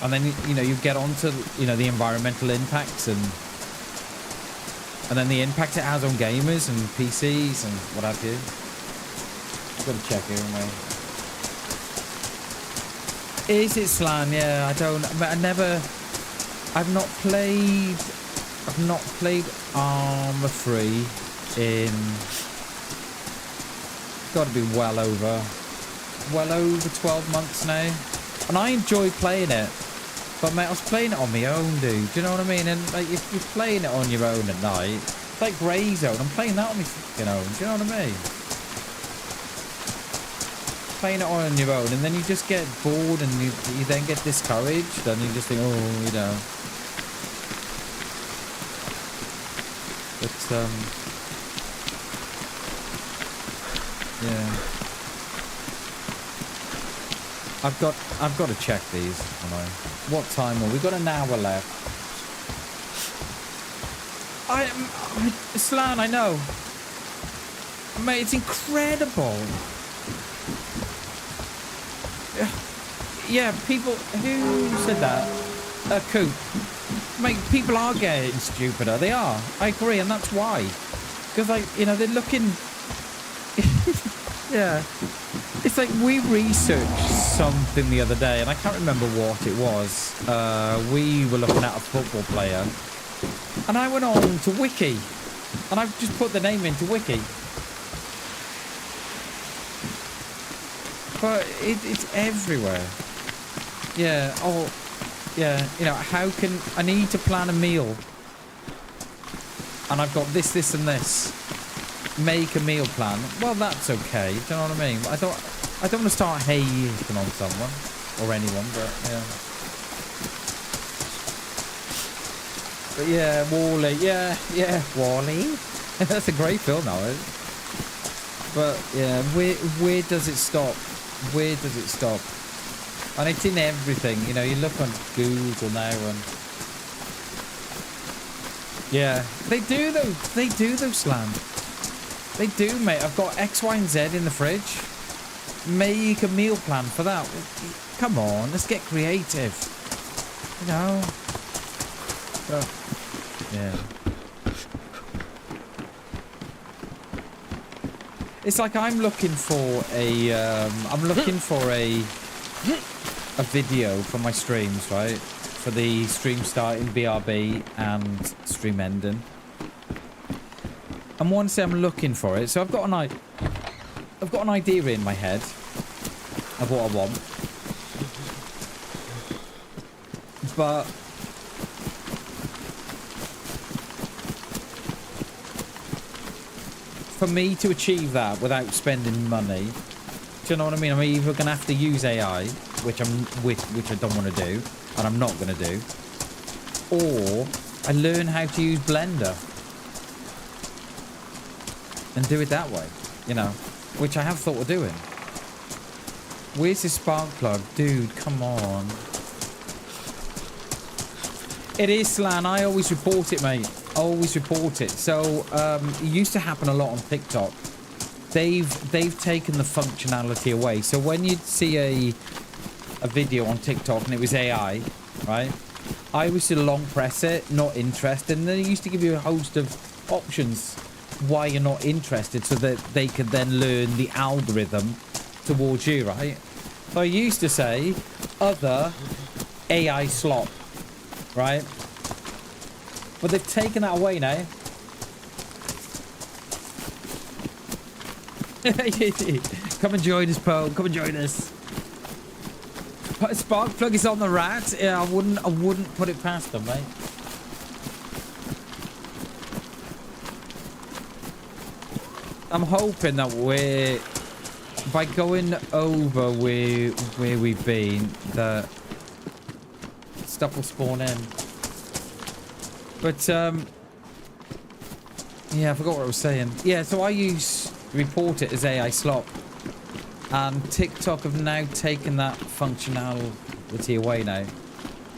and then you know you get onto the environmental impacts and then the impact it has on gamers and PCs and what have you. I've got to check here, mate. Is it Slan? Yeah, I've not played Armour Free in, got to be well over 12 months now, and I enjoy playing it. But mate, I was playing it on my own, dude. Do you know what I mean? And like, if you're playing it on your own at night, it's like Grey Zone. I'm playing that on my fucking own. Do you know what I mean? Playing it on your own, and then you just get bored, and you then get discouraged, and you just think, oh, you know. But yeah. I've got to check these. What time? Well, we've got an hour left. Slan, I know. Mate, it's incredible. Yeah, people. Who said that? Coop. Mate, people are getting stupider. They are. I agree, and that's why. Because, like, you know, they're looking. Yeah. It's like we researched something the other day, and I can't remember what it was. We were looking at a football player, and I went on to Wiki, and I've just put the name into Wiki. But it's everywhere. Yeah. Oh, yeah. You know, how can I need to plan a meal, and I've got this, and this. Make a meal plan. Well, that's okay. Do you know what I mean? I don't want to start hating on someone or anyone, but yeah. But yeah, Wall-E. Yeah, Wall-E. That's a great film, now. But yeah, where does it stop? Where does it stop? And it's in everything. You know, you look on Google now, and yeah, they do those Slam. They do, mate. I've got X, Y, and Z in the fridge. Make a meal plan for that. Come on, let's get creative. You know. But, yeah. It's like I'm looking for a video for my streams, right? For the stream starting, BRB, and stream ending. And once I'm looking for it, so I've got an idea in my head of what I want, but for me to achieve that without spending money, do you know what I mean? I'm either gonna have to use AI, which I don't want to do, and I'm not gonna do, or I learn how to use Blender. And do it that way, you know, which I have thought of doing. Where's the spark plug? Dude, come on. It is Slan. I always report it, mate. I always report it. So, it used to happen a lot on TikTok. They've taken the functionality away. So when you'd see a video on TikTok and it was AI, right? I used to long press it, not interested. And then it used to give you a host of options. why you're not interested, so that they could then learn the algorithm towards you, right? So I used to say other AI slop, right? But they've taken that away now. Come and join us, Poe. Come and join us. Spark plug is on the rat. Yeah, I wouldn't put it past them, mate. I'm hoping that we're, by going over where we've been, that stuff will spawn in. But yeah, I forgot what I was saying. Yeah, so I report it as AI slop, and TikTok have now taken that functionality away now.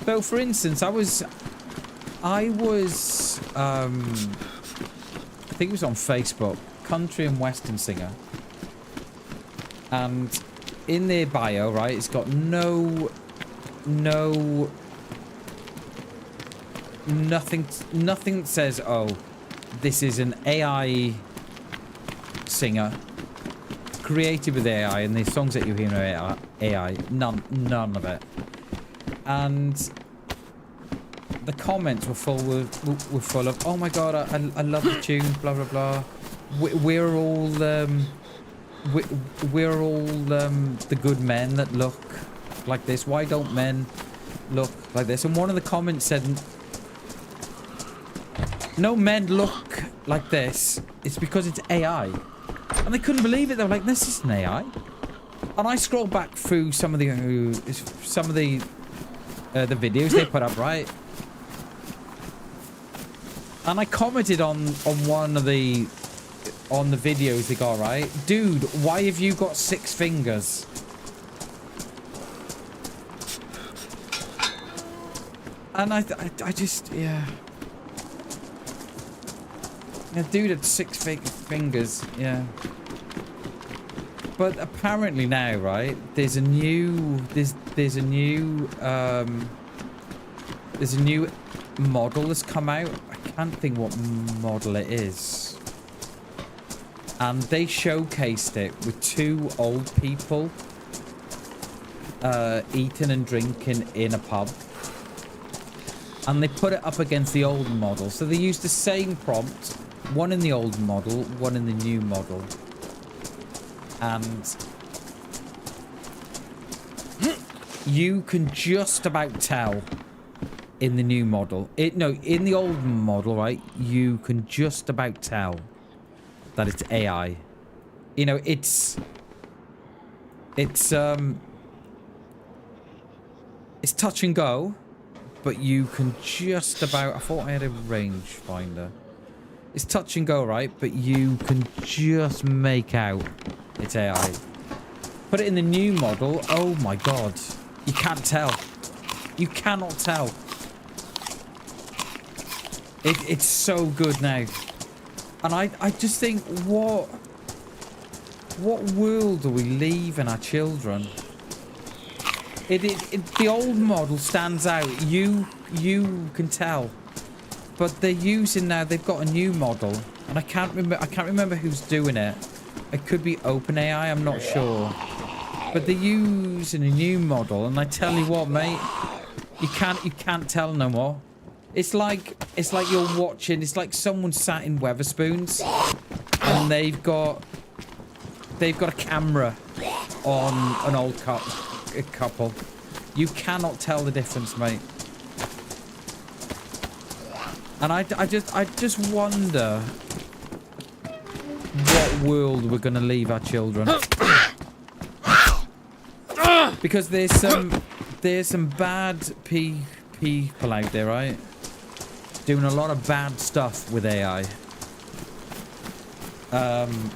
So for instance, I think it was on Facebook, country and western singer, and in their bio, right, it's got nothing that says, oh, this is an AI singer created with AI, and the songs that you hear are AI. None of it. And the comments were full of, oh my god, I love the tune, blah blah blah. We're all the good men that look like this. Why don't men look like this? And one of the comments said, no men look like this. It's because it's AI. And they couldn't believe it. They were like, this isn't AI. And I scrolled back through some of the videos they put up, right? And I commented on one of the videos they got, right? Dude, why have you got 6 fingers? And I just, yeah. A dude had 6 fingers, yeah. But apparently now, right? There's a new model that's come out. I can't think what model it is. And they showcased it with 2 old people eating and drinking in a pub. And they put it up against the old model. So they used the same prompt. One in the old model, one in the new model. And you can just about tell in the new model. In the old model, right? You can just about tell that it's AI. You know, it's touch and go, but you can just about, I thought I had a rangefinder. It's touch and go, right? But you can just make out it's AI. Put it in the new model. Oh my god. You can't tell. You cannot tell. It's so good now. And I just think, what world do we leave in our children? The old model stands out. You can tell. But they're using now, they've got a new model, and I can't remember who's doing it. It could be OpenAI, I'm not sure. But they're using a new model, and I tell you what, mate, you can't tell no more. It's like you're watching, it's like someone sat in Weatherspoons, and they've got a camera on an old couple. You cannot tell the difference, mate. And I just wonder what world we're gonna leave our children. Because there's some bad people out there, right? Doing a lot of bad stuff with AI. And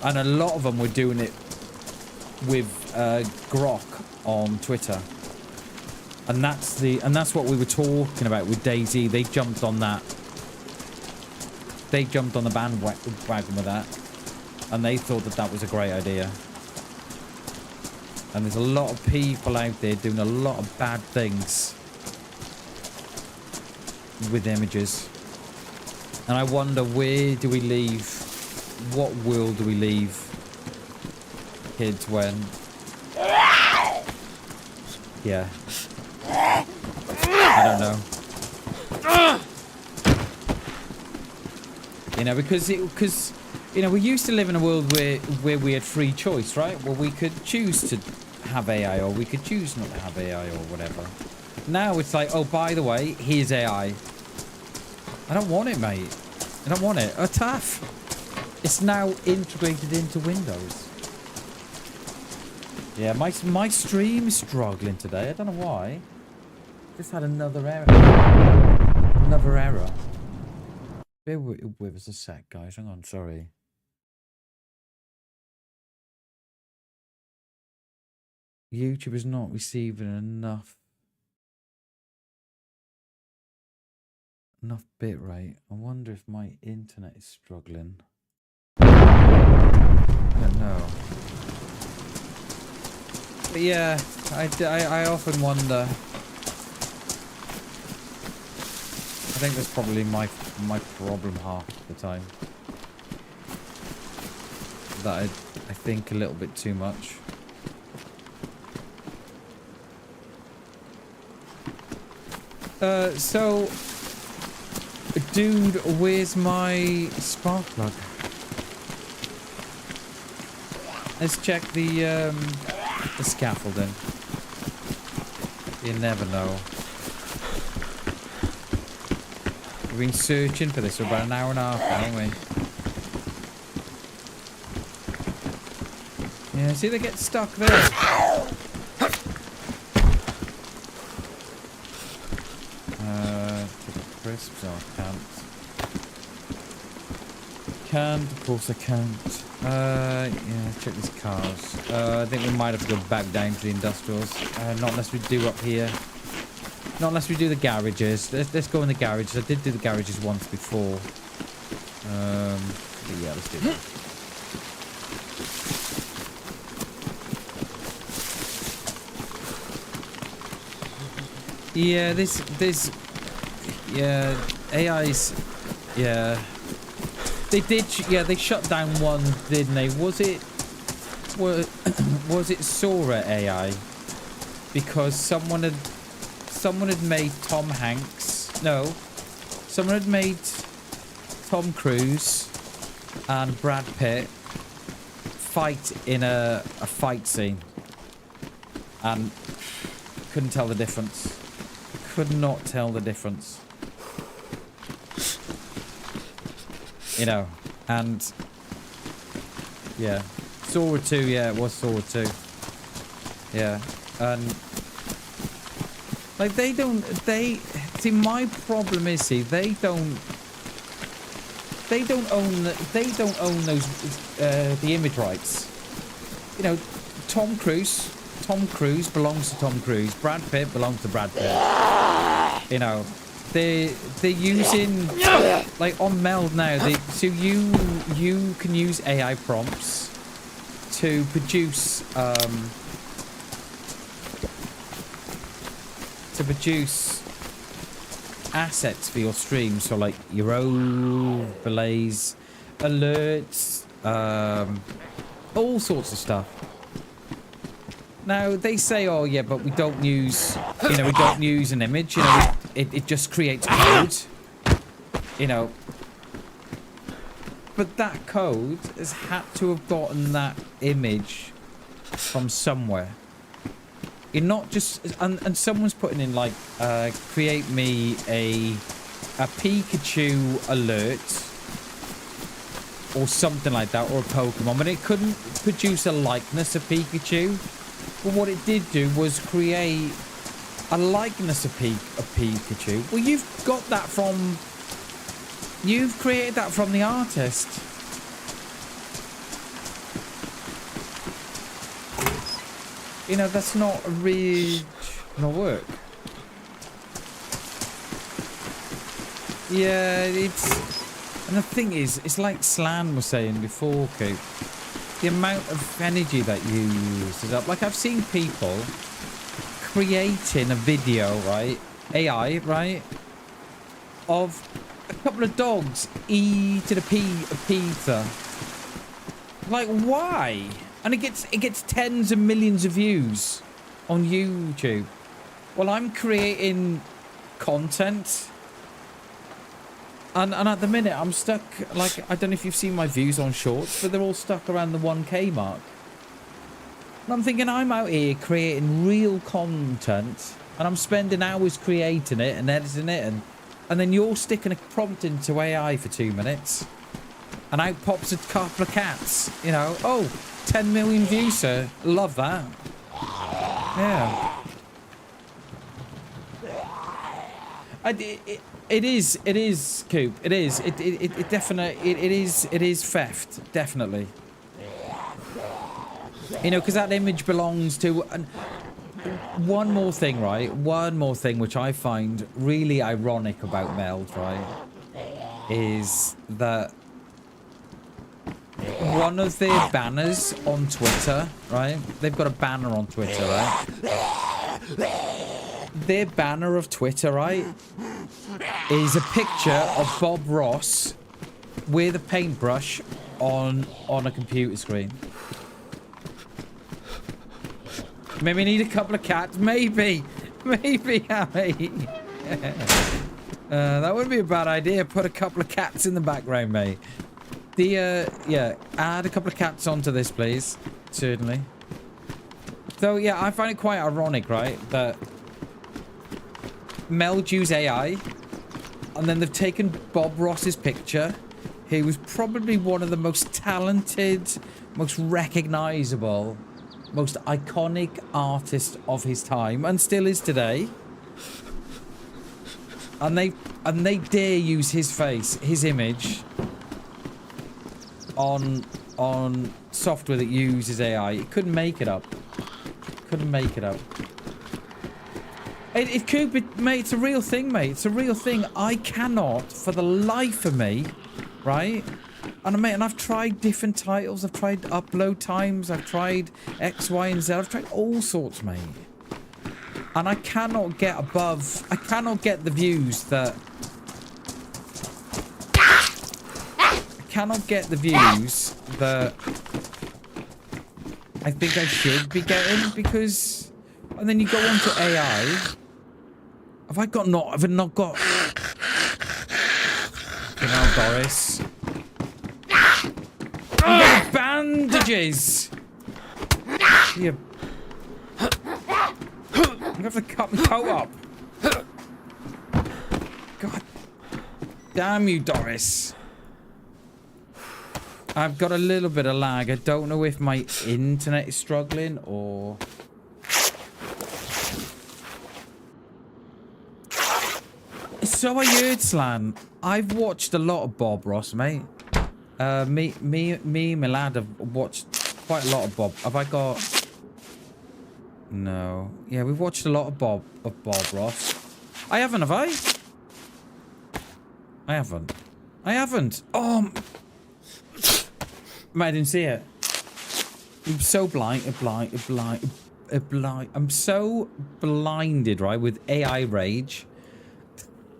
a lot of them were doing it with Grok on Twitter. And that's what we were talking about with DayZ. They jumped on that. They jumped on the bandwagon with that, and they thought that was a great idea. And there's a lot of people out there doing a lot of bad things with images. And I wonder, where do we leave? What world do we leave kids when? Yeah. I don't know. You know, because you know, we used to live in a world where we had free choice, right? Where we could choose to have AI, or we could choose not to have AI, or whatever. Now it's like, oh, by the way, here's AI. I don't want it, mate. I don't want it. Oh, tough. It's now integrated into Windows. Yeah, my stream is struggling today. I don't know why. Just had another error. Another error. Bear with us a sec, guys. Hang on, sorry. YouTube is not receiving enough bitrate. I wonder if my internet is struggling. I don't know. But yeah, I often wonder. I think that's probably my problem half the time. That I think a little bit too much. So, dude, where's my spark plug? Let's check the scaffolding. You never know. We've been searching for this for about an hour and a half, haven't we? Yeah, see, they get stuck there. Crisps? Oh, I can't. Of course I can't. Yeah, check these cars. I think we might have to go back down to the industrials. Not unless we do up here. Not unless we do the garages. Let's go in the garages. I did do the garages once before. But yeah, let's do that. Yeah, this yeah, AI's, yeah. They did, yeah, they shut down one, didn't they? Was it Sora AI? Because someone had made Tom Hanks, no, someone had made Tom Cruise and Brad Pitt fight in a fight scene, and couldn't tell the difference. Could not tell the difference. You know, and yeah, Sora 2, yeah, it was Sora 2. Yeah, and like see, my problem is, see, they don't own those the image rights. You know, Tom Cruise belongs to Tom Cruise. Brad Pitt belongs to Brad Pitt. You know, they're using, like, on Meld now, so you can use AI prompts to produce assets for your stream. So like your overlays, alerts, all sorts of stuff. Now they say, oh yeah, but we don't use, you know, we don't use an image, you know, it just creates code, you know. But that code has had to have gotten that image from somewhere. You're not just, and someone's putting in like, create me a Pikachu alert or something like that, or a Pokemon, but it couldn't produce a likeness of Pikachu. But what it did do was create a likeness of Pikachu. Well, you've got that from, you've created that from the artist. You know, that's not original work. Yeah, it's... And the thing is, it's like Slan was saying before, Coop. The amount of energy that you use is up. Like, I've seen people creating a video, right? AI, right? Of a couple of dogs eating a pizza. Like, why? And it gets tens of millions of views on YouTube. Well, I'm creating content. And at the minute, I'm stuck, like, I don't know if you've seen my views on shorts, but they're all stuck around the 1K mark. And I'm thinking, I'm out here creating real content, and I'm spending hours creating it and editing it, and then you're sticking a prompt into AI for 2 minutes, and out pops a couple of cats, you know. Oh, 10 million views, sir. Love that. Yeah. It is, Coop. It is. It definitely, it is theft. Definitely. You know, because that image belongs to... And one more thing, right? One more thing which I find really ironic about Meld, right? Is that one of their banners on Twitter, right? They've got a banner on Twitter, right? Their banner of Twitter, right, is a picture of Bob Ross with a paintbrush on a computer screen. Maybe we need a couple of cats. Maybe, Harry. That wouldn't be a bad idea. Put a couple of cats in the background, mate. Yeah, add a couple of cats onto this, please. Certainly. So yeah, I find it quite ironic, right, that Meld use AI, and then they've taken Bob Ross's picture. He was probably one of the most talented, most recognizable, most iconic artists of his time, and still is today. And they dare use his face, his image, on software that uses AI. It couldn't make it up. Couldn't make it up. It could be, mate. It's a real thing, mate. It's a real thing. I cannot, for the life of me, right? And mate, and I've tried different titles. I've tried upload times. I've tried X, Y, and Z. I've tried all sorts, mate. And I cannot get above. I cannot get the views that. I cannot get the views that I think I should be getting, because. And then you go on to AI. Have I not got... You know, Doris. You got bandages! You have to cut my coat up. God damn you, Doris. I've got a little bit of lag. I don't know if my internet is struggling or... So I heard, Slan. I've watched a lot of Bob Ross, mate. Me and my lad have watched quite a lot of Bob. Have I got... No. Yeah, we've watched a lot of Bob Ross. I haven't, have I? I haven't. Oh... Mate, I didn't see it. I'm so blind. I'm so blinded, right, with AI rage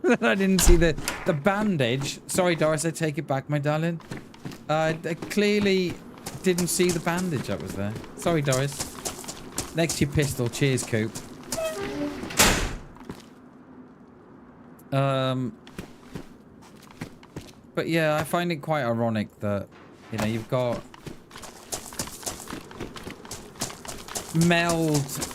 that I didn't see the bandage. Sorry, Doris, I take it back, my darling. I clearly didn't see the bandage that was there. Sorry, Doris. Next to your pistol. Cheers, Coop. But yeah, I find it quite ironic that, you know, you've got Meld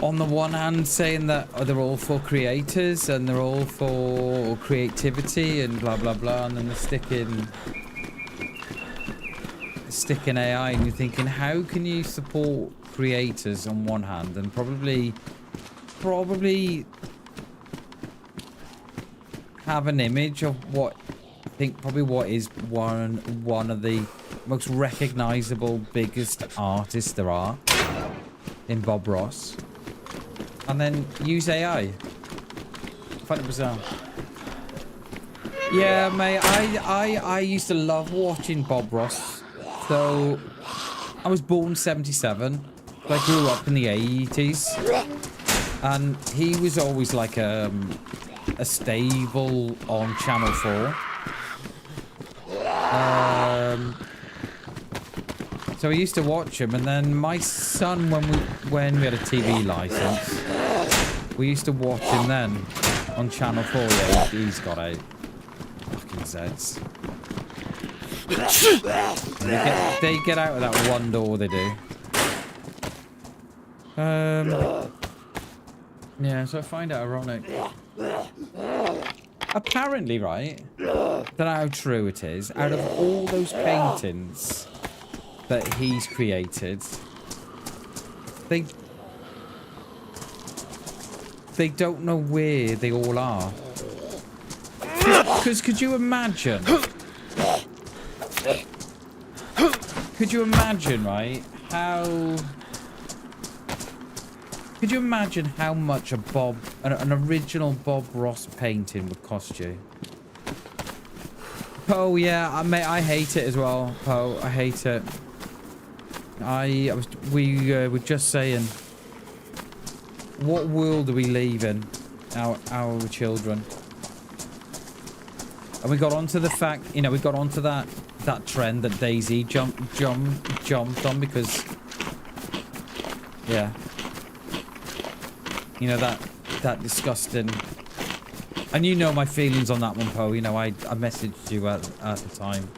on the one hand saying that they're all for creators and they're all for creativity and blah blah blah, and then they're sticking AI, and you're thinking, how can you support creators on one hand and probably have an image of what I think probably what is one of the most recognizable, biggest artists there are in Bob Ross, and then use AI. I find it bizarre. Yeah, mate, I used to love watching Bob Ross. So I was born 77. I grew up in the 80s, and he was always like a a stable on Channel 4. So we used to watch him, and then my son, when we had a TV license, we used to watch him then on Channel 4. Yeah, he's got out. Fucking Zeds. They get out of that one door, they do. Yeah, so I find it ironic. Apparently, right, don't know how true it is, out of all those paintings that he's created, they don't know where they all are. Because could you imagine? Could you imagine, right, how... Could you imagine how much an original Bob Ross painting would cost you? Oh yeah, mate, I hate it as well. Oh, I hate it. We were just saying, what world are we leaving our children? And we got onto the fact, you know, we got onto that trend that DayZ jumped on because, yeah. You know, that disgusting... And you know my feelings on that one, Poe. You know, I messaged you at the time.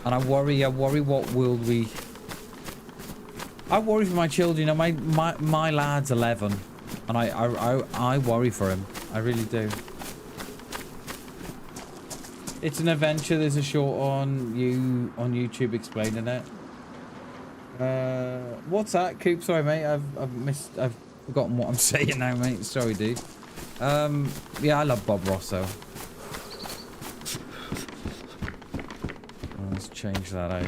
And I worry what world we... I worry for my children. You know, my lad's 11. And I worry for him. I really do. It's an adventure. There's a short on YouTube explaining it. What's that, Coop? Sorry, mate. I've forgotten what I'm saying now, mate. Sorry, dude. Yeah, I love Bob Ross, though. Let's change that out.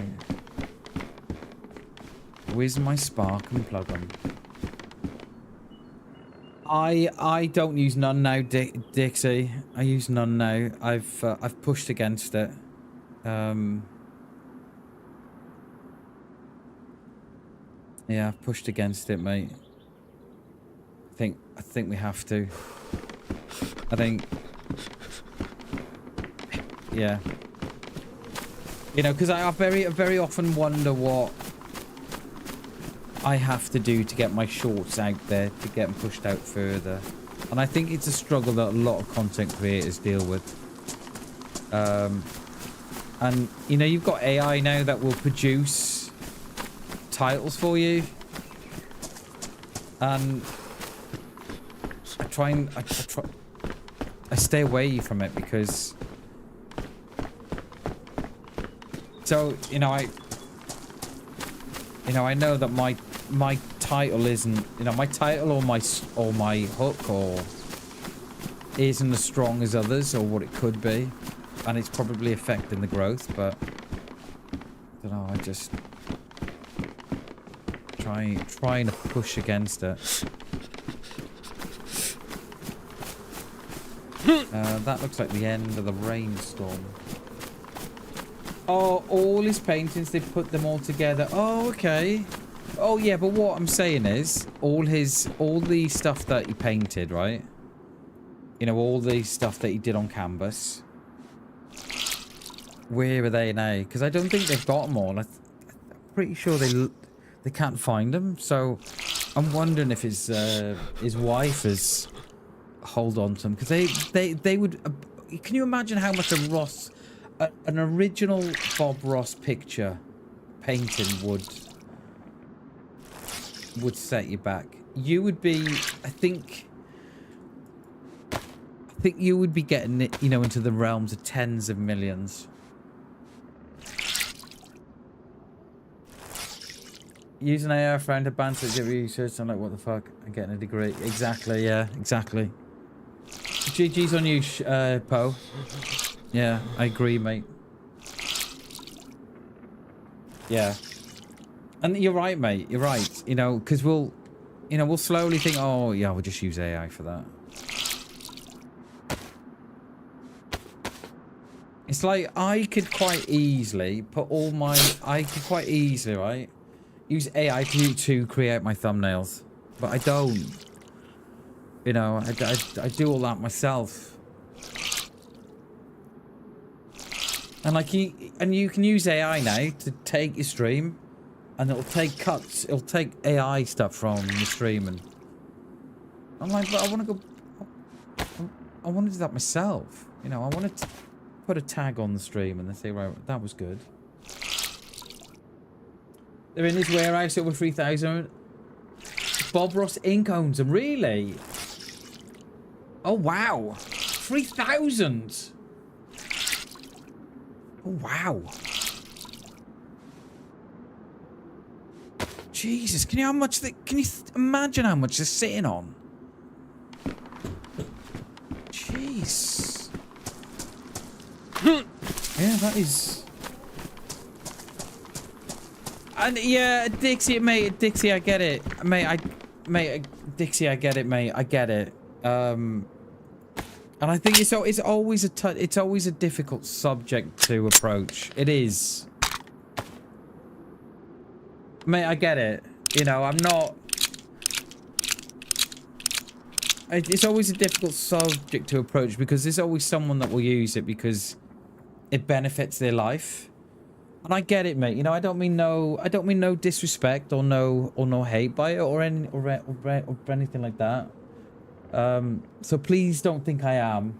Where's my spark and plug on? I don't use none now, Dixie. I use none now. I've pushed against it. Yeah, I've pushed against it, mate. I think we have to. I think... Yeah. You know, because I very often wonder what I have to do to get my shorts out there, to get them pushed out further. And I think it's a struggle that a lot of content creators deal with. And, you know, you've got AI now that will produce titles for you, and I stay away from it because, so you know, I know that my title isn't, you know, my title or my hook or isn't as strong as others or what it could be, and it's probably affecting the growth, but I don't know, I just trying to push against it. That looks like the end of the rainstorm. Oh, all his paintings, they put them all together. Oh, okay. Oh, yeah, but what I'm saying is, all the stuff that he painted, right? You know, all the stuff that he did on canvas. Where are they now? Because I don't think they've got them all. I'm pretty sure they can't find them. So I'm wondering if his wife has hold on to them, because they would. Can you imagine how much an original Bob Ross picture painting would set you back? You would be, I think you would be getting it, you know, into the realms of tens of millions. Using AI friend to banter, give research. I'm like, what the fuck? I'm getting a degree. Exactly, yeah, exactly. GG's on you, Poe. Yeah, I agree, mate. Yeah. And you're right, mate. You're right. You know, because we'll slowly think, oh, yeah, we'll just use AI for that. It's like, I could quite easily, right, use AI to create my thumbnails. But I don't. You know, I do all that myself. And like you can use AI now to take your stream, and it'll take cuts. It'll take AI stuff from the stream, and I'm like, but I want to go. I want to do that myself. You know, I want to put a tag on the stream, and they say, right, that was good. They're in his warehouse over 3,000. Bob Ross Inc. owns them. Really? Oh wow, 3,000. Oh, wow. Jesus, can you imagine how much they're sitting on? Jeez. Yeah, that is. And yeah, Dixie, mate, Dixie, I get it, mate. Dixie, I get it, mate. I get it. And I think it's always a difficult subject to approach. It is. Mate, I get it. You know, I'm not... It's always a difficult subject to approach because there's always someone that will use it because it benefits their life. And I get it, mate. You know, I don't mean no disrespect or no hate by it or anything like that. So please don't think I am.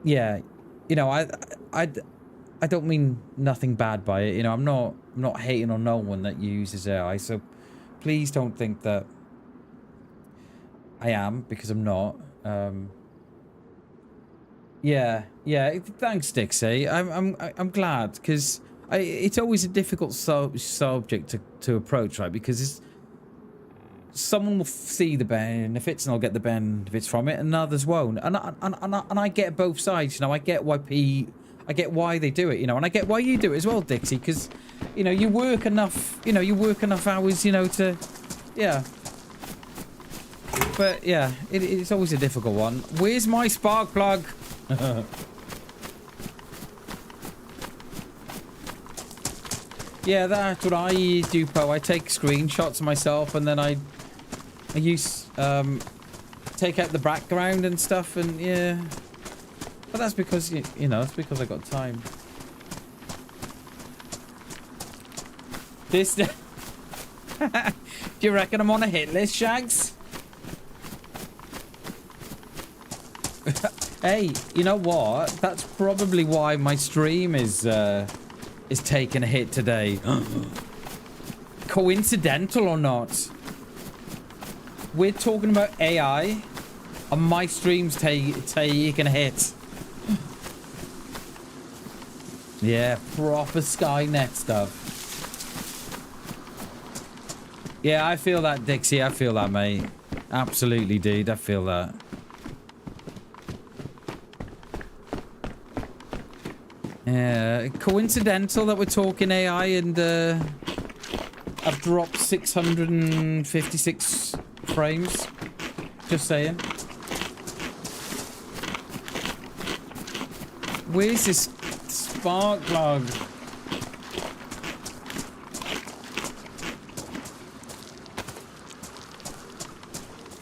Yeah, you know, I don't mean nothing bad by it. You know, I'm not hating on no one that uses AI. So please don't think that I am, because I'm not. Yeah. Thanks, Dixie. I'm glad, because it's always a difficult subject to approach, right? Because someone will see the benefits and I'll get the benefits from it, and others won't. And I get both sides. You know, I get why they do it. You know, and I get why you do it as well, Dixie. Because, you know, you work enough. You know, you work enough hours. You know, to, yeah. But yeah, it's always a difficult one. Where's my spark plug? Yeah, that's what I do, Po. I take screenshots of myself and then I use take out the background and stuff, and yeah. But that's because you know, it's because I got time. This do you reckon I'm on a hit list, Shags? Hey, you know what? That's probably why my stream is taking a hit today. Coincidental or not? We're talking about AI, and my stream's taking a hit. Yeah, proper Skynet stuff. Yeah, I feel that, Dixie. I feel that, mate. Absolutely, dude. I feel that. Yeah, coincidental that we're talking AI and I've dropped 656 frames. Just saying. Where's this spark plug?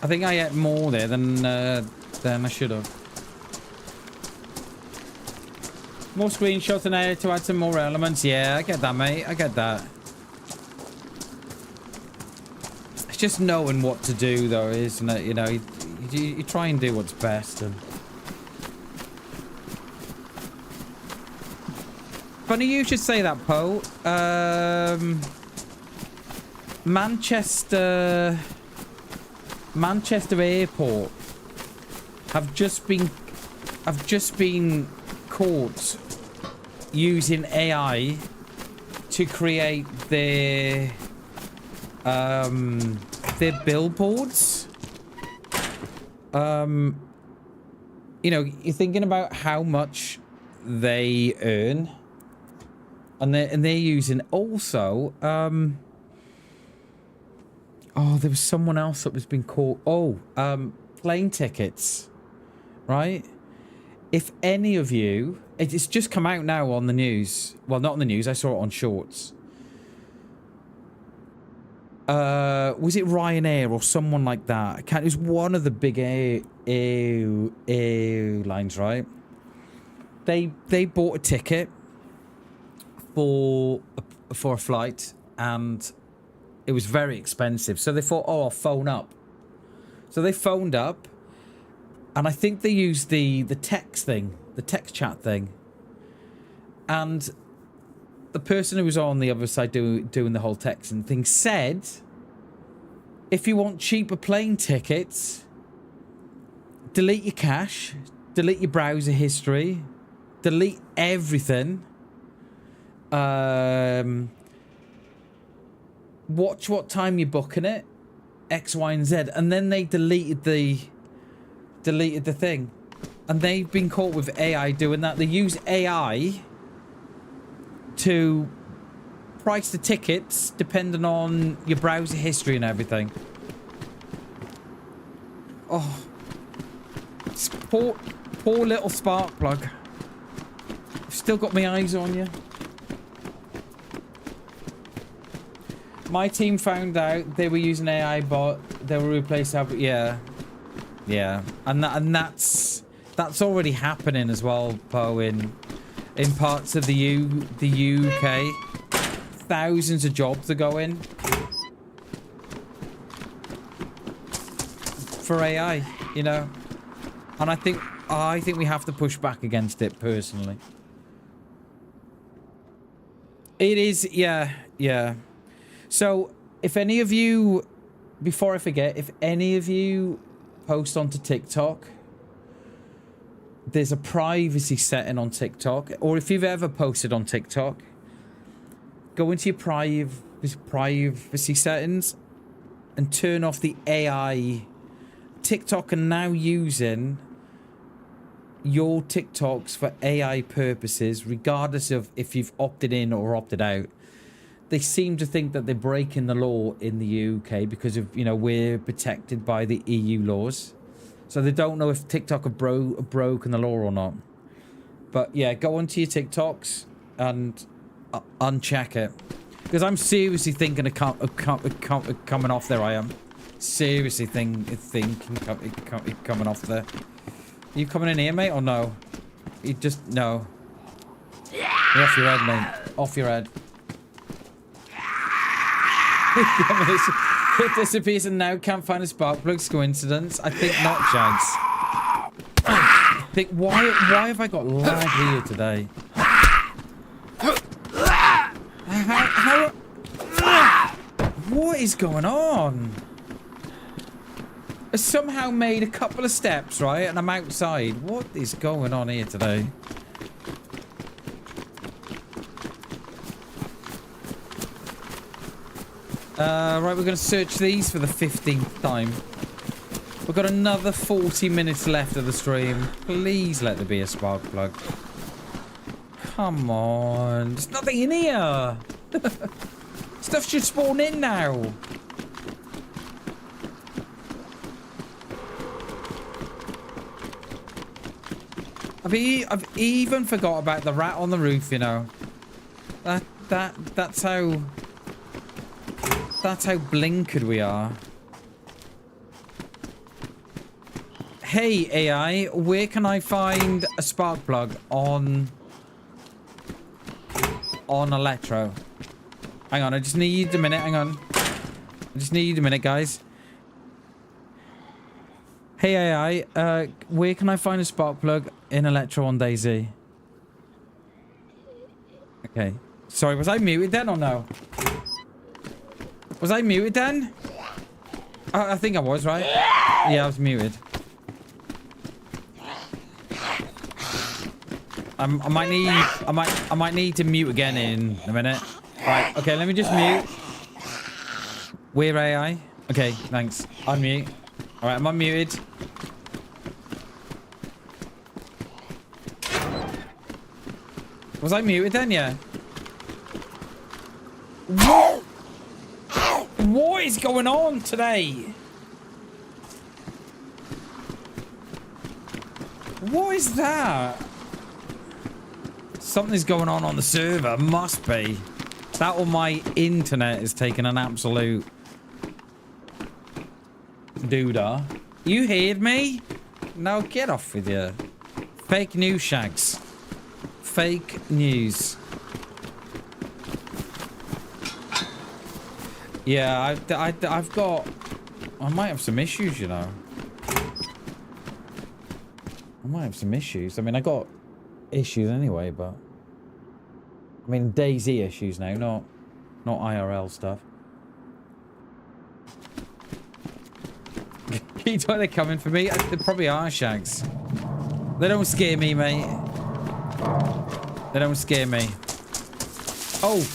I think I ate more there than I should have. More screenshots and edit to add some more elements. Yeah, I get that, mate. I get that. It's just knowing what to do, though, isn't it? You know, you try and do what's best. And funny you should say that, Po. Manchester Airport have just been caught using AI to create their billboards. You know, you're thinking about how much they earn, and they're using also oh, there was someone else that was being caught. Oh, plane tickets, right? If any of you, it's just come out now on the news. Well, not on the news. I saw it on Shorts. Was it Ryanair or someone like that? I can't. It was one of the big airlines, right? They bought a ticket for a flight, and it was very expensive. So they thought, oh, I'll phone up. So they phoned up, and I think they used the text thing, the text chat thing, and the person who was on the other side doing the whole texting thing said, if you want cheaper plane tickets, delete your cache, delete your browser history, delete everything. Watch what time you're booking it, X, Y, and Z, and then they deleted the thing, and they've been caught with AI doing that. They use AI to price the tickets depending on your browser history and everything. Oh, poor little spark plug. I've still got my eyes on you. My team found out they were using AI bot. They were replaced Advert. Yeah, and that's already happening as well, Poe. In parts of the UK, thousands of jobs are going for AI, you know, and I think we have to push back against it personally. It is, yeah. So if any of you, before I forget, if any of you post onto TikTok, there's a privacy setting on TikTok, or if you've ever posted on TikTok, go into your privacy settings and turn off the AI. TikTok are now using your TikToks for AI purposes, regardless of if you've opted in or opted out. They seem to think that they're breaking the law in the UK because of, you know, we're protected by the EU laws. So they don't know if TikTok have broken the law or not. But yeah, go onto your TikToks and uncheck it. Because I'm seriously thinking of coming off there, I am. Seriously thinking coming off there. Are you coming in here, mate, or no? You just, no. You're off your head, mate. Off your head. It disappears and now can't find a spark plugs. Coincidence? I think not, Jags. I think why have I got lag here today? How what is going on? I somehow made a couple of steps, right, and I'm outside. What is going on here today? Right, we're going to search these for the 15th time. We've got another 40 minutes left of the stream. Please let there be a spark plug. Come on. There's nothing in here. Stuff should spawn in now. I've even forgot about the rat on the roof, you know. That's how blinkered we are. Hey AI, where can I find a spark plug on Electro? Hang on, I just need a minute. Hang on, I just need a minute, guys. Hey AI, where can I find a spark plug in Electro on DayZ? Okay, sorry, was I muted then or no? Was I muted then? I think I was, right? Yeah, I was muted. I might need to mute again in a minute. Right, okay, let me just mute. We're AI. Okay, thanks. Unmute. Alright, I'm unmuted. Was I muted then? Yeah. What? What is going on today? What is that? Something's going on the server. Must be. That or my internet is taking an absolute doodah. You heard me? Now get off with you. Fake news, Shags. Fake news. Yeah, I've got... I might have some issues, you know. I might have some issues. I mean, I got issues anyway, but... I mean, DayZ issues now, not IRL stuff. You thought they're coming for me? They probably are, Shags. They don't scare me, mate. They don't scare me. Oh!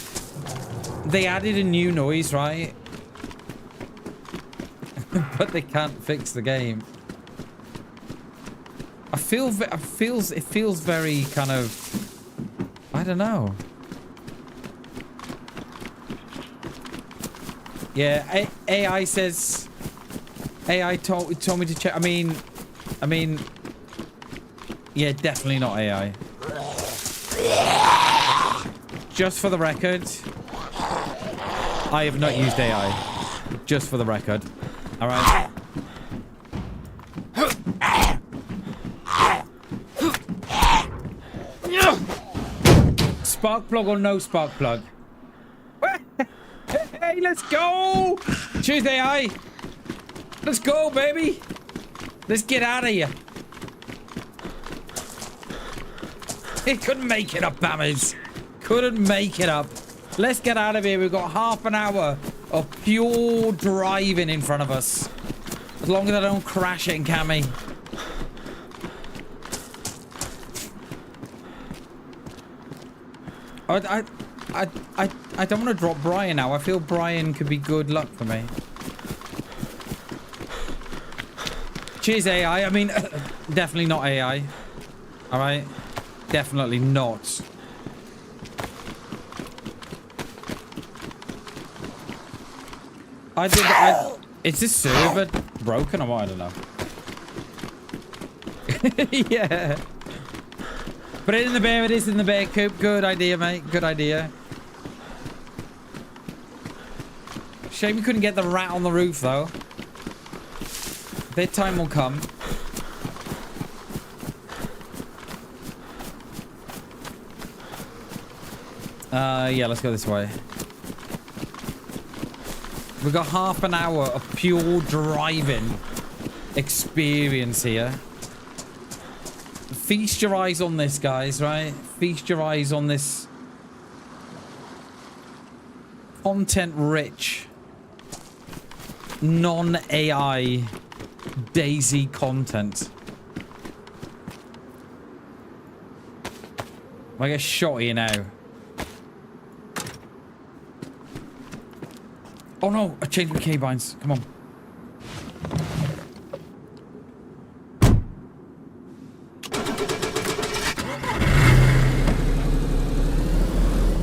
They added a new noise, right? But they can't fix the game. It feels very kind of... I don't know. Yeah, AI says... AI told me to check. I mean... Yeah, definitely not AI. Just for the record, I have not used AI. Just for the record. Alright. Spark plug or no spark plug? Hey, let's go! Cheers, AI! Let's go, baby! Let's get out of here. It couldn't make it up, Bammers. Couldn't make it up. Let's get out of here. We've got half an hour of pure driving in front of us. As long as I don't crash it and Cammy. I don't want to drop Brian now. I feel Brian could be good luck for me. Cheers, AI. I mean, definitely not AI. All right. Definitely not. Is this server broken or what? I don't know. Yeah. Put it in the bear. It is in the bear coop. Good idea, mate. Good idea. Shame we couldn't get the rat on the roof, though. Their time will come. Yeah, let's go this way. We've got half an hour of pure driving experience here. Feast your eyes on this, guys, right? Feast your eyes on this content-rich, non-AI DayZ content. I get shot here now. Oh no, I changed my keybinds. Come on.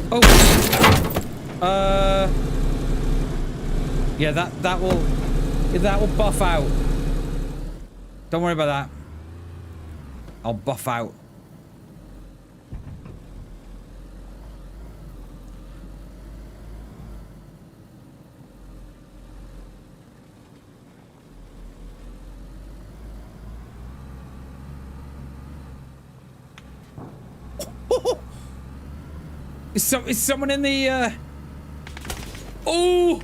Oh. Yeah, that will buff out. Don't worry about that. I'll buff out. Is someone in the Oh!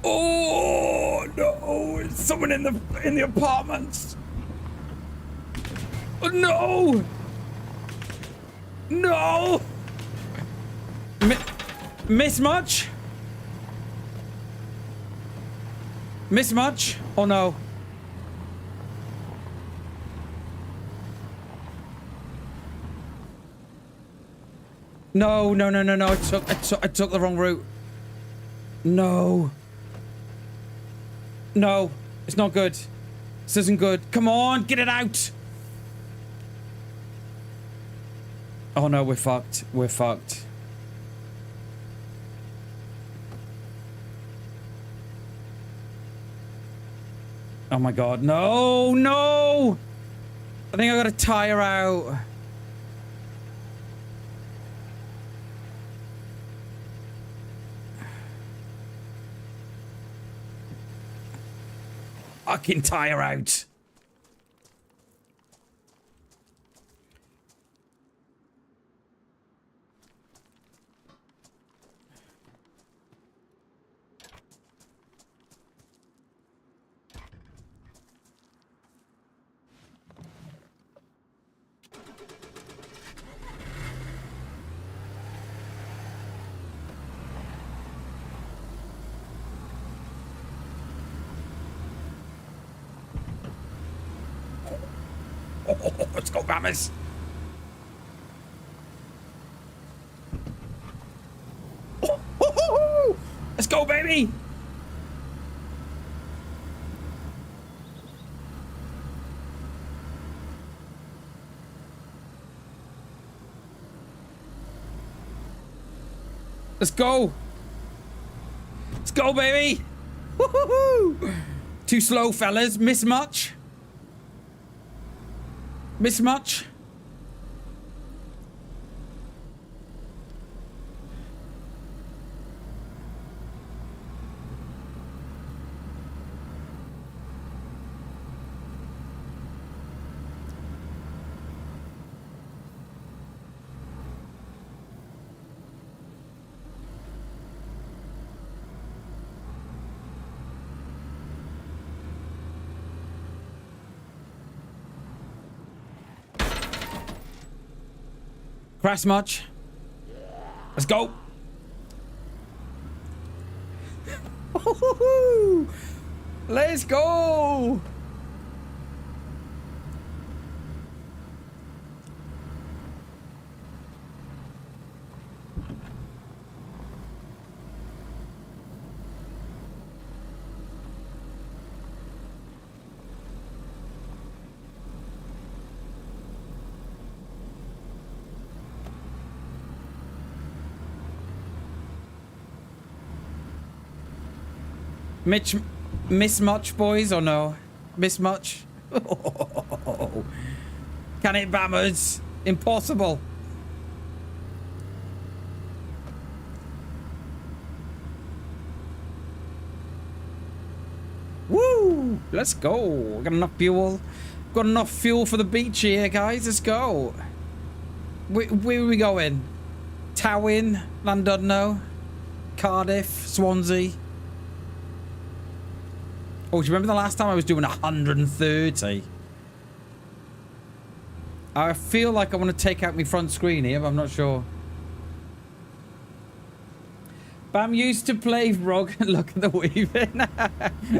Oh no! It's someone in the apartments. Oh no! No! Miss much? Miss much? Oh no. No, no, no, no, no. I took the wrong route. No. No. It's not good. This isn't good. Come on, get it out. Oh no, we're fucked. We're fucked. Oh my god. No, no. I think I got a tire out. fucking tire out. Let's go, Bammers. Let's go, baby. Let's go. Let's go, baby. Woohoo! Too slow, fellas. Miss much? Miss much? Crash much? Let's go. Let's go. Miss much, boys, or no? Miss much? Can it, Bammers? Impossible. Woo! Let's go. Got enough fuel. Got enough fuel for the beach here, guys. Let's go. Where are we going? Towin, Llandudno, Cardiff, Swansea. Oh, do you remember the last time I was doing 130? I feel like I want to take out my front screen here, but I'm not sure. Bam used to play Frog. Look at the weaving.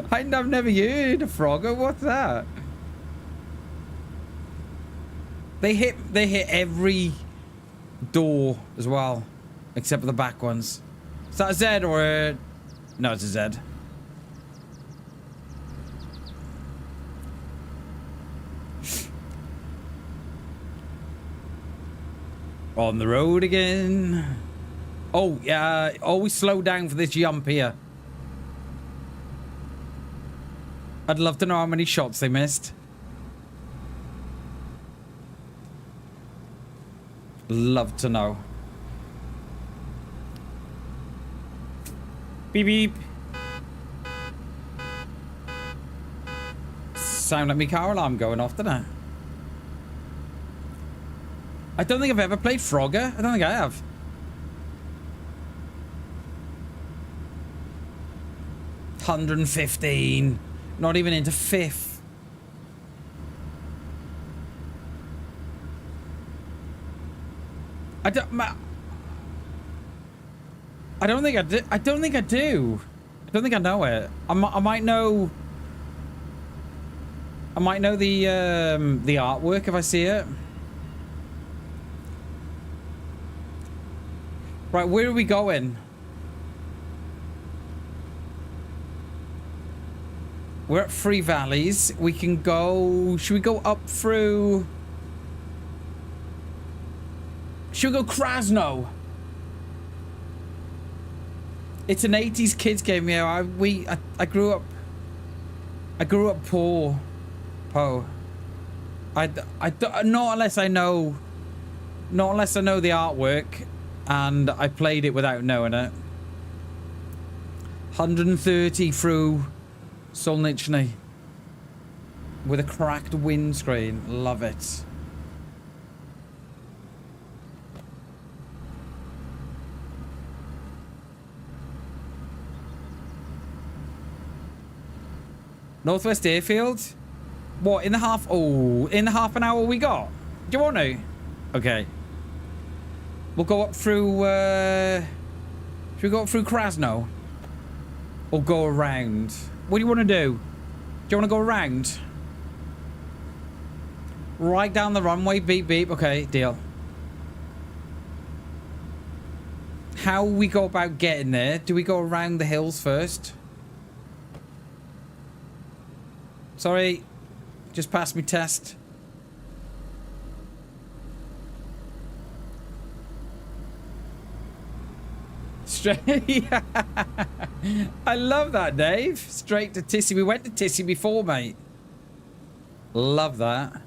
I've never heard of Frogger. What's that? They hit every door as well, except for the back ones. Is that a Z or a... No, it's a Z. On the road again. Oh, yeah. Always slow down for this jump here. I'd love to know how many shots they missed. Love to know. Beep beep. Sound like me car alarm going off, doesn't it? I don't think I've ever played Frogger. I don't think I have. $115. Not even into fifth. I don't think I do. I don't think I do. I don't think I know it. I might know. I might know the artwork if I see it. Right, where are we going? We're at Three Valleys. We can go... Should we go up through... Should we go Krasno? It's an 80s kids game, yeah. I grew up... I grew up poor. Not unless I know... Not unless I know the artwork. And I played it without knowing it. 130 through Solnichny. With a cracked windscreen. Love it. Northwest Airfield? What, in the half... Oh, in the half an hour we got? Do you want to? Okay. We'll go up through... Should we go up through Krasno? Or go around? What do you want to do? Do you want to go around? Right down the runway, beep beep. Okay, deal. How we go about getting there? Do we go around the hills first? Sorry. Just passed me test. Straight. I love that, Dave. Straight to Tissy. We went to Tissy before, mate. Love that.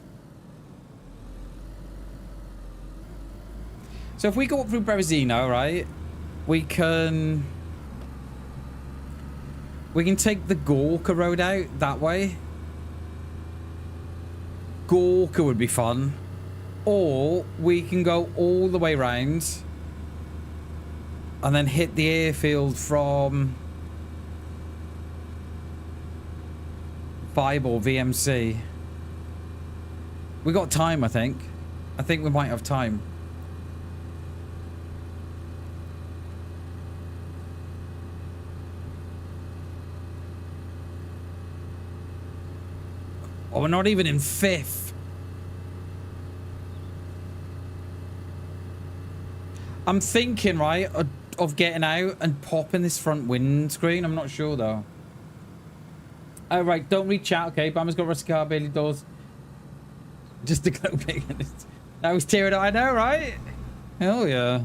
So if we go up through Berezino, right, we can take the Gorka road out that way. Gorka would be fun. Or we can go all the way round and then hit the airfield from Vibe or VMC. We got time, I think. I think we might have time. Oh, we're not even in 5th. I'm thinking, right, of getting out and popping this front windscreen. I'm not sure, though. Oh, right, don't reach out, okay? Bama's got rusty car, Bailey doors. Just to go big. That was tearing up, I know, right? Hell yeah.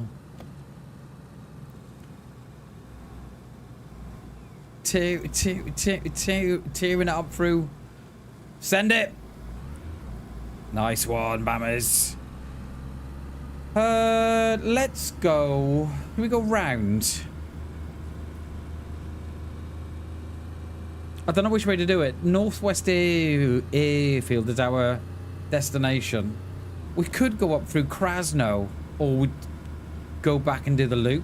Tearing it up through... Send it. Nice one, Bammers. Let's go. Can we go round? I don't know which way to do it. Northwest Airfield is our destination. We could go up through Krasno, or we'd go back and do the loop.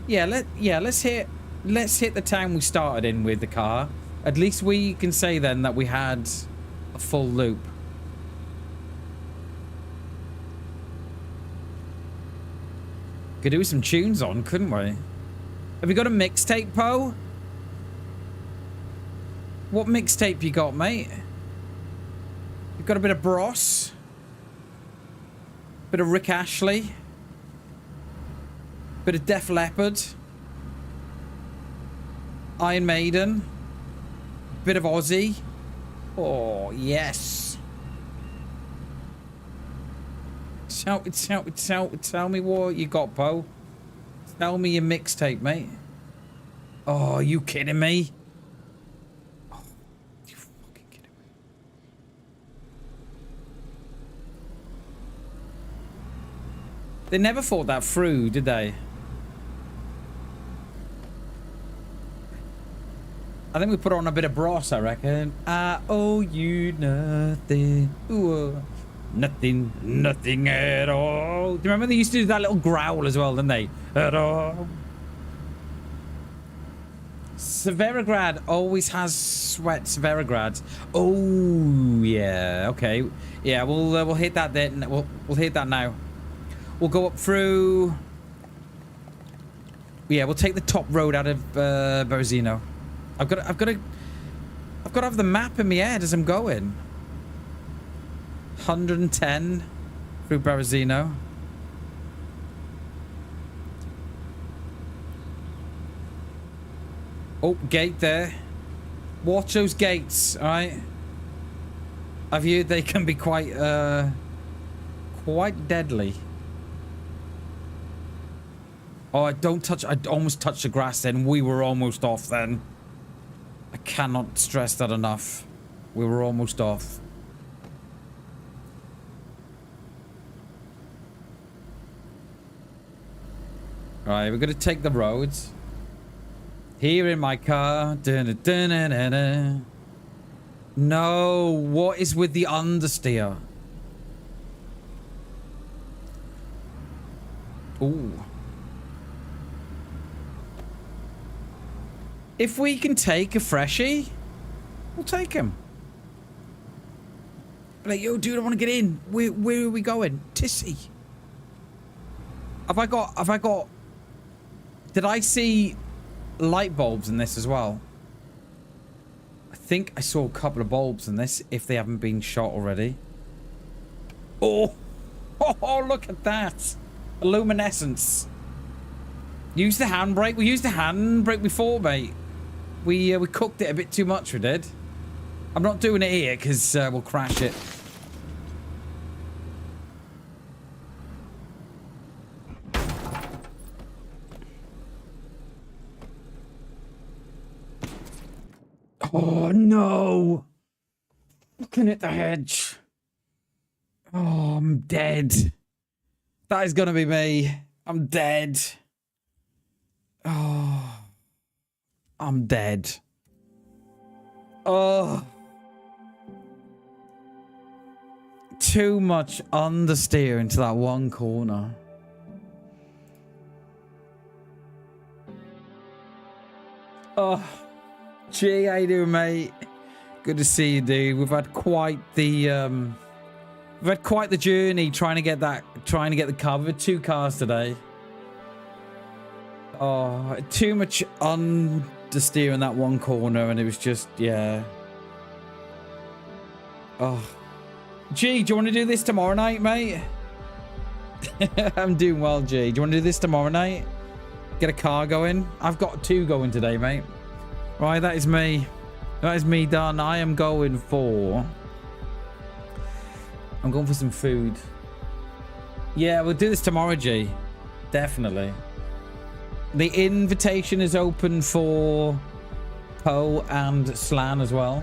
Yeah, let's hit the town we started in with the car. At least we can say then that we had a full loop. Could do some tunes on, couldn't we? Have you got a mixtape, Poe? What mixtape you got, mate? You've got a bit of Bros. Bit of Rick Ashley. Bit of Def Leppard. Iron Maiden. Bit of Aussie. Oh, yes. Tell me what you got, Poe. Tell me your mixtape, mate. Oh, are you kidding me? Oh, you fucking kidding me? They never thought that through, did they? I think we put on a bit of Bros, I reckon. I owe you nothing. Ooh, nothing at all. Do you remember they used to do that little growl as well, didn't they? At all. Severograd always has sweat. Severograd. Oh yeah. Okay. Yeah. We'll hit that then. We'll hit that now. We'll go up through. Yeah. We'll take the top road out of Berezino. I've got to have the map in my head as I'm going. 110 through Berezino. Oh, gate there. Watch those gates, alright? I've heard they can be quite deadly. Oh, I almost touched the grass then. We were almost off then. I cannot stress that enough. We were almost off. Right, we're gonna take the roads. Here in my car. Dun, dun, dun, dun, dun. No, what is with the understeer? Ooh. If we can take a freshie, we'll take him. Like, yo, dude, I want to get in. Where are we going? Tissy. Have I got... Did I see light bulbs in this as well? I think I saw a couple of bulbs in this, if they haven't been shot already. Oh, look at that. A luminescence. Use the handbrake. We used the handbrake before, mate. We cooked it a bit too much, we did. I'm not doing it here because we'll crash it. Oh, no. Looking at the hedge. Oh, I'm dead. That is going to be me. I'm dead. Oh, I'm dead. Oh. Too much understeer into that one corner. Oh. Gee, how you doing, mate? Good to see you, dude. We've had quite the journey trying to get the cover. 2 cars today. Oh, too much understeer in that one corner, and it was just, yeah. Oh, G, do you want to do this tomorrow night, mate? I'm doing well, G. Do you want to do this tomorrow night? Get a car going. I've got 2 going today, mate. Right, that is me. That is me done. I am going for... I'm going for some food. Yeah, we'll do this tomorrow, G. Definitely. The invitation is open for Poe and Slan as well.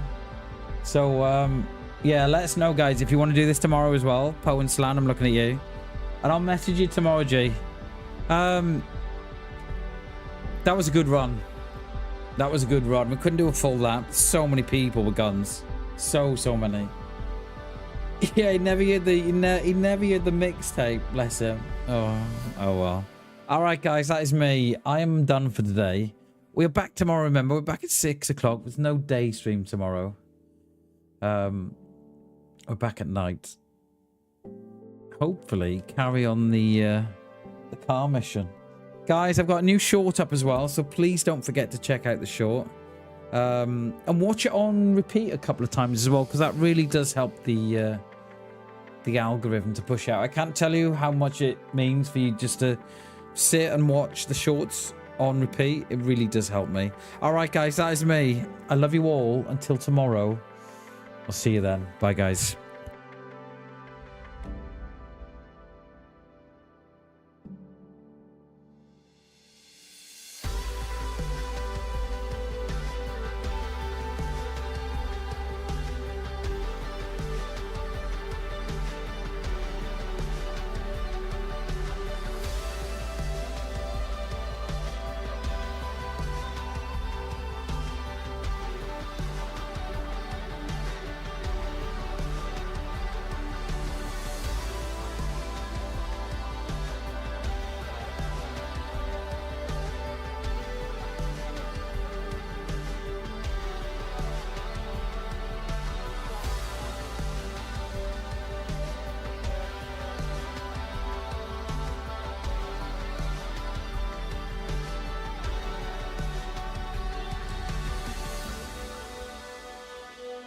So, yeah, let us know, guys, if you want to do this tomorrow as well. Poe and Slan, I'm looking at you. And I'll message you tomorrow, G. That was a good run. That was a good run. We couldn't do a full lap. So many people with guns. So many. Yeah, he never heard the mixtape. Bless him. Oh well. All right, guys, that is me. I am done for today. We're back tomorrow. Remember, we're back at 6 o'clock. There's no day stream tomorrow. We're back at night. Hopefully, carry on the car mission. Guys, I've got a new short up as well, so please don't forget to check out the short. And watch it on repeat a couple of times as well, because that really does help the algorithm to push out. I can't tell you how much it means for you just to sit and watch the shorts on repeat. It really does help me. All right, guys, that is me. I love you all. Until tomorrow. I'll see you then. Bye, guys.